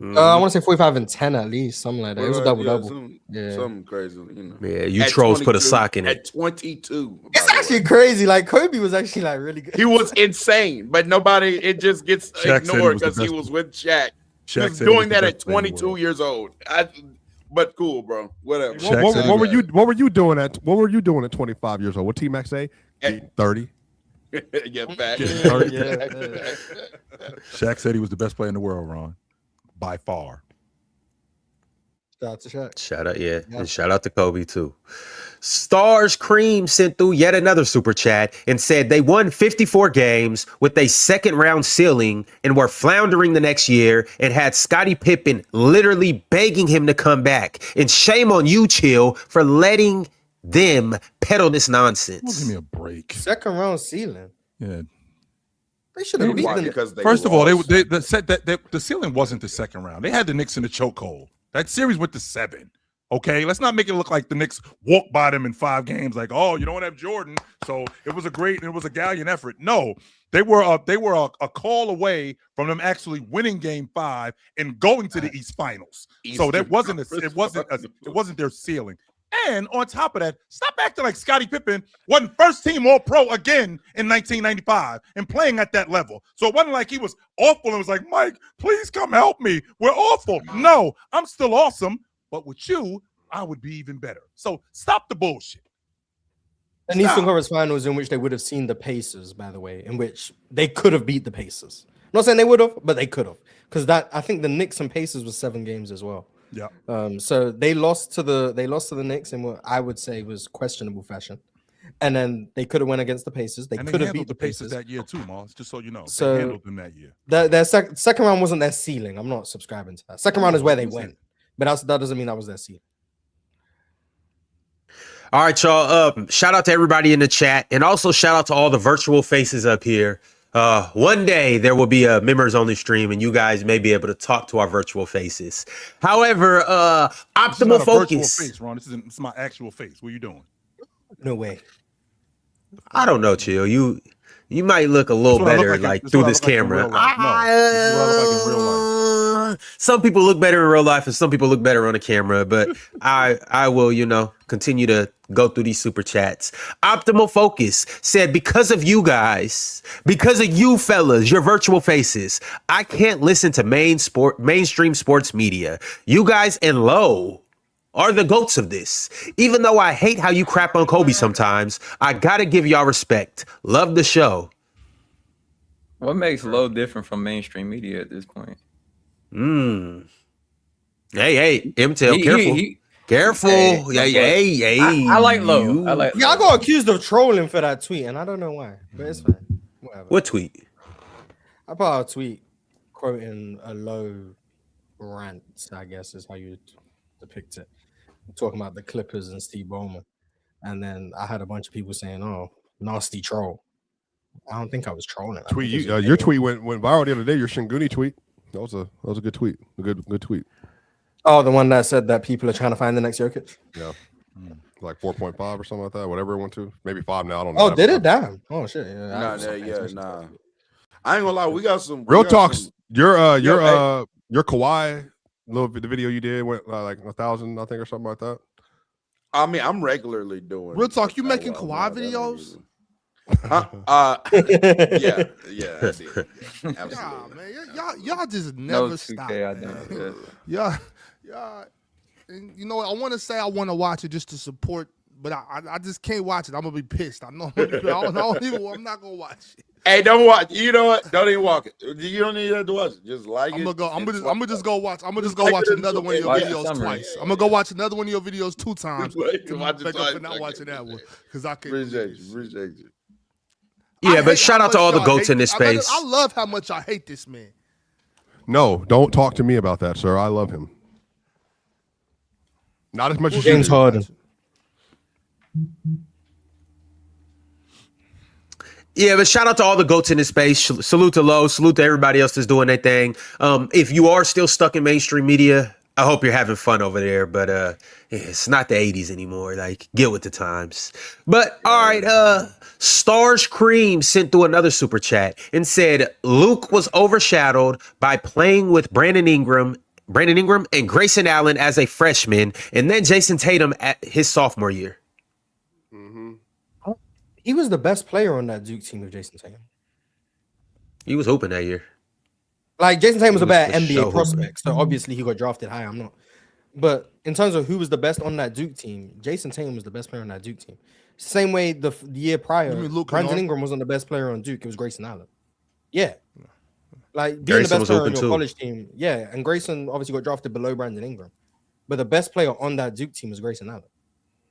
Speaker 7: I want to say 45 and 10 at least, something like that. It was a double.
Speaker 8: Something crazy. You know.
Speaker 1: Yeah, you trolls put a sock in it.
Speaker 8: At 22.
Speaker 7: It's actually crazy. Like Kobe was actually like really good.
Speaker 8: He was insane, but nobody. It just gets ignored because he was with Shaq. He was doing that at 22 years old. But cool, bro. Whatever.
Speaker 4: What were you doing at 25 years old? What T Mac say? 30.
Speaker 8: Yeah, back.
Speaker 2: Shaq said he was the best player in the world, Ron, by far.
Speaker 7: Shout out to Shaq.
Speaker 1: Shout out, yeah. And shout out to Kobe too. Stars Cream sent through yet another super chat and said they won 54 games with a second round ceiling and were floundering the next year and had Scottie Pippen literally begging him to come back. And shame on you, Chill, for letting them peddle this nonsense.
Speaker 2: Give me a break.
Speaker 7: Second round ceiling.
Speaker 2: Yeah.
Speaker 7: They should have beaten
Speaker 8: because
Speaker 2: First of all, the ceiling wasn't the second round. They had the Knicks in the chokehold. That series went to 7. Okay, let's not make it look like the Knicks walked by them in 5 games. Like, oh, you don't have Jordan, so it was a gallant effort. No, they were a call away from them actually winning Game 5 and going to the East Finals. So that wasn't their ceiling. And on top of that, stop acting like Scottie Pippen wasn't first team All Pro again in 1995 and playing at that level. So it wasn't like he was awful and was like, Mike, please come help me. We're awful. No, I'm still awesome. But with you, I would be even better. So stop the bullshit.
Speaker 7: An Eastern Conference Finals in which they would have seen the Pacers, by the way, in which they could have beat the Pacers. I'm not saying they would have, but they could have. Because I think the Knicks and Pacers was 7 games as well.
Speaker 2: Yeah.
Speaker 7: So they lost to the Knicks in what I would say was questionable fashion. And then they could have went against the Pacers. They could have beat the Pacers
Speaker 2: that year too, Moss, just so you know.
Speaker 7: So
Speaker 2: they handled them that year.
Speaker 7: Their second round wasn't their ceiling. I'm not subscribing to that. Second round is where they went. But that doesn't mean that was their ceiling.
Speaker 1: All right, y'all. Shout out to everybody in the chat, and also shout out to all the virtual faces up here. One day there will be a members only stream, and you guys may be able to talk to our virtual faces. However, optimal focus.
Speaker 2: Face, Ron. This is my actual face. What are you doing?
Speaker 7: No way.
Speaker 1: I don't know, Chill. You might look a little better like through this camera. Some people look better in real life and some people look better on the camera, but I will, continue to go through these super chats. Optimal Focus said, because of you guys, because of you fellas, your virtual faces, I can't listen to mainstream sports media. You guys and Low are the goats of this. Even though I hate how you crap on Kobe sometimes, I gotta give y'all respect. Love the show.
Speaker 9: What makes Low different from mainstream media at this point?
Speaker 1: Hey, MTL, careful. Careful. Hey.
Speaker 9: I like Low. I
Speaker 7: got accused of trolling for that tweet, and I don't know why, but it's fine. Whatever.
Speaker 1: What tweet?
Speaker 7: I put out a tweet quoting a Low rant, I guess is how you depict it. I'm talking about the Clippers and Steve Ballmer. And then I had a bunch of people saying, oh, nasty troll. I don't think I was trolling.
Speaker 4: Your tweet went viral the other day, your Shinguni tweet. That was a good tweet. A good tweet.
Speaker 7: Oh, the one that said that people are trying to find the next Jokic?
Speaker 4: Yeah. Like 4.5 or something like that, whatever it went to. Maybe 5 now. I don't know.
Speaker 7: Oh, did it? Damn. Oh, shit. Yeah.
Speaker 8: Nah. I ain't gonna lie. We got some
Speaker 4: real talks. Your Kawhi the video you did went like 1,000, I think, or something like that.
Speaker 8: I mean, I'm regularly doing
Speaker 5: real talk. You making Kawhi videos?
Speaker 8: Yeah, I did. Yeah, absolutely.
Speaker 5: Man, y'all just never stop. y'all, and you know what? I want to say I want to watch it just to support, but I just can't watch it. I'm gonna be pissed. I know. I'm not gonna watch it.
Speaker 8: Hey, don't watch. You know what? Don't even watch it. You don't need to watch it. Just like
Speaker 5: I'm gonna just go watch. I'm gonna just go watch another one of your videos twice. I'm gonna go watch another one of your videos 2 times. Make up for not watching that one because I can't.
Speaker 8: Appreciate you.
Speaker 1: Yeah, but shout out to all the goats in this space.
Speaker 5: I love how much I hate this man.
Speaker 4: No, don't talk to me about that, sir. I love him. Not as much as
Speaker 7: James Harden.
Speaker 1: Yeah, but shout out to all the goats in this space. Salute to Low. Salute to everybody else that's doing their thing. If you are still stuck in mainstream media, I hope you're having fun over there, but it's not the 80s anymore. Like, get with the times. But all right, Stars Cream sent through another super chat and said Luke was overshadowed by playing with Brandon Ingram and Grayson Allen as a freshman, and then Jason Tatum at his sophomore year.
Speaker 7: He was the best player on that Duke team with Jason Tatum.
Speaker 1: He was hooping that year.
Speaker 7: Like, Jason Tatum was a bad
Speaker 1: for
Speaker 7: NBA
Speaker 1: sure
Speaker 7: prospect, so obviously he got drafted high. I'm not. But in terms of who was the best on that Duke team, Jason Tatum was the best player on that Duke team. Same way the year prior, Brandon Ingram wasn't the best player on Duke. It was Grayson Allen. Yeah. Like, being
Speaker 1: Grayson
Speaker 7: the best player on
Speaker 1: open
Speaker 7: your
Speaker 1: too.
Speaker 7: college team. Yeah, and Grayson obviously got drafted below Brandon Ingram. But the best player on that Duke team was Grayson Allen.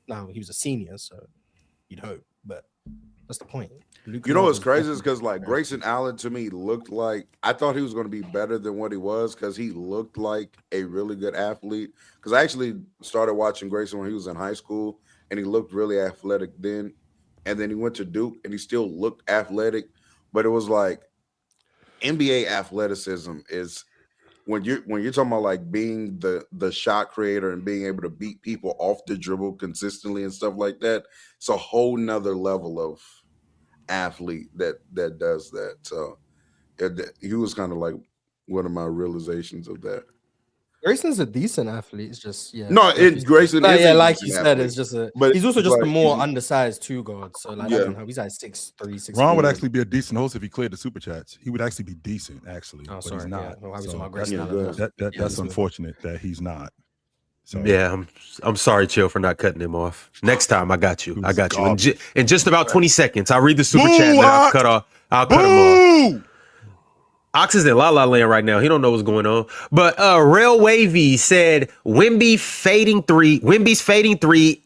Speaker 7: Now, he was a senior, so you'd hope. But that's the point.
Speaker 8: You know what's crazy is because like Grayson Allen to me looked like I thought he was going to be better than what he was because he looked like a really good athlete. Because I actually started watching Grayson when he was in high school and he looked really athletic then. And then he went to Duke and he still looked athletic. But it was like NBA athleticism is when you're talking about like being the shot creator and being able to beat people off the dribble consistently and stuff like that. It's a whole nother level of athlete that does that. So he was kind of like one of my realizations of that.
Speaker 7: Grayson's a decent athlete. It's just
Speaker 8: Grayson is
Speaker 7: like you said, it's just but he's also just a more undersized two guard. So like I don't know, he's like 6'3", 6'4".
Speaker 2: Ron would actually be a decent host if he cleared the super chats. He would actually be decent, actually.
Speaker 7: Oh,
Speaker 2: but
Speaker 7: sorry,
Speaker 2: he's not.
Speaker 7: That's
Speaker 2: unfortunate that he's not. So.
Speaker 1: Yeah, I'm sorry, Chill, for not cutting him off. Next time, I got you. In just about 20 seconds, I'll read the super chat and then I'll cut him off. Ox is in La La Land right now. He don't know what's going on. But Rail Wavy said Wemby's fading three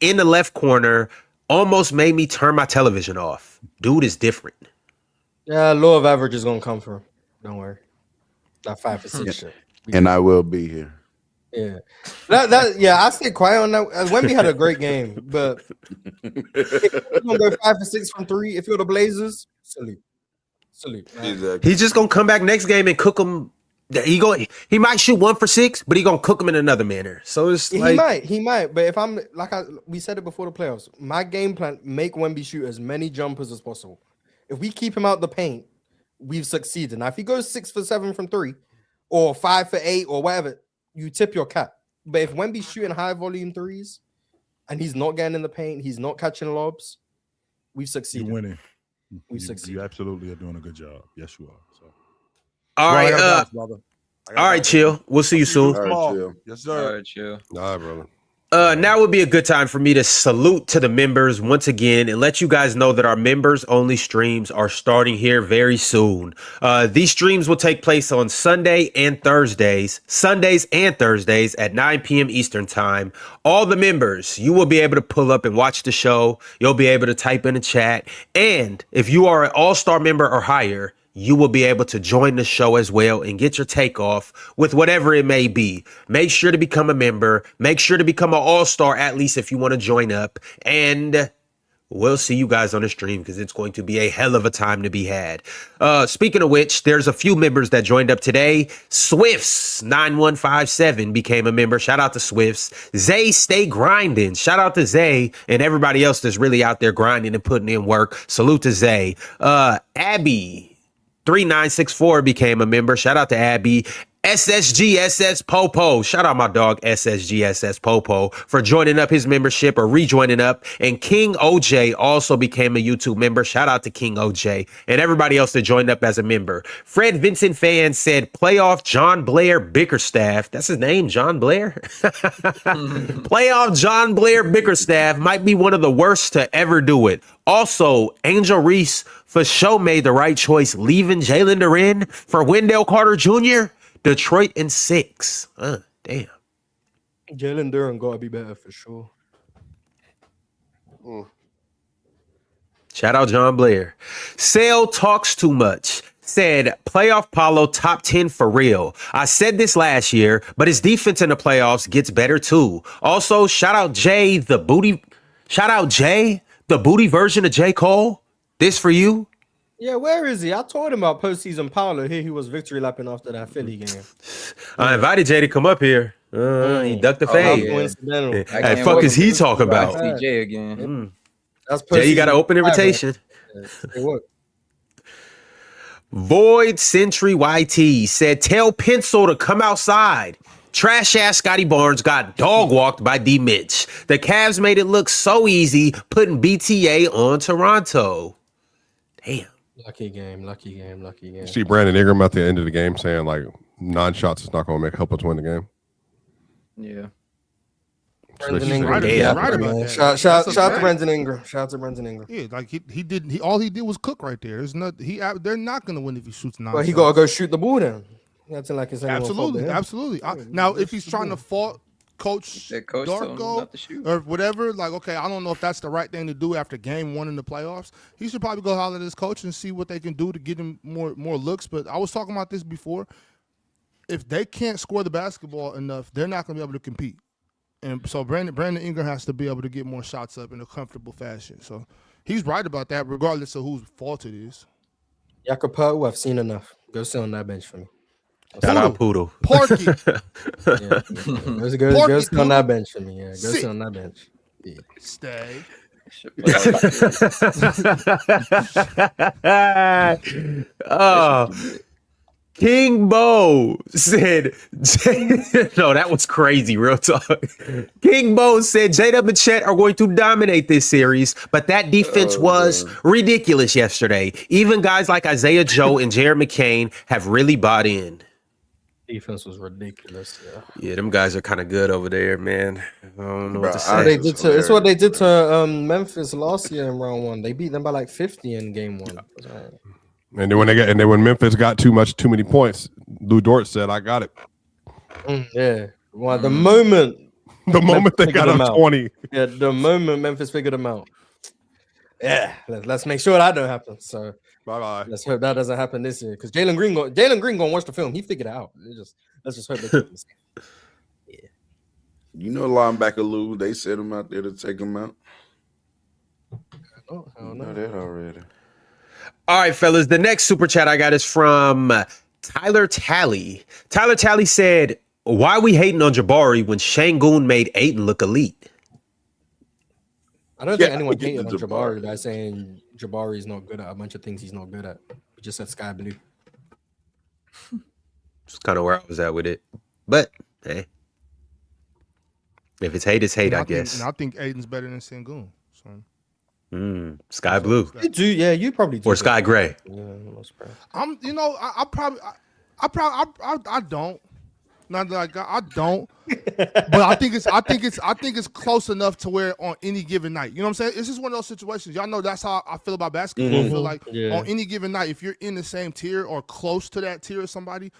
Speaker 1: in the left corner almost made me turn my television off. Dude is different.
Speaker 7: Yeah, law of average is gonna come from. Don't worry. That 5 for 6 shit.
Speaker 8: And I will be here.
Speaker 7: Yeah. I stay quiet on that. Wemby had a great game, but if you're gonna go 5 for 6 from 3, if you're the Blazers, salute.
Speaker 8: Exactly.
Speaker 1: He's just gonna come back next game and cook them. He might shoot 1 for 6, but he gonna cook them in another manner. So it's
Speaker 7: he might. But if I'm we said it before the playoffs, my game plan: make Wemby shoot as many jumpers as possible. If we keep him out the paint, we've succeeded. Now, if he goes 6 for 7 from 3, or 5 for 8, or whatever, you tip your cap. But if Wemby's shooting high volume threes, and he's not getting in the paint, he's not catching lobs, we've succeeded.
Speaker 2: You're winning.
Speaker 7: You
Speaker 2: absolutely are doing a good job. Yes, you are. So.
Speaker 1: All right, Chill. We'll see you soon.
Speaker 8: All right, Chill.
Speaker 2: Yes, sir.
Speaker 9: All right, chill.
Speaker 4: All right, brother.
Speaker 1: Now would be a good time for me to salute to the members once again and let you guys know that our members only streams are starting here very soon. These streams will take place on Sundays and Thursdays at 9 p.m. Eastern time. All the members, you will be able to pull up and watch the show. You'll be able to type in the chat. And if you are an all-star member or higher, you will be able to join the show as well and get your take off with whatever it may be. Make sure to become a member. Make sure to become an all-star, at least if you want to join up. And we'll see you guys on the stream because it's going to be a hell of a time to be had. Speaking of which, there's a few members that joined up today. Swifts9157 became a member. Shout out to Swifts. Zay Stay Grinding. Shout out to Zay and everybody else that's really out there grinding and putting in work. Salute to Zay. Abby3964 became a member. Shout out to Abby. SSGSS Popo. Shout out my dog SSGSS Popo for joining up his membership or rejoining up. And King OJ also became a YouTube member. Shout out to King OJ and everybody else that joined up as a member. Fred Vincent Fan said playoff John Blair Bickerstaff. That's his name, John Blair. Playoff John Blair Bickerstaff might be one of the worst to ever do it. Also, Angel Reese for sure made the right choice leaving Jalen Duren for Wendell Carter Jr. Detroit in 6. Damn.
Speaker 7: Jalen Duren gotta be better for sure.
Speaker 1: Shout out John Blair. Sale talks too much. Said playoff Paolo top 10 for real. I said this last year, but his defense in the playoffs gets better too. Also, shout out Jay the booty version of J. Cole. This for you.
Speaker 7: Yeah, where is he? I told him about postseason Paolo. Here he was victory lapping after that Philly game.
Speaker 1: I invited Jay to come up here. He ducked the fade.
Speaker 7: Coincidental.
Speaker 1: Hey, fuck is he talking about?
Speaker 9: CJ again.
Speaker 7: That's
Speaker 1: Jay, you got an open invitation. Void Century YT said, tell Pencil to come outside. Trash ass Scotty Barnes got dog walked by D Mitch. The Cavs made it look so easy putting BTA on Toronto. Damn.
Speaker 7: Lucky game.
Speaker 4: See Brandon Ingram at the end of the game saying like 9 shots is not going to help us win the game.
Speaker 9: Yeah.
Speaker 7: Brendan Ingram. Right about that. Shout out to Brendan Ingram.
Speaker 5: Yeah, like he all he did was cook right there. There's not they're not gonna win if he shoots 9.
Speaker 7: Well, he gotta go shoot the ball then. Acting like it's
Speaker 5: absolutely. Now, if he's trying to fault Coach Darko or whatever, like, okay, I don't know if that's the right thing to do after game 1 in the playoffs. He should probably go holler at his coach and see what they can do to get him more looks. But I was talking about this before. If they can't score the basketball enough, they're not gonna be able to compete. And so Brandon Ingram has to be able to get more shots up in a comfortable fashion. So he's right about that, regardless of whose fault it is.
Speaker 7: Jakob, I've seen enough. Go sit on that bench for me.
Speaker 1: Shout out Poodle.
Speaker 5: Porky.
Speaker 7: Go sit on that bench for me. Yeah, go sit on that bench. Yeah.
Speaker 5: Stay.
Speaker 1: King Bo said, no, that was crazy, real talk. King Bo said J-Dub and Chet are going to dominate this series, but that defense was ridiculous yesterday. Even guys like Isaiah Joe and Jared McCain have really bought in.
Speaker 7: Defense was ridiculous.
Speaker 1: Yeah, them guys are kind of good over there, man. I don't know what to say.
Speaker 7: It's what they did to Memphis last year in round 1. They beat them by like 50 in game 1.
Speaker 4: And then when Memphis got too many points, Lou Dort said, "I got it."
Speaker 7: Yeah. Well, the moment
Speaker 4: they got up 20.
Speaker 7: Yeah, the moment Memphis figured them out. Yeah, let's make sure that don't happen. So
Speaker 4: bye.
Speaker 7: Let's hope that doesn't happen this year because Jalen Green gonna watch the film. He figured it out. Let's just hope they keep him safe.
Speaker 8: Yeah. You know, linebacker Lou, they sent him out there to take him out.
Speaker 7: I don't know
Speaker 8: that already.
Speaker 1: All right, fellas. The next super chat I got is from Tyler Talley. Tyler Talley said, why are we hating on Jabari when Şengün made Ayton look elite?
Speaker 7: I don't think anyone hated on Jabari by saying Jabari is not good at a bunch of things he's not good at. We just said sky blue.
Speaker 1: That's kind of where I was at with it. But, hey. If it's hate, it's hate, I guess.
Speaker 5: I think Ayton's better than Şengün. So.
Speaker 1: Sky blue.
Speaker 7: You do, yeah. You probably do.
Speaker 1: Or sky gray.
Speaker 7: Yeah,
Speaker 5: I don't. Not like I don't. But I think it's close enough to where on any given night. You know what I'm saying? It's just one of those situations. Y'all know that's how I feel about basketball. I feel like on any given night, if you're in the same tier or close to that tier of somebody,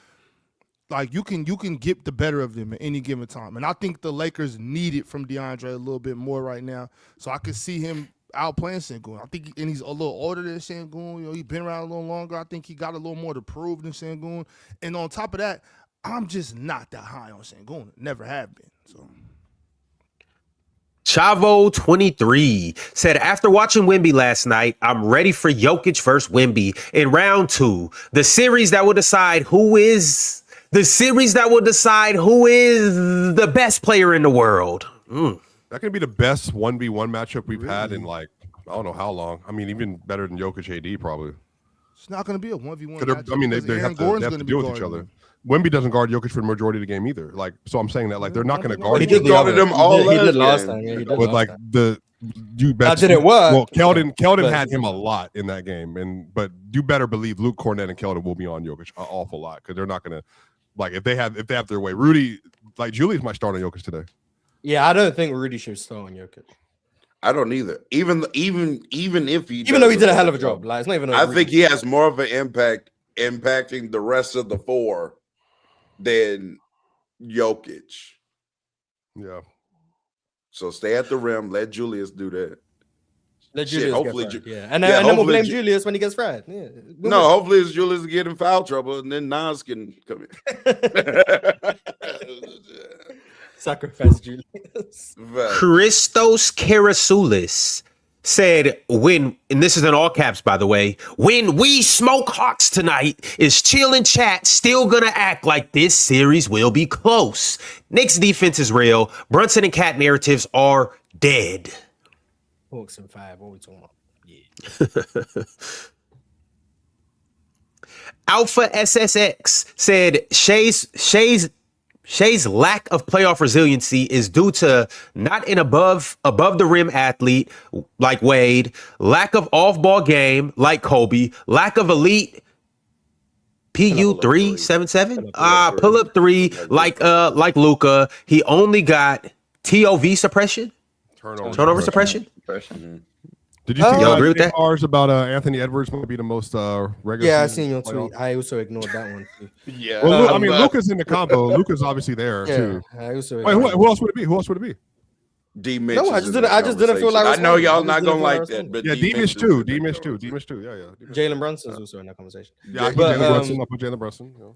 Speaker 5: like you can get the better of them at any given time. And I think the Lakers need it from DeAndre a little bit more right now. So I can see him outplaying Şengün. I think, and he's a little older than Şengün. You know, he's been around a little longer. I think he got a little more to prove than Şengün. And on top of that, I'm just not that high on Şengün. Never have been. So.
Speaker 1: Chavo 23 said, after watching Wemby last night, I'm ready for Jokic versus Wemby in round 2. The series that will decide who is the best player in the world.
Speaker 4: That could be the best 1v1 matchup we've had in like, I don't know how long. I mean, even better than Jokic AD probably.
Speaker 5: It's not going to be a 1v1 matchup.
Speaker 4: I mean, they have to deal with each other. Wemby doesn't guard Jokic for the majority of the game either. Like, so I'm saying that like they're not going to guard.
Speaker 8: He guarded them all.
Speaker 7: He did last time. Yeah,
Speaker 4: but like you bet.
Speaker 7: Did it work?
Speaker 4: Well, Keldon had him a lot in that game, but you better believe Luke Cornett and Keldon will be on Jokic an awful lot because they're not going to like if they have their way. Rudy, like Julius might start on Jokic today.
Speaker 7: Yeah, I don't think Rudy should start on Jokic.
Speaker 8: I don't either. Even if he
Speaker 7: even though he did a hell of a job, like it's not even.
Speaker 8: I think he has more of an impact impacting the rest of the 4 than Jokic.
Speaker 4: Yeah.
Speaker 8: So stay at the rim. Let Julius do that.
Speaker 7: Let Julius
Speaker 8: hopefully,
Speaker 7: and then we'll blame Julius when he gets fried. Yeah.
Speaker 8: No, hopefully it's Julius to get in foul trouble, and then Nas can come in.
Speaker 7: Sacrifice Julius.
Speaker 1: Christos Karasoulis said when, and this is in all caps, by the way, when we smoke Hawks tonight, is chill and chat still gonna act like this series will be close? Knicks defense is real. Brunson and Cat narratives are dead.
Speaker 7: Hawks and 5. What are we talking about? Yeah.
Speaker 1: Alpha SSX said Shea's lack of playoff resiliency is due to not an above the rim athlete like Wade, lack of off-ball game like Kobe, lack of elite PU 377 pull up 3 like Luka. He only got TOV suppression, turnover suppression.
Speaker 4: Did you see
Speaker 1: y'all agree with that?
Speaker 4: Ours about Anthony Edwards will be the most regular?
Speaker 7: Yeah, I seen your tweet. I also ignored that one too.
Speaker 6: Yeah.
Speaker 4: Well, I mean, Luka's in the combo. Luka's obviously there too.
Speaker 7: I also
Speaker 4: Wait, who else would it be? Who else would it be?
Speaker 8: D Mitch.
Speaker 7: No, I just didn't feel like
Speaker 8: I know y'all not gonna like that, but
Speaker 4: Yeah, D Mitch too. D Mitch too. Yeah.
Speaker 7: Jalen Brunson's also in that conversation.
Speaker 4: Yeah, I put Jalen Brunson. I put Jalen Brunson. Yeah.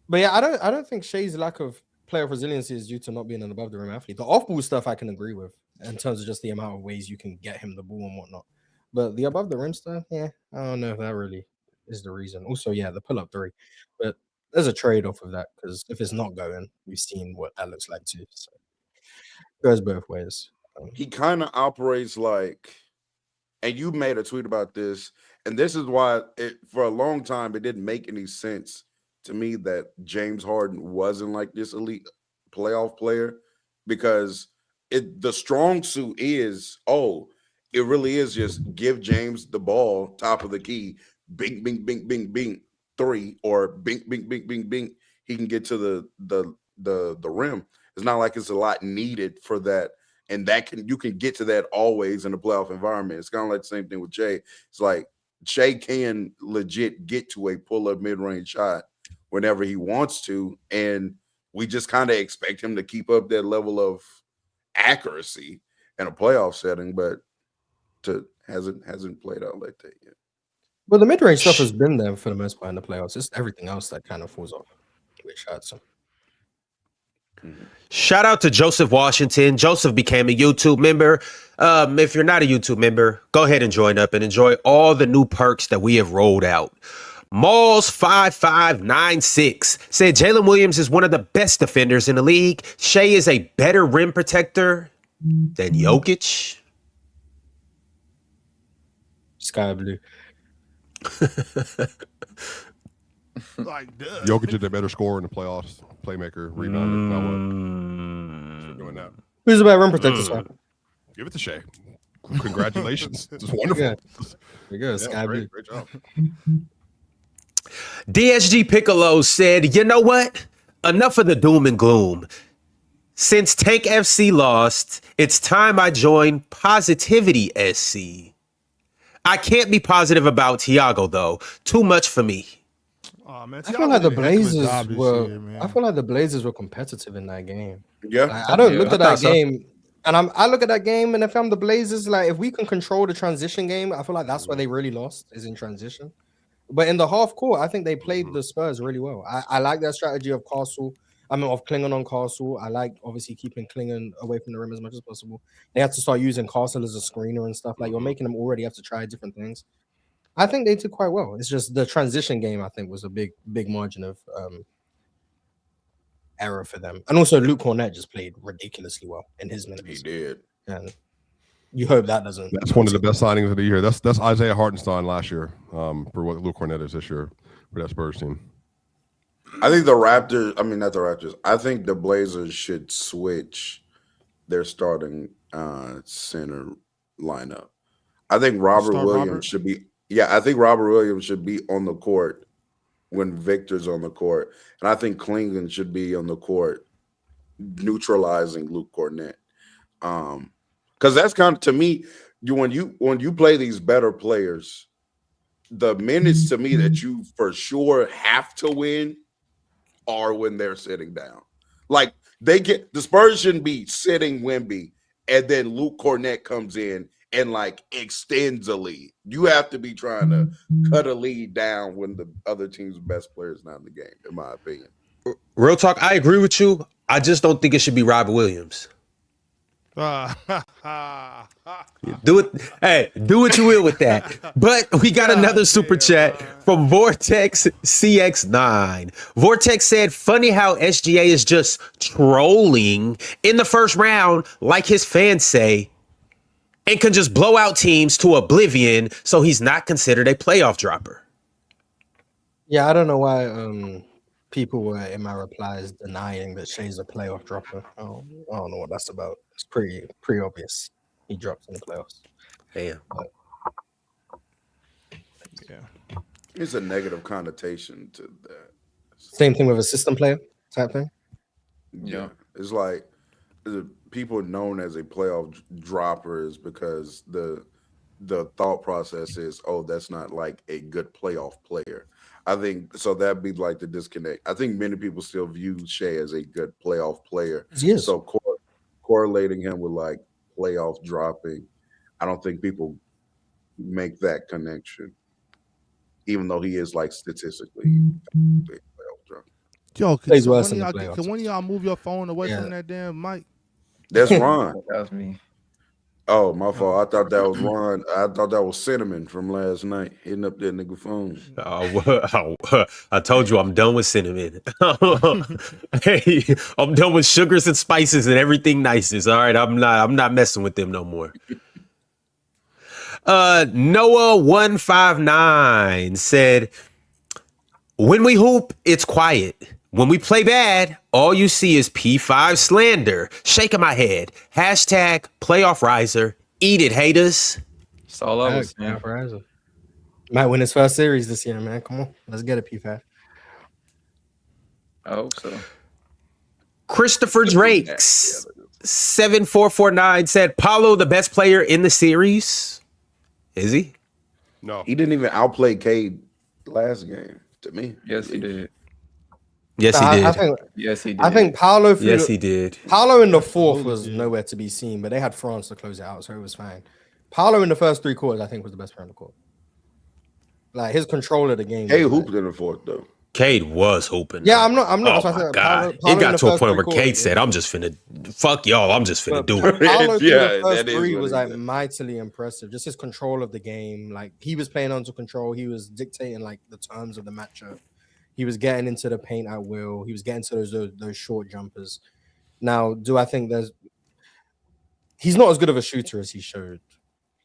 Speaker 7: But yeah, I don't think Shea's lack of playoff resiliency is due to not being an above the rim athlete. The off-ball stuff I can agree with in terms of just the amount of ways you can get him the ball and whatnot. But the above the rim stuff, yeah, I don't know if that really is the reason. Also, yeah, the pull-up 3. But there's a trade-off of that because if it's not going, we've seen what that looks like too. So it goes both ways.
Speaker 8: He kind of operates like, and you made a tweet about this, and this is why for a long time it didn't make any sense to me that James Harden wasn't like this elite playoff player, because the strong suit is, it really is just give James the ball, top of the key, bing, bing, bing, bing, bing, 3, or bing, bing, bing, bing, bing. He can get to the rim. It's not like it's a lot needed for that, and you can get to that always in a playoff environment. It's kind of like the same thing with Jay. It's like Jay can legit get to a pull-up mid-range shot whenever he wants to, and we just kind of expect him to keep up that level of accuracy in a playoff setting, but hasn't played out like that yet.
Speaker 7: But the mid-range stuff has been there for the most part in the playoffs. It's everything else that kind of falls off with shots.
Speaker 1: Shout out to Joseph Washington. Joseph became a YouTube member. If you're not a YouTube member, go ahead and join up and enjoy all the new perks that we have rolled out. Malls5596 said Jalen Williams is one of the best defenders in the league. Shea is a better rim protector than Jokic.
Speaker 7: Sky blue.
Speaker 5: Like, duh.
Speaker 4: Jokic is a better scorer in the playoffs, playmaker, rebounder. Doing that.
Speaker 7: Who's the better rim protector? Sky?
Speaker 4: Give it to Shea. Congratulations. It's wonderful.
Speaker 7: Yeah. There you go, Sky blue.
Speaker 4: Great job.
Speaker 1: DSG Piccolo said, you know what? Enough of the doom and gloom. Since Tank FC lost, it's time I join Positivity SC. I can't be positive about Thiago, though. Too much for me.
Speaker 5: Oh, man,
Speaker 7: I feel like the Blazers were competitive in that game.
Speaker 8: Yeah.
Speaker 7: Like, I don't look at that game, and I look at that game, and if I'm the Blazers, like if we can control the transition game, I feel like that's where they really lost, is in transition. But in the half court, I think they played the Spurs really well. I like that strategy of Klingon on Castle. I like obviously keeping Klingon away from the rim as much as possible. They have to start using Castle as a screener and stuff. Like you're making them already have to try different things. I think they did quite well. It's just the transition game, I think, was a big margin of error for them. And also Luke Cornett just played ridiculously well in his minutes.
Speaker 8: He did.
Speaker 7: And you hope that doesn't.
Speaker 4: That's one of the best signings of the year. That's Isaiah Hartenstein last year for what Luke Cornett is this year for that Spurs team.
Speaker 8: I think not the Raptors. I think the Blazers should switch their starting center lineup. I think Robert Williams should be. Yeah, I think Robert Williams should be on the court when Victor's on the court, and I think Klingon should be on the court neutralizing Luke Cornett. Because that's kind of, to me, when you play these better players, the minutes to me that you for sure have to win are when they're sitting down. Like the Spurs shouldn't be sitting Wemby and then Luke Cornett comes in and like extends a lead. You have to be trying to cut a lead down when the other team's best player is not in the game, in my opinion.
Speaker 1: Real talk, I agree with you. I just don't think it should be Robert Williams. Do it. Hey, do what you will with that. But we got another super chat from Vortex CX9. Vortex said, funny how SGA is just trolling in the first round, like his fans say, and can just blow out teams to oblivion, so he's not considered a playoff dropper.
Speaker 7: Yeah, I don't know why people were in my replies denying that Shea's a playoff dropper. I don't know what that's about. It's pretty obvious. He drops in the playoffs.
Speaker 1: Damn.
Speaker 5: Yeah.
Speaker 8: It's a negative connotation to that.
Speaker 7: Same thing with a system player type thing.
Speaker 8: Yeah. It's like the people known as a playoff dropper is because the thought process is, oh, that's not like a good playoff player. I think so. That'd be like the disconnect. I think many people still view Shea as a good playoff player.
Speaker 7: Yes.
Speaker 8: So correlating him with like playoff dropping, I don't think people make that connection, even though he is like statistically a playoff dropper.
Speaker 5: Yo,
Speaker 7: Plays worse
Speaker 5: can
Speaker 7: in the playoffs.
Speaker 5: one of y'all move your phone away from that damn mic?
Speaker 8: That's Ron.
Speaker 9: That was me.
Speaker 8: Oh, my fault. I thought that was Ron. I thought that was Cinnamon from last night hitting up that nigga phone.
Speaker 1: I told you I'm done with cinnamon. Hey, I'm done with sugars and spices and everything nices. All right, I'm not messing with them no more. Noah159 said, when we hoop, it's quiet. When we play bad, all you see is P5 slander. Shaking my head. Hashtag playoff riser. Eat it, haters.
Speaker 9: That's all I was saying.
Speaker 7: Might win his first series this year, man. Come on. Let's get it, P5.
Speaker 9: I hope so.
Speaker 1: Christopher Drakes 7449 said, Paolo the best player in the series. Is he?
Speaker 4: No.
Speaker 8: He didn't even outplay Cade last game to me.
Speaker 9: Yes, he did.
Speaker 1: Yes, he did.
Speaker 9: Yes, he did.
Speaker 7: I think Paolo.
Speaker 1: Yes, he did.
Speaker 7: Paolo in the fourth was nowhere to be seen, but they had Franz to close it out, so it was fine. Paolo in the first three quarters, I think, was the best player on the court. Like his control of the game.
Speaker 8: Cade hooped in the fourth though.
Speaker 1: Cade was hooping.
Speaker 7: Yeah, I'm not.
Speaker 1: Oh my God! It got to a point where Cade said, "I'm just finna fuck y'all. I'm just finna do it."
Speaker 7: Paolo
Speaker 8: Yeah,
Speaker 7: the first
Speaker 8: that is
Speaker 7: three
Speaker 8: what
Speaker 7: was
Speaker 8: he
Speaker 7: like
Speaker 8: said.
Speaker 7: mightily impressive. Just his control of the game, like he was playing under control. He was dictating like the terms of the matchup. He was getting into the paint at will. He was getting to those short jumpers. Now, do I think he's not as good of a shooter as he showed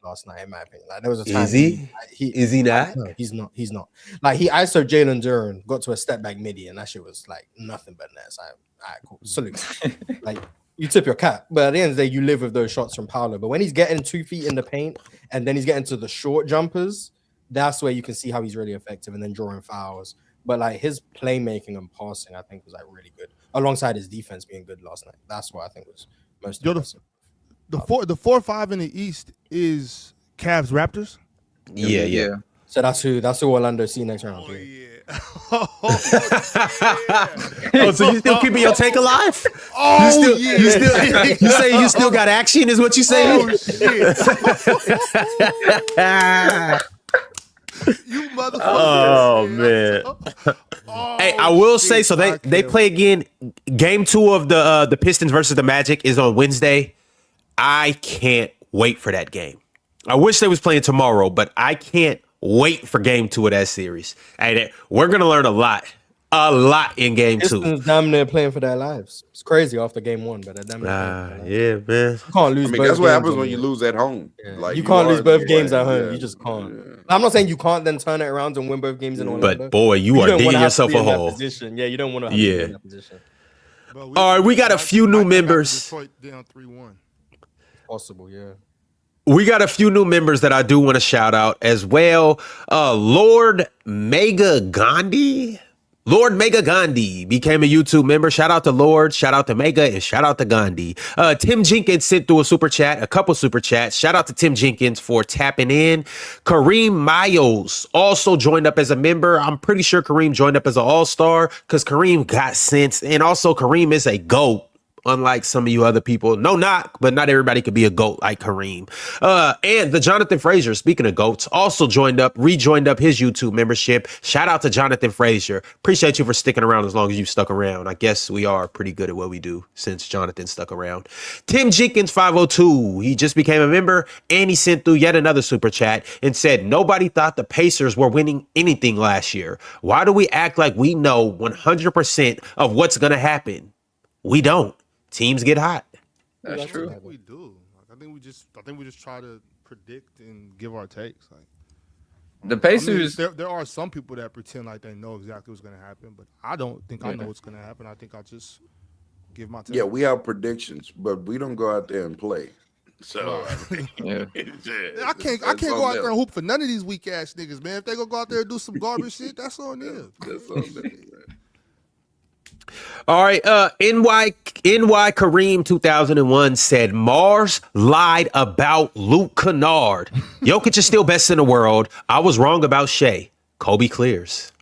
Speaker 7: last night, in my opinion. Like there was a time.
Speaker 1: Is he? Is he not?
Speaker 7: No, he's not. He's not. Like he ISO Jalen Duran, got to a step back midi, and that shit was like nothing but net. So, all right, cool. Salute. Like you tip your cap, but at the end of the day, you live with those shots from Paolo. But when he's getting 2 feet in the paint, and then he's getting to the short jumpers, that's where you can see how he's really effective, and then drawing fouls. But like his playmaking and passing, I think was like really good, alongside his defense being good last night. That's what I think was most impressive.
Speaker 5: The 4-5 in the East is Cavs Raptors.
Speaker 1: Yeah.
Speaker 7: So that's who Orlando see next round.
Speaker 1: Oh, so you still keeping your take alive?
Speaker 5: Oh,
Speaker 1: you say you still got action? Is what you saying?
Speaker 5: Oh, shit. You motherfucker.
Speaker 1: Oh man. Hey, I will say so. They play again. Game 2 of the Pistons versus the Magic is on Wednesday. I can't wait for that game. I wish they was playing tomorrow, but I can't wait for game 2 of that series. And we're gonna learn a lot in game 2.
Speaker 7: Pistons damn near playing for their lives. It's crazy after game 1, but they're damn near
Speaker 1: yeah, man.
Speaker 7: you can't lose.
Speaker 8: I mean, that's what happens when you lose at home.
Speaker 7: Yeah.
Speaker 8: Like
Speaker 7: you can't lose both games at home.
Speaker 8: Yeah.
Speaker 7: You just can't.
Speaker 8: Yeah.
Speaker 7: I'm not saying you can't then turn it around and win both games in Orlando.
Speaker 1: But boy, you are
Speaker 7: don't
Speaker 1: digging
Speaker 7: wanna have
Speaker 1: yourself
Speaker 7: to be
Speaker 1: a
Speaker 7: in that
Speaker 1: hole.
Speaker 7: position. Yeah, you don't want to have to be in that position.
Speaker 5: All
Speaker 1: right, we got a few new members.
Speaker 5: Detroit down 3-1.
Speaker 7: Possible, yeah.
Speaker 1: We got a few new members that I do want to shout out as well. Lord Mega Gandhi. Lord Mega Gandhi became a YouTube member. Shout out to Lord, shout out to Mega, and shout out to Gandhi. Tim Jenkins sent through a couple super chats. Shout out to Tim Jenkins for tapping in. Kareem Miles also joined up as a member. I'm pretty sure Kareem joined up as an all-star because Kareem got sense. And also Kareem is a GOAT. unlike some of you other people. No knock, but not everybody could be a GOAT like Kareem. And the Jonathan Frazier, speaking of GOATs, also rejoined up his YouTube membership. Shout out to Jonathan Frazier. Appreciate you for sticking around as long as you stuck around. I guess we are pretty good at what we do since Jonathan stuck around. Tim Jenkins 502, he just became a member and he sent through yet another super chat and said, nobody thought the Pacers were winning anything last year. Why do we act like we know 100% of what's going to happen? We don't. Teams get hot.
Speaker 9: That's true.
Speaker 5: I think we do. I think we just try to predict and give our takes. Like
Speaker 9: The Pacers.
Speaker 5: there are some people that pretend like they know exactly what's going to happen, but I don't think I know what's going to happen. I think I'll just give my take.
Speaker 8: Yeah, we have predictions, but we don't go out there and play. So
Speaker 9: Yeah.
Speaker 5: I can't go out there and hoop for none of these weak ass niggas, man. If they gonna go out there and do some garbage shit, that's on them.
Speaker 8: That's on them.
Speaker 1: All right. NY Kareem 2001 said Mars lied about Luke Kennard. Jokic is still best in the world. I was wrong about Shea. Kobe clears.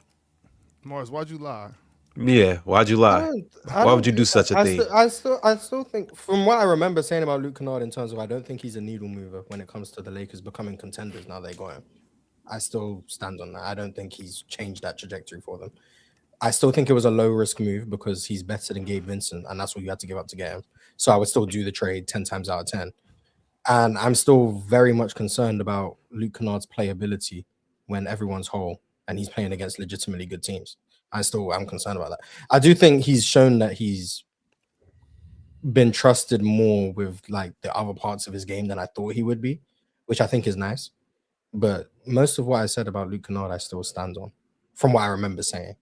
Speaker 5: Mars, why'd you lie?
Speaker 1: Yeah, why'd you lie? Why would you do such a thing?
Speaker 7: I still think, from what I remember saying about Luke Kennard in terms of, I don't think he's a needle mover when it comes to the Lakers becoming contenders now they got him. I still stand on that. I don't think he's changed that trajectory for them. I still think it was a low risk move because he's better than Gabe Vincent, and that's what you had to give up to get him. So I would still do the trade 10 times out of 10. And I'm still very much concerned about Luke Kennard's playability when everyone's whole and he's playing against legitimately good teams. I'm concerned about that. I do think he's shown that he's been trusted more with like the other parts of his game than I thought he would be, which I think is nice. But most of what I said about Luke Kennard, I still stand on from what I remember saying.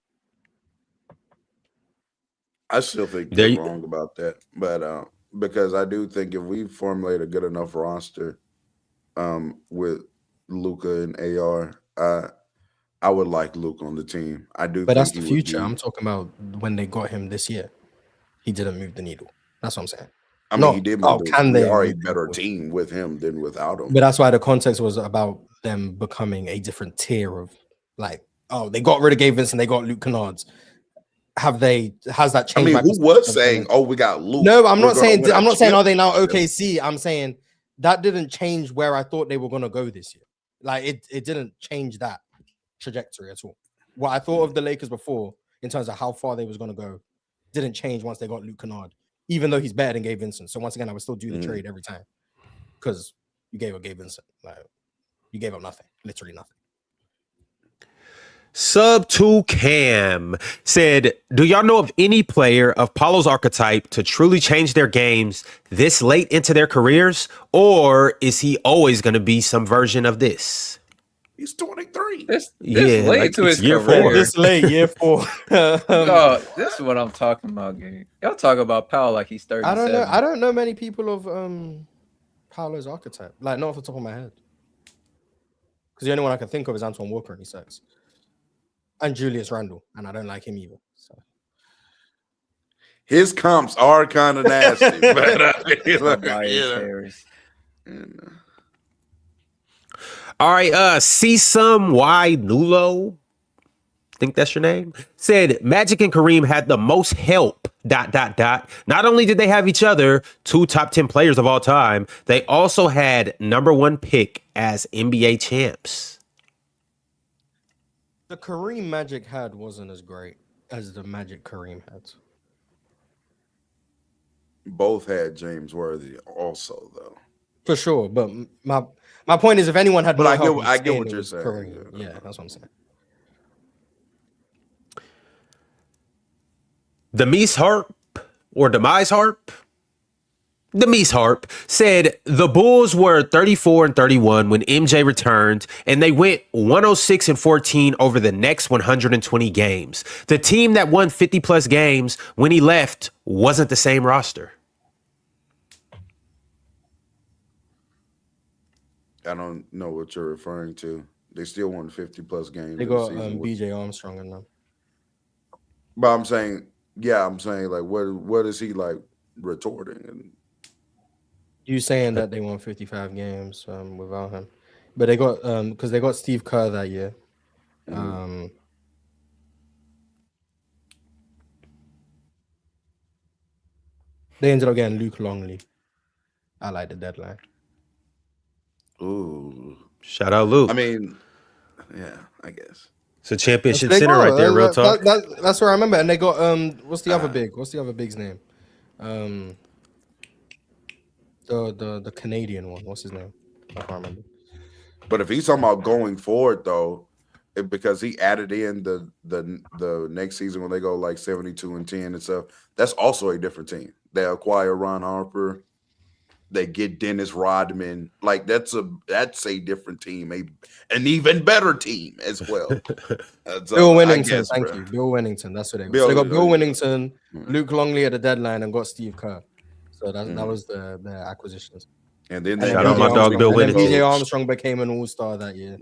Speaker 8: I still think you're wrong about that, but because I do think if we formulate a good enough roster with Luka and AR, I would like Luke on the team. I do,
Speaker 7: but that's the future. I'm talking about when they got him this year. He didn't move the needle. That's what I'm saying.
Speaker 8: I mean, he did. They are a better team with him than without him.
Speaker 7: But that's why the context was about them becoming a different tier of like, oh, they got rid of Gabe Vincent, they got Luke Kennard. Has that changed?
Speaker 8: I mean, who was saying, "Oh, we got Luke"?
Speaker 7: No, I'm not saying. Are they now OKC? I'm saying that didn't change where I thought they were going to go this year. Like it didn't change that trajectory at all. What I thought of the Lakers before, in terms of how far they was going to go, didn't change once they got Luke Kennard. Even though he's better than Gabe Vincent. So once again, I would still do the trade every time because you gave up Gabe Vincent. Like you gave up nothing, literally nothing.
Speaker 1: Sub 2 Cam said, do y'all know of any player of Paolo's archetype to truly change their games this late into their careers? Or is he always going to be some version of this?
Speaker 8: He's 23.
Speaker 9: This late like into his
Speaker 1: year
Speaker 9: career.
Speaker 1: 4.
Speaker 7: This late, year 4.
Speaker 9: Oh, this is what I'm talking about, gang. Y'all talk about Paolo like he's 37.
Speaker 7: I don't know many people of Paolo's archetype. Like, not off the top of my head. Because the only one I can think of is Antoine Walker, and he sucks. And Julius Randle, and I don't like him either. So.
Speaker 8: His comps are kind of nasty, but
Speaker 1: all right, see some Y Nulo, think that's your name, said Magic and Kareem had the most help. ... Not only did they have each other, 2 top 10 players of all time, they also had #1 pick as NBA champs.
Speaker 7: The Kareem Magic had wasn't as great as the Magic Kareem had.
Speaker 8: Both had James Worthy also, though.
Speaker 7: For sure, but my point is, if anyone had,
Speaker 8: but
Speaker 7: more
Speaker 8: I
Speaker 7: help,
Speaker 8: get what you're saying.
Speaker 7: Kareem. Yeah, that's what I'm saying.
Speaker 1: Demise Harp said the Bulls were 34-31 when MJ returned, and they went 106-14 over the next 120 games. The team that won 50-plus games when he left wasn't the same roster.
Speaker 8: I don't know what you're referring to. They still won 50-plus games.
Speaker 7: They got BJ Armstrong in them.
Speaker 8: But I'm saying, like, what is he like retorting? And
Speaker 7: you saying that they won 55 games without him, but they got because they got Steve Kerr that year. They ended up getting Luke Longley. I like the deadline.
Speaker 8: Ooh.
Speaker 1: Shout out Luke.
Speaker 8: I mean, yeah, I guess.
Speaker 1: It's a championship
Speaker 7: They
Speaker 1: center
Speaker 7: got-
Speaker 1: right there, real talk.
Speaker 7: That's where I remember. And they got what's the other big? What's the other big's name? The Canadian one. What's his name? I can't remember.
Speaker 8: But if he's talking about going forward, though, because he added in the next season when they go like 72-10 and stuff, that's also a different team. They acquire Ron Harper, they get Dennis Rodman. Like that's a different team, an even better team as well.
Speaker 7: Bill Winnington, thank you. Bill Winnington. That's what they got. So they got Bill Winnington, Luke Longley at the deadline, and got Steve Kerr. So that was the acquisitions.
Speaker 8: And then
Speaker 1: shout out my dog Bill Winnington.
Speaker 7: BJ Armstrong became an all-star that year.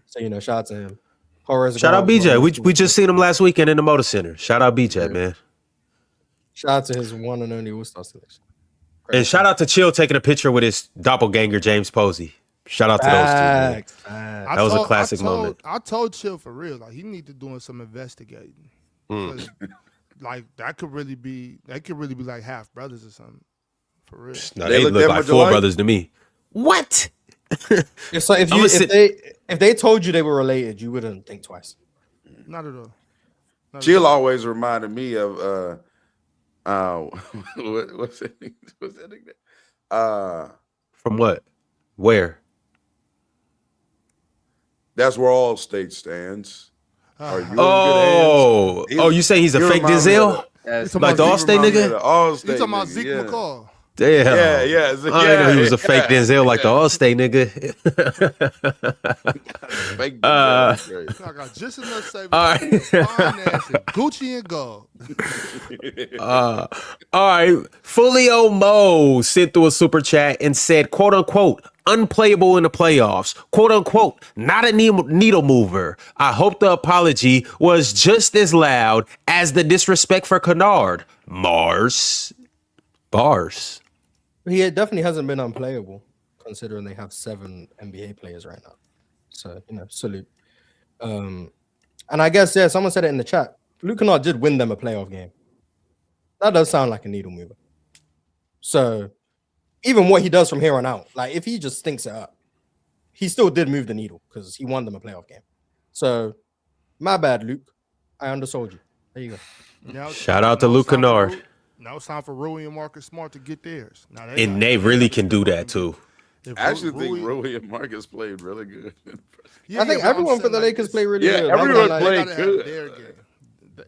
Speaker 7: So shout out to him.
Speaker 1: Shout out BJ. We just seen him last weekend in the Motor Center. Shout out BJ, man.
Speaker 7: Shout out to his one and only all-star selection.
Speaker 1: And shout out to Chill taking a picture with his doppelganger James Posey. Shout out to those two. Man. That was a classic moment.
Speaker 5: I told Chill for real, like he need to doing some investigating. Like that could really be like half brothers or something. For real.
Speaker 1: No, they look like four brothers to me. What?
Speaker 7: If they told you they were related, you wouldn't think twice.
Speaker 5: Not at all.
Speaker 8: Jill always reminded me of what's that nickname?
Speaker 1: From what? Where?
Speaker 8: That's where all state stands. Are you
Speaker 1: you say he's a fake Denzel? Like the All-State nigga?
Speaker 5: You talking about Zeke McCall?
Speaker 1: Damn.
Speaker 8: Yeah.
Speaker 1: I didn't know he was a fake Denzel like the All-State nigga.
Speaker 8: Fake Denzel.
Speaker 5: I got just enough savings.
Speaker 1: All right.
Speaker 5: Gucci and gold.
Speaker 1: All right. Fulio Mo sent through a super chat and said, quote unquote, unplayable in the playoffs, quote unquote, not a needle mover. I hope the apology was just as loud as the disrespect for Kennard. Bars.
Speaker 7: He definitely hasn't been unplayable, considering they have 7 NBA players right now. So, salute. And I guess, someone said it in the chat. Luke Kennard did win them a playoff game. That does sound like a needle mover. So, even what he does from here on out, like if he just stinks it up, he still did move the needle because he won them a playoff game. So, my bad, Luke. I undersold you. There you go.
Speaker 1: Shout out to Luke Kennard.
Speaker 5: Now it's time for Rui and Marcus Smart to get theirs.
Speaker 1: And they really can do that too.
Speaker 8: I actually think Rui and Marcus played really good.
Speaker 7: I think everyone for the Lakers played really good.
Speaker 8: Everyone played good.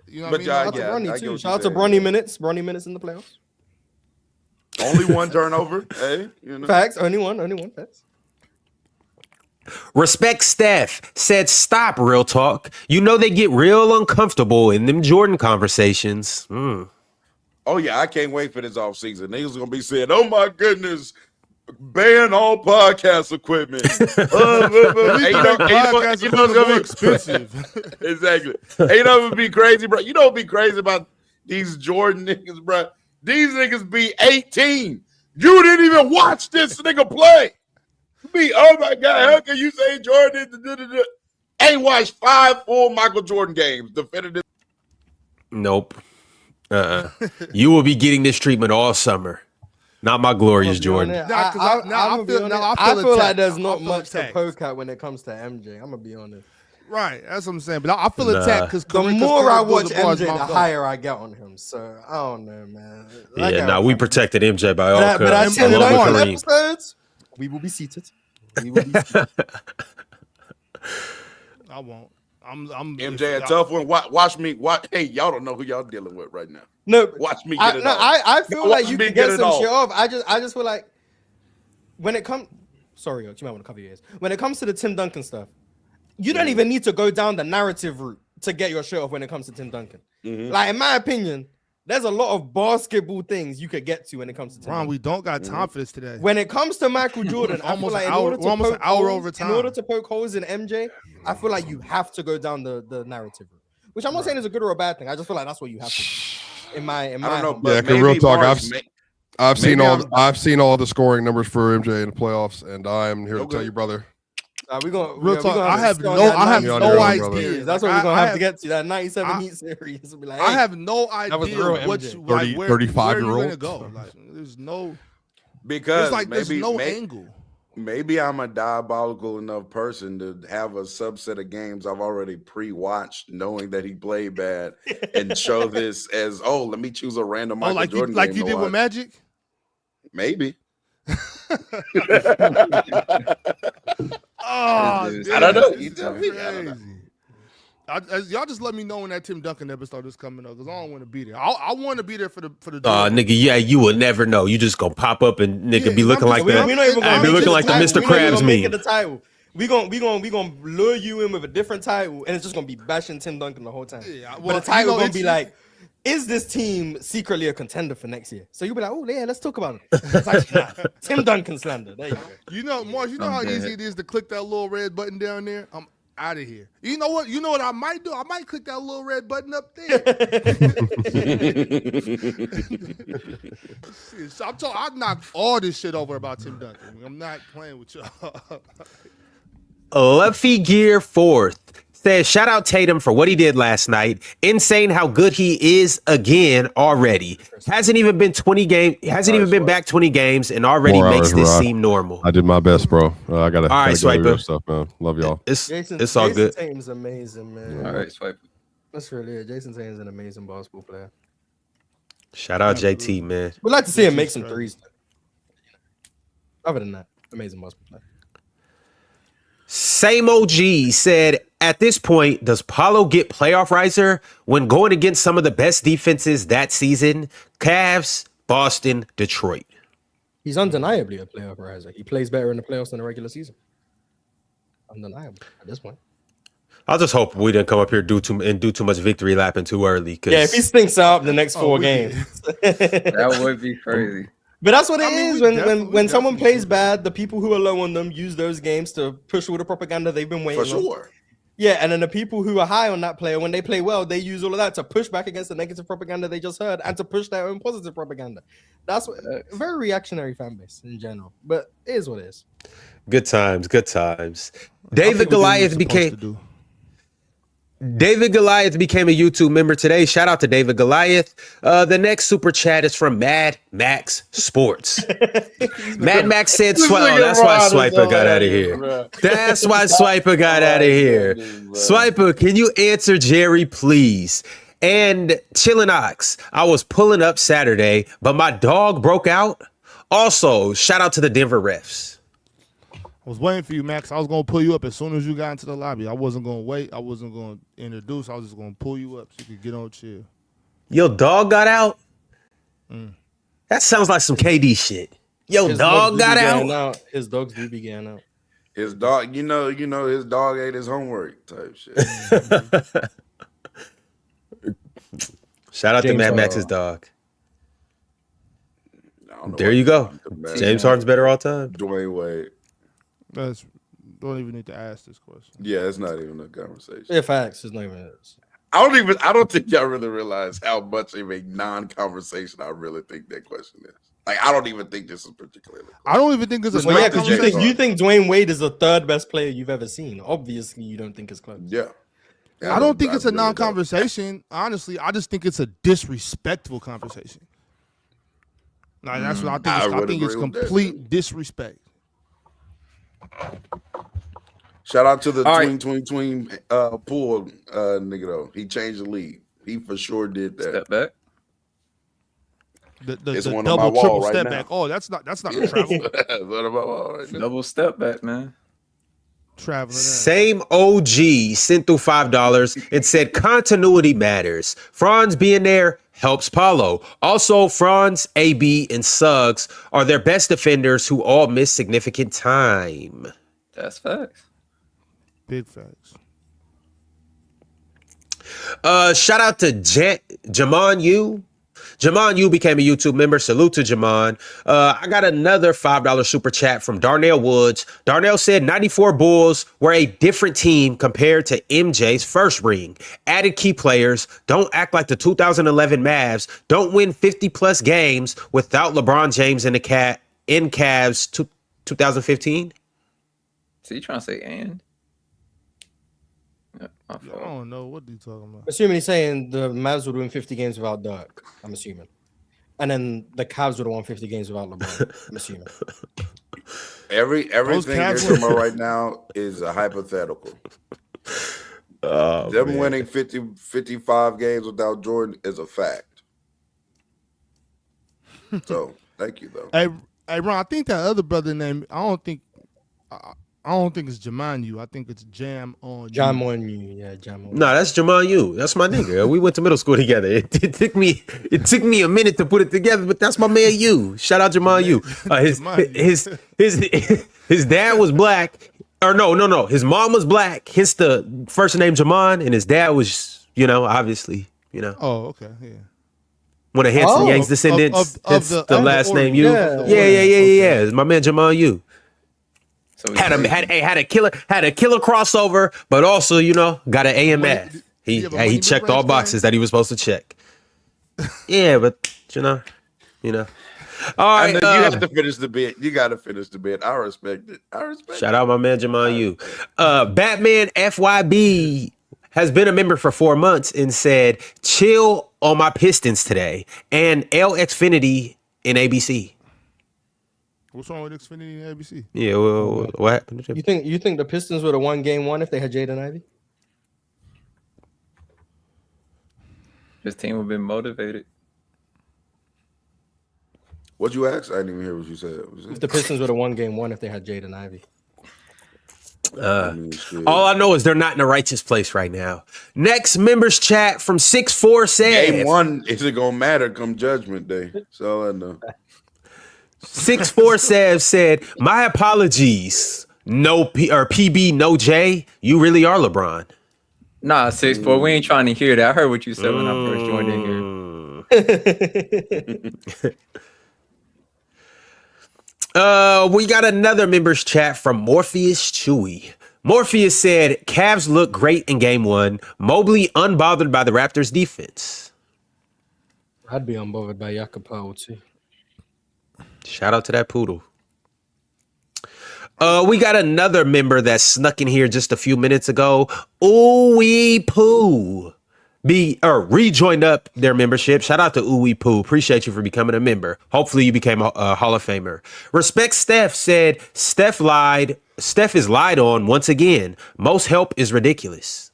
Speaker 5: You know what I mean?
Speaker 7: Shout out to Bronny minutes. Bronny minutes in the playoffs.
Speaker 8: Only one turnover. Hey,
Speaker 7: Facts. Only one. Facts.
Speaker 1: Respect Steph said, stop, real talk. They get real uncomfortable in them Jordan conversations.
Speaker 8: Oh, yeah, I can't wait for this offseason. Niggas going to be saying, oh, my goodness, ban all podcast equipment.
Speaker 5: Podcasts are more expensive.
Speaker 8: Exactly. Ain't nothing be crazy, bro. You don't be crazy about these Jordan niggas, bro. These niggas be 18. You didn't even watch this nigga play. Oh, my God, how can you say Jordan ain't watched 5 full Michael Jordan games? Definitive.
Speaker 1: Nope. You will be getting this treatment all summer. Not my glorious Jordan.
Speaker 7: I feel like there's not much to poke at when it comes to MJ. I'm gonna be honest.
Speaker 5: Right, that's what I'm saying. But I feel attacked because
Speaker 7: the more I watch MJ, the higher I get on him. So I don't know, man.
Speaker 1: We protected MJ by all
Speaker 7: but I said it on episodes. We will be seated.
Speaker 5: I won't. I'm
Speaker 8: MJ a tough one. Watch me. Hey, y'all don't know who y'all dealing with right now.
Speaker 7: No,
Speaker 8: watch me get it off.
Speaker 7: I feel like you can get some shit off. I just feel like when it comes. Sorry, you might want to cover your ears. When it comes to the Tim Duncan stuff, you don't even need to go down the narrative route to get your shit off when it comes to Tim Duncan. Like in my opinion, there's a lot of basketball things you could get to when it comes to Tim Duncan.
Speaker 5: We don't got time for this today.
Speaker 7: When it comes to Michael Jordan, I feel like in order to poke holes in MJ, I feel like you have to go down the narrative route. Which I'm not saying is a good or a bad thing. I just feel like that's what you have to do. In my
Speaker 8: I don't know,
Speaker 4: but
Speaker 8: because
Speaker 4: real talk, I've seen all the scoring numbers for MJ in the playoffs, and I'm here to tell you, brother,
Speaker 7: We're gonna,
Speaker 5: Real talk. I have no idea.
Speaker 7: That's what we're gonna have to get to, that 97 Heat series. Be like, hey,
Speaker 5: I have no idea
Speaker 7: what
Speaker 4: 35
Speaker 5: where
Speaker 4: year
Speaker 5: you're
Speaker 4: old.
Speaker 5: gonna go. Like, there's no
Speaker 8: because
Speaker 5: there's no angle.
Speaker 8: Maybe I'm a diabolical enough person to have a subset of games I've already pre-watched, knowing that he played bad, and show this as, let me choose a random Michael Jordan game
Speaker 5: you did with Magic.
Speaker 8: Maybe.
Speaker 5: I
Speaker 8: don't know.
Speaker 5: You tell me. Y'all just let me know when that Tim Duncan episode is coming up, because I don't want to be there. I want to be there for the.
Speaker 1: Nigga, yeah, you will never know. You just gonna pop up and nigga be looking like that. Be looking like the Mr. Krabs meme.
Speaker 7: The title. We gonna lure you in with a different title, and it's just gonna be bashing Tim Duncan the whole time. Yeah, well, but the title gonna be like, is this team secretly a contender for next year? So you'll be like, oh yeah, let's talk about it. It's actually not. Tim Duncan slander. There you go.
Speaker 5: You know, Mars, you know how easy it is to click that little red button down there? I'm out of here. You know what? You know what I might do? I might click that little red button up there. So I knocked all this shit over about Tim Duncan. I'm not playing with y'all.
Speaker 1: Luffy Gear 4th says, shout out Tatum for what he did last night. Insane how good he is again already. Hasn't even been back 20 games and already makes this seem normal.
Speaker 4: I did my best, bro. I gotta
Speaker 1: all right, Swiper.
Speaker 4: Stuff, man. Love y'all.
Speaker 1: It's all good.
Speaker 7: Jason Tatum's amazing, man.
Speaker 9: All right, Swiper.
Speaker 7: That's really it. Jason Tatum's an amazing basketball player.
Speaker 1: Shout out JT, man.
Speaker 7: We'd like to see him make some threes. Other than that, amazing basketball player.
Speaker 1: Same OG said, at this point, does Paolo get playoff riser when going against some of the best defenses that season? Cavs, Boston, Detroit.
Speaker 7: He's undeniably a playoff riser. He plays better in the playoffs than the regular season. Undeniable at this point.
Speaker 1: I'll just hope we didn't come up here do too much victory lapping too early.
Speaker 7: Yeah, if he stinks out the next 4 games.
Speaker 9: That would be crazy.
Speaker 7: But that's what it is. When someone plays bad, the people who are low on them use those games to push all the propaganda they've been waiting
Speaker 8: For sure.
Speaker 7: on. Yeah, and then the people who are high on that player, when they play well, they use all of that to push back against the negative propaganda they just heard and to push their own positive propaganda. That's what, very reactionary fan base in general. But it is what it is.
Speaker 1: Good times, good times. David Goliath became a YouTube member today. Shout out to David Goliath. The next super chat is from Mad Max Sports. Mad Max said, that's why Swiper got out of here. That's why Swiper got out of here. Swiper, can you answer Jerry, please? And Chillin' Ox, I was pulling up Saturday, but my dog broke out. Also, shout out to the Denver refs.
Speaker 5: I was waiting for you, Max. I was going to pull you up as soon as you got into the lobby. I wasn't going to wait. I wasn't going to introduce. I was just going to pull you up so you could get on chill.
Speaker 1: Your dog got out? That sounds like some KD shit. His dog got out?
Speaker 7: His dogs do be getting out.
Speaker 8: His dog, you know, his dog ate his homework type shit.
Speaker 1: Shout out to Mad Max's dog. There you go. James Harden's better all time.
Speaker 8: Dwayne Wade.
Speaker 5: Don't even need to ask this question.
Speaker 8: Yeah, it's not even a conversation.
Speaker 7: Yeah, facts. It's not even is.
Speaker 8: I don't think y'all really realize how much of a non-conversation I really think that question is. Like, I don't even think this is particularly.
Speaker 5: I don't even think it's a
Speaker 7: conversation. You think Dwayne Wade is the 3rd best player you've ever seen. Obviously, you don't think it's close.
Speaker 8: Yeah.
Speaker 5: I don't think it's a non-conversation. Honestly, I just think it's a disrespectful conversation. Like, that's what I think. I think it's complete disrespect.
Speaker 8: Shout out to the tween pool nigga though. He changed the league. He for sure did that.
Speaker 9: Step back.
Speaker 5: It's one double, triple step back. Oh, that's not a travel.
Speaker 9: Double step back, man.
Speaker 5: Traveling.
Speaker 1: Same OG sent through $5 and said continuity matters. Franz being there helps Paolo. Also, Franz, AB, and Suggs are their best defenders who all miss significant time.
Speaker 9: That's facts.
Speaker 5: Big facts.
Speaker 1: Shout out to Jamon Yu. Jamon Yu became a YouTube member. Salute to Jamon. I got another $5 super chat from Darnell Woods. Darnell said 94 Bulls were a different team compared to MJ's first ring. Added key players. Don't act like the 2011 Mavs. Don't win 50-plus games without LeBron James in Cavs 2015.
Speaker 9: So you trying to say and?
Speaker 5: I don't know what you talking about.
Speaker 7: Assuming he's saying the Mavs would win 50 games without Dirk, I'm assuming. And then the Cavs would have won 50 games without LeBron, I'm assuming.
Speaker 8: Everything you're talking about right now is a hypothetical. Them winning 55 games without Jordan is a fact. So thank you though.
Speaker 5: Hey Ron, I think that other brother name. I don't think it's Jamal you. I think it's Jam on you.
Speaker 7: Yeah, Jam on.
Speaker 1: No, that's Jamal you. That's my nigga. We went to middle school together. It took me a minute to put it together, but that's my man you. Shout out Jamal you. His dad was black. Or no. His mom was black, hence the first name Jamal, and his dad was, obviously,
Speaker 5: Oh, okay, yeah.
Speaker 1: One of Hanson Yang's descendants. Hence the last name you. Yeah. It's my man Jamal you. So had a killer crossover, but also got an A in math. He checked all boxes that he was supposed to check. Yeah, but All right,
Speaker 8: you have to finish the bit. You got to finish the bit. I respect it.
Speaker 1: Shout out my man Jamal you. Batman FYB has been a member for 4 months and said, "Chill on my Pistons today and L Xfinity in ABC."
Speaker 5: What's wrong with Xfinity and ABC?
Speaker 1: Yeah, well, what happened to
Speaker 7: them? You think the Pistons would have won game 1 if they had Jaden Ivey?
Speaker 9: His team would have been motivated.
Speaker 8: What'd you ask? I didn't even hear what you said.
Speaker 7: If the Pistons would have won game 1 if they had Jaden Ivey.
Speaker 1: All I know is they're not in a righteous place right now. Next members chat from 6'4" said,
Speaker 8: Game 1 isn't gonna matter come Judgment Day. That's all I know.
Speaker 1: 6'4" said, "My apologies. No P or PB, no J. You really are LeBron."
Speaker 9: Nah, 6'4". We ain't trying to hear that. I heard what you said when I first joined in here.
Speaker 1: We got another members chat from Morpheus Chewy. Morpheus said, "Cavs look great in game 1. Mobley unbothered by the Raptors defense."
Speaker 7: I'd be unbothered by Jakob too.
Speaker 1: Shout out to that poodle. We got another member that snuck in here just a few minutes ago. Ooey Poo. Rejoined up their membership. Shout out to Ooey Poo. Appreciate you for becoming a member. Hopefully you became a Hall of Famer. Respect Steph said, Steph is lied on once again. Most help is ridiculous.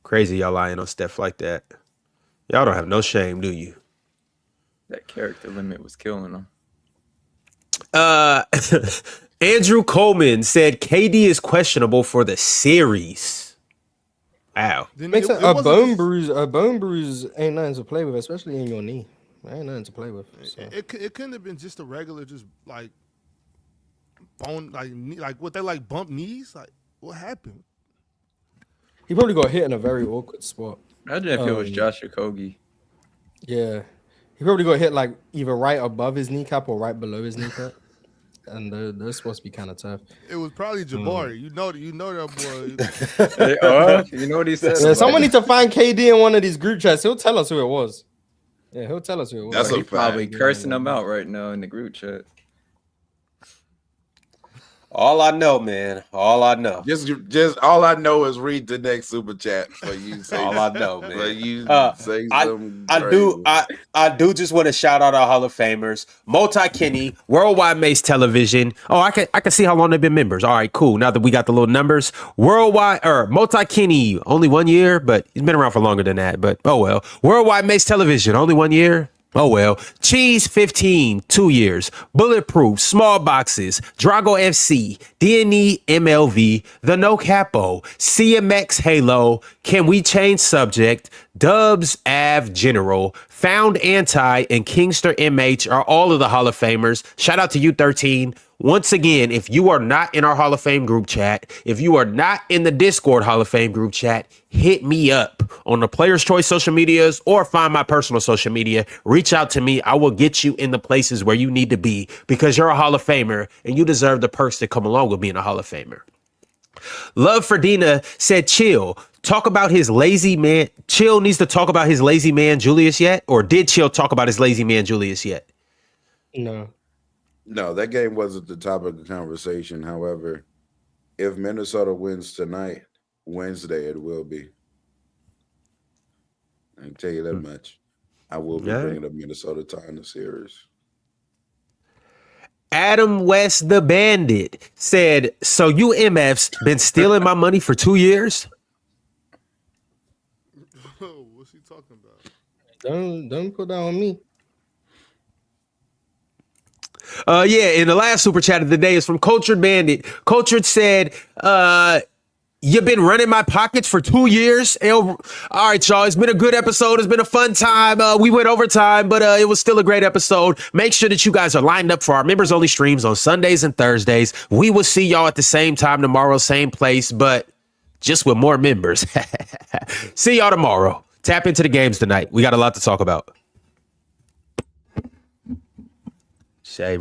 Speaker 1: Crazy y'all lying on Steph like that. Y'all don't have no shame, do you?
Speaker 9: That character limit was killing him.
Speaker 1: Andrew Coleman said KD is questionable for the series. Wow.
Speaker 7: A bone bruise ain't nothing to play with, especially in your knee. Ain't nothing to play with. So.
Speaker 5: It couldn't have been just a regular, just like bone, like what they like bump knees. Like what happened?
Speaker 7: He probably got hit in a very awkward spot.
Speaker 9: Imagine if it was Josh Okogie.
Speaker 7: Yeah, he probably got hit like either right above his kneecap or right below his kneecap. And they're supposed to be kind of tough.
Speaker 5: It was probably Jabari. You know that boy.
Speaker 9: You know what he said?
Speaker 7: Yeah, someone need to find KD in one of these group chats. He'll tell us who it was. Yeah, he'll tell us who it was.
Speaker 8: That's
Speaker 9: He's probably cursing them out right now in the group chat.
Speaker 1: All I know, man. All I know.
Speaker 8: Just all I know is read the next super chat for you. Say
Speaker 1: all I know, man.
Speaker 8: For you say
Speaker 1: I do just want to shout out our Hall of Famers. Multi-Kenny, Worldwide Mace Television. Oh, I can see how long they've been members. All right, cool. Now that we got the little numbers. Multi-Kenny, only 1 year, but he's been around for longer than that. But oh well. Worldwide Mace Television, only 1 year. Oh well. Cheese 15, 2 years. Bulletproof, Small Boxes, Drago FC, D&E MLV, The No Capo, CMX Halo, Can We Change Subject, Dubs Av General, Found Anti, and Kingster MH are all of the Hall of Famers. Shout out to you 13. Once again, if you are not in our Hall of Fame group chat, if you are not in the Discord Hall of Fame group chat, hit me up on the Players' Choice social medias or find my personal social media. Reach out to me. I will get you in the places where you need to be because you're a Hall of Famer and you deserve the perks that come along with being a Hall of Famer. Love for Dina said, Chill. Talk about his lazy man. Chill needs to talk about his lazy man, Julius, yet? Or did Chill talk about his lazy man, Julius, yet?
Speaker 7: No.
Speaker 8: No, that game wasn't the topic of conversation. However, if Minnesota wins tonight, Wednesday it will be. I can tell you that much. I will be bringing up Minnesota tying the series.
Speaker 1: Adam West, the Bandit, said, "So you MFs been stealing my money for 2 years?"
Speaker 5: What's he talking about?
Speaker 7: Don't put that on me.
Speaker 1: Yeah, and the last super chat of the day is from Cultured Bandit. Cultured said, "You've been running my pockets for 2 years." All right, y'all. It's been a good episode. It's been a fun time. We went overtime, but it was still a great episode. Make sure that you guys are lined up for our members only streams on Sundays and Thursdays. We will see y'all at the same time tomorrow, same place, but just with more members. See y'all tomorrow. Tap into the games tonight. We got a lot to talk about. Shay.